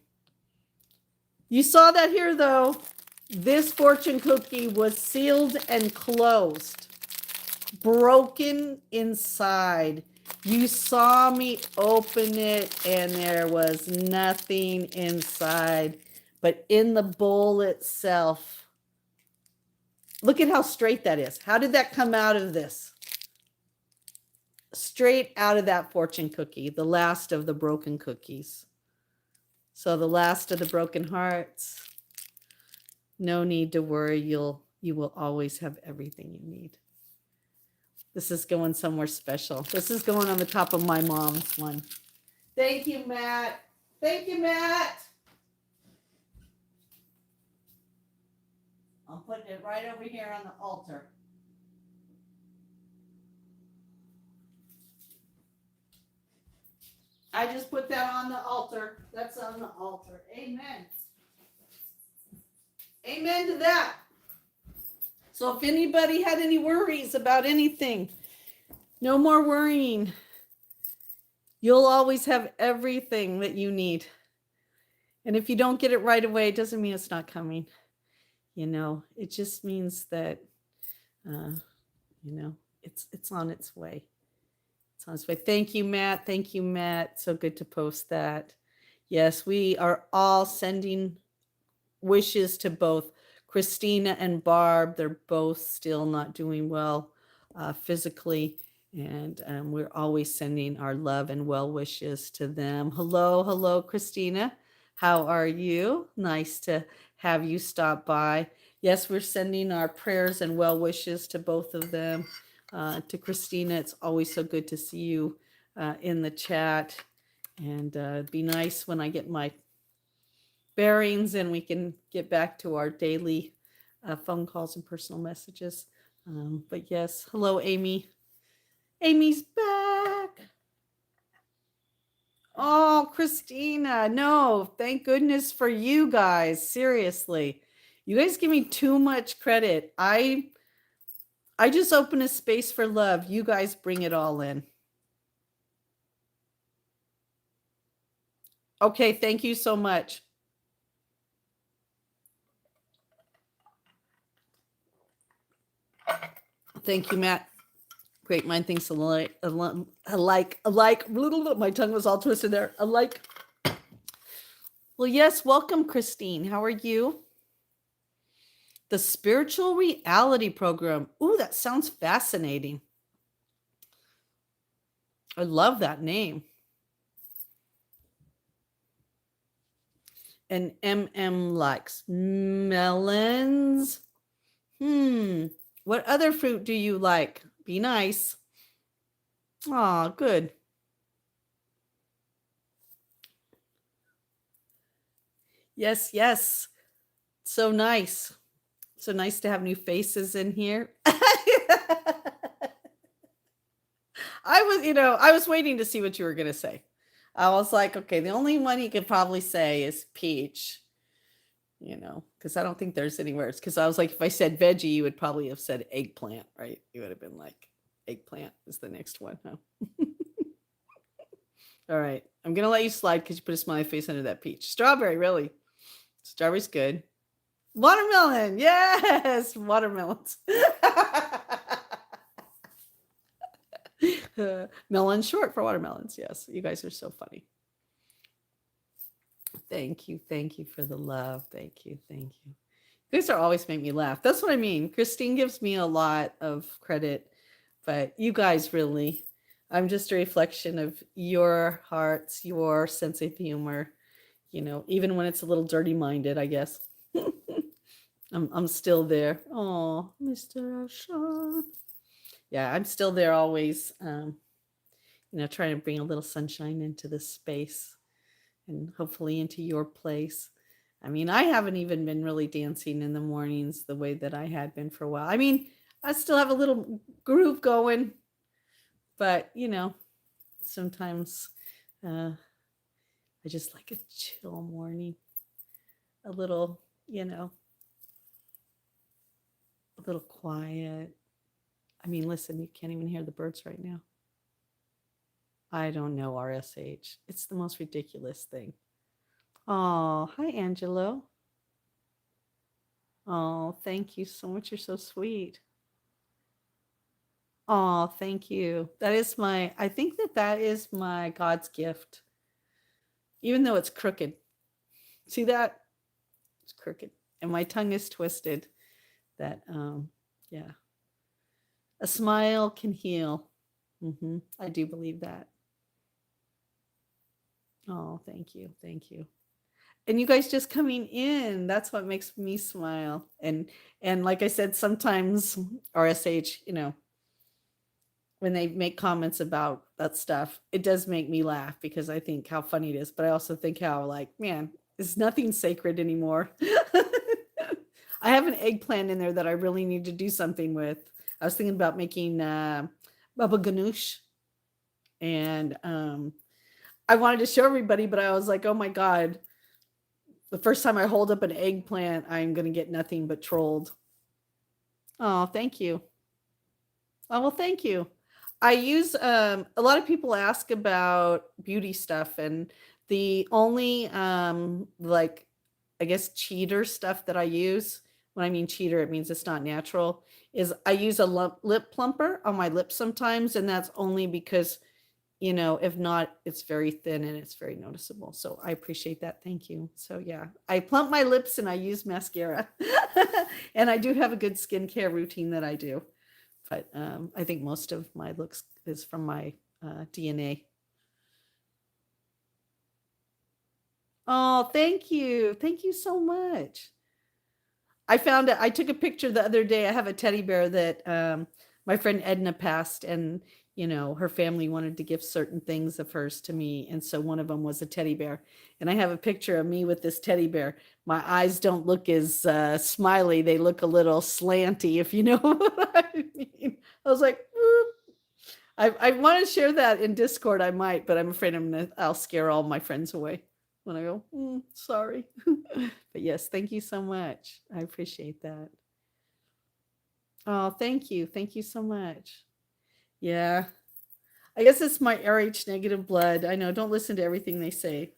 S2: You saw that here, though. This fortune cookie was sealed and closed. Broken inside. You saw me open it, and there was nothing inside. But in the bowl itself Look at how straight that is. How did that come out of this? Straight out of that fortune cookie, the last of the broken cookies. So the last of the broken hearts. No need to worry. You will always have everything you need. This is going somewhere special. This is going on the top of my mom's one. Thank you, Matt. Thank you, Matt. I'm putting it right over here on the altar. I just put that on the altar. That's on the altar. Amen. Amen to that. So if anybody had any worries about anything, no more worrying. You'll always have everything that you need. And if you don't get it right away, it doesn't mean it's not coming. You know, it just means that, it's on its way. It's on its way. Thank you, Matt. Thank you, Matt. So good to post that. Yes, we are all sending wishes to both Christina and Barb. They're both still not doing well physically. And we're always sending our love and well wishes to them. Hello, Christina. How are you? Nice to have you stop by. Yes, we're sending our prayers and well wishes to both of them. To Christina, it's always so good to see you in the chat. And it'd be nice when I get my bearings and we can get back to our daily phone calls and personal messages. But yes, hello, Amy. Amy's back. Oh, Christina, no, thank goodness for you guys. Seriously, you guys give me too much credit. I just open a space for love. You guys bring it all in. Okay, thank you so much. Thank you, Matt. Great mind thinks alike. My tongue was all twisted there. Alike. Well, yes, welcome, Christine. How are you? The Spiritual Reality Program. Ooh, that sounds fascinating. I love that name. And MM likes melons. What other fruit do you like? Be nice. Aw, good. Yes. So nice. So nice to have new faces in here. I was waiting to see what you were going to say. I was like, okay, the only one he could probably say is peach, because I don't think there's anywhere. It's because I was like, if I said veggie, you would probably have said eggplant, right? You would have been like, eggplant is the next one, huh? All right. I'm going to let you slide because you put a smiley face under that peach. Strawberry, really. Strawberry's good. Watermelon. Yes. Watermelons. Melon short for watermelons. Yes. You guys are so funny. Thank you for the love. Thank you. You guys are always make me laugh. That's what I mean. Christine gives me a lot of credit, but you guys really, I'm just a reflection of your hearts, your sense of humor, even when it's a little dirty minded, I guess. I'm still there. Oh, Mr. Sean. Yeah, I'm still there always, trying to bring a little sunshine into this space and hopefully into your place. I mean, I haven't even been really dancing in the mornings the way that I had been for a while. I mean, I still have a little groove going, but, sometimes I just like a chill morning, a little, a little quiet. I mean, listen, you can't even hear the birds right now. I don't know, RSH. It's the most ridiculous thing. Oh, hi, Angelo. Oh, thank you so much. You're so sweet. Oh, thank you. I think that is my God's gift. Even though it's crooked. See that? It's crooked. And my tongue is twisted. That Yeah. A smile can heal. I do believe that. Oh, thank you. Thank you. And you guys just coming in, that's what makes me smile. And like I said, sometimes RSH, when they make comments about that stuff, it does make me laugh because I think how funny it is, but I also think how like, man, there's nothing sacred anymore. I have an eggplant in there that I really need to do something with. I was thinking about making baba ganoush, and I wanted to show everybody, but I was like, oh my god, the first time I hold up an eggplant, I'm going to get nothing but trolled. Oh, thank you. Oh, well, thank you. I use a lot of people ask about beauty stuff, and the only like I guess cheater stuff that I use, when I mean cheater, it means it's not natural, is I use a lip plumper on my lips sometimes, and that's only because if not, it's very thin and it's very noticeable. So I appreciate that. Thank you. So yeah, I plump my lips and I use mascara. And I do have a good skincare routine that I do. But I think most of my looks is from my DNA. Oh, thank you. Thank you so much. I found it. I took a picture the other day. I have a teddy bear that my friend Edna passed, and her family wanted to give certain things of hers to me, and so one of them was a teddy bear. And I have a picture of me with this teddy bear. My eyes don't look as smiley; they look a little slanty, if you know what I mean. I was like, "Whoop." I want to share that in Discord. I might, but I'm afraid I'll scare all my friends away when I go, sorry. But yes, thank you so much. I appreciate that. Oh, thank you. Thank you so much. Yeah. I guess it's my RH negative blood. I know, don't listen to everything they say.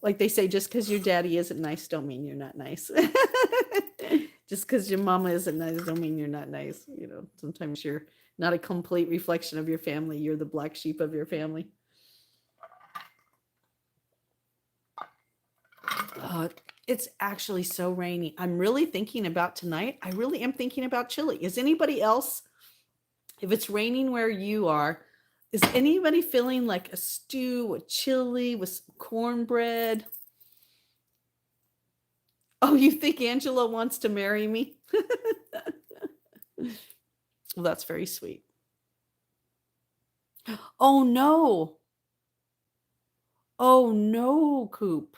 S2: Like they say, just because your daddy isn't nice, don't mean you're not nice. Just because your mama isn't nice, don't mean you're not nice. Sometimes you're not a complete reflection of your family. You're the black sheep of your family. It's actually so rainy. I'm really thinking about tonight. I really am thinking about chili. Is anybody else, if it's raining where you are, is anybody feeling like a stew, a chili with some cornbread? Oh, you think Angela wants to marry me? Well, that's very sweet. Oh, no. Oh, no, Coop.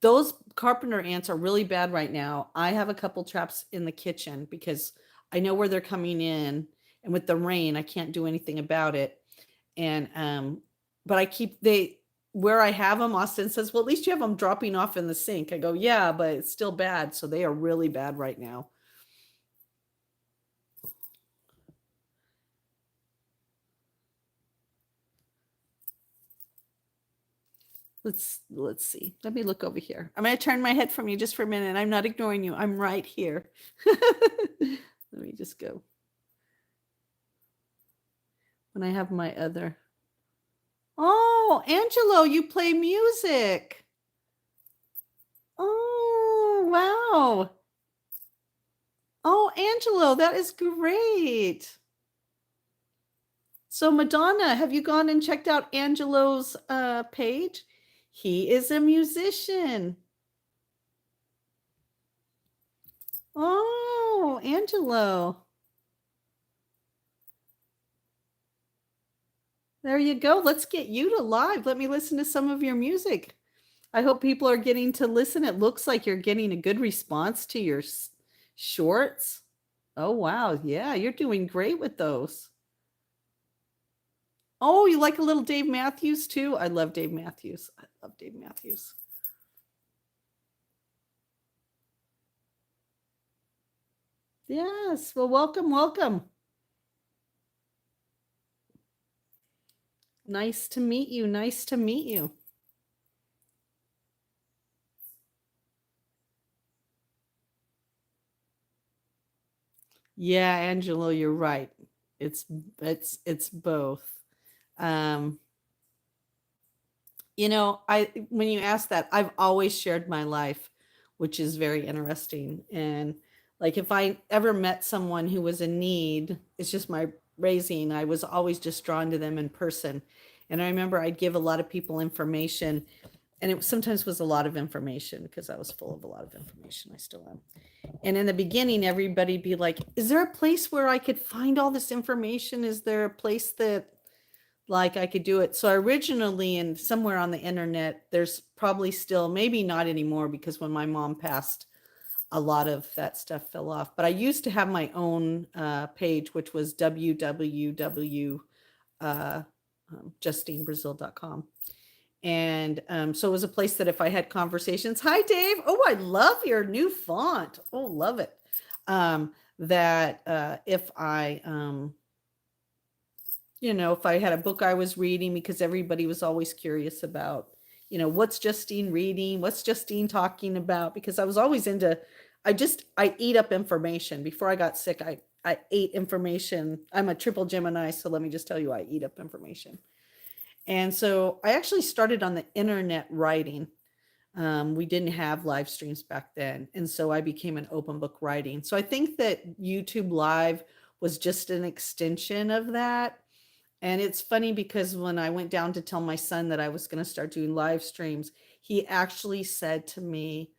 S2: Those carpenter ants are really bad right now. I have a couple traps in the kitchen because I know where they're coming in, and with the rain, I can't do anything about it. And but where I have them, Austin says, "Well, at least you have them dropping off in the sink." I go, "Yeah, but it's still bad." So they are really bad right now. Let's see. Let me look over here. I'm going to turn my head from you just for a minute. I'm not ignoring you. I'm right here. Let me just go. When I have my other. Oh, Angelo, you play music. Oh, wow. Oh, Angelo, that is great. So Madonna, have you gone and checked out Angelo's page? He is a musician. Oh, Angelo. There you go. Let's get you to live. Let me listen to some of your music. I hope people are getting to listen. It looks like you're getting a good response to your shorts. Oh, wow. Yeah, you're doing great with those. Oh, you like a little Dave Matthews too? I love Dave Matthews. I love Dave Matthews. Yes. Well, welcome, welcome. Nice to meet you. Nice to meet you. Yeah, Angelo, you're right. It's both. Um, when you ask that, I've always shared my life, which is very interesting. And Like if I ever met someone who was in need, it's just my raising, I was always just drawn to them in person. And I remember I'd give a lot of people information, and it sometimes was a lot of information because I was full of a lot of information. I still am. And in the beginning, everybody'd be like, is there a place where I could find all this information? Is there a place that like I could do it? So originally, and somewhere on the internet, there's probably still, maybe not anymore, because when my mom passed, a lot of that stuff fell off. But I used to have my own page, which was www.justinebrazil.com. And so it was a place that if I had conversations, hi, Dave. Oh, I love your new font. Oh, love it. That if I, if I had a book I was reading, because everybody was always curious about, what's Justine reading? What's Justine talking about? Because I was always into, I eat up information. Before I got sick, I ate information. I'm a triple Gemini, so let me just tell you, I eat up information. And so I actually started on the internet writing. We didn't have live streams back then. And so I became an open book writing. So I think that YouTube Live was just an extension of that. And it's funny because when I went down to tell my son that I was going to start doing live streams, he actually said to me,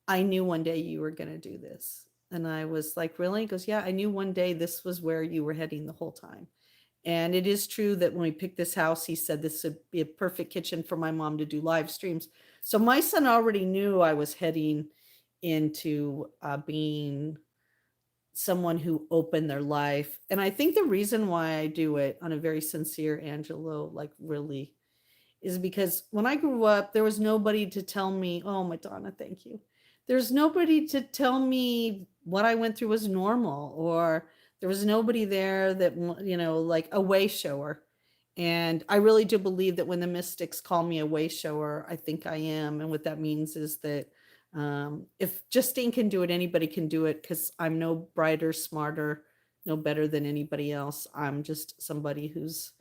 S2: I knew one day you were going to do this. And I was like, really? He goes, yeah, I knew one day this was where you were heading the whole time. And it is true that when we picked this house, he said this would be a perfect kitchen for my mom to do live streams. So my son already knew I was heading into being someone who opened their life. And I think the reason why I do it on a very sincere, Angelo, like really, is because when I grew up, there was nobody to tell me, oh, Madonna, thank you. There's nobody to tell me what I went through was normal, or there was nobody there that, like a way shower. And I really do believe that when the mystics call me a way shower, I think I am. And what that means is that if Justine can do it, anybody can do it, because I'm no brighter, smarter, no better than anybody else. I'm just somebody who's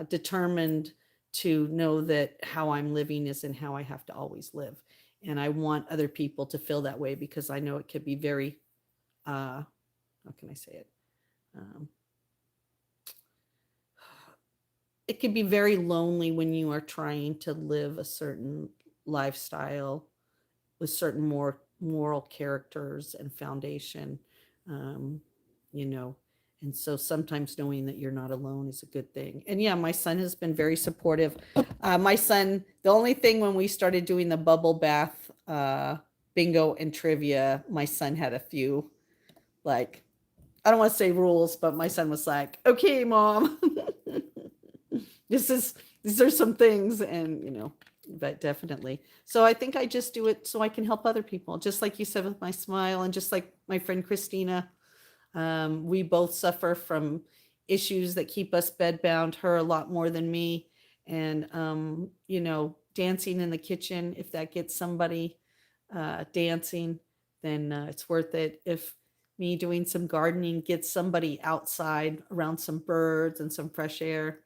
S2: determined to know that how I'm living isn't how I have to always live. And I want other people to feel that way, because I know it could be very, how can I say it? It can be very lonely when you are trying to live a certain lifestyle with certain more moral characters and foundation, um, you know. And so sometimes knowing that you're not alone is a good thing. And yeah, my son has been very supportive. My son, the only thing when we started doing the bubble bath bingo and trivia, my son had a few, like, I don't want to say rules, but my son was like, okay, mom, these are some things. And but definitely. So I think I just do it so I can help other people, just like you said with my smile, and just like my friend Christina. We both suffer from issues that keep us bedbound, her a lot more than me. And dancing in the kitchen, if that gets somebody dancing, then it's worth it. If me doing some gardening gets somebody outside around some birds and some fresh air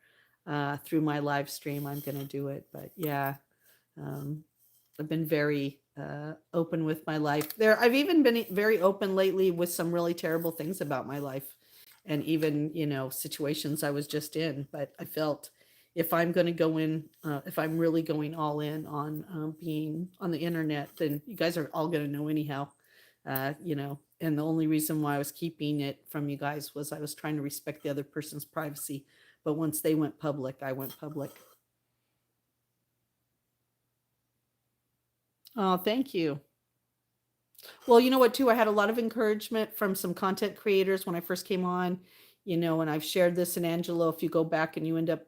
S2: through my live stream, I'm going to do it. But yeah, I've been very open with my life. I've even been very open lately with some really terrible things about my life, and even situations I was just in. But I felt if I'm going to go in, if I'm really going all in on being on the internet, then you guys are all going to know anyhow. And the only reason why I was keeping it from you guys was I was trying to respect the other person's privacy. But once they went public, I went public. Oh, thank you. Well, you know what, too? I had a lot of encouragement from some content creators when I first came on, and I've shared this in Angelo. If you go back and you end up,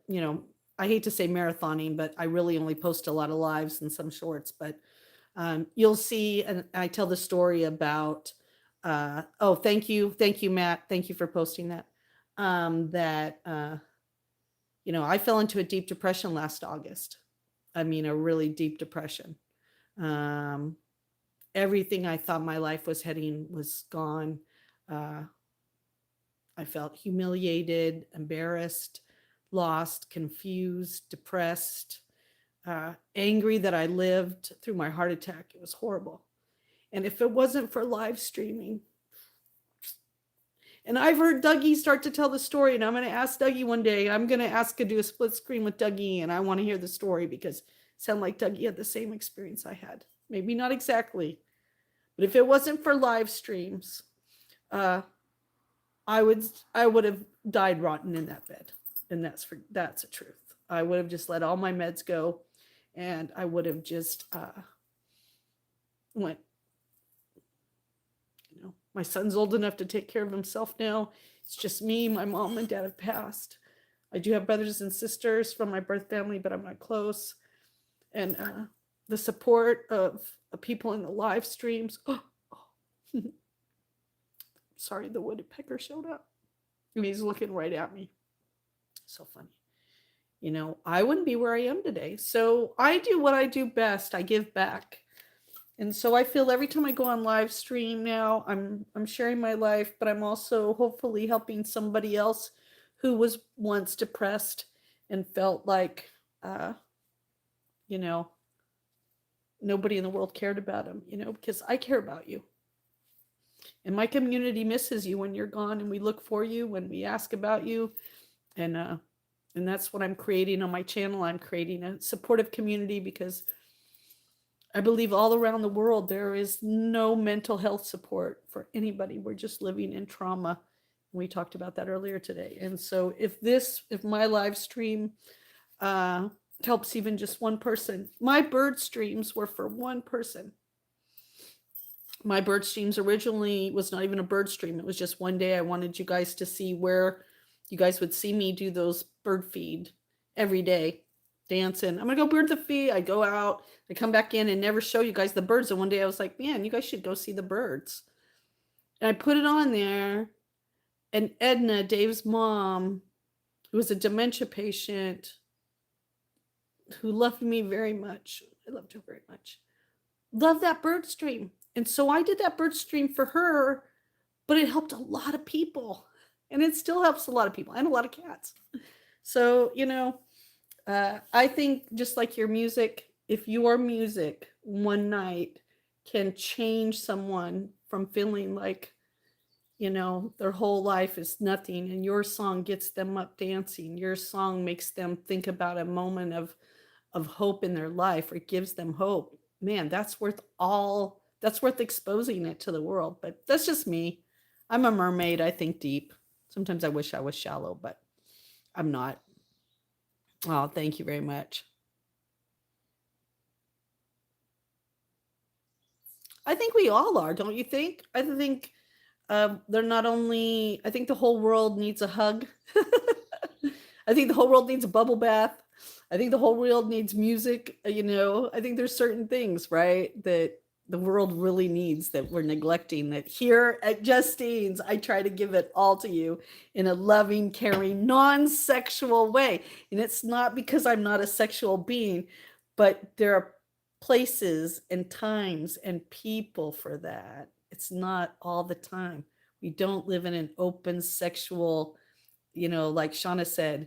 S2: I hate to say marathoning, but I really only post a lot of lives and some shorts. But you'll see, and I tell the story about, oh, thank you, Matt. Thank you for posting that. I fell into a deep depression last August. I mean, a really deep depression. Everything I thought my life was heading was gone. I felt humiliated, embarrassed, lost, confused, depressed, angry that I lived through my heart attack. It was horrible. And if it wasn't for live streaming, And I've heard Dougie start to tell the story, and I'm going to ask Dougie one day. I'm going to ask to do a split screen with Dougie, and I want to hear the story because it sounded like Dougie had the same experience I had. Maybe not exactly, but if it wasn't for live streams, I would have died rotten in that bed, and that's a truth. I would have just let all my meds go, and I would have just went. You know, my son's old enough to take care of himself now. It's just me. My mom and dad have passed. I do have brothers and sisters from my birth family, but I'm not close. And the support of people in the live streams. Sorry, the woodpecker showed up. And he's looking right at me. So funny. You know, I wouldn't be where I am today. So I do what I do best. I give back. And so I feel every time I go on live stream now, I'm sharing my life, but I'm also hopefully helping somebody else who was once depressed and felt like, you know, nobody in the world cared about him, you know, because I care about you. And my community misses you when you're gone, and we look for you when we ask about you. And that's what I'm creating on my channel. I'm creating a supportive community because I believe all around the world there is no mental health support for anybody. We're just living in trauma. We talked about that earlier today. And so if my live stream helps even just one person, my bird streams were for one person. My bird streams originally was not even a bird stream. It was just one day I wanted you guys to see where you guys would see me do those bird feed every day. Dancing. I'm gonna go bird the feed. I go out, I come back in and never show you guys the birds. And one day I was like, man, you guys should go see the birds. And I put it on there. And Edna, Dave's mom, who was a dementia patient, who loved me very much. I loved her very much. Loved that bird stream. And so I did that bird stream for her, but it helped a lot of people. And it still helps a lot of people and a lot of cats. So, you know, I think just like your music, if your music one night can change someone from feeling like, you know, their whole life is nothing, and your song gets them up dancing, your song makes them think about a moment of hope in their life, or gives them hope, man, that's worth exposing it to the world. But that's just me. I'm a mermaid. I think deep. Sometimes I wish I was shallow, but I'm not. Oh, thank you very much. I think we all are, don't you think? I think they're not only, I think the whole world needs a hug. I think the whole world needs a bubble bath. I think the whole world needs music. You know, I think there's certain things, right, that the world really needs that we're neglecting, that here at Justine's, I try to give it all to you in a loving, caring, non-sexual way. And it's not because I'm not a sexual being, but there are places and times and people for that. It's not all the time. We don't live in an open sexual, you know, like Shauna said,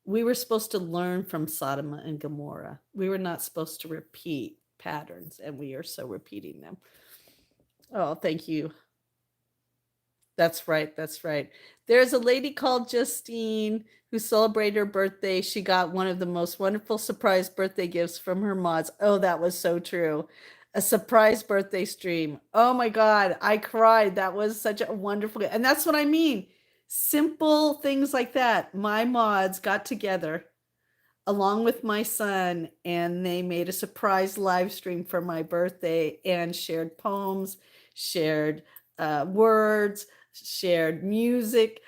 S2: we were supposed to learn from Sodom and Gomorrah. We were not supposed to repeat patterns, and we are so repeating them. Oh, thank you. That's right. That's right. There's a lady called Justine who celebrated her birthday. She got one of the most wonderful surprise birthday gifts from her mods. Oh, that was so true. A surprise birthday stream. Oh my God, I cried. That was such a wonderful, and that's what I mean. Simple things like that. My mods got together along with my son, and they made a surprise live stream for my birthday and shared poems, shared words, shared music,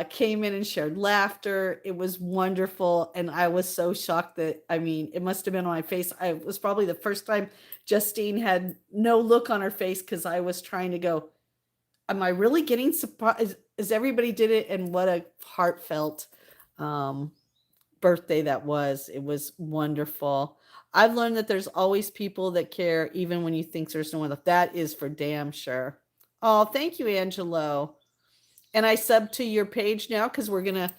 S2: came in and shared laughter. It was wonderful. And I was so shocked that, I mean, it must have been on my face. It was probably the first time Justine had no look on her face, because I was trying to go, am I really getting surprised? As everybody did it, and what a heartfelt birthday that was. It was wonderful. I've learned that there's always people that care, even when you think there's no one left. That is for damn sure. Oh, thank you, Angelo. And I sub to your page now, because we're going to,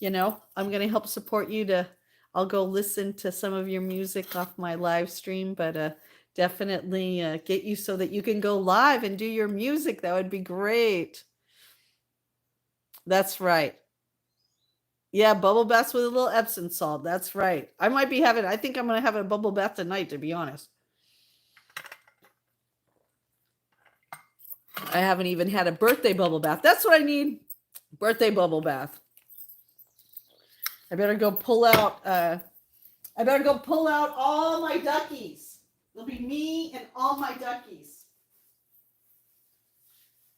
S2: you know, I'm going to help support you to, I'll go listen to some of your music off my live stream, but definitely get you so that you can go live and do your music. That would be great. That's right. Yeah, bubble baths with a little Epsom salt. That's right. I think I'm going to have a bubble bath tonight, to be honest. I haven't even had a birthday bubble bath. That's what I need. Birthday bubble bath. I better go pull out all my duckies. It'll be me and all my duckies.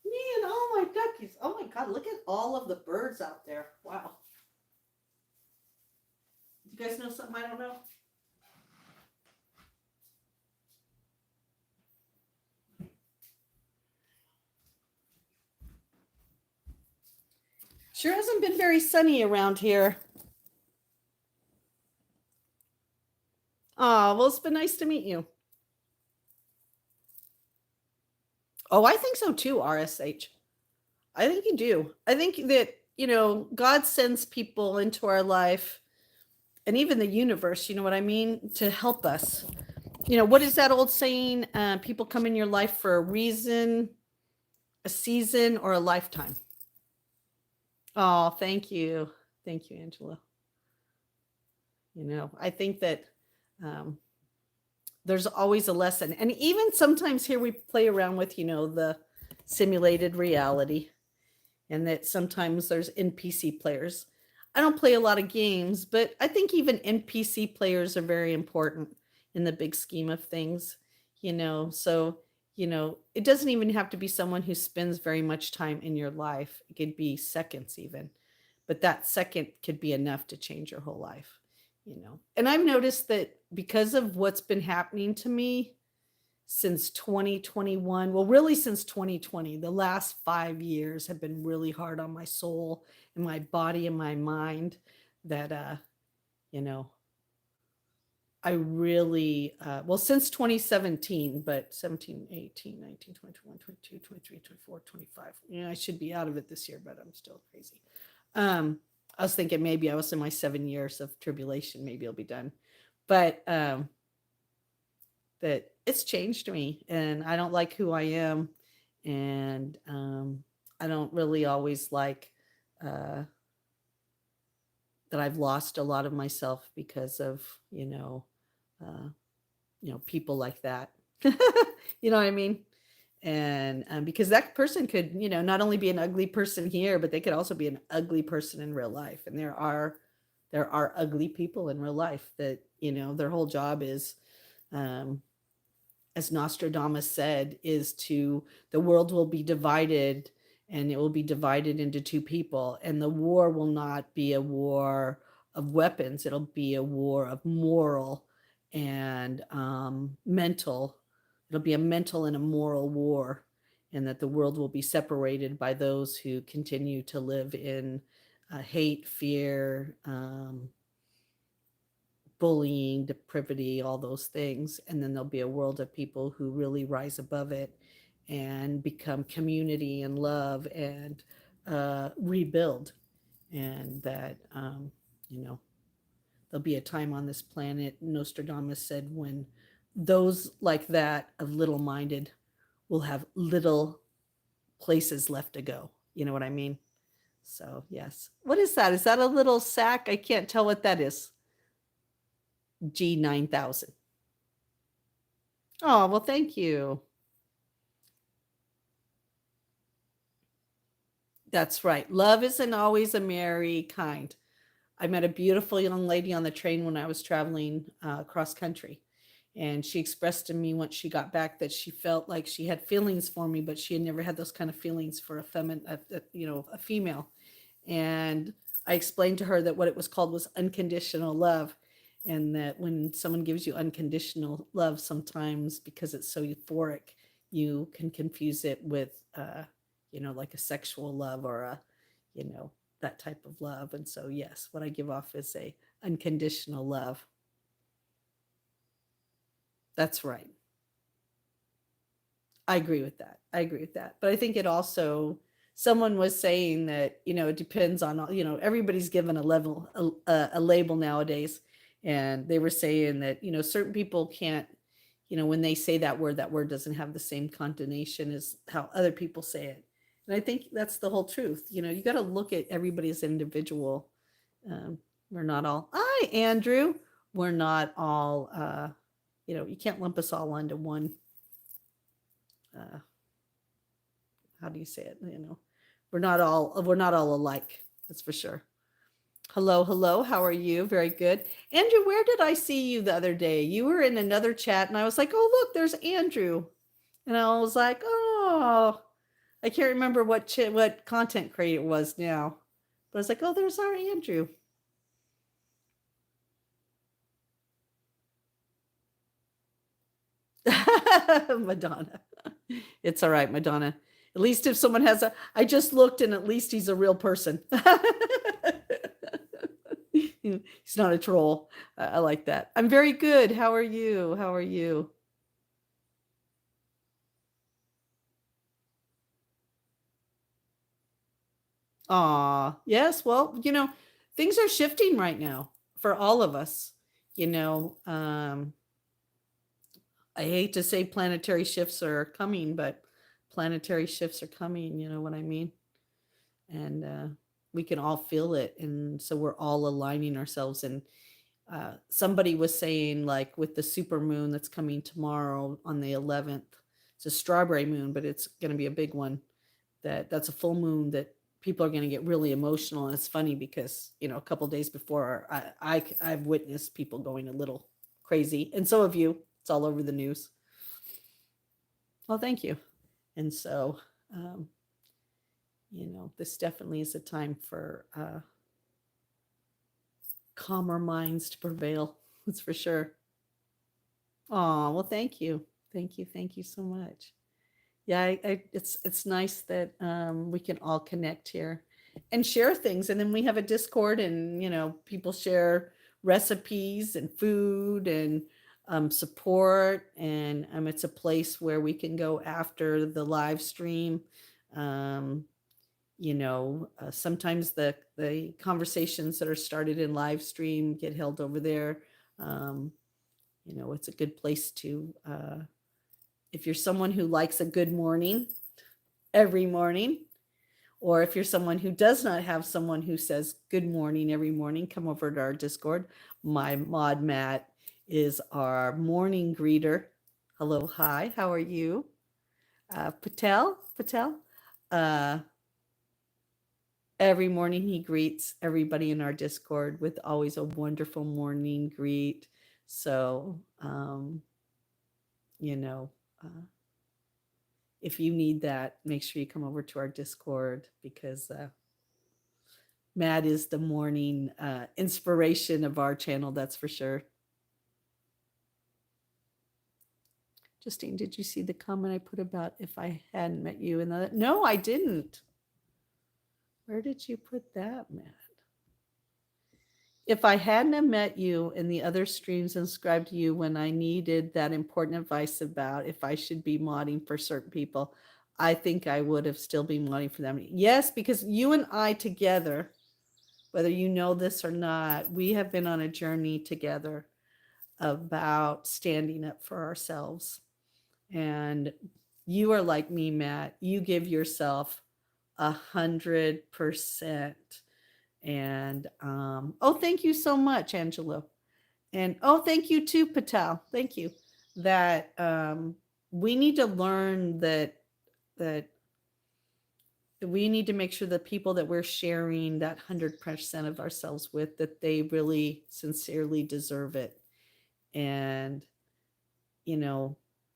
S2: Me and all my duckies. Oh my God, look at all of the birds out there. Wow. You guys know something I don't know? Sure hasn't been very sunny around here. Oh, well, it's been nice to meet you. Oh, I think so too, RSH. I think you do. I think that, God sends people into our life and even the universe, you know what I mean, to help us. What is that old saying? People come in your life for a reason, a season, or a lifetime. Oh, thank you. Thank you, Angela. I think that there's always a lesson. And even sometimes here we play around with, the simulated reality, and that sometimes there's NPC players. I don't play a lot of games, but I think even NPC players are very important in the big scheme of things, so, it doesn't even have to be someone who spends very much time in your life. It could be seconds even, but that second could be enough to change your whole life, And I've noticed that because of what's been happening to me since 2021, well, really since 2020, the last 5 years have been really hard on my soul and my body and my mind, that, I really, well, since 2017, but 17, 18, 19, 20, 21, 22, 23, 24, 25. I should be out of it this year, but I'm still crazy. I was thinking maybe I was in my 7 years of tribulation, maybe I'll be done. But that it's changed me, and I don't like who I am. And I don't really always like that I've lost a lot of myself because of, people like that. You know what I mean? And because that person could, not only be an ugly person here, but they could also be an ugly person in real life. And there are ugly people in real life that, their whole job is, as Nostradamus said, is the world will be divided, and it will be divided into two people. And the war will not be a war of weapons. It'll be a war of moral and mental. It'll be a mental and a moral war, and that the world will be separated by those who continue to live in hate, fear, bullying, depravity, all those things. And then there'll be a world of people who really rise above it and become community and love and rebuild. And that, there'll be a time on this planet, Nostradamus said, when those like that of little minded will have little places left to go. You know what I mean? So, yes. What is that? Is that a little sack? I can't tell what that is. G9000. Oh, well, thank you. That's right. Love isn't always a merry kind. I met a beautiful young lady on the train when I was traveling cross country. And she expressed to me once she got back that she felt like she had feelings for me, but she had never had those kind of feelings for a female. And I explained to her that what it was called was unconditional love. And that when someone gives you unconditional love, sometimes because it's so euphoric, you can confuse it with, like a sexual love or that type of love. And so, yes, what I give off is a unconditional love. That's right. I agree with that. But I think it also, someone was saying that, it depends on, everybody's given a label nowadays. And they were saying that, certain people can't, when they say that word doesn't have the same connotation as how other people say it. And I think that's the whole truth. You got to look at everybody as individual. We're not all, hi, Andrew. We're not all, you can't lump us all onto one, uh, how do you say it? We're not all alike. That's for sure. Hello, hello. How are you? Very good. Andrew, where did I see you the other day? You were in another chat and I was like, oh, look, there's Andrew. And I was like, oh, I can't remember what content creator it was now. But I was like, oh, there's our Andrew. Madonna. It's all right, Madonna. At least if someone I just looked and at least he's a real person. He's not a troll. I like that. I'm very good. How are you? How are you? Yes. Well, things are shifting right now for all of us. I hate to say planetary shifts are coming, but planetary shifts are coming. You know what I mean? And we can all feel it. And so we're all aligning ourselves. And somebody was saying, like, with the super moon that's coming tomorrow on the 11th, it's a strawberry moon, but it's going to be a big one. That's a full moon that people are going to get really emotional. And it's funny because, a couple of days before, I've witnessed people going a little crazy. And so have you. It's all over the news. Well, thank you. And so, this definitely is a time for calmer minds to prevail. That's for sure. Oh, well, thank you. Thank you. Thank you so much. Yeah, it's nice that we can all connect here and share things. And then we have a Discord and, people share recipes and food and support. And it's a place where we can go after the live stream. Sometimes the conversations that are started in live stream get held over there. It's a good place to, if you're someone who likes a good morning every morning, or if you're someone who does not have someone who says good morning every morning, come over to our Discord. My mod Matt is our morning greeter. Hello, hi, how are you? Patel. Every morning he greets everybody in our Discord with always a wonderful morning greet. So, if you need that, make sure you come over to our Discord because Matt is the morning inspiration of our channel, that's for sure. Justine, did you see the comment I put about if I hadn't met you? No, I didn't. Where did you put that, Matt? If I hadn't have met you in the other streams and subscribed to you when I needed that important advice about if I should be modding for certain people, I think I would have still been modding for them. Yes, because you and I together, whether you know this or not, we have been on a journey together about standing up for ourselves. And you are like me, Matt. You give yourself 100%. And thank you so much, Angelo. And thank you too, Patel. Thank you. That we need to learn that we need to make sure the people that we're sharing that 100% of ourselves with, that they really sincerely deserve it. And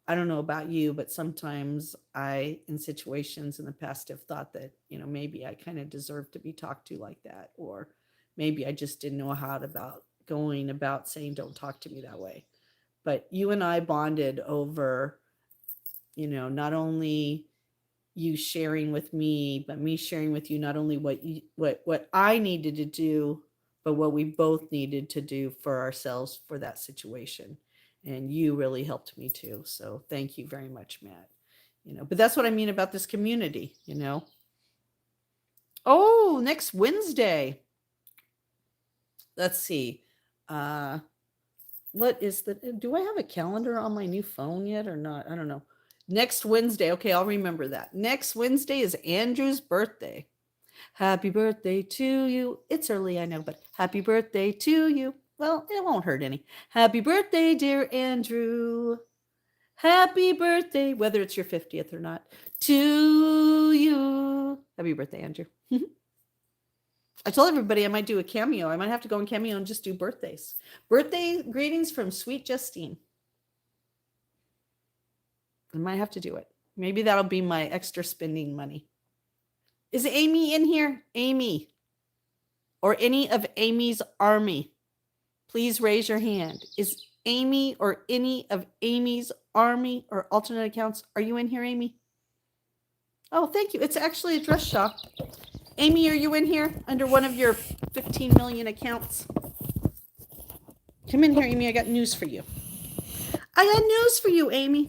S2: I don't know about you, but sometimes I, in situations in the past, have thought that, maybe I kind of deserve to be talked to like that, or maybe I just didn't know how going about saying, don't talk to me that way. But you and I bonded over, not only you sharing with me, but me sharing with you, not only what I needed to do, but what we both needed to do for ourselves for that situation. And you really helped me too. So thank you very much, Matt. But that's what I mean about this community, Oh, next Wednesday. Let's see. What is do I have a calendar on my new phone yet or not? I don't know. Next Wednesday. Okay, I'll remember that. Next Wednesday is Andrew's birthday. Happy birthday to you. It's early, I know, but happy birthday to you. Well, it won't hurt any. Happy birthday, dear Andrew. Happy birthday, whether it's your 50th or not, to you. Happy birthday, Andrew. I told everybody I might do a cameo. I might have to go on cameo and just do birthdays. Birthday greetings from Sweet Justine. I might have to do it. Maybe that'll be my extra spending money. Is Amy in here? Amy. Or any of Amy's army. Please raise your hand. Is Amy or any of Amy's army or alternate accounts? Are you in here, Amy? Oh, thank you. It's actually a dress shop. Amy, are you in here under one of your 15 million accounts? Come in here, Amy. I got news for you. I got news for you, Amy.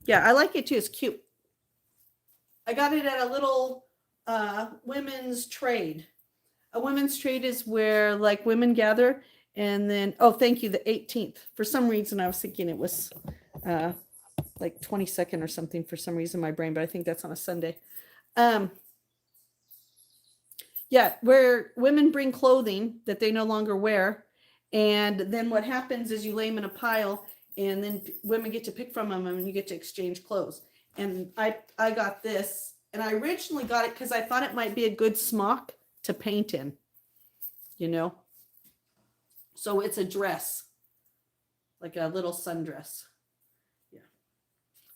S2: Yeah, I like it too. It's cute. I got it at a little women's trade. A women's trade is where like women gather, and then, oh, thank you, the 18th. For some reason, I was thinking it was like 22nd or something for some reason in my brain, but I think that's on a Sunday. Yeah, where women bring clothing that they no longer wear, and then what happens is you lay them in a pile, and then women get to pick from them, and you get to exchange clothes. And I got this, and I originally got it because I thought it might be a good smock to paint in, you know. So it's a dress, like a little sundress. Yeah.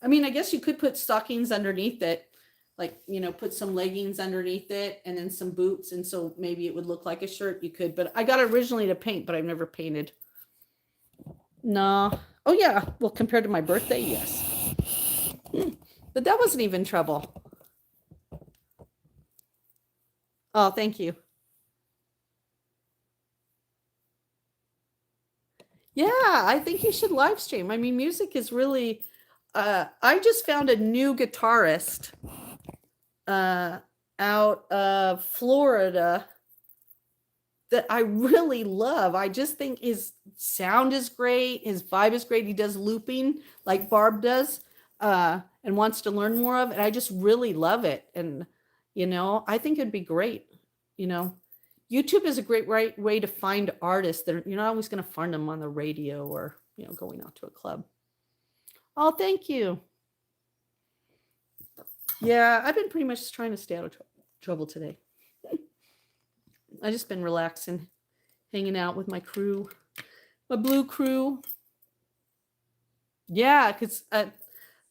S2: I mean, I guess you could put stockings underneath it, like, you know, put some leggings underneath it and then some boots. And so maybe it would look like a shirt. You could, but I got it originally to paint, but I've never painted. No. Oh yeah. Well, compared to my birthday, yes. But that wasn't even trouble. Oh, thank you. Yeah, I think you should live stream. I mean, music is really, I just found a new guitarist out of Florida that I really love. I just think his sound is great. His vibe is great. He does looping like Barb does, and wants to learn more of it. I just really love it. And, you know, I think it'd be great. You know, YouTube is a great way to find artists that you're not always going to find them on the radio or, you know, going out to a club. Oh, thank you. Yeah, I've been pretty much trying to stay out of trouble today. I just been relaxing, hanging out with my crew, my blue crew. Yeah, because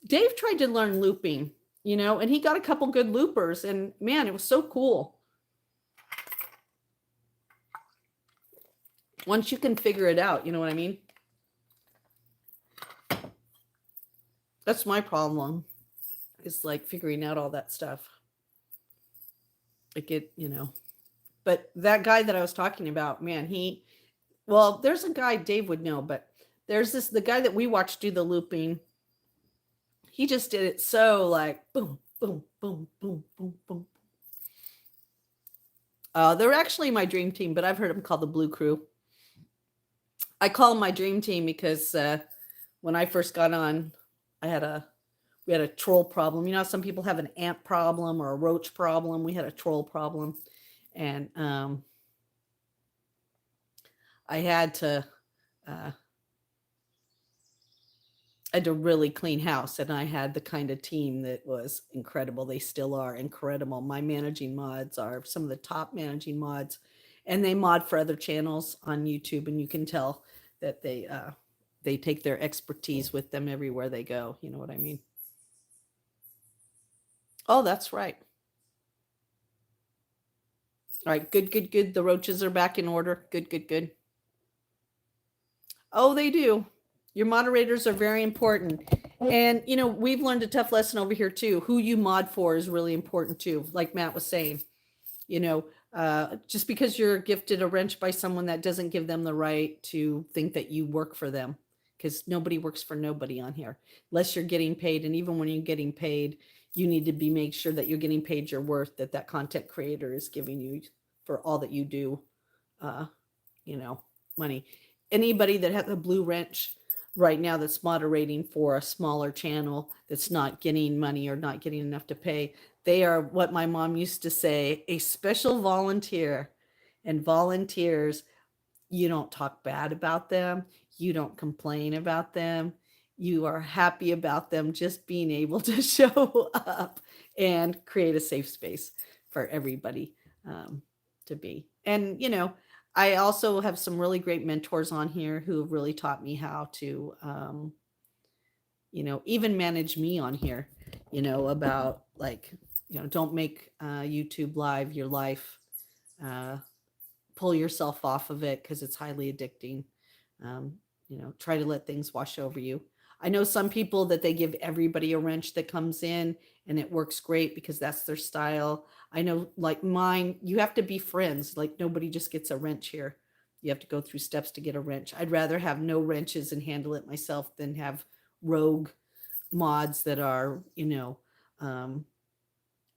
S2: Dave tried to learn looping, you know, and he got a couple good loopers, and man, it was so cool. Once you can figure it out, you know what I mean? That's my problem, is like figuring out all that stuff. Like it, you know. But that guy that I was talking about, man, well, there's a guy Dave would know, but there's the guy that we watched do the looping. He just did it so like boom, boom, boom, boom, boom, boom. They're actually my dream team, but I've heard them called the Blue Crew. I call them my dream team because when I first got on, we had a troll problem. You know, some people have an ant problem or a roach problem. We had a troll problem, and I had to really clean house, and I had the kind of team that was incredible. They still are incredible. My managing mods are some of the top managing mods, and they mod for other channels on YouTube, and you can tell that they take their expertise with them everywhere they go. You know what I mean? Oh, that's right. All right, good, good, good. The roaches are back in order. Good, good, good. Oh, they do. Your moderators are very important. And, you know, we've learned a tough lesson over here too. Who you mod for is really important too. Like Matt was saying, you know, just because you're gifted a wrench by someone, that doesn't give them the right to think that you work for them, because nobody works for nobody on here unless you're getting paid. And even when you're getting paid, you need to make sure that you're getting paid your worth, that content creator is giving you for all that you do, you know, money. Anybody that has a blue wrench, right now that's moderating for a smaller channel that's not getting money or not getting enough to pay. They are what my mom used to say, a special volunteer. And volunteers, you don't talk bad about them, you don't complain about them, you are happy about them just being able to show up and create a safe space for everybody to be. And, I also have some really great mentors on here who have really taught me how to, even manage me on here, about like, don't make YouTube live your life. Uh, Pull yourself off of it because it's highly addicting. Um, try to let things wash over you. I know some people that they give everybody a wrench that comes in and it works great because that's their style. I know, like mine, you have to be friends. Like nobody just gets a wrench here. You have to go through steps to get a wrench. I'd rather have no wrenches and handle it myself than have rogue mods that are, um,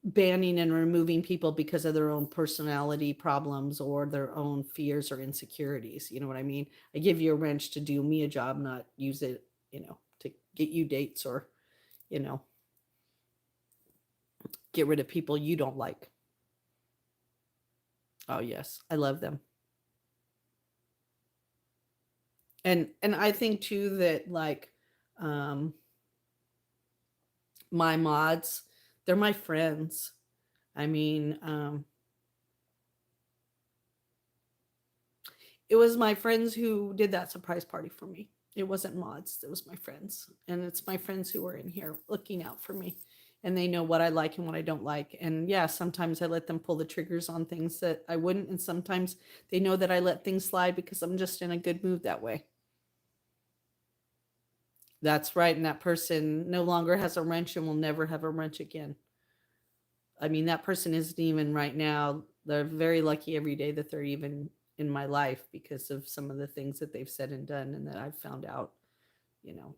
S2: banning and removing people because of their own personality problems or their own fears or insecurities. You know what I mean? I give you a wrench to do me a job, not use it, to get you dates or, you know, get rid of people you don't like. Oh yes, I love them. And I think too that like my mods, they're my friends. I mean, it was my friends who did that surprise party for me. It wasn't mods, it was my friends. And it's my friends who are in here looking out for me. And they know what I like and what I don't like. And yeah, sometimes I let them pull the triggers on things that I wouldn't. And sometimes they know that I let things slide because I'm just in a good mood that way. That's right. And that person no longer has a wrench and will never have a wrench again. I mean, that person isn't even right now. They're very lucky every day that they're even in my life because of some of the things that they've said and done and that I've found out,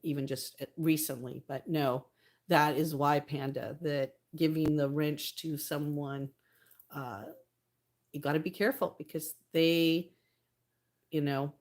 S2: even just recently. But no, that is why, Panda, that giving the wrench to someone, uh, you got to be careful because you know,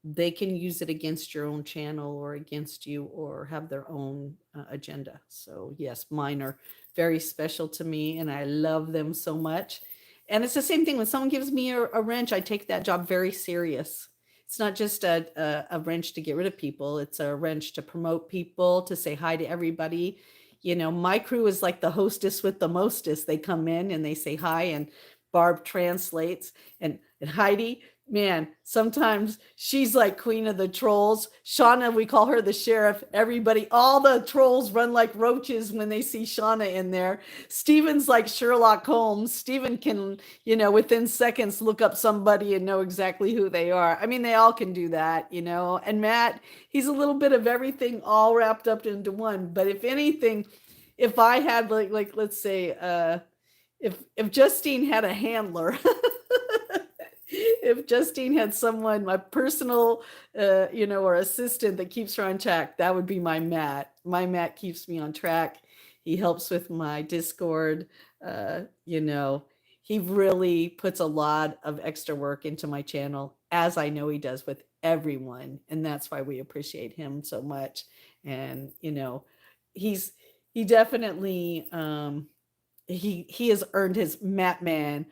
S2: they can use it against your own channel or against you or have their own agenda. So, yes, mine are very special to me and I love them so much. And it's the same thing when someone gives me a wrench, I take that job very serious. It's not just a wrench to get rid of people, it's a wrench to promote people, to say hi to everybody. My crew is like the hostess with the mostest. They come in and they say hi, and Barb translates. And Heidi, man, sometimes she's like queen of the trolls. Shauna, we call her the sheriff. Everybody, all the trolls run like roaches when they see Shauna in there. Steven's like Sherlock Holmes. Steven can, within seconds look up somebody and know exactly who they are. I mean, they all can do that. And Matt, he's a little bit of everything all wrapped up into one. But if anything, if I had like let's say if Justine had a handler, if Justine had someone, my personal, or assistant that keeps her on track, that would be my Matt. My Matt keeps me on track. He helps with my Discord. Uh, you know, he really puts a lot of extra work into my channel, as I know he does with everyone, and that's why we appreciate him so much. And he's he definitely he has earned his Matman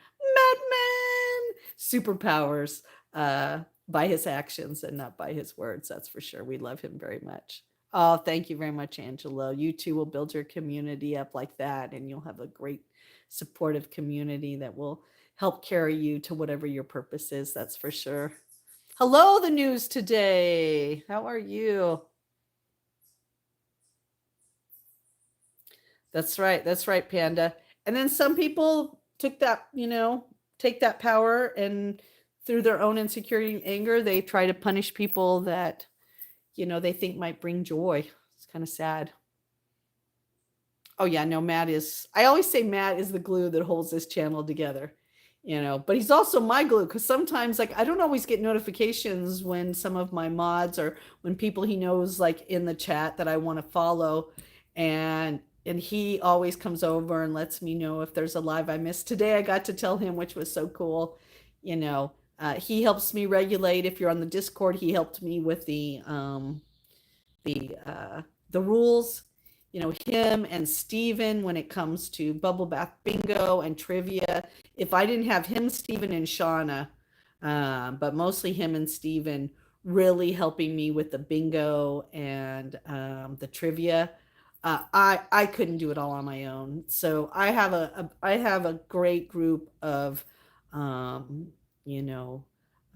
S2: superpowers by his actions and not by his words. That's for sure. We love him very much. Oh, thank you very much, Angelo. You too will build your community up like that, and you'll have a great supportive community that will help carry you to whatever your purpose is. That's for sure. Hello, the news today. How are you? That's right. That's right, Panda. And then some people took that, take that power and through their own insecurity and anger, they try to punish people that, they think might bring joy. It's kind of sad. Oh yeah, no, I always say Matt is the glue that holds this channel together, but he's also my glue because sometimes like I don't always get notifications when some of my mods or when people he knows like in the chat that I want to follow, and he always comes over and lets me know if there's a live I missed. Today I got to tell him, which was so cool. He helps me regulate. If you're on the Discord, he helped me with the the rules. You know, him and Steven when it comes to bubble bath bingo and trivia. If I didn't have him, Steven and Shauna, but mostly him and Steven really helping me with the bingo and the trivia. I couldn't do it all on my own. So I have a great group of you know,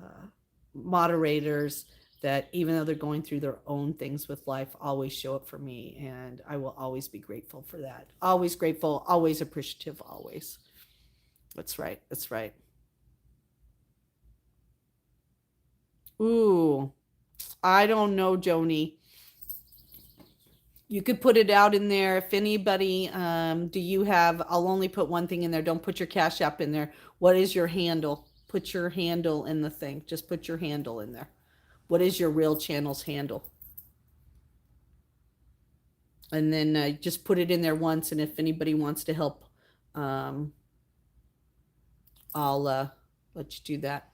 S2: uh, moderators that even though they're going through their own things with life, always show up for me. And I will always be grateful for that. Always grateful, always appreciative, always. That's right. That's right. Ooh, I don't know, Joni. You could put it out in there. If anybody, do you have, I'll only put one thing in there. Don't put your Cash App in there. What is your handle? Put your handle in the thing. Just put your handle in there. What is your real channel's handle? And then just put it in there once. And if anybody wants to help, I'll let you do that.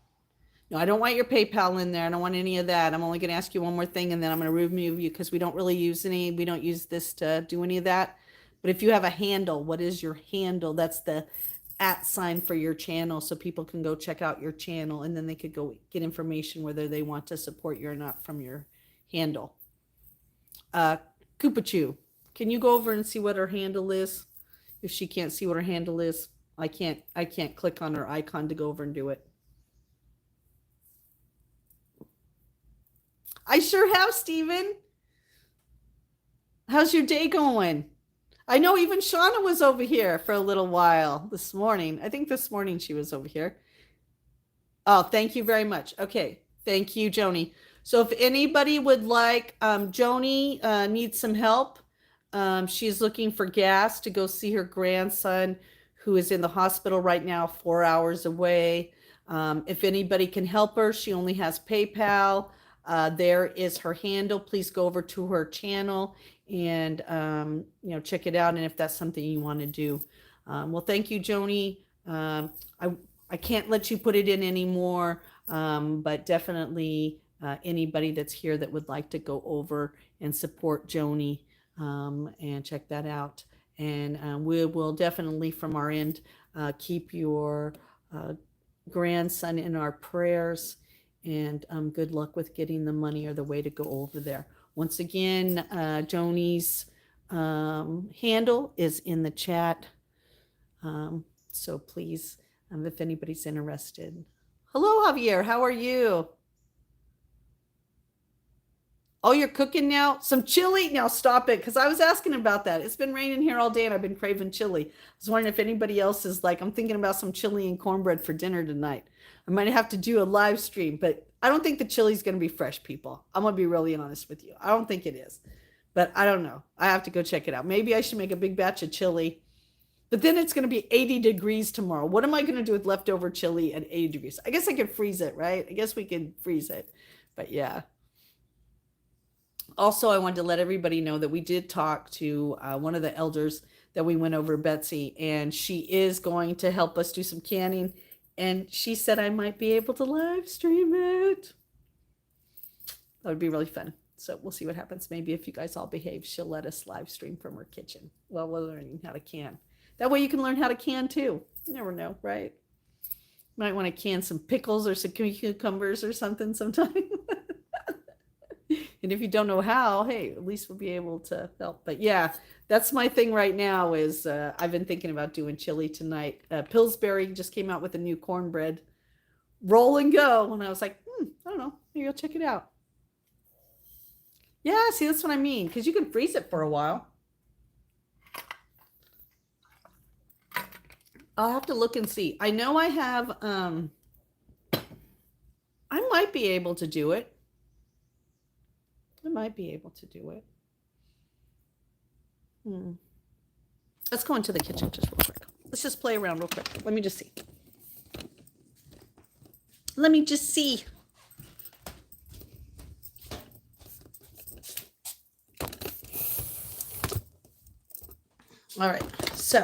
S2: No, I don't want your PayPal in there. I don't want any of that. I'm only going to ask you one more thing, and then I'm going to remove you because we don't really use any. We don't use this to do any of that. But if you have a handle, what is your handle? That's the @ for your channel, so people can go check out your channel, and then they could go get information whether they want to support you or not from your handle. Koopachu, can you go over and see what her handle is? If she can't see what her handle is, I can't click on her icon to go over and do it. I sure have, Steven. How's your day going? I know even Shauna was over here for a little while this morning. I think this morning she was over here. Oh, thank you very much. Okay. Thank you, Joni. So if anybody would like, Joni needs some help. She's looking for gas to go see her grandson who is in the hospital right now, 4 hours away. If anybody can help her, she only has PayPal. There is her handle. Please go over to her channel and check it out. And if that's something you want to do, well, thank you, Joni. I can't let you put it in anymore, but definitely anybody that's here that would like to go over and support Joni and check that out. And we will definitely from our end keep your grandson in our prayers. And good luck with getting the money or the way to go over there. Once again, Joni's handle is in the chat. So please, if anybody's interested. Hello, Javier. How are you? Oh, you're cooking now? Some chili? Now stop it, because I was asking about that. It's been raining here all day and I've been craving chili. I was wondering if anybody else is like, I'm thinking about some chili and cornbread for dinner tonight. I might have to do a live stream, but I don't think the chili's going to be fresh, people. I'm going to be really honest with you. I don't think it is, but I don't know. I have to go check it out. Maybe I should make a big batch of chili, but then it's going to be 80 degrees tomorrow. What am I going to do with leftover chili at 80 degrees? I guess I could freeze it, right? I guess we could freeze it, but yeah. Also, I wanted to let everybody know that we did talk to one of the elders that we went over, Betsy, and she is going to help us do some canning. And she said I might be able to live stream it. That would be really fun. So we'll see what happens. Maybe if you guys all behave, she'll let us live stream from her kitchen while we're learning how to can. That way you can learn how to can too. You never know, right? Might want to can some pickles or some cucumbers or something sometime. And if you don't know how, hey, at least we'll be able to help. But yeah, that's my thing right now is I've been thinking about doing chili tonight. Pillsbury just came out with a new cornbread. Roll and go. And I was like, I don't know. Maybe I'll check it out. Yeah, see, that's what I mean. Because you can freeze it for a while. I'll have to look and see. I know I have, I might be able to do it. I might be able to do it. Let's go into the kitchen just real quick. Let's just play around real quick. Let me just see. Let me just see. All right. So,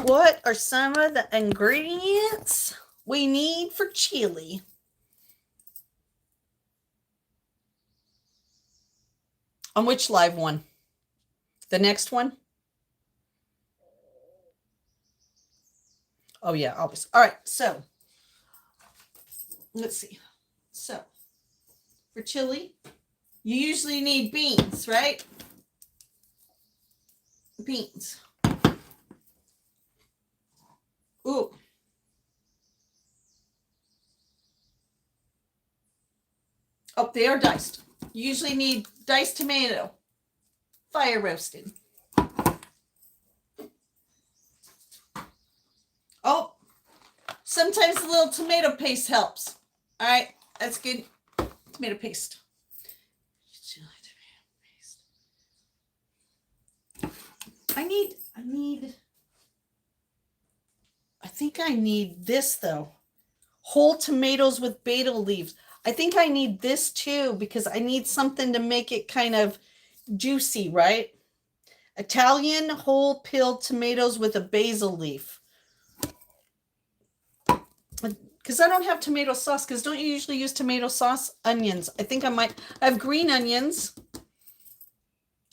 S2: what are some of the ingredients we need for chili? On which live one? The next one? Oh yeah, always. All right, so let's see. So for chili, you usually need beans, right? Beans. Ooh. Oh, they are diced. You usually need diced tomato, fire roasted. Oh, sometimes a little tomato paste helps. All right, that's good. Tomato paste. I think I need this though. Whole tomatoes with basil leaves. I think I need this too because I need something to make it kind of juicy, right? Italian whole peeled tomatoes with a basil leaf. Because I don't have tomato sauce, because don't you usually use tomato sauce? Onions. I think I have green onions.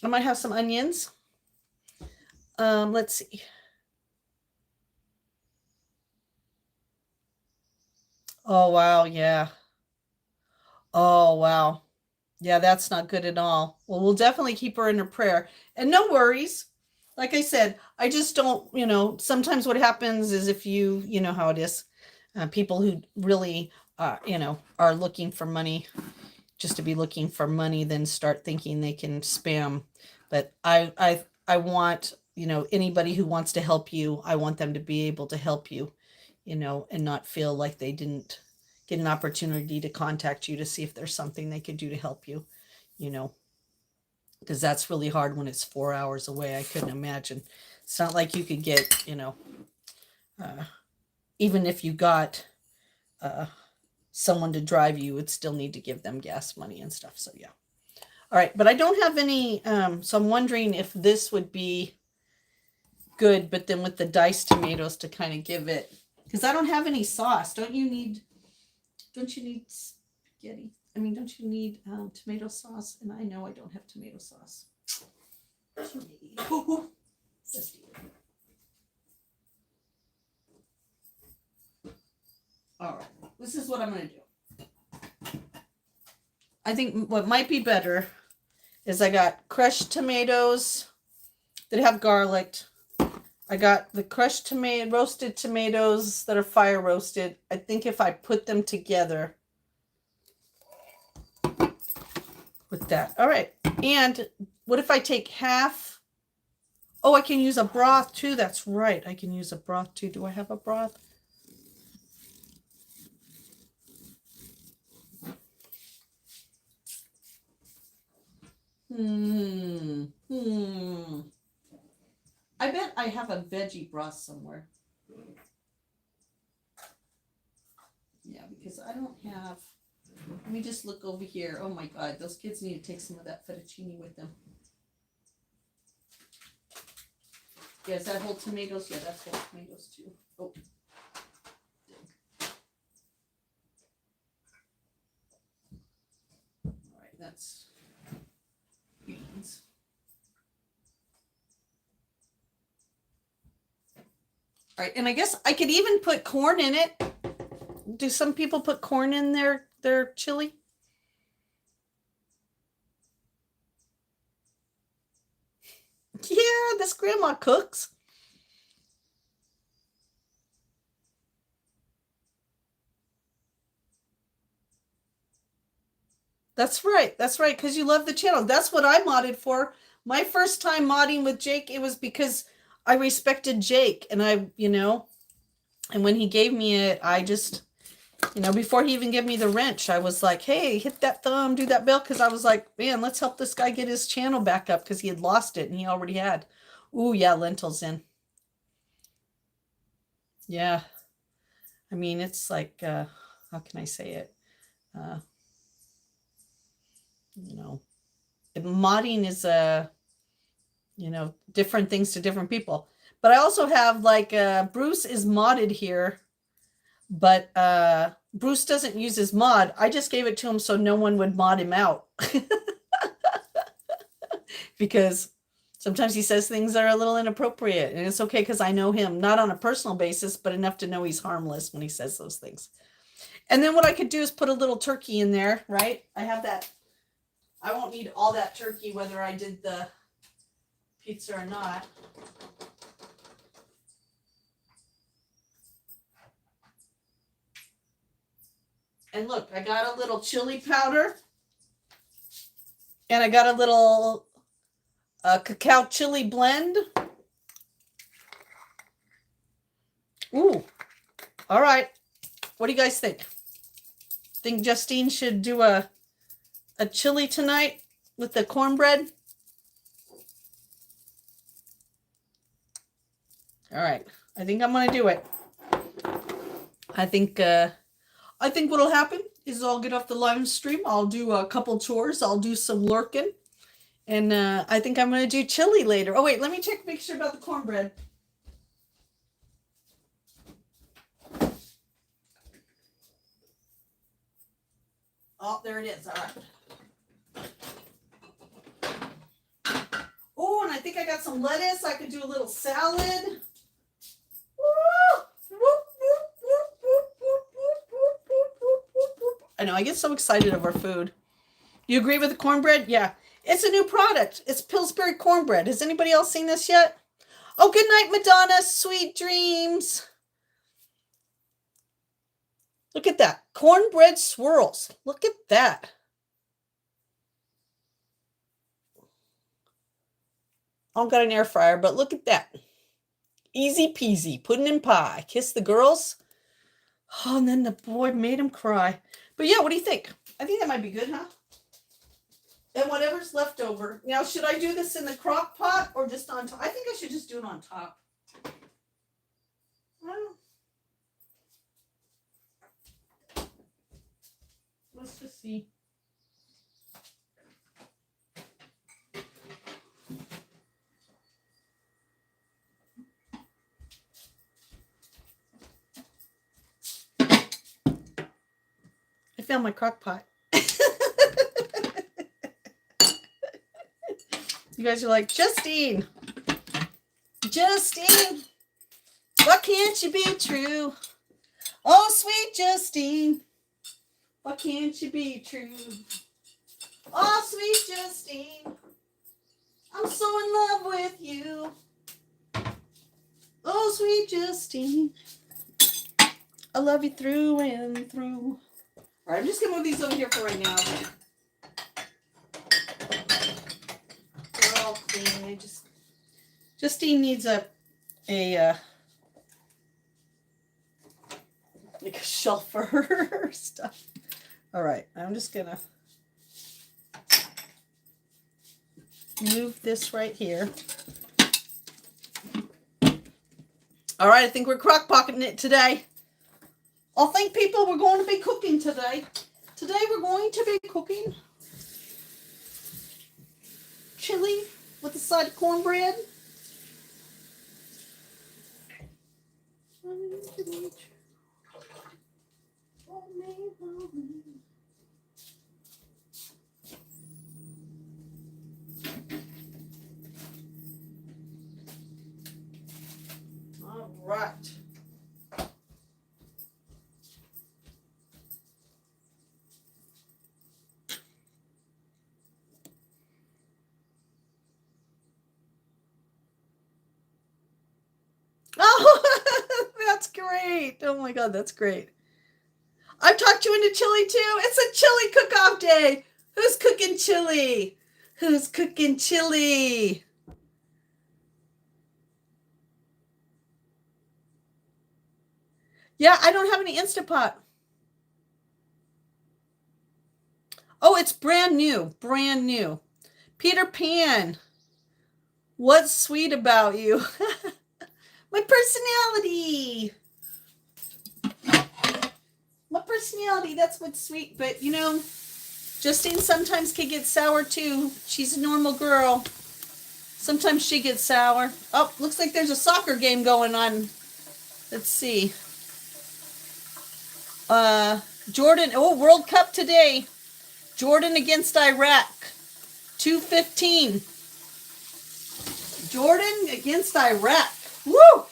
S2: I might have some onions. Let's see. Oh, wow. Yeah. Oh, wow. Yeah, that's not good at all. Well, we'll definitely keep her in her prayer. And no worries. Like I said, I just don't, sometimes what happens is if you know how it is, people who really, are looking for money, just to be looking for money, then start thinking they can spam. But I want, anybody who wants to help you, I want them to be able to help you, and not feel like they didn't get an opportunity to contact you to see if there's something they could do to help you, because that's really hard when it's 4 hours away. I couldn't imagine. It's not like you could get, even if you got someone to drive, you would still need to give them gas money and stuff. So yeah. All right, but I don't have any, so I'm wondering if this would be good, but then with the diced tomatoes to kind of give it, because I don't have any sauce. Don't you need spaghetti? I mean, don't you need tomato sauce? And I know I don't have tomato sauce. Just eat it. All right, this is what I'm going to do. I think what might be better is I got crushed tomatoes that have garlic. I got the crushed roasted tomatoes that are fire roasted. I think if I put them together with that. All right. And what if I take half? Oh, I can use a broth too. That's right. I can use a broth too. Do I have a broth? I bet I have a veggie broth somewhere. Yeah, because I don't have. Let me just look over here. Oh my God, those kids need to take some of that fettuccine with them. Yeah, is that whole tomatoes? Yeah, that's whole tomatoes too. Oh. All right, that's beans. All right, and I guess I could even put corn in it. Do some people put corn in their chili? Yeah, this grandma cooks. That's right. That's right. Because you love the channel. That's what I modded for. My first time modding with Jake, it was because I respected Jake. And and when he gave me it, I just, before he even gave me the wrench, I was like, hey, hit that thumb, do that bell. Because I was like, man, let's help this guy get his channel back up because he had lost it and he already had. Ooh, yeah, lentils in. Yeah. I mean, it's like, how can I say it? Modding is different things to different people. But I also have like Bruce is modded here, but Bruce doesn't use his mod. I just gave it to him so no one would mod him out. because sometimes he says things that are a little inappropriate, and it's okay because I know him, not on a personal basis, but enough to know he's harmless when he says those things. And then what I could do is put a little turkey in there, right? I have that. I won't need all that turkey whether I did the pizza or not. And look, I got a little chili powder. And I got a little cacao chili blend. Ooh. All right. What do you guys think? Think Justine should do a chili tonight with the cornbread? All right. I think I'm going to do it. I think what'll happen is I'll get off the live stream. I'll do a couple chores. I'll do some lurking. And I think I'm going to do chili later. Oh, wait. Let me check, make sure about the cornbread. Oh, there it is. All right. Oh, and I think I got some lettuce. I could do a little salad. I know, I get so excited over food. You agree with the cornbread? Yeah. It's a new product. It's Pillsbury cornbread. Has anybody else seen this yet? Oh, good night, Madonna. Sweet dreams. Look at that. Cornbread swirls. Look at that. I don't got an air fryer, but look at that. Easy peasy. Pudding and pie. Kiss the girls. Oh, and then the boy made him cry. But yeah, what do you think? I think that might be good, huh? And whatever's left over. Now, should I do this in the crock pot or just on top? I think I should just do it on top. Well, let's just see. I found my crock pot. You guys are like, Justine, why can't you be true? Oh, sweet Justine, why can't you be true? Oh, sweet Justine, I'm so in love with you. Oh, sweet Justine, I love you through and through. All right, I'm just going to move these over here for right now. They're all clean. Justine needs a like a shelf for her stuff. All right, I'm just going to move this right here. All right, I think we're crock-potting it today. I think, people, we're going to be cooking today. Today we're going to be cooking chili with a side of cornbread. All right. Oh, that's great. Oh my God, that's great. I've talked you into chili too. It's a chili cook-off day. Who's cooking chili? Who's cooking chili? Yeah, I don't have any Instant Pot. Oh, it's brand new. Brand new. Peter Pan. What's sweet about you? My personality. My personality, that's what's sweet. But, you know, Justine sometimes can get sour, too. She's a normal girl. Sometimes she gets sour. Oh, looks like there's a soccer game going on. Let's see. Jordan, World Cup today. Jordan against Iraq. 2:15. Jordan against Iraq. Woo!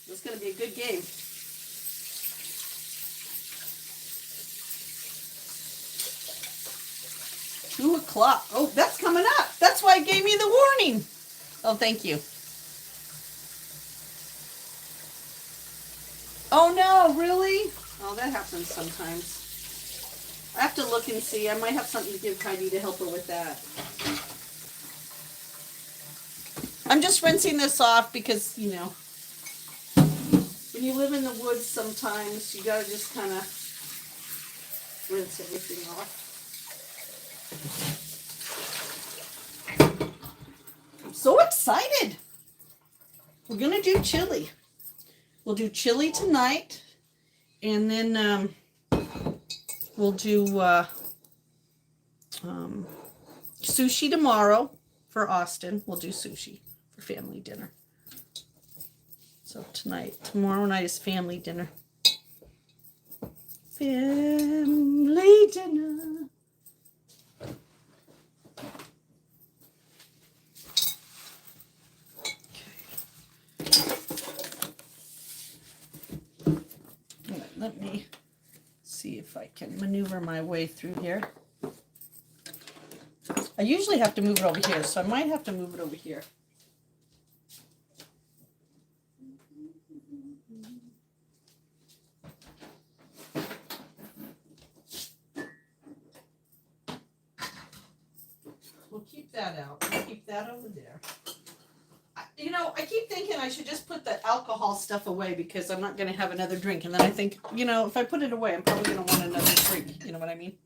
S2: This is going to be a good game. $2:00. Oh, that's coming up. That's why it gave me the warning. Oh, thank you. Oh, no, really? Oh, that happens sometimes. I have to look and see. I might have something to give Heidi to help her with that. I'm just rinsing this off because, you know, when you live in the woods sometimes, you gotta just kind of rinse everything off. I'm so excited. We're gonna do chili. We'll do chili tonight, and then we'll do sushi tomorrow for Austin. We'll do sushi for family dinner. So tomorrow night is family dinner. Family dinner. Okay. Let me see if I can maneuver my way through here. I usually have to move it over here, so I might have to move it over here. We'll keep that out. We'll keep that over there. I keep thinking I should just put the alcohol stuff away because I'm not going to have another drink. And then I think, if I put it away, I'm probably going to want another drink. You know what I mean?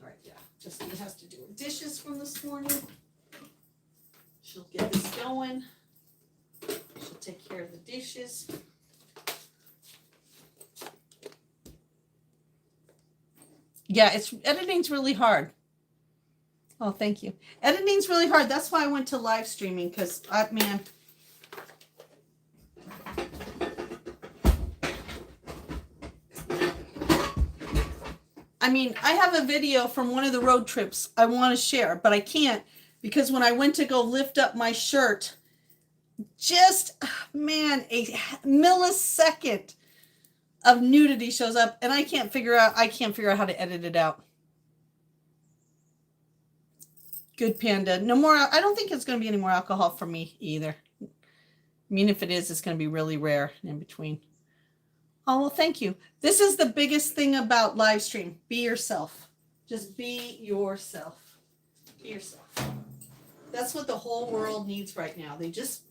S2: All right, yeah. Justine has to do her dishes from this morning. She'll get this going. She'll take care of the dishes. Yeah, editing's really hard. Oh, thank you. Editing's really hard. That's why I went to live streaming because, man. I mean, I have a video from one of the road trips I want to share, but I can't because when I went to go lift up my shirt, man, a millisecond of nudity shows up and I can't figure out how to edit it out. Good Panda. No more. I don't think it's going to be any more alcohol for me either. I mean, if it is, it's going to be really rare in between. Oh, well, thank you. This is the biggest thing about live stream. Be yourself. Just be yourself. Be yourself. That's what the whole world needs right now. They just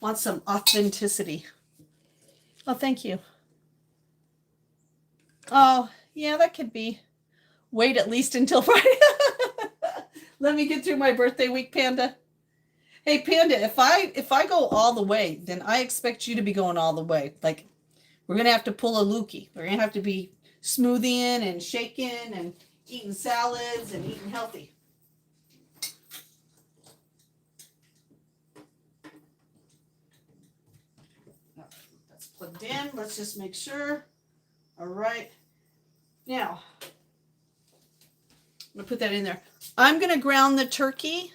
S2: want some authenticity. Oh, thank you. Oh, yeah, that could be. Wait at least until Friday. Let me get through my birthday week, Panda. Hey, Panda, if I go all the way, then I expect you to be going all the way. Like, we're going to have to pull a Lukey. We're going to have to be smoothing and shaking and eating salads and eating healthy. That's plugged in. Let's just make sure. All right. Now, I'm going to put that in there. I'm going to ground the turkey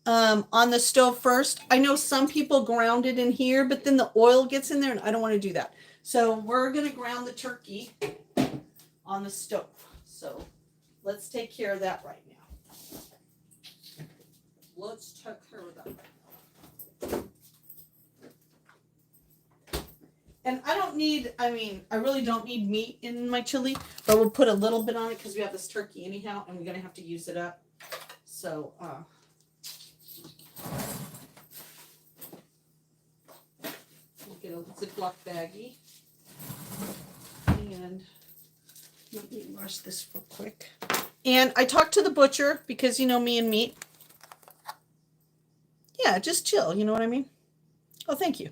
S2: on the stove first. I know some people ground it in here, but then the oil gets in there and I don't want to do that. So we're going to ground the turkey on the stove. So let's take care of that right now. Let's take care of that. And I really don't need meat in my chili, but we'll put a little bit on it because we have this turkey anyhow, and we're going to have to use it up. So, we'll get a Ziploc baggie. And let me wash this real quick. And I talked to the butcher because, me and meat. Yeah, just chill. You know what I mean? Oh, thank you.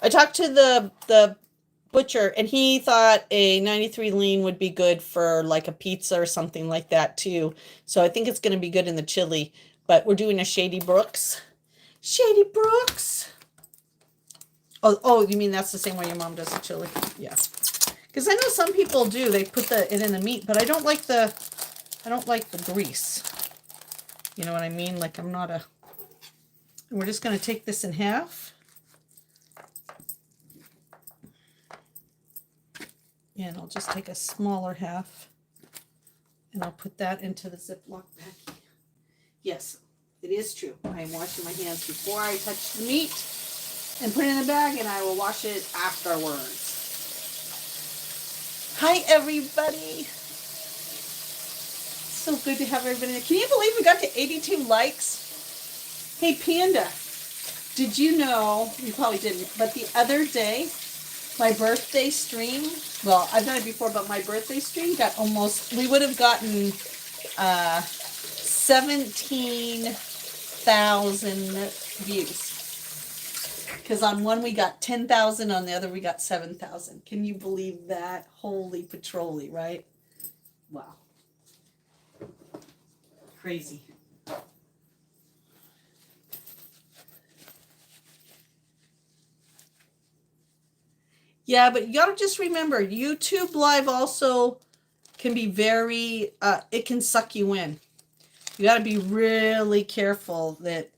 S2: I talked to the butcher and he thought a 93 lean would be good for like a pizza or something like that too. So I think it's going to be good in the chili, but we're doing a Shady Brooks. Shady Brooks. Oh, you mean that's the same way your mom does the chili? Yeah. Because I know some people do. They put it in the meat, but I don't like the grease. You know what I mean? Like I'm not a And we're just going to take this in half. And I'll just take a smaller half. And I'll put that into the Ziploc bag. Yes, it is true. I am washing my hands before I touch the meat and put it in the bag, and I will wash it afterwards. Hi, everybody. So good to have everybody there. Can you believe we got to 82 likes? Hey, Panda, did you know, you probably didn't, but the other day, my birthday stream, well, I've done it before, but my birthday stream got almost, we would have gotten 17,000 views. Because on one we got 10,000, on the other we got 7,000. Can you believe that? Holy patrolly, right? Wow. Crazy. Yeah, but you gotta just remember, YouTube Live also can be very, it can suck you in. You gotta be really careful that,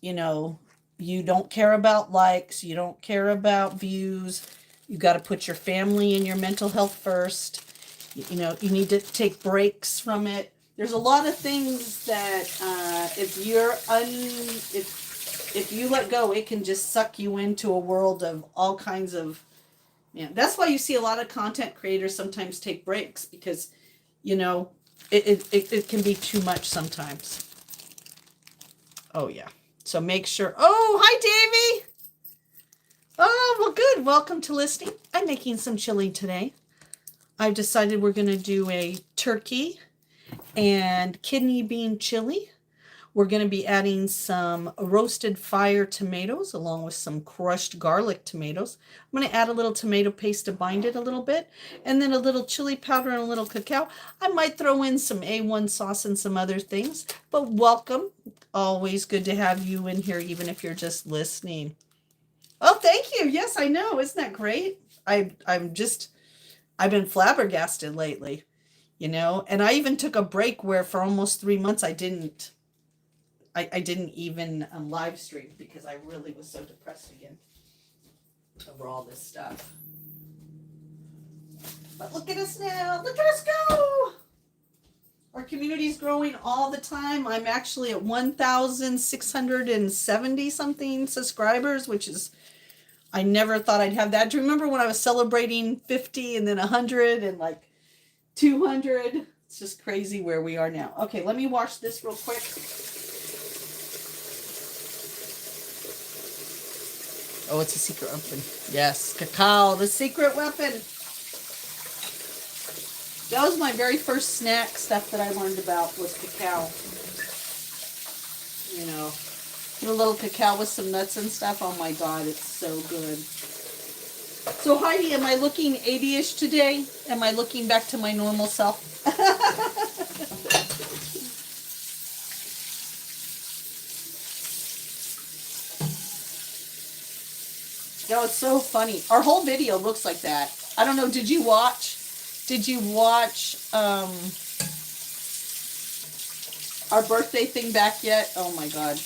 S2: you know, you don't care about likes, you don't care about views. You gotta put your family and your mental health first. You know, you need to take breaks from it. There's a lot of things that if you let go, it can just suck you into a world of all kinds of, yeah. That's why you see a lot of content creators sometimes take breaks, because, you know, it can be too much sometimes. Oh yeah. So make sure. Oh, hi Davey. Oh, well good. Welcome to listening. I'm making some chili today. I've decided we're going to do a turkey and kidney bean chili. We're going to be adding some roasted fire tomatoes along with some crushed garlic tomatoes. I'm going to add a little tomato paste to bind it a little bit, and then a little chili powder and a little cacao. I might throw in some A1 sauce and some other things, but welcome. Always good to have you in here, even if you're just listening. Oh, thank you. Yes, I know. Isn't that great? I've been flabbergasted lately, you know, and I even took a break where for almost 3 months I didn't even live stream because I really was so depressed again over all this stuff. But look at us now. Look at us go. Our community is growing all the time. I'm actually at 1,670 something subscribers, which is, I never thought I'd have that. Do you remember when I was celebrating 50 and then 100 and like 200? It's just crazy where we are now. Okay, let me wash this real quick. Oh, it's a secret weapon. Yes, cacao, the secret weapon. That was my very first snack stuff that I learned about was cacao. You know, put a little cacao with some nuts and stuff. Oh my God, it's so good. So Heidi, am I looking 80-ish today? Am I looking back to my normal self? No, it's so funny. Our whole video looks like that. I don't know, did you watch our birthday thing back yet? Oh my God.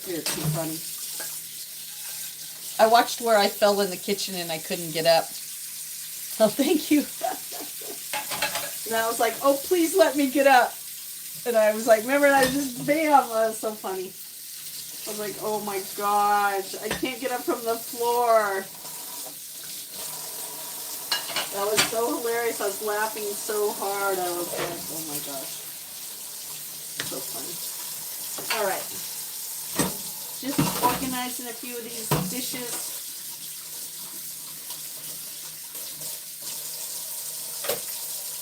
S2: You're too funny. I watched where I fell in the kitchen and I couldn't get up. Oh, thank you. And I was like, oh, please let me get up. And I was like, remember, and I just, bam, that was so funny. I was like, oh my gosh, I can't get up from the floor. That was so hilarious. I was laughing so hard. I was like, oh my gosh. So funny. All right. Just organizing a few of these dishes.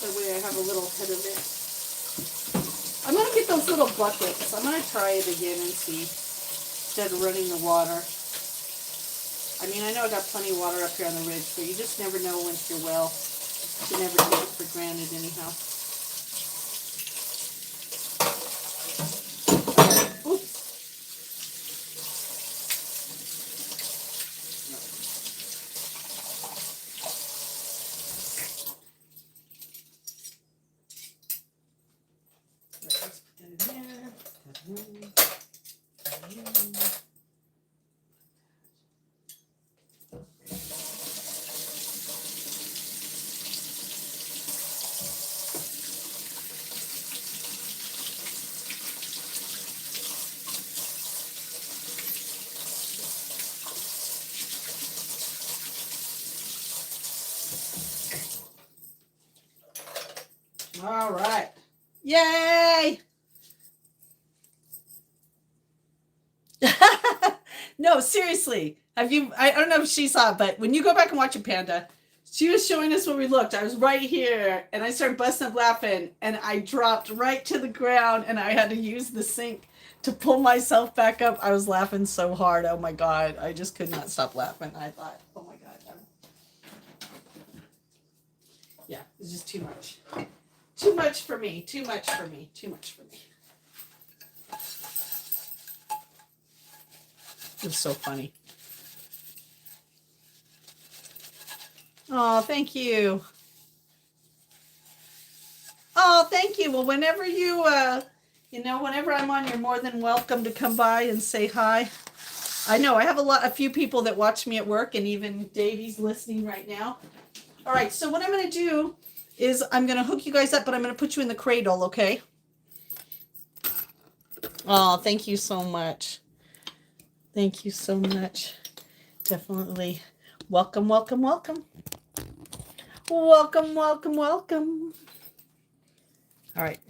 S2: That way I have a little head of it. I'm going to get those little buckets. I'm going to try it again and see. Instead of running the water. I mean, I know I got plenty of water up here on the ridge, but you just never know once you're well. You never take it for granted anyhow. Oops. Let's put that in All right. Yay! No, seriously. Have you? I don't know if she saw it, but when you go back and watch it, Panda, she was showing us when we looked. I was right here, and I started busting up laughing, and I dropped right to the ground, and I had to use the sink to pull myself back up. I was laughing so hard. Oh my god, I just could not stop laughing. I thought, oh my god, yeah, it's just too much. Too much for me. Too much for me. Too much for me. It was so funny. Oh, thank you. Oh, thank you. Well, whenever you, whenever I'm on, you're more than welcome to come by and say hi. I know I have a few people that watch me at work, and even Davey's listening right now. All right. So what I'm going to do is I'm going to hook you guys up, but I'm going to put you in the cradle. Okay. Oh, thank you so much. Thank you so much. Definitely. Welcome, welcome, welcome. Welcome, welcome, welcome. All right.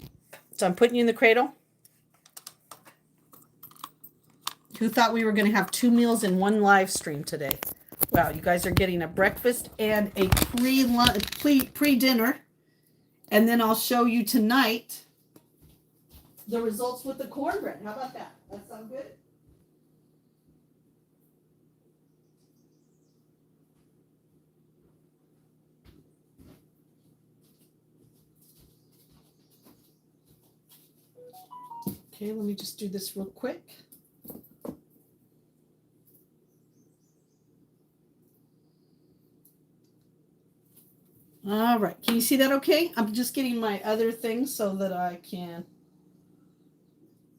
S2: So I'm putting you in the cradle. Who thought we were going to have 2 meals in one live stream today? Wow, you guys are getting a breakfast and a pre-dinner. And then I'll show you tonight the results with the cornbread. How about that? That sound good? Okay, let me just do this real quick. All right, can you see that okay? I'm just getting my other thing so that I can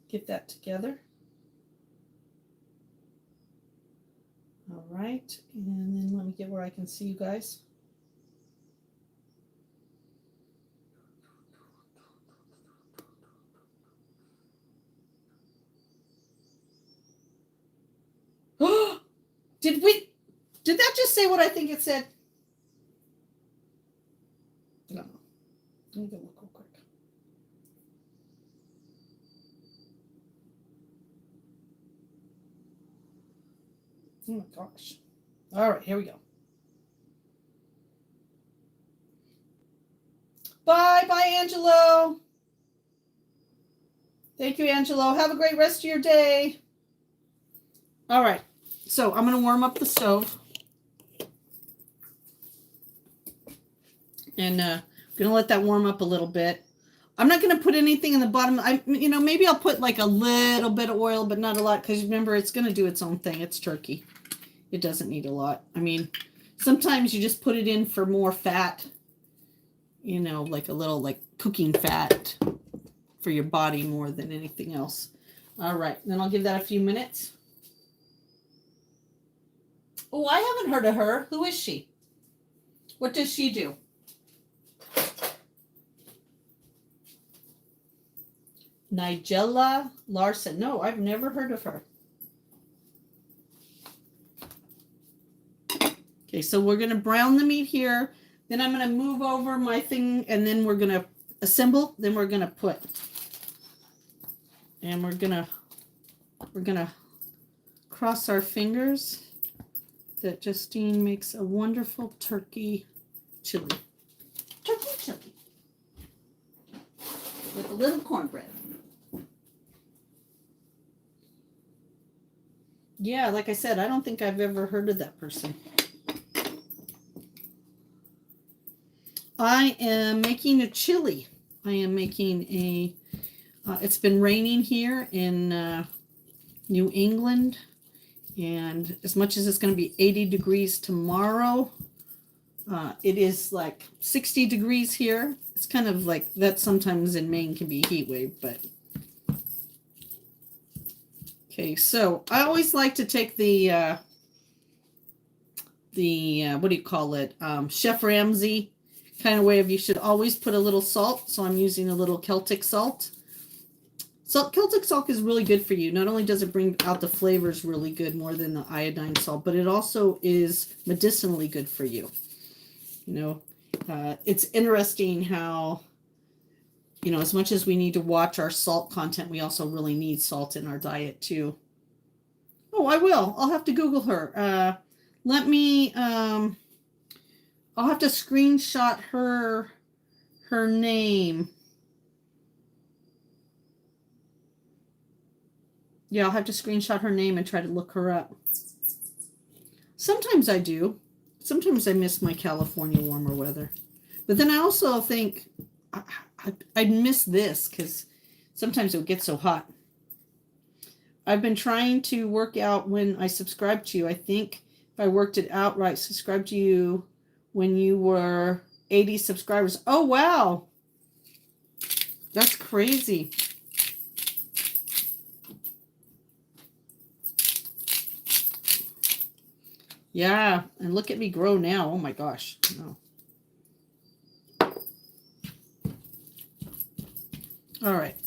S2: get that together. All right, and then let me get where I can see you guys. Did that just say what I think it said? I don't know. Let me go look real quick. Oh my gosh. All right, here we go. Bye, Angelo. Thank you, Angelo. Have a great rest of your day. All right, so I'm going to warm up the stove. And I'm going to let that warm up a little bit. I'm not going to put anything in the bottom. Maybe I'll put like a little bit of oil, but not a lot, because remember, it's going to do its own thing. It's turkey. It doesn't need a lot. I mean, sometimes you just put it in for more fat, like a little like cooking fat for your body more than anything else. All right, then I'll give that a few minutes. Oh, I haven't heard of her. Who is she? What does she do? Nigella Larson. No, I've never heard of her. Okay, so we're going to brown the meat here. Then I'm going to move over my thing, and then we're going to assemble. Then we're going to put. And we're going to cross our fingers that Justine makes a wonderful turkey chili. Turkey chili. With a little cornbread. Yeah, like I said, I don't think I've ever heard of that person. I am making a chili. I am making a, it's been raining here in New England. And as much as it's going to be 80 degrees tomorrow, it is like 60 degrees here. It's kind of like that sometimes in Maine can be a heat wave, but. Okay, so I always like to take the what do you call it? Chef Ramsay kind of way of you should always put a little salt. So I'm using a little Celtic salt. Celtic salt is really good for you. Not only does it bring out the flavors really good more than the iodine salt, but it also is medicinally good for you. You know, it's interesting how, you know, as much as we need to watch our salt content, we also really need salt in our diet too. Oh, I will. I'll have to Google her. Let me, I'll have to screenshot her name. Yeah, I'll have to screenshot her name and try to look her up. Sometimes I do. Sometimes I miss my California warmer weather. But then I also think I'd miss this because sometimes it would get so hot. I've been trying to work out when I subscribed to you. I think if I worked it out right, subscribed to you when you were 80 subscribers. Oh, wow. That's crazy. Yeah, and look at me grow now. Oh my gosh. No. All right.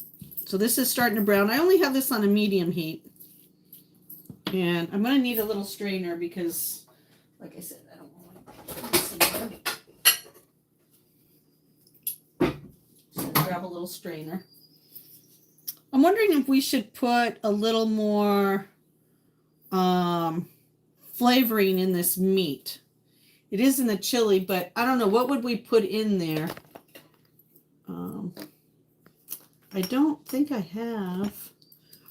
S2: So this is starting to brown. I only have this on a medium heat. And I'm going to need a little strainer because, like I said, I don't want to. So grab a little strainer. I'm wondering if we should put a little more flavoring in this meat. It is in the chili, but I don't know. What would we put in there? I don't think I have.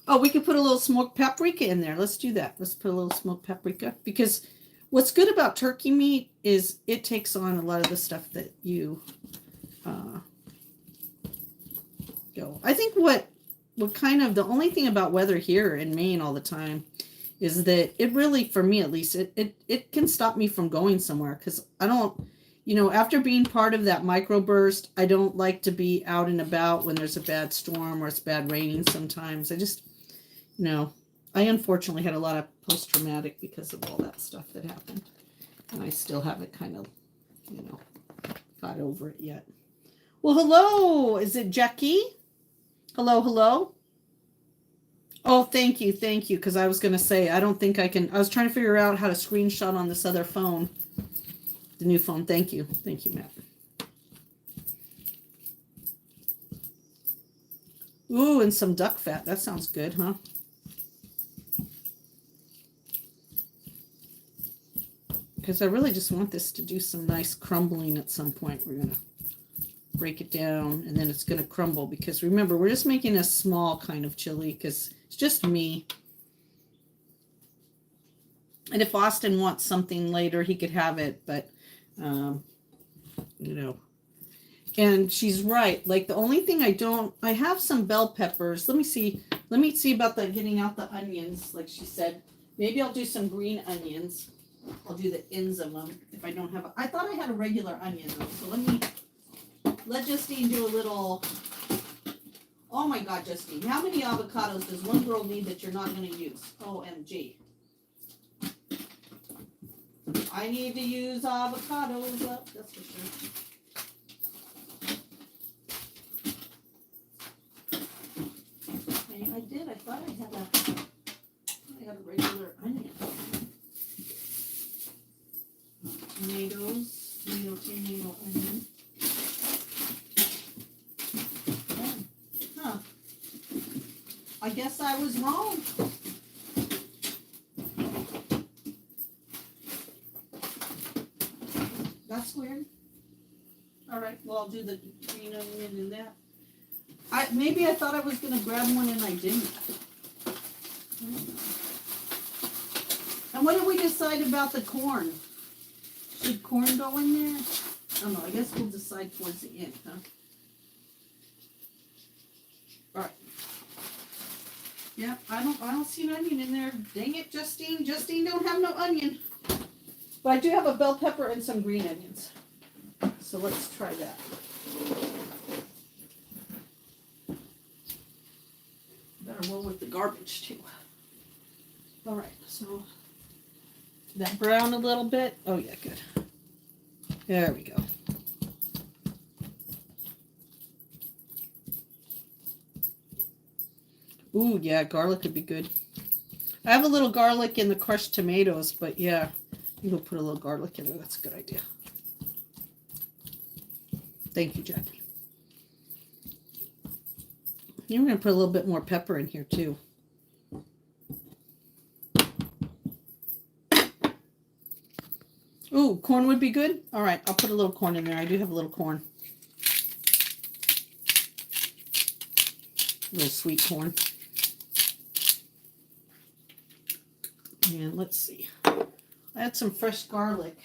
S2: Oh, we could put a little smoked paprika in there. Let's do that. Let's put a little smoked paprika. Because what's good about turkey meat is it takes on a lot of the stuff that you go. I think what kind of the only thing about weather here in Maine all the time is that it really, for me at least, it can stop me from going somewhere because I don't, you know, after being part of that microburst, I don't like to be out and about when there's a bad storm or it's bad raining sometimes. I just, you know, I unfortunately had a lot of post-traumatic because of all that stuff that happened. And I still haven't kind of, you know, got over it yet. Well, hello. Is it Jackie? Hello, hello. Oh, thank you, because I was going to say, I don't think I can, I was trying to figure out how to screenshot on this other phone, the new phone. Thank you, Matt. Ooh, and some duck fat. That sounds good, huh? Because I really just want this to do some nice crumbling at some point. We're going to break it down, and then it's going to crumble, because remember, we're just making a small kind of chili, because it's just me. And if Austin wants something later, he could have it, but, you know. And she's right. Like, the only thing I have some bell peppers. Let me see about that, getting out the onions, like she said. Maybe I'll do some green onions. I'll do the ends of them if I don't have I thought I had a regular onion, though, so let Justine do a little. Oh my God, Justine, how many avocados does one girl need that you're not going to use? OMG. I need to use avocados up, that's for sure. I did. I thought I had a regular onion. Tomatoes, tomato, onion. Huh. I guess I was wrong. That's weird. All right, well, I'll do the green onion in that. Maybe I thought I was going to grab one and I didn't. And what did we decide about the corn? Should corn go in there? I don't know. I guess we'll decide towards the end, huh? All right. Yeah, I don't see an onion in there. Dang it, Justine. Justine don't have no onion. But I do have a bell pepper and some green onions. So let's try that. Better roll with the garbage too. All right, so that brown a little bit. Oh yeah, good. There we go. Ooh, yeah, garlic would be good. I have a little garlic in the crushed tomatoes, but yeah, you will put a little garlic in there. That's a good idea. Thank you, Jackie. You're going to put a little bit more pepper in here too. Ooh, corn would be good. All right, I'll put a little corn in there. I do have a little corn. A little sweet corn. And let's see. I had some fresh garlic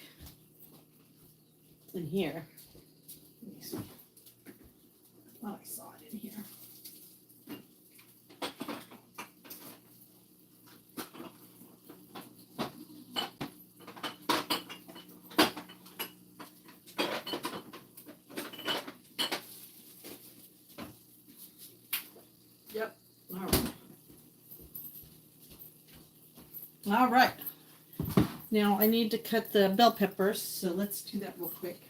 S2: in here. Let me see. I thought I saw it in here. Yep. All right. All right. Now I need to cut the bell peppers, so let's do that real quick.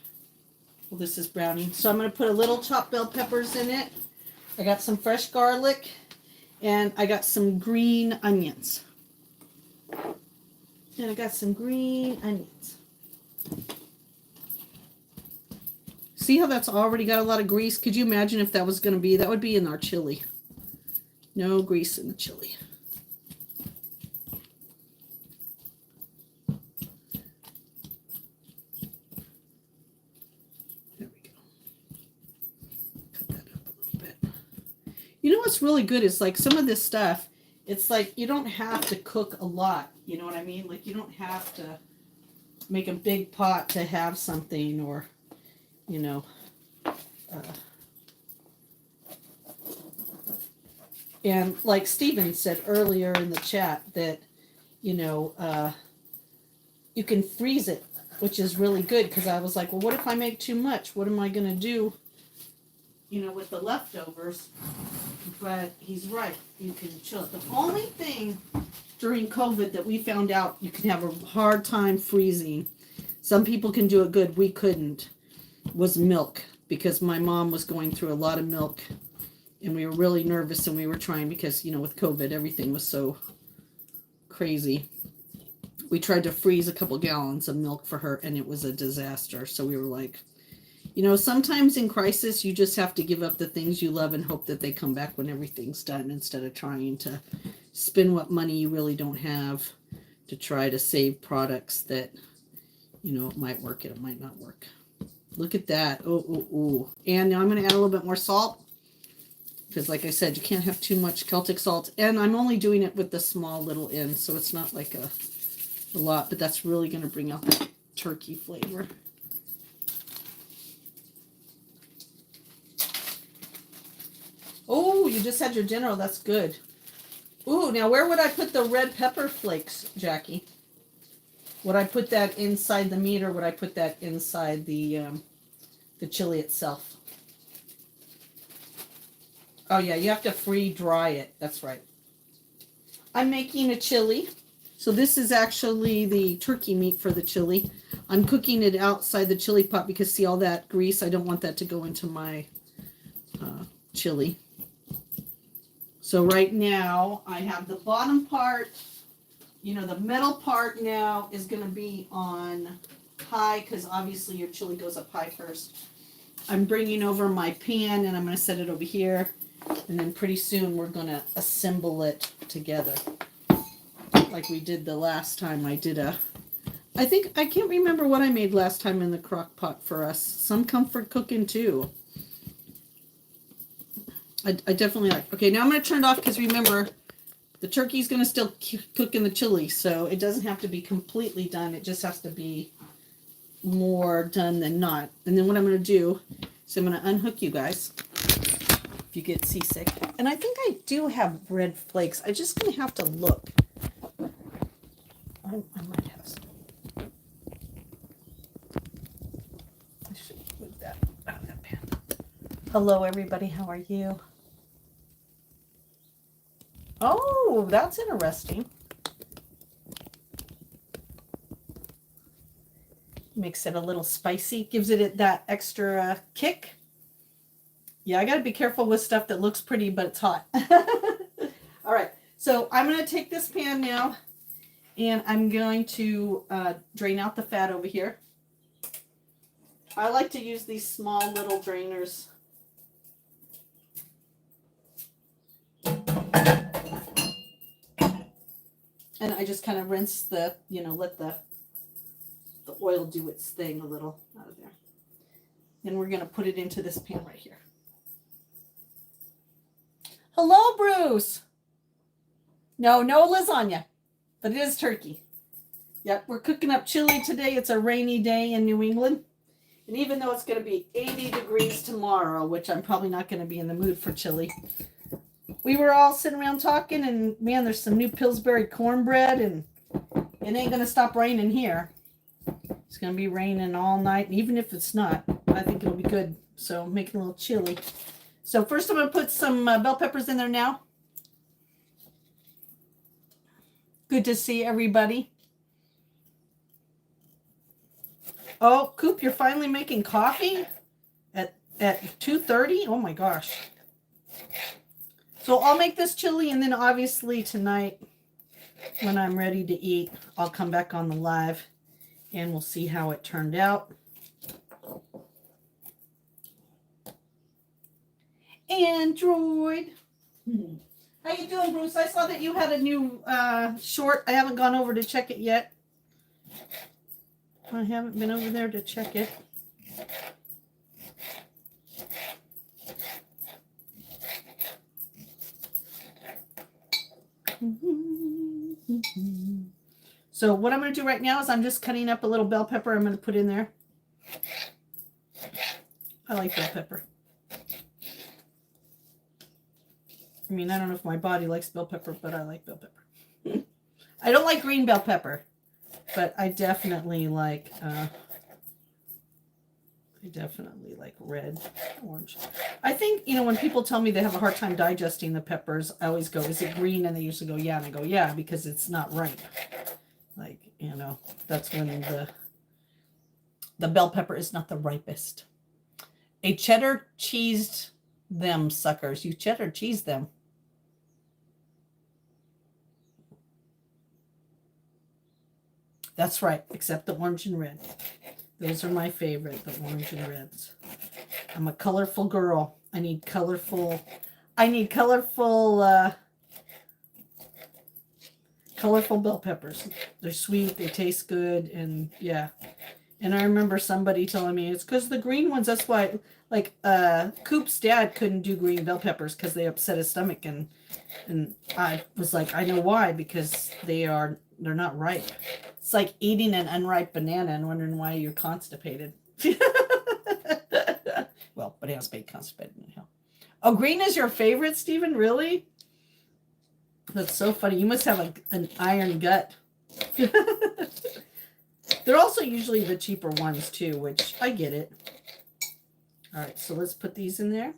S2: Well, this is browning. So I'm going to put a little chopped bell peppers in it. I got some fresh garlic, and I got some green onions. And I got some green onions. See how that's already got a lot of grease? Could you imagine if that was going to be, that would be in our chili. No grease in the chili. There we go. Cut that up a little bit. You know what's really good is like some of this stuff, it's like you don't have to cook a lot. You know what I mean? Like you don't have to make a big pot to have something, or, you know, and like Steven said earlier in the chat that, you know, you can freeze it, which is really good, because I was like, well, what if I make too much? What am I going to do, you know, with the leftovers? But he's right. You can chill it. The only thing during COVID that we found out you can have a hard time freezing, some people can do it good, we couldn't, was milk, because my mom was going through a lot of milk. And we were really nervous, and we were trying, because, you know, with COVID, everything was so crazy. We tried to freeze a couple gallons of milk for her, and it was a disaster. So we were like, you know, sometimes in crisis, you just have to give up the things you love and hope that they come back when everything's done, instead of trying to spend what money you really don't have to try to save products that, you know, it might work and it might not work. Look at that. Oh. And now I'm going to add a little bit more salt. Because like I said, you can't have too much Celtic salt. And I'm only doing it with the small little end, so it's not like a lot. But that's really going to bring out that turkey flavor. Oh, you just had your dinner. That's good. Ooh, now where would I put the red pepper flakes, Jackie? Would I put that inside the meat, or would I put that inside the chili itself? Oh, yeah, you have to dry it. That's right. I'm making a chili. So this is actually the turkey meat for the chili. I'm cooking it outside the chili pot because, see all that grease? I don't want that to go into my chili. So right now, I have the bottom part. You know, the metal part now is going to be on high, because obviously your chili goes up high first. I'm bringing over my pan, and I'm going to set it over here. And then pretty soon we're going to assemble it together. Like we did the last time I did I can't remember what I made last time in the crock pot for us. Some comfort cooking too. I definitely like. Okay, now I'm going to turn it off, because remember, the turkey's going to still cook in the chili. So it doesn't have to be completely done. It just has to be more done than not. And then what I'm going to do is I'm going to unhook you guys. If you get seasick. And I think I do have red flakes. I'm just going to have to look. I might have some. I should move that out of that pan. Hello, everybody. How are you? Oh, that's interesting. Makes it a little spicy. Gives it that extra kick. Yeah, I got to be careful with stuff that looks pretty, but it's hot. All right, so I'm going to take this pan now, and I'm going to drain out the fat over here. I like to use these small little drainers. And I just kind of rinse the, let the oil do its thing a little out of there. Then we're going to put it into this pan right here. Hello, Bruce. No lasagna, but it is turkey. Yep, we're cooking up chili today. It's a rainy day in New England. And even though it's going to be 80 degrees tomorrow, which I'm probably not going to be in the mood for chili, we were all sitting around talking, and man, there's some new Pillsbury cornbread, and it ain't going to stop raining here. It's going to be raining all night, and even if it's not, I think it'll be good. So I'm making a little chili. So first I'm going to put some bell peppers in there now. Good to see everybody. Oh, Coop, you're finally making coffee at 2:30? Oh my gosh. So I'll make this chili, and then obviously tonight when I'm ready to eat, I'll come back on the live and we'll see how it turned out. Android. How you doing, Bruce? I saw that you had a new short. I haven't gone over to check it yet. I haven't been over there to check it. So what I'm going to do right now is I'm just cutting up a little bell pepper. I'm going to put in there. I like bell pepper. I mean, I don't know if my body likes bell pepper, but I like bell pepper. I don't like green bell pepper, but I definitely like red, orange. I think, when people tell me they have a hard time digesting the peppers, I always go, is it green? And they usually go, yeah. And I go, yeah, because it's not ripe. Like, that's when the bell pepper is not the ripest. A cheddar cheesed them suckers. You cheddar cheese them. That's right, except the orange and red. Those are my favorite, the orange and reds. I'm a colorful girl. I need colorful bell peppers. They're sweet, they taste good, and yeah. And I remember somebody telling me it's because the green ones, that's why, like, Coop's dad couldn't do green bell peppers because they upset his stomach, and I was like, I know why, because they're not ripe. It's like eating an unripe banana and wondering why you're constipated. Well, bananas make constipated anyhow. Oh, green is your favorite, Stephen? Really? That's so funny. You must have an iron gut. They're also usually the cheaper ones too, which I get it. All right, so let's put these in there.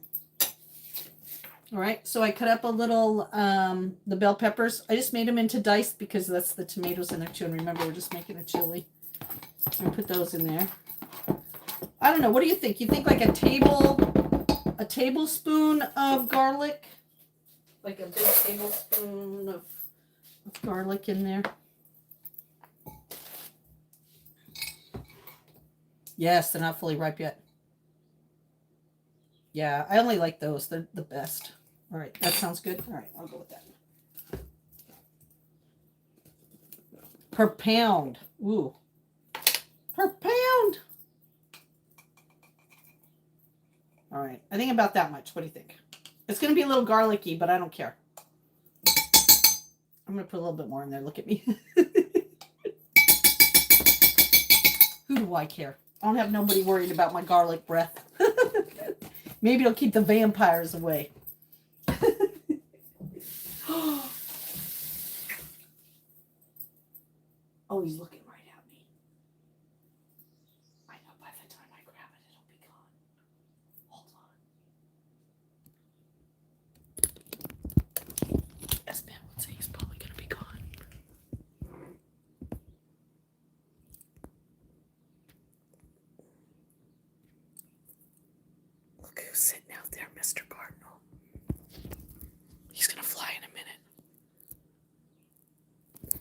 S2: All right, so I cut up a little, the bell peppers. I just made them into dice because that's the tomatoes in there too. And remember, we're just making a chili. I'm gonna put those in there. I don't know. What do you think? You think like a tablespoon of garlic? Like a big tablespoon of garlic in there. Yes, they're not fully ripe yet. Yeah, I only like those. They're the best. All right, that sounds good. All right, I'll go with that. Per pound. Ooh. Per pound. All right, I think about that much. What do you think? It's going to be a little garlicky, but I don't care. I'm going to put a little bit more in there. Look at me. Who do I care? I don't have nobody worried about my garlic breath. Maybe it'll keep the vampires away. Oh, he's looking right at me. I know by the time I grab it, it'll be gone. Hold on. As Ben would say, he's probably going to be gone. Look who's sitting out there, Mr. Cardinal. He's going to fly in a minute.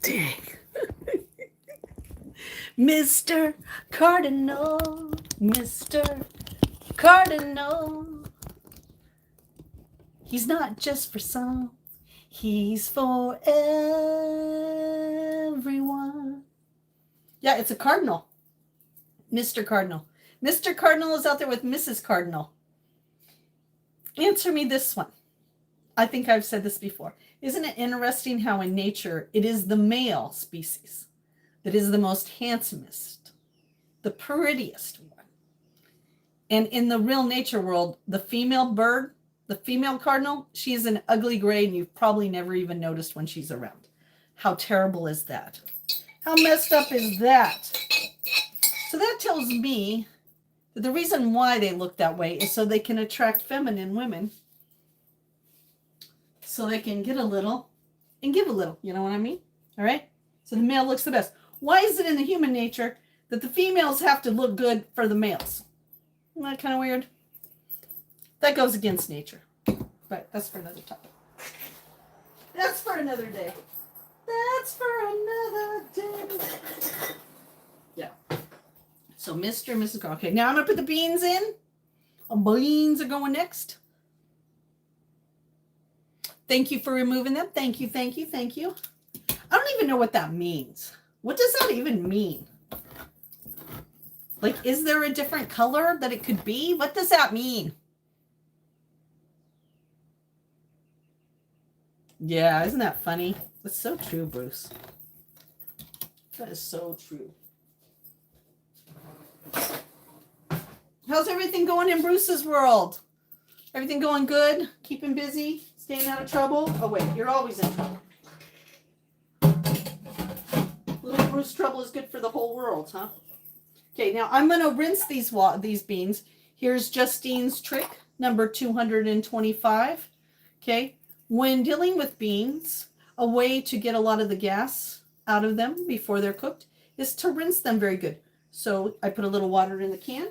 S2: Dang. Mr. Cardinal. Mr. Cardinal. He's not just for some, he's for everyone. Yeah, it's a cardinal. Mr. Cardinal. Mr. Cardinal is out there with Mrs. Cardinal. Answer me this one. I think I've said this before. Isn't it interesting how in nature it is the male species that is the most handsomest, the prettiest one? And in the real nature world, the female bird, the female cardinal, she's an ugly gray and you've probably never even noticed when she's around. How terrible is that? How messed up is that? So that tells me that the reason why they look that way is so they can attract feminine women. So they can get a little and give a little. You know what I mean? All right? So the male looks the best. Why is it in the human nature that the females have to look good for the males? Isn't that kind of weird? That goes against nature. But that's for another topic. That's for another day. That's for another day. Yeah. So Mr. and Mrs. Carl. Okay, now I'm going to put the beans in. The beans are going next. Thank you for removing them. Thank you, thank you, thank you. I don't even know what that means. What does that even mean? Like, is there a different color that it could be? What does that mean? Yeah, isn't that funny? That's so true, Bruce. That is so true. How's everything going in Bruce's world? Everything going good? Keeping busy? Staying out of trouble? Oh, wait, you're always in trouble. Little Bruce trouble is good for the whole world, huh? Okay, now I'm going to rinse these beans. Here's Justine's trick, number 225. Okay, when dealing with beans, a way to get a lot of the gas out of them before they're cooked is to rinse them very good. So I put a little water in the can.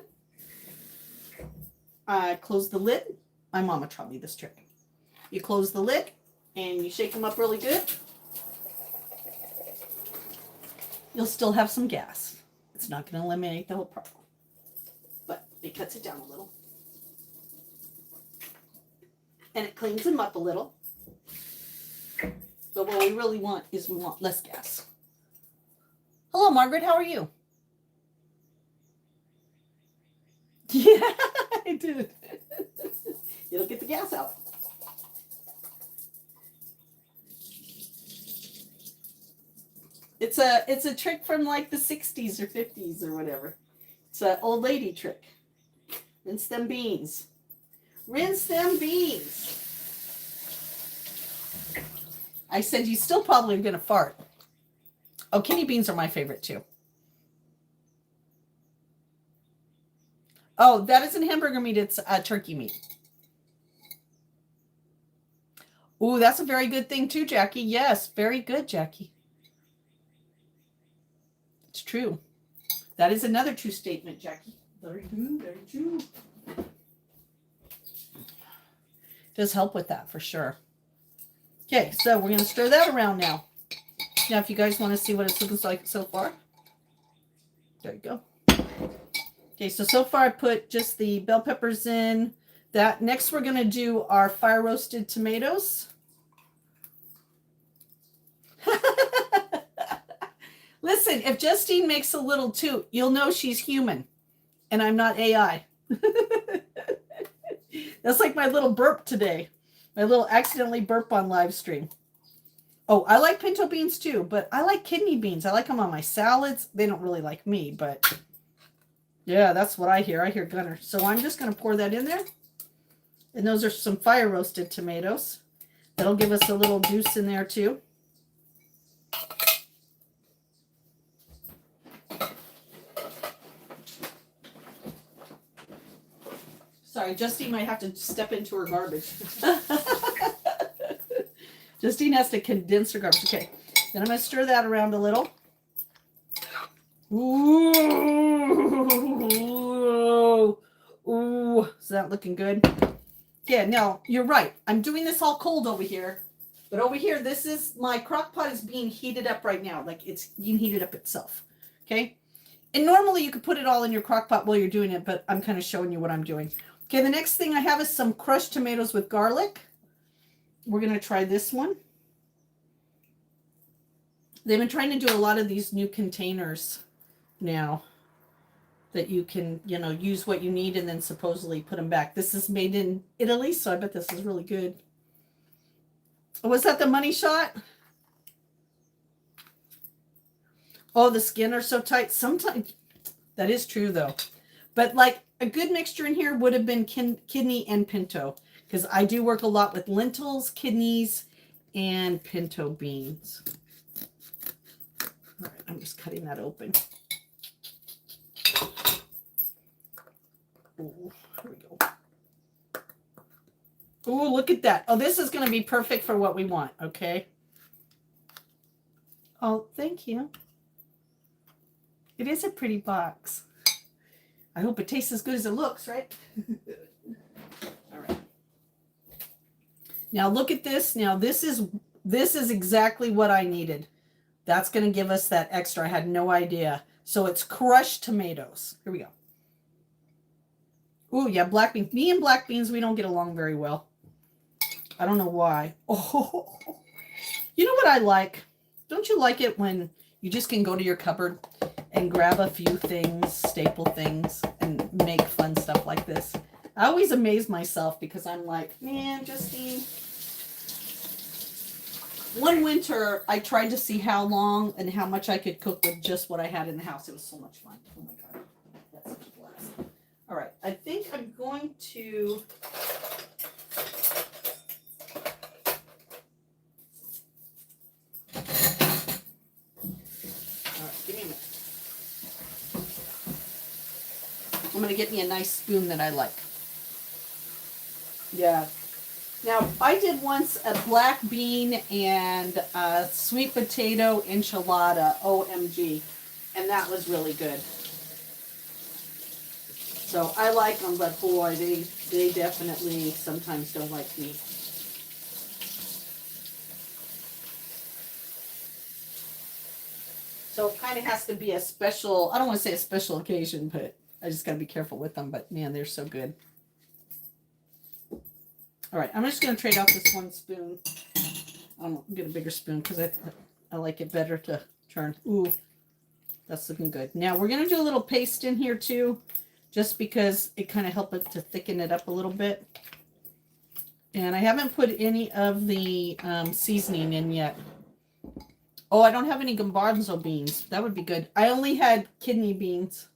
S2: I close the lid. My mama taught me this trick. You close the lid and you shake them up really good. You'll still have some gas. It's not going to eliminate the whole problem, but it cuts it down a little. And it cleans them up a little. But what we really want is we want less gas. Hello, Margaret. How are you? Yeah, I did. It'll get the gas out. It's a trick from like the 60s or 50s or whatever. It's an old lady trick. Rinse them beans. Rinse them beans. I said you still probably are going to fart. Oh, kidney beans are my favorite too. Oh, that isn't hamburger meat. It's turkey meat. Ooh, that's a very good thing too, Jackie. Yes, very good, Jackie. It's true. That is another true statement, Jackie. Very true, very true. Does help with that for sure. Okay, so we're going to stir that around now. Now, if you guys want to see what it looks like so far. There you go. Okay, so far I put just the bell peppers in. That next we're going to do our fire roasted tomatoes. Listen, if Justine makes a little toot, you'll know she's human and I'm not AI. That's like my little burp today. My little accidentally burp on live stream. Oh, I like pinto beans too, but I like kidney beans. I like them on my salads. They don't really like me, but yeah, that's what I hear. I hear Gunner. So I'm just going to pour that in there. And those are some fire roasted tomatoes. That'll give us a little juice in there too. Sorry, Justine might have to step into her garbage. Justine has to condense her garbage. Okay, then I'm going to stir that around a little. Ooh, ooh, is that looking good? Yeah, no, you're right. I'm doing this all cold over here. But over here, this is, my crock pot is being heated up right now. Like it's being heated up itself. Okay? And normally you could put it all in your crock pot while you're doing it, but I'm kind of showing you what I'm doing. Okay, the next thing I have is some crushed tomatoes with garlic. We're going to try this one. They've been trying to do a lot of these new containers now that you can, use what you need and then supposedly put them back. This is made in Italy, so I bet this is really good. Was that the money shot? Oh, the skin are so tight. Sometimes that is true though. But like a good mixture in here would have been kidney and pinto, because I do work a lot with lentils, kidneys, and pinto beans. All right, I'm just cutting that open. Ooh, here we go. Ooh, look at that. Oh, this is going to be perfect for what we want, okay? Oh, thank you. It is a pretty box. I hope it tastes as good as it looks, right? All right. Now look at this. Now this is exactly what I needed. That's going to give us that extra. I had no idea. So it's crushed tomatoes. Here we go. Ooh, yeah, black beans. Me and black beans, we don't get along very well. I don't know why. Oh, you know what I like? Don't you like it when you just can go to your cupboard and grab a few things, staple things, and make fun stuff like this? I always amaze myself because I'm like, man, Justine. One winter, I tried to see how long and how much I could cook with just what I had in the house. It was so much fun. Oh my God. That's such a blast. All right. I think I'm going to... All right. Give me a minute. I'm going to get me a nice spoon that I like. Yeah. Now, I did once a black bean and a sweet potato enchilada, OMG, and that was really good. So I like them, but boy, they definitely sometimes don't like me. So it kind of has to be a special, I don't want to say a special occasion, but I just got to be careful with them. But man, they're so good. All right, I'm just going to trade off this one spoon. I'll get a bigger spoon because I like it better to turn. Ooh, that's looking good. Now we're going to do a little paste in here too, just because it kind of helps it to thicken it up a little bit. And I haven't put any of the seasoning in yet. Oh, I don't have any garbanzo beans. That would be good. I only had kidney beans.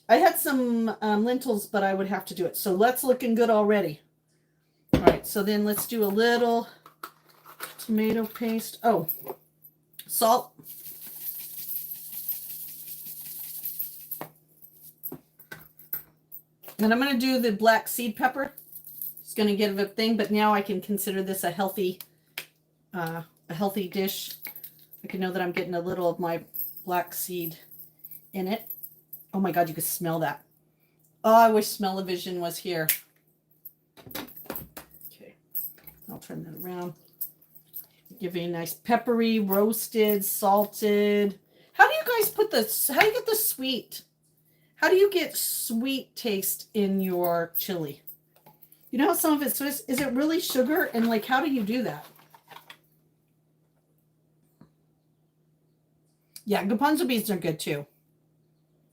S2: I had some lentils, but I would have to do it. So that's looking good already. All right, so then let's do a little tomato paste. Oh, salt. And I'm going to do the black seed pepper. It's going to give a thing, but now I can consider this a healthy dish. I can know that I'm getting a little of my black seed in it. Oh my God, you can smell that. Oh, I wish smell-o-vision was here. Okay, I'll turn that around. Give you a nice peppery, roasted, salted. How do you guys put this? How do you get the sweet? How do you get sweet taste in your chili? You know how some of it's Swiss? Is it really sugar? And like, how do you do that? Yeah, garbanzo beans are good too.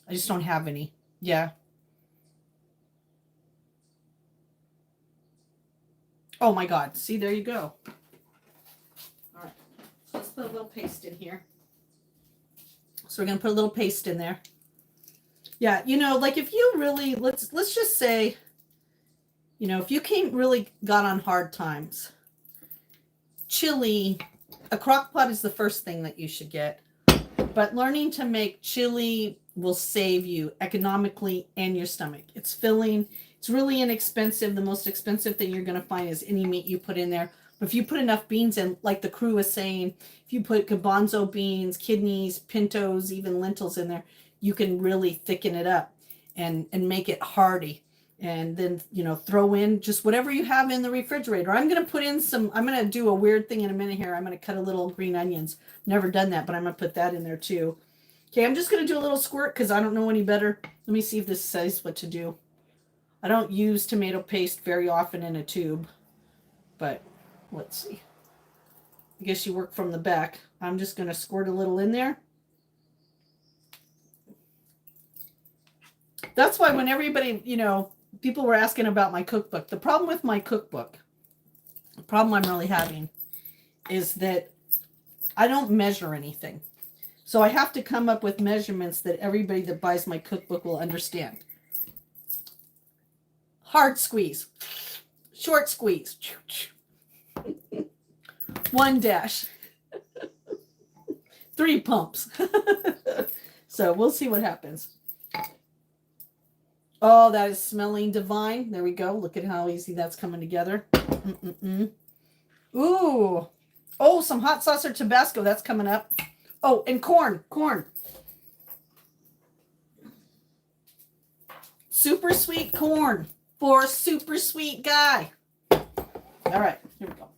S2: I just don't have any. Yeah. Oh my God. See, there you go. All right. So let's put a little paste in here. So we're going to put a little paste in there. Yeah, like if you really, let's just say, if you really got on hard times, chili, a crock pot is the first thing that you should get. But learning to make chili will save you economically and your stomach. It's filling. It's really inexpensive. The most expensive thing you're going to find is any meat you put in there. But if you put enough beans in, like the crew was saying, if you put garbanzo beans, kidneys, pintos, even lentils in there, you can really thicken it up and make it hearty. And then, throw in just whatever you have in the refrigerator. I'm going to do a weird thing in a minute here. I'm going to cut a little green onions. Never done that, but I'm going to put that in there too. Okay, I'm just going to do a little squirt because I don't know any better. Let me see if this says what to do. I don't use tomato paste very often in a tube, but let's see. I guess you work from the back. I'm just going to squirt a little in there. That's why when everybody, people were asking about my cookbook, the problem with my cookbook, the problem I'm really having is that I don't measure anything. So I have to come up with measurements that everybody that buys my cookbook will understand. Hard squeeze, short squeeze, 1 dash, 3 pumps. So we'll see what happens. Oh, that is smelling divine. There we go. Look at how easy that's coming together. Ooh. Oh, some hot sauce or Tabasco. That's coming up. Oh, and corn. Super sweet corn for a super sweet guy. All right, here we go.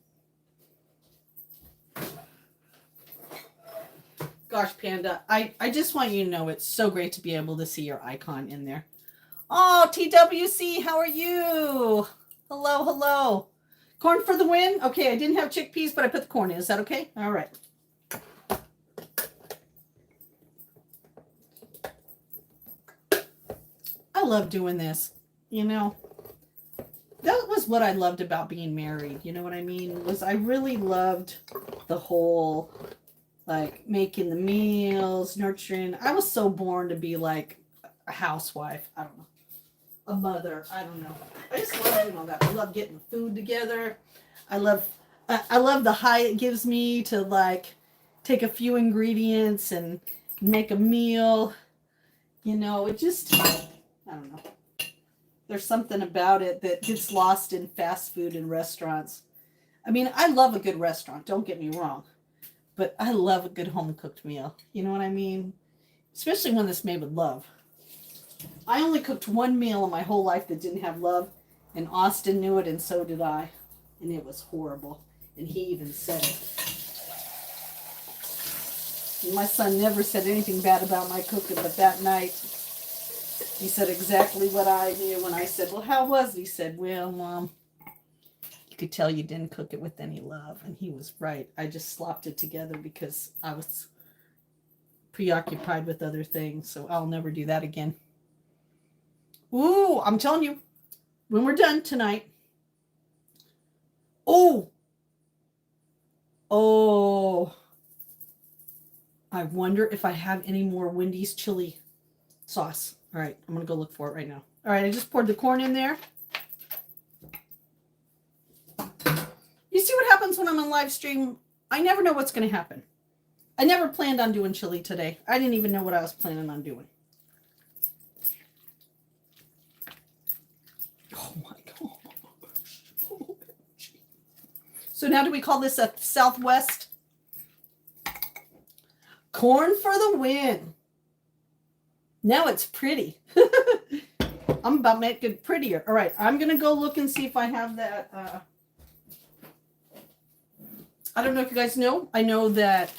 S2: Gosh, Panda, I just want you to know it's so great to be able to see your icon in there. Oh, TWC, how are you? Hello. Corn for the win? Okay, I didn't have chickpeas, but I put the corn in. Is that okay? All right. I love doing this. That was what I loved about being married. You know what I mean? Was I really loved the whole, like, making the meals, nurturing. I was so born to be like a housewife. I don't know. A mother. I don't know. I just love doing all that. I love getting food together. I love the high it gives me to, like, take a few ingredients and make a meal. It just, I don't know. There's something about it that gets lost in fast food and restaurants. I mean, I love a good restaurant, don't get me wrong. But I love a good home-cooked meal. You know what I mean? Especially when it's made with love. I only cooked one meal in my whole life that didn't have love, and Austin knew it, and so did I. And it was horrible. And he even said it. And my son never said anything bad about my cooking, but that night, he said exactly what I knew when I said, well, how was it? He said, well, Mom, you could tell you didn't cook it with any love. And he was right. I just slopped it together because I was preoccupied with other things. So I'll never do that again. Ooh, I'm telling you, when we're done tonight. Oh, I wonder if I have any more Wendy's chili sauce. All right, I'm going to go look for it right now. All right, I just poured the corn in there. You see what happens when I'm on live stream? I never know what's going to happen. I never planned on doing chili today. I didn't even know what I was planning on doing. Oh my gosh. So now do we call this a Southwest? Corn for the win. Now it's pretty. I'm about to make it prettier. All right, I'm going to go look and see if I have that. I don't know if you guys know. I know that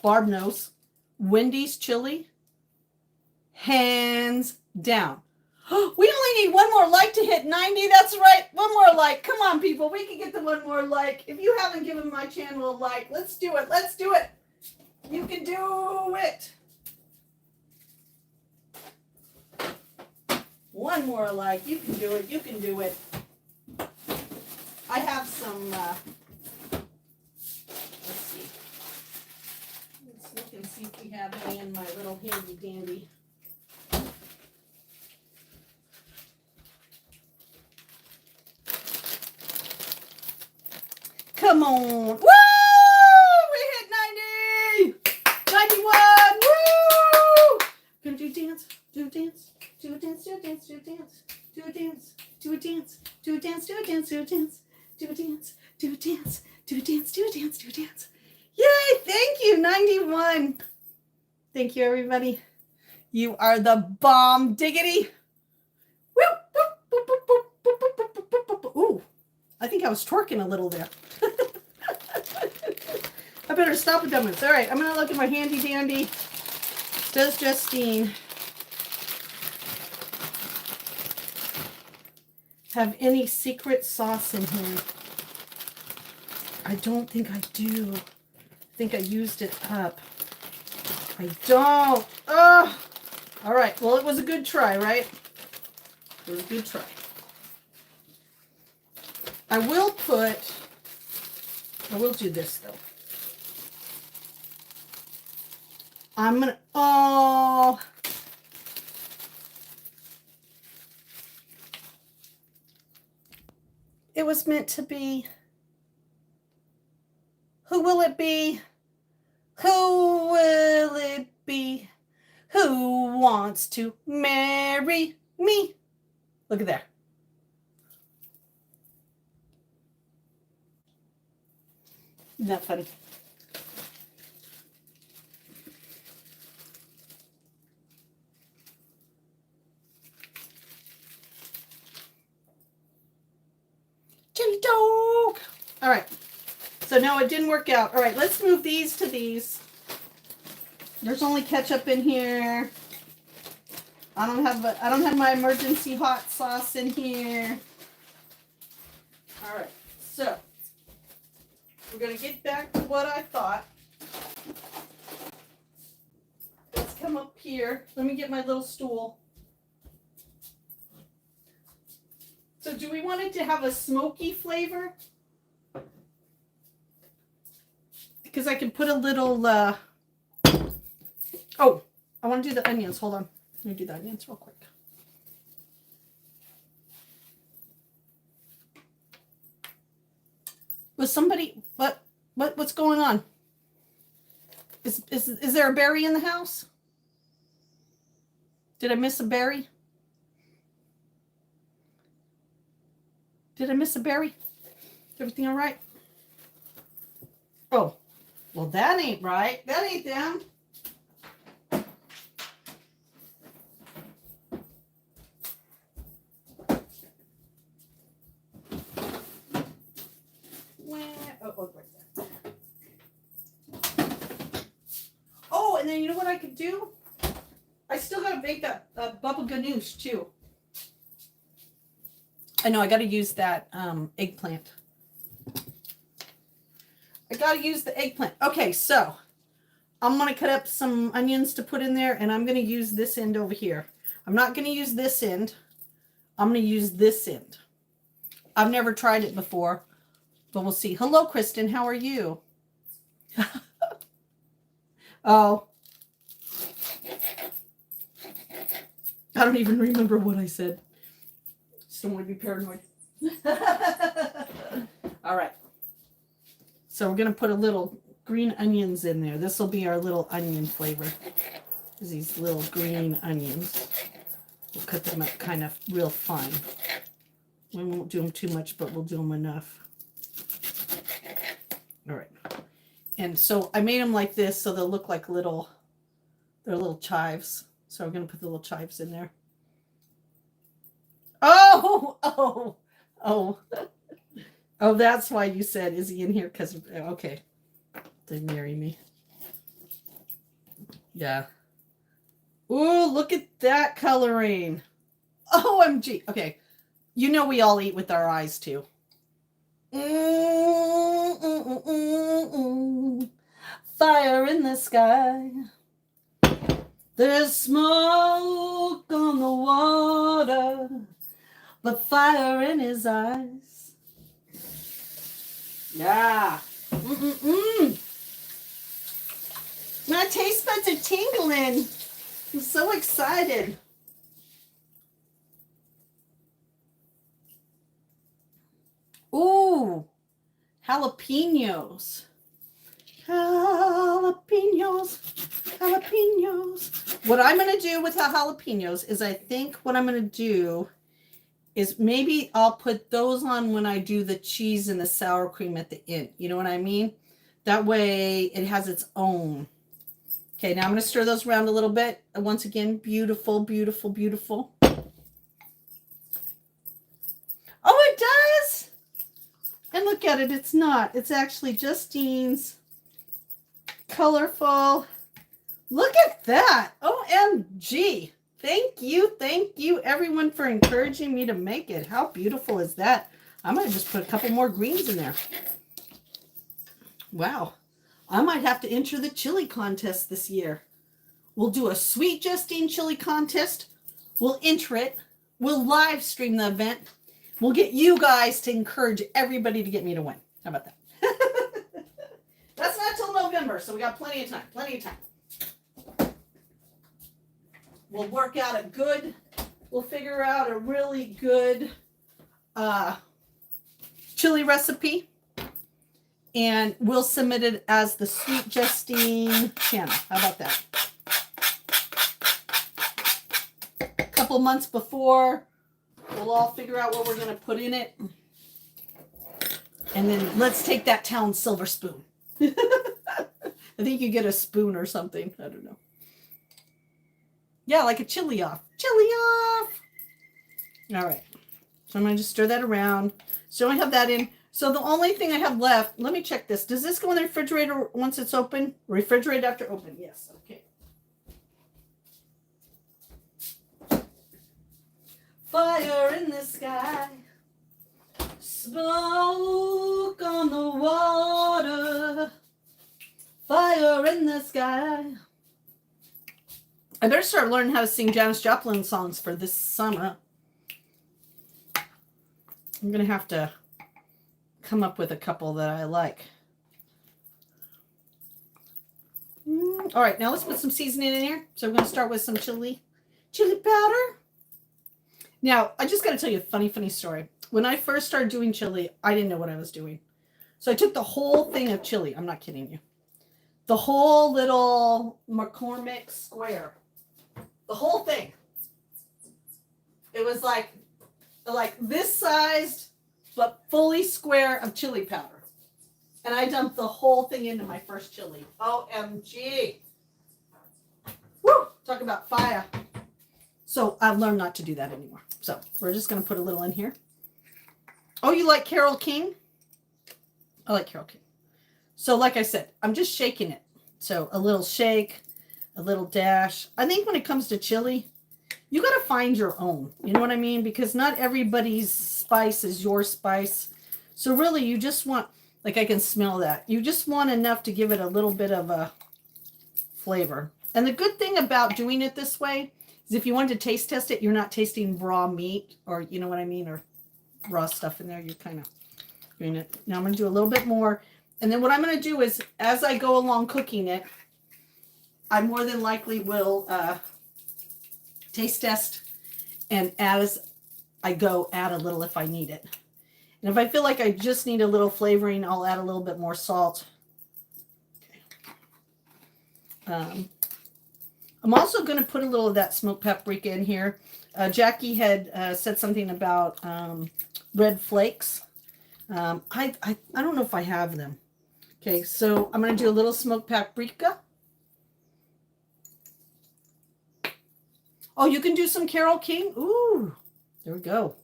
S2: Barb knows. Wendy's chili, hands down. We only need one more like to hit 90. That's right. One more like. Come on, people. We can get the one more like. If you haven't given my channel a like, let's do it. Let's do it. You can do it. One more like. You can do it. You can do it. I have some, let's see. Let's look and see if we have any in my little handy dandy. Come on. Woo! We hit 90! 91! Woo! Gonna do dance, do a dance, do a dance, do a dance, do a dance, do a dance, do a dance, do a dance, do a dance, do a dance, do a dance, do a dance, do a dance, do a dance, do a dance. Yay! Thank you, 91. Thank you, everybody. You are the bomb diggity. Woo! Ooh, I think I was twerking a little there. I better stop with them. All right, I'm going to look at my handy dandy Does Justine have any secret sauce in here? I don't think I do. I think I used it up. I don't. Ugh. All right. Well, it was a good try, right? It was a good try. I will do this though. I'm gonna, oh. It was meant to be. Who will it be? Who will it be? Who wants to marry me? Look at there. Isn't that funny? Chili dog. All right. So no, it didn't work out. All right, let's move these to these. There's only ketchup in here. I don't have my emergency hot sauce in here. All right. So we're going to get back to what I thought. Let's come up here. Let me get my little stool. So do we want it to have a smoky flavor? Because I can put a little, oh, I want to do the onions. Hold on. Let me do the onions real quick. Was somebody, what's going on? Is there a berry in the house? Did I miss a berry? Did I miss a berry? Everything all right? Oh, well, that ain't right. That ain't them. Oh, and then you know what I could do? I still got to bake that bubble ganoush too. I know I got to use that eggplant. I got to use the eggplant. Okay, so I'm going to cut up some onions to put in there, and I'm going to use this end over here. I'm not going to use this end. I'm going to use this end. I've never tried it before, but we'll see. Hello, Kristen. How are you? Oh. I don't even remember what I said. Just don't want to be paranoid. All right. So we're going to put a little green onions in there. This will be our little onion flavor. These little green onions. We'll cut them up kind of real fine. We won't do them too much, but we'll do them enough. All right. And so I made them like this so they'll look like they're little chives. So we're going to put the little chives in there. Oh, that's why you said, is he in here? Because, okay. They marry me. Yeah. Ooh, look at that coloring. OMG. Okay. You know we all eat with our eyes too. Fire in the sky. There's smoke on the water, but fire in his eyes. Yeah. My taste buds are tingling. I'm so excited. Ooh, jalapenos. Jalapenos. What I'm going to do with the jalapenos is I think what I'm going to do is maybe I'll put those on when I do the cheese and the sour cream at the end. You know what I mean? That way it has its own. Okay, now I'm going to stir those around a little bit. And once again, beautiful, beautiful, beautiful. Oh, it does! And look at it, it's not. It's actually Justine's colorful Look at that. OMG. Thank you everyone for encouraging me to make it. How beautiful is that? I might just put a couple more greens in there. Wow. I might have to enter the chili contest this year. We'll do a Sweet Justine chili contest. We'll enter it. We'll live stream the event. We'll get you guys to encourage everybody to get me to win. How about that? That's not till November, so we got plenty of time. Plenty of time. We'll work out we'll figure out a really good chili recipe. And we'll submit it as the Sweet Justine channel. How about that? A couple months before, we'll all figure out what we're going to put in it. And then let's take that town silver spoon. I think you get a spoon or something. I don't know. Yeah, like a chili off. Chili off! All right. So I'm going to just stir that around. So I have that in. So the only thing I have left, let me check this. Does this go in the refrigerator once it's open? Refrigerate after open. Yes. Okay. Fire in the sky. Smoke on the water. Fire in the sky. I better start learning how to sing Janis Joplin songs for this summer. I'm going to have to come up with a couple that I like. All right, now let's put some seasoning in here. So I'm going to start with some chili powder. Now, I just got to tell you a funny story. When I first started doing chili, I didn't know what I was doing. So I took the whole thing of chili. I'm not kidding you. The whole little McCormick square. The whole thing. It was like this sized, but fully square of chili powder. And I dumped the whole thing into my first chili. OMG. Woo! Talk about fire. So I've learned not to do that anymore. So we're just going to put a little in here. Oh, you like Carole King? I like Carole King. So like I said, I'm just shaking it. So a little shake, a little dash. I think when it comes to chili, you got to find your own. You know what I mean? Because not everybody's spice is your spice. So really, you just want, like I can smell that. You just want enough to give it a little bit of a flavor. And the good thing about doing it this way is if you wanted to taste test it, you're not tasting raw meat or, you know what I mean, or raw stuff in there. You're kind of doing it. Now I'm going to do a little bit more. And then what I'm going to do is, as I go along cooking it, I more than likely will taste test, and as I go, add a little if I need it. And if I feel like I just need a little flavoring, I'll add a little bit more salt. Okay. I'm also going to put a little of that smoked paprika in here. Jackie had said something about red flakes. I don't know if I have them. Okay, so I'm going to do a little smoked paprika. Oh, you can do some Carole King? Ooh, there we go.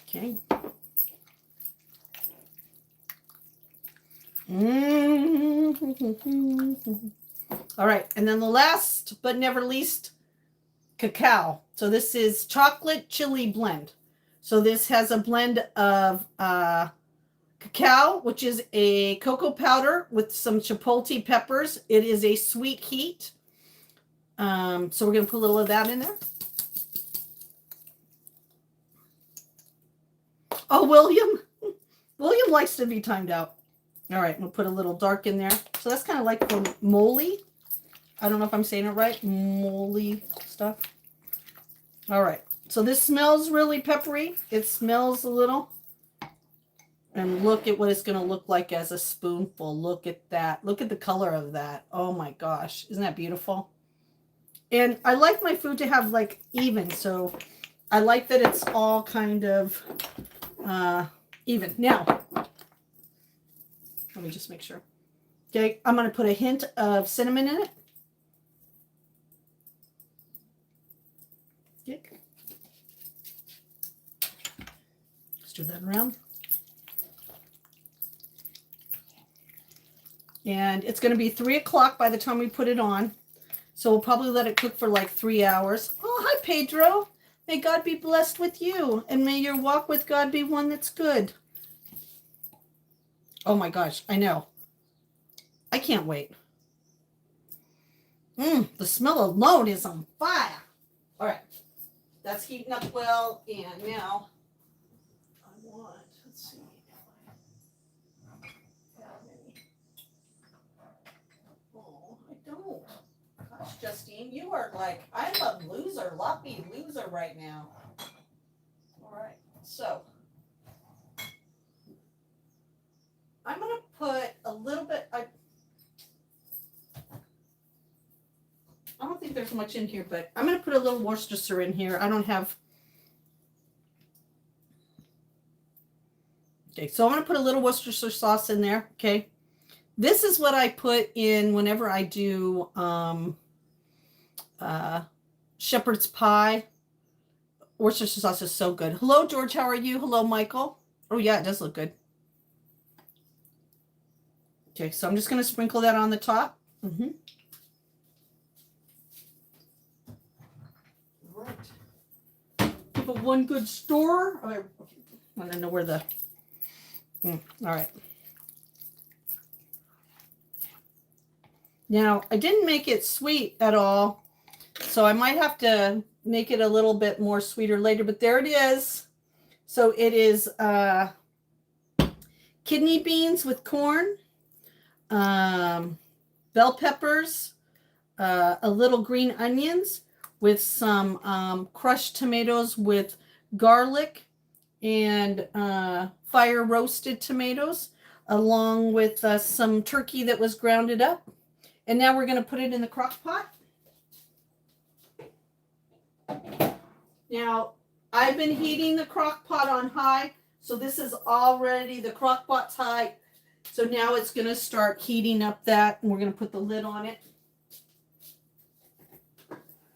S2: Okay. All right, and then the last but never least, cacao. So this is chocolate chili blend. So this has a blend of cacao, which is a cocoa powder with some chipotle peppers. It is a sweet heat. So we're going to put a little of that in there. Oh, William likes to be timed out. All right, we'll put a little dark in there. So that's kind of like for moly. I don't know if I'm saying it right. Moly stuff. All right. So this smells really peppery. It smells a little. And look at what it's going to look like as a spoonful. Look at that. Look at the color of that. Oh my gosh. Isn't that beautiful? And I like my food to have like even. So I like that it's all kind of even. Now, let me just make sure. Okay. I'm going to put a hint of cinnamon in it. Okay. Stir that around. And it's going to be 3 o'clock by the time we put it on. So we'll probably let it cook for like 3 hours. Oh, hi, Pedro. May God be blessed with you. And may your walk with God be one that's good. Oh my gosh, I know. I can't wait. The smell alone is on fire. All right. That's heating up well. And now I want, let's see if I have any. Oh, I don't. Gosh, Justine, you are like, I'm a loser, lucky loser right now. All right, so I'm going to put a little bit, I don't think there's much in here, but I'm going to put a little Worcestershire in here. I don't have, okay, so I'm going to put a little Worcestershire sauce in there, okay? This is what I put in whenever I do shepherd's pie. Worcestershire sauce is so good. Hello, George. How are you? Hello, Michael. Oh, yeah, it does look good. Okay, so I'm just going to sprinkle that on the top. Right. Give it one good stir. I want to know where the... all right. Now, I didn't make it sweet at all, so I might have to make it a little bit more sweeter later, but there it is. So it is kidney beans with corn, bell peppers, a little green onions with some crushed tomatoes with garlic and fire roasted tomatoes, along with some turkey that was grounded up. And now we're going to put it in the crock pot. Now, I've been heating the crock pot on high, so this is already, the crock pot's high. So now it's going to start heating up that, and we're going to put the lid on it.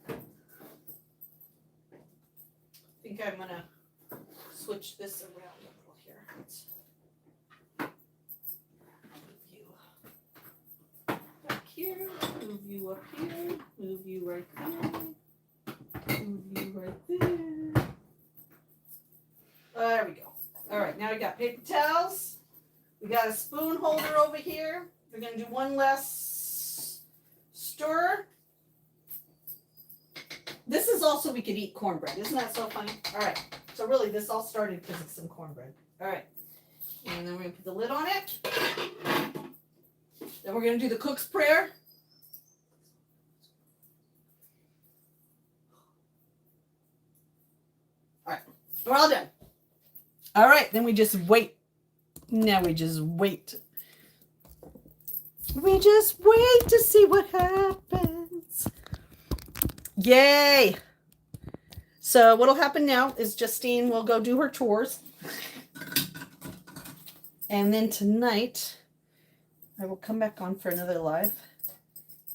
S2: I think I'm going to switch this around a little here. Let's move you back here, move you up here, move you right there. Move you right there. There we go. All right, now we got paper towels. We got a spoon holder over here. We're going to do one last stir. This is also, we could eat cornbread. Isn't that so funny? All right. So really, this all started because of some cornbread. All right. And then we're going to put the lid on it. Then we're going to do the cook's prayer. We're all done. All right, then we just wait. Now we just wait. We just wait to see what happens. Yay. So what'll happen now is Justine will go do her chores. And then tonight, I will come back on for another live.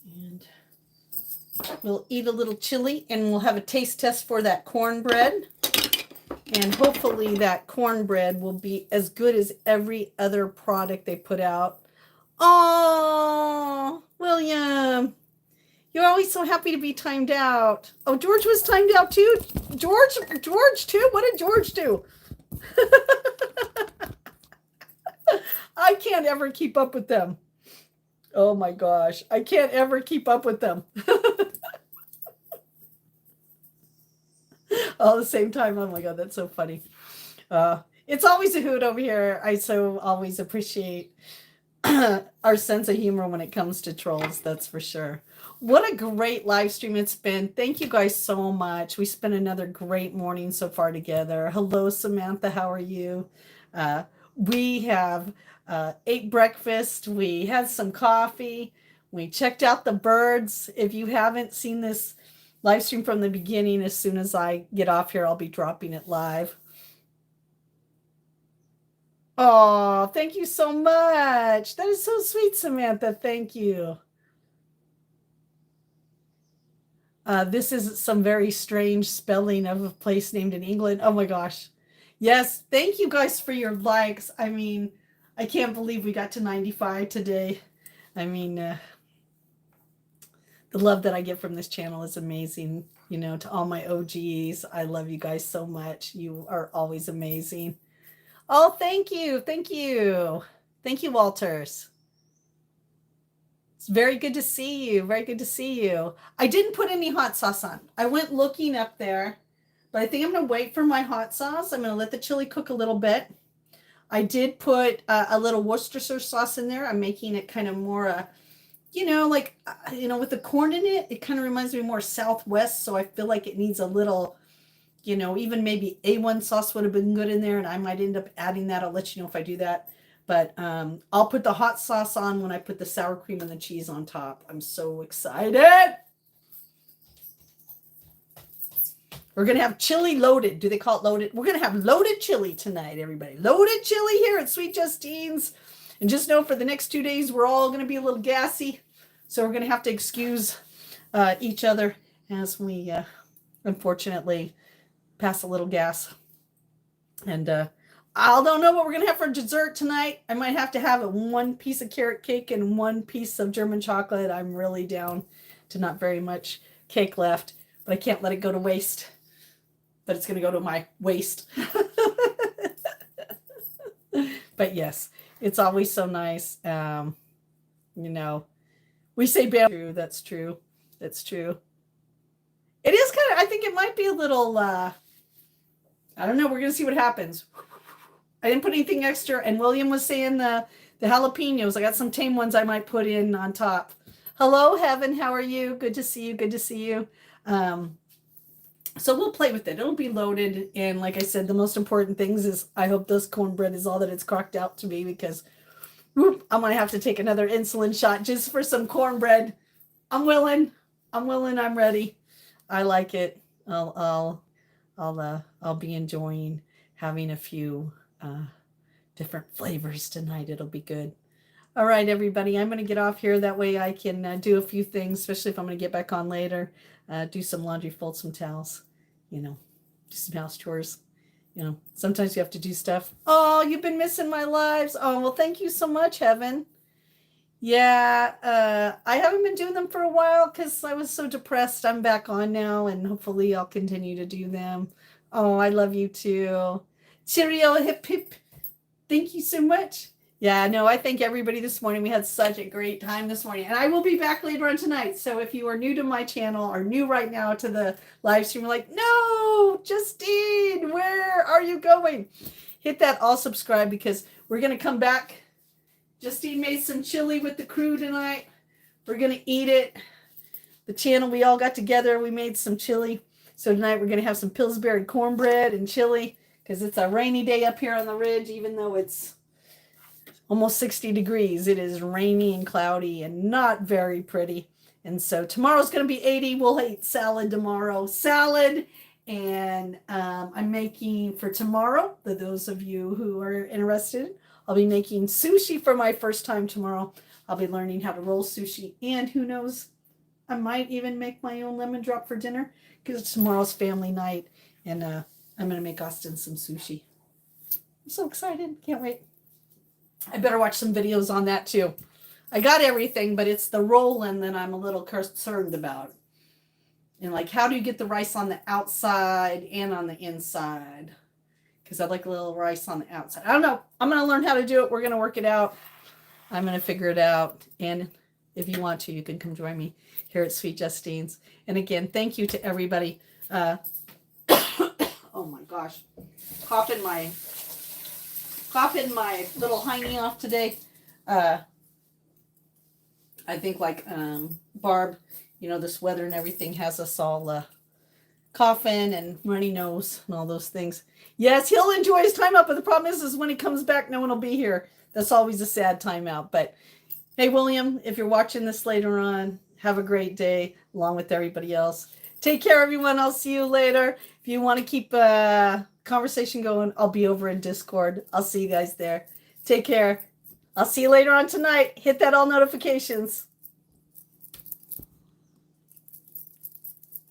S2: And we'll eat a little chili and we'll have a taste test for that cornbread. And hopefully that cornbread will be as good as every other product they put out. Oh, William, you're always so happy to be timed out. Oh, George was timed out too. George too. What did George do? I can't ever keep up with them. Oh my gosh, I can't ever keep up with them. All at the same time. Oh my God, that's so funny. It's always a hoot over here. I so always appreciate our sense of humor when it comes to trolls, that's for sure. What a great live stream it's been. Thank you guys so much. We spent another great morning so far together. Hello, Samantha. How are you? We have ate breakfast. We had some coffee. We checked out the birds. If you haven't seen this live stream from the beginning, as soon as I get off here, I'll be dropping it live. Oh, thank you so much. That is so sweet, Samantha. Thank you. This is some very strange spelling of a place named in England. Oh my gosh. Yes, thank you guys for your likes. I mean, I can't believe we got to 95 today. I mean, the love that I get from this channel is amazing. You know, to all my OGs, I love you guys so much. You are always amazing. Oh, thank you. Thank you. Thank you, Walters. It's very good to see you. Very good to see you. I didn't put any hot sauce on. I went looking up there, but I think I'm going to wait for my hot sauce. I'm going to let the chili cook a little bit. I did put a little Worcestershire sauce in there. I'm making it kind of more, you know, like, you know, with the corn in it, it kind of reminds me more Southwest. So I feel like it needs a little, you know, even maybe A1 sauce would have been good in there. And I might end up adding that. I'll let you know if I do that. But I'll put the hot sauce on when I put the sour cream and the cheese on top. I'm so excited. We're going to have chili loaded. Do they call it loaded? We're going to have loaded chili tonight, everybody. Loaded chili here at Sweet Justine's. And just know for the next 2 days, we're all going to be a little gassy. So we're going to have to excuse each other as we, unfortunately, pass a little gas. And I don't know what we're going to have for dessert tonight. I might have to have one piece of carrot cake and one piece of German chocolate. I'm really down to not very much cake left, but I can't let it go to waste. But it's going to go to my waste. But yes, it's always so nice. You know, we say true. That's true. That's true. It is kind of, I think it might be a little, I don't know. We're going to see what happens. I didn't put anything extra. And William was saying the jalapenos. I got some tame ones I might put in on top. Hello, Heaven. How are you? Good to see you. Good to see you. So we'll play with it. It'll be loaded. And like I said, the most important things is I hope this cornbread is all that it's cracked out to be, because whoop, I'm going to have to take another insulin shot just for some cornbread. I'm willing. I'm ready. I like it. I'll be enjoying having a few different flavors tonight. It'll be good. All right, everybody, I'm going to get off here. That way I can do a few things, especially if I'm going to get back on later. Do some laundry, fold some towels, you know, do some house chores. You know, sometimes you have to do stuff. Oh, you've been missing my lives. Oh, well, thank you so much, Heaven. Yeah, I haven't been doing them for a while because I was so depressed. I'm back on now, and hopefully I'll continue to do them. Oh, I love you too. Cheerio, hip, hip. Thank you so much. Yeah, no, I thank everybody this morning. We had such a great time this morning. And I will be back later on tonight. So if you are new to my channel or new right now to the live stream, you're like, no, Justine, where are you going? Hit that all subscribe, because we're going to come back. Justine made some chili with the crew tonight. We're going to eat it. The channel, we all got together. We made some chili. So tonight we're going to have some Pillsbury cornbread and chili, because it's a rainy day up here on the ridge, even though it's almost 60 degrees. It is rainy and cloudy and not very pretty. And so tomorrow's going to be 80. We'll eat salad tomorrow. Salad. And I'm making for tomorrow, for those of you who are interested, I'll be making sushi for my first time tomorrow. I'll be learning how to roll sushi. And who knows, I might even make my own lemon drop for dinner, because tomorrow's family night. And I'm going to make Austin some sushi. I'm so excited. Can't wait. I better watch some videos on that too. I got everything, but it's the rolling that I'm a little concerned about. And like, how do you get the rice on the outside and on the inside? Because I like a little rice on the outside. I don't know. I'm going to learn how to do it. We're going to work it out. I'm going to figure it out. And if you want to, you can come join me here at Sweet Justine's. And again, thank you to everybody. Oh my gosh. Coughing my little hiney off today. I think like Barb, you know, this weather and everything has us all coughing and runny nose and all those things. Yes, he'll enjoy his time out, but the problem is when he comes back, no one will be here. That's always a sad time out. But hey, William, if you're watching this later on, have a great day along with everybody else. Take care, everyone. I'll see you later. If you want to keep conversation going, I'll be over in Discord. I'll see you guys there. Take care. I'll see you later on tonight. Hit that all notifications.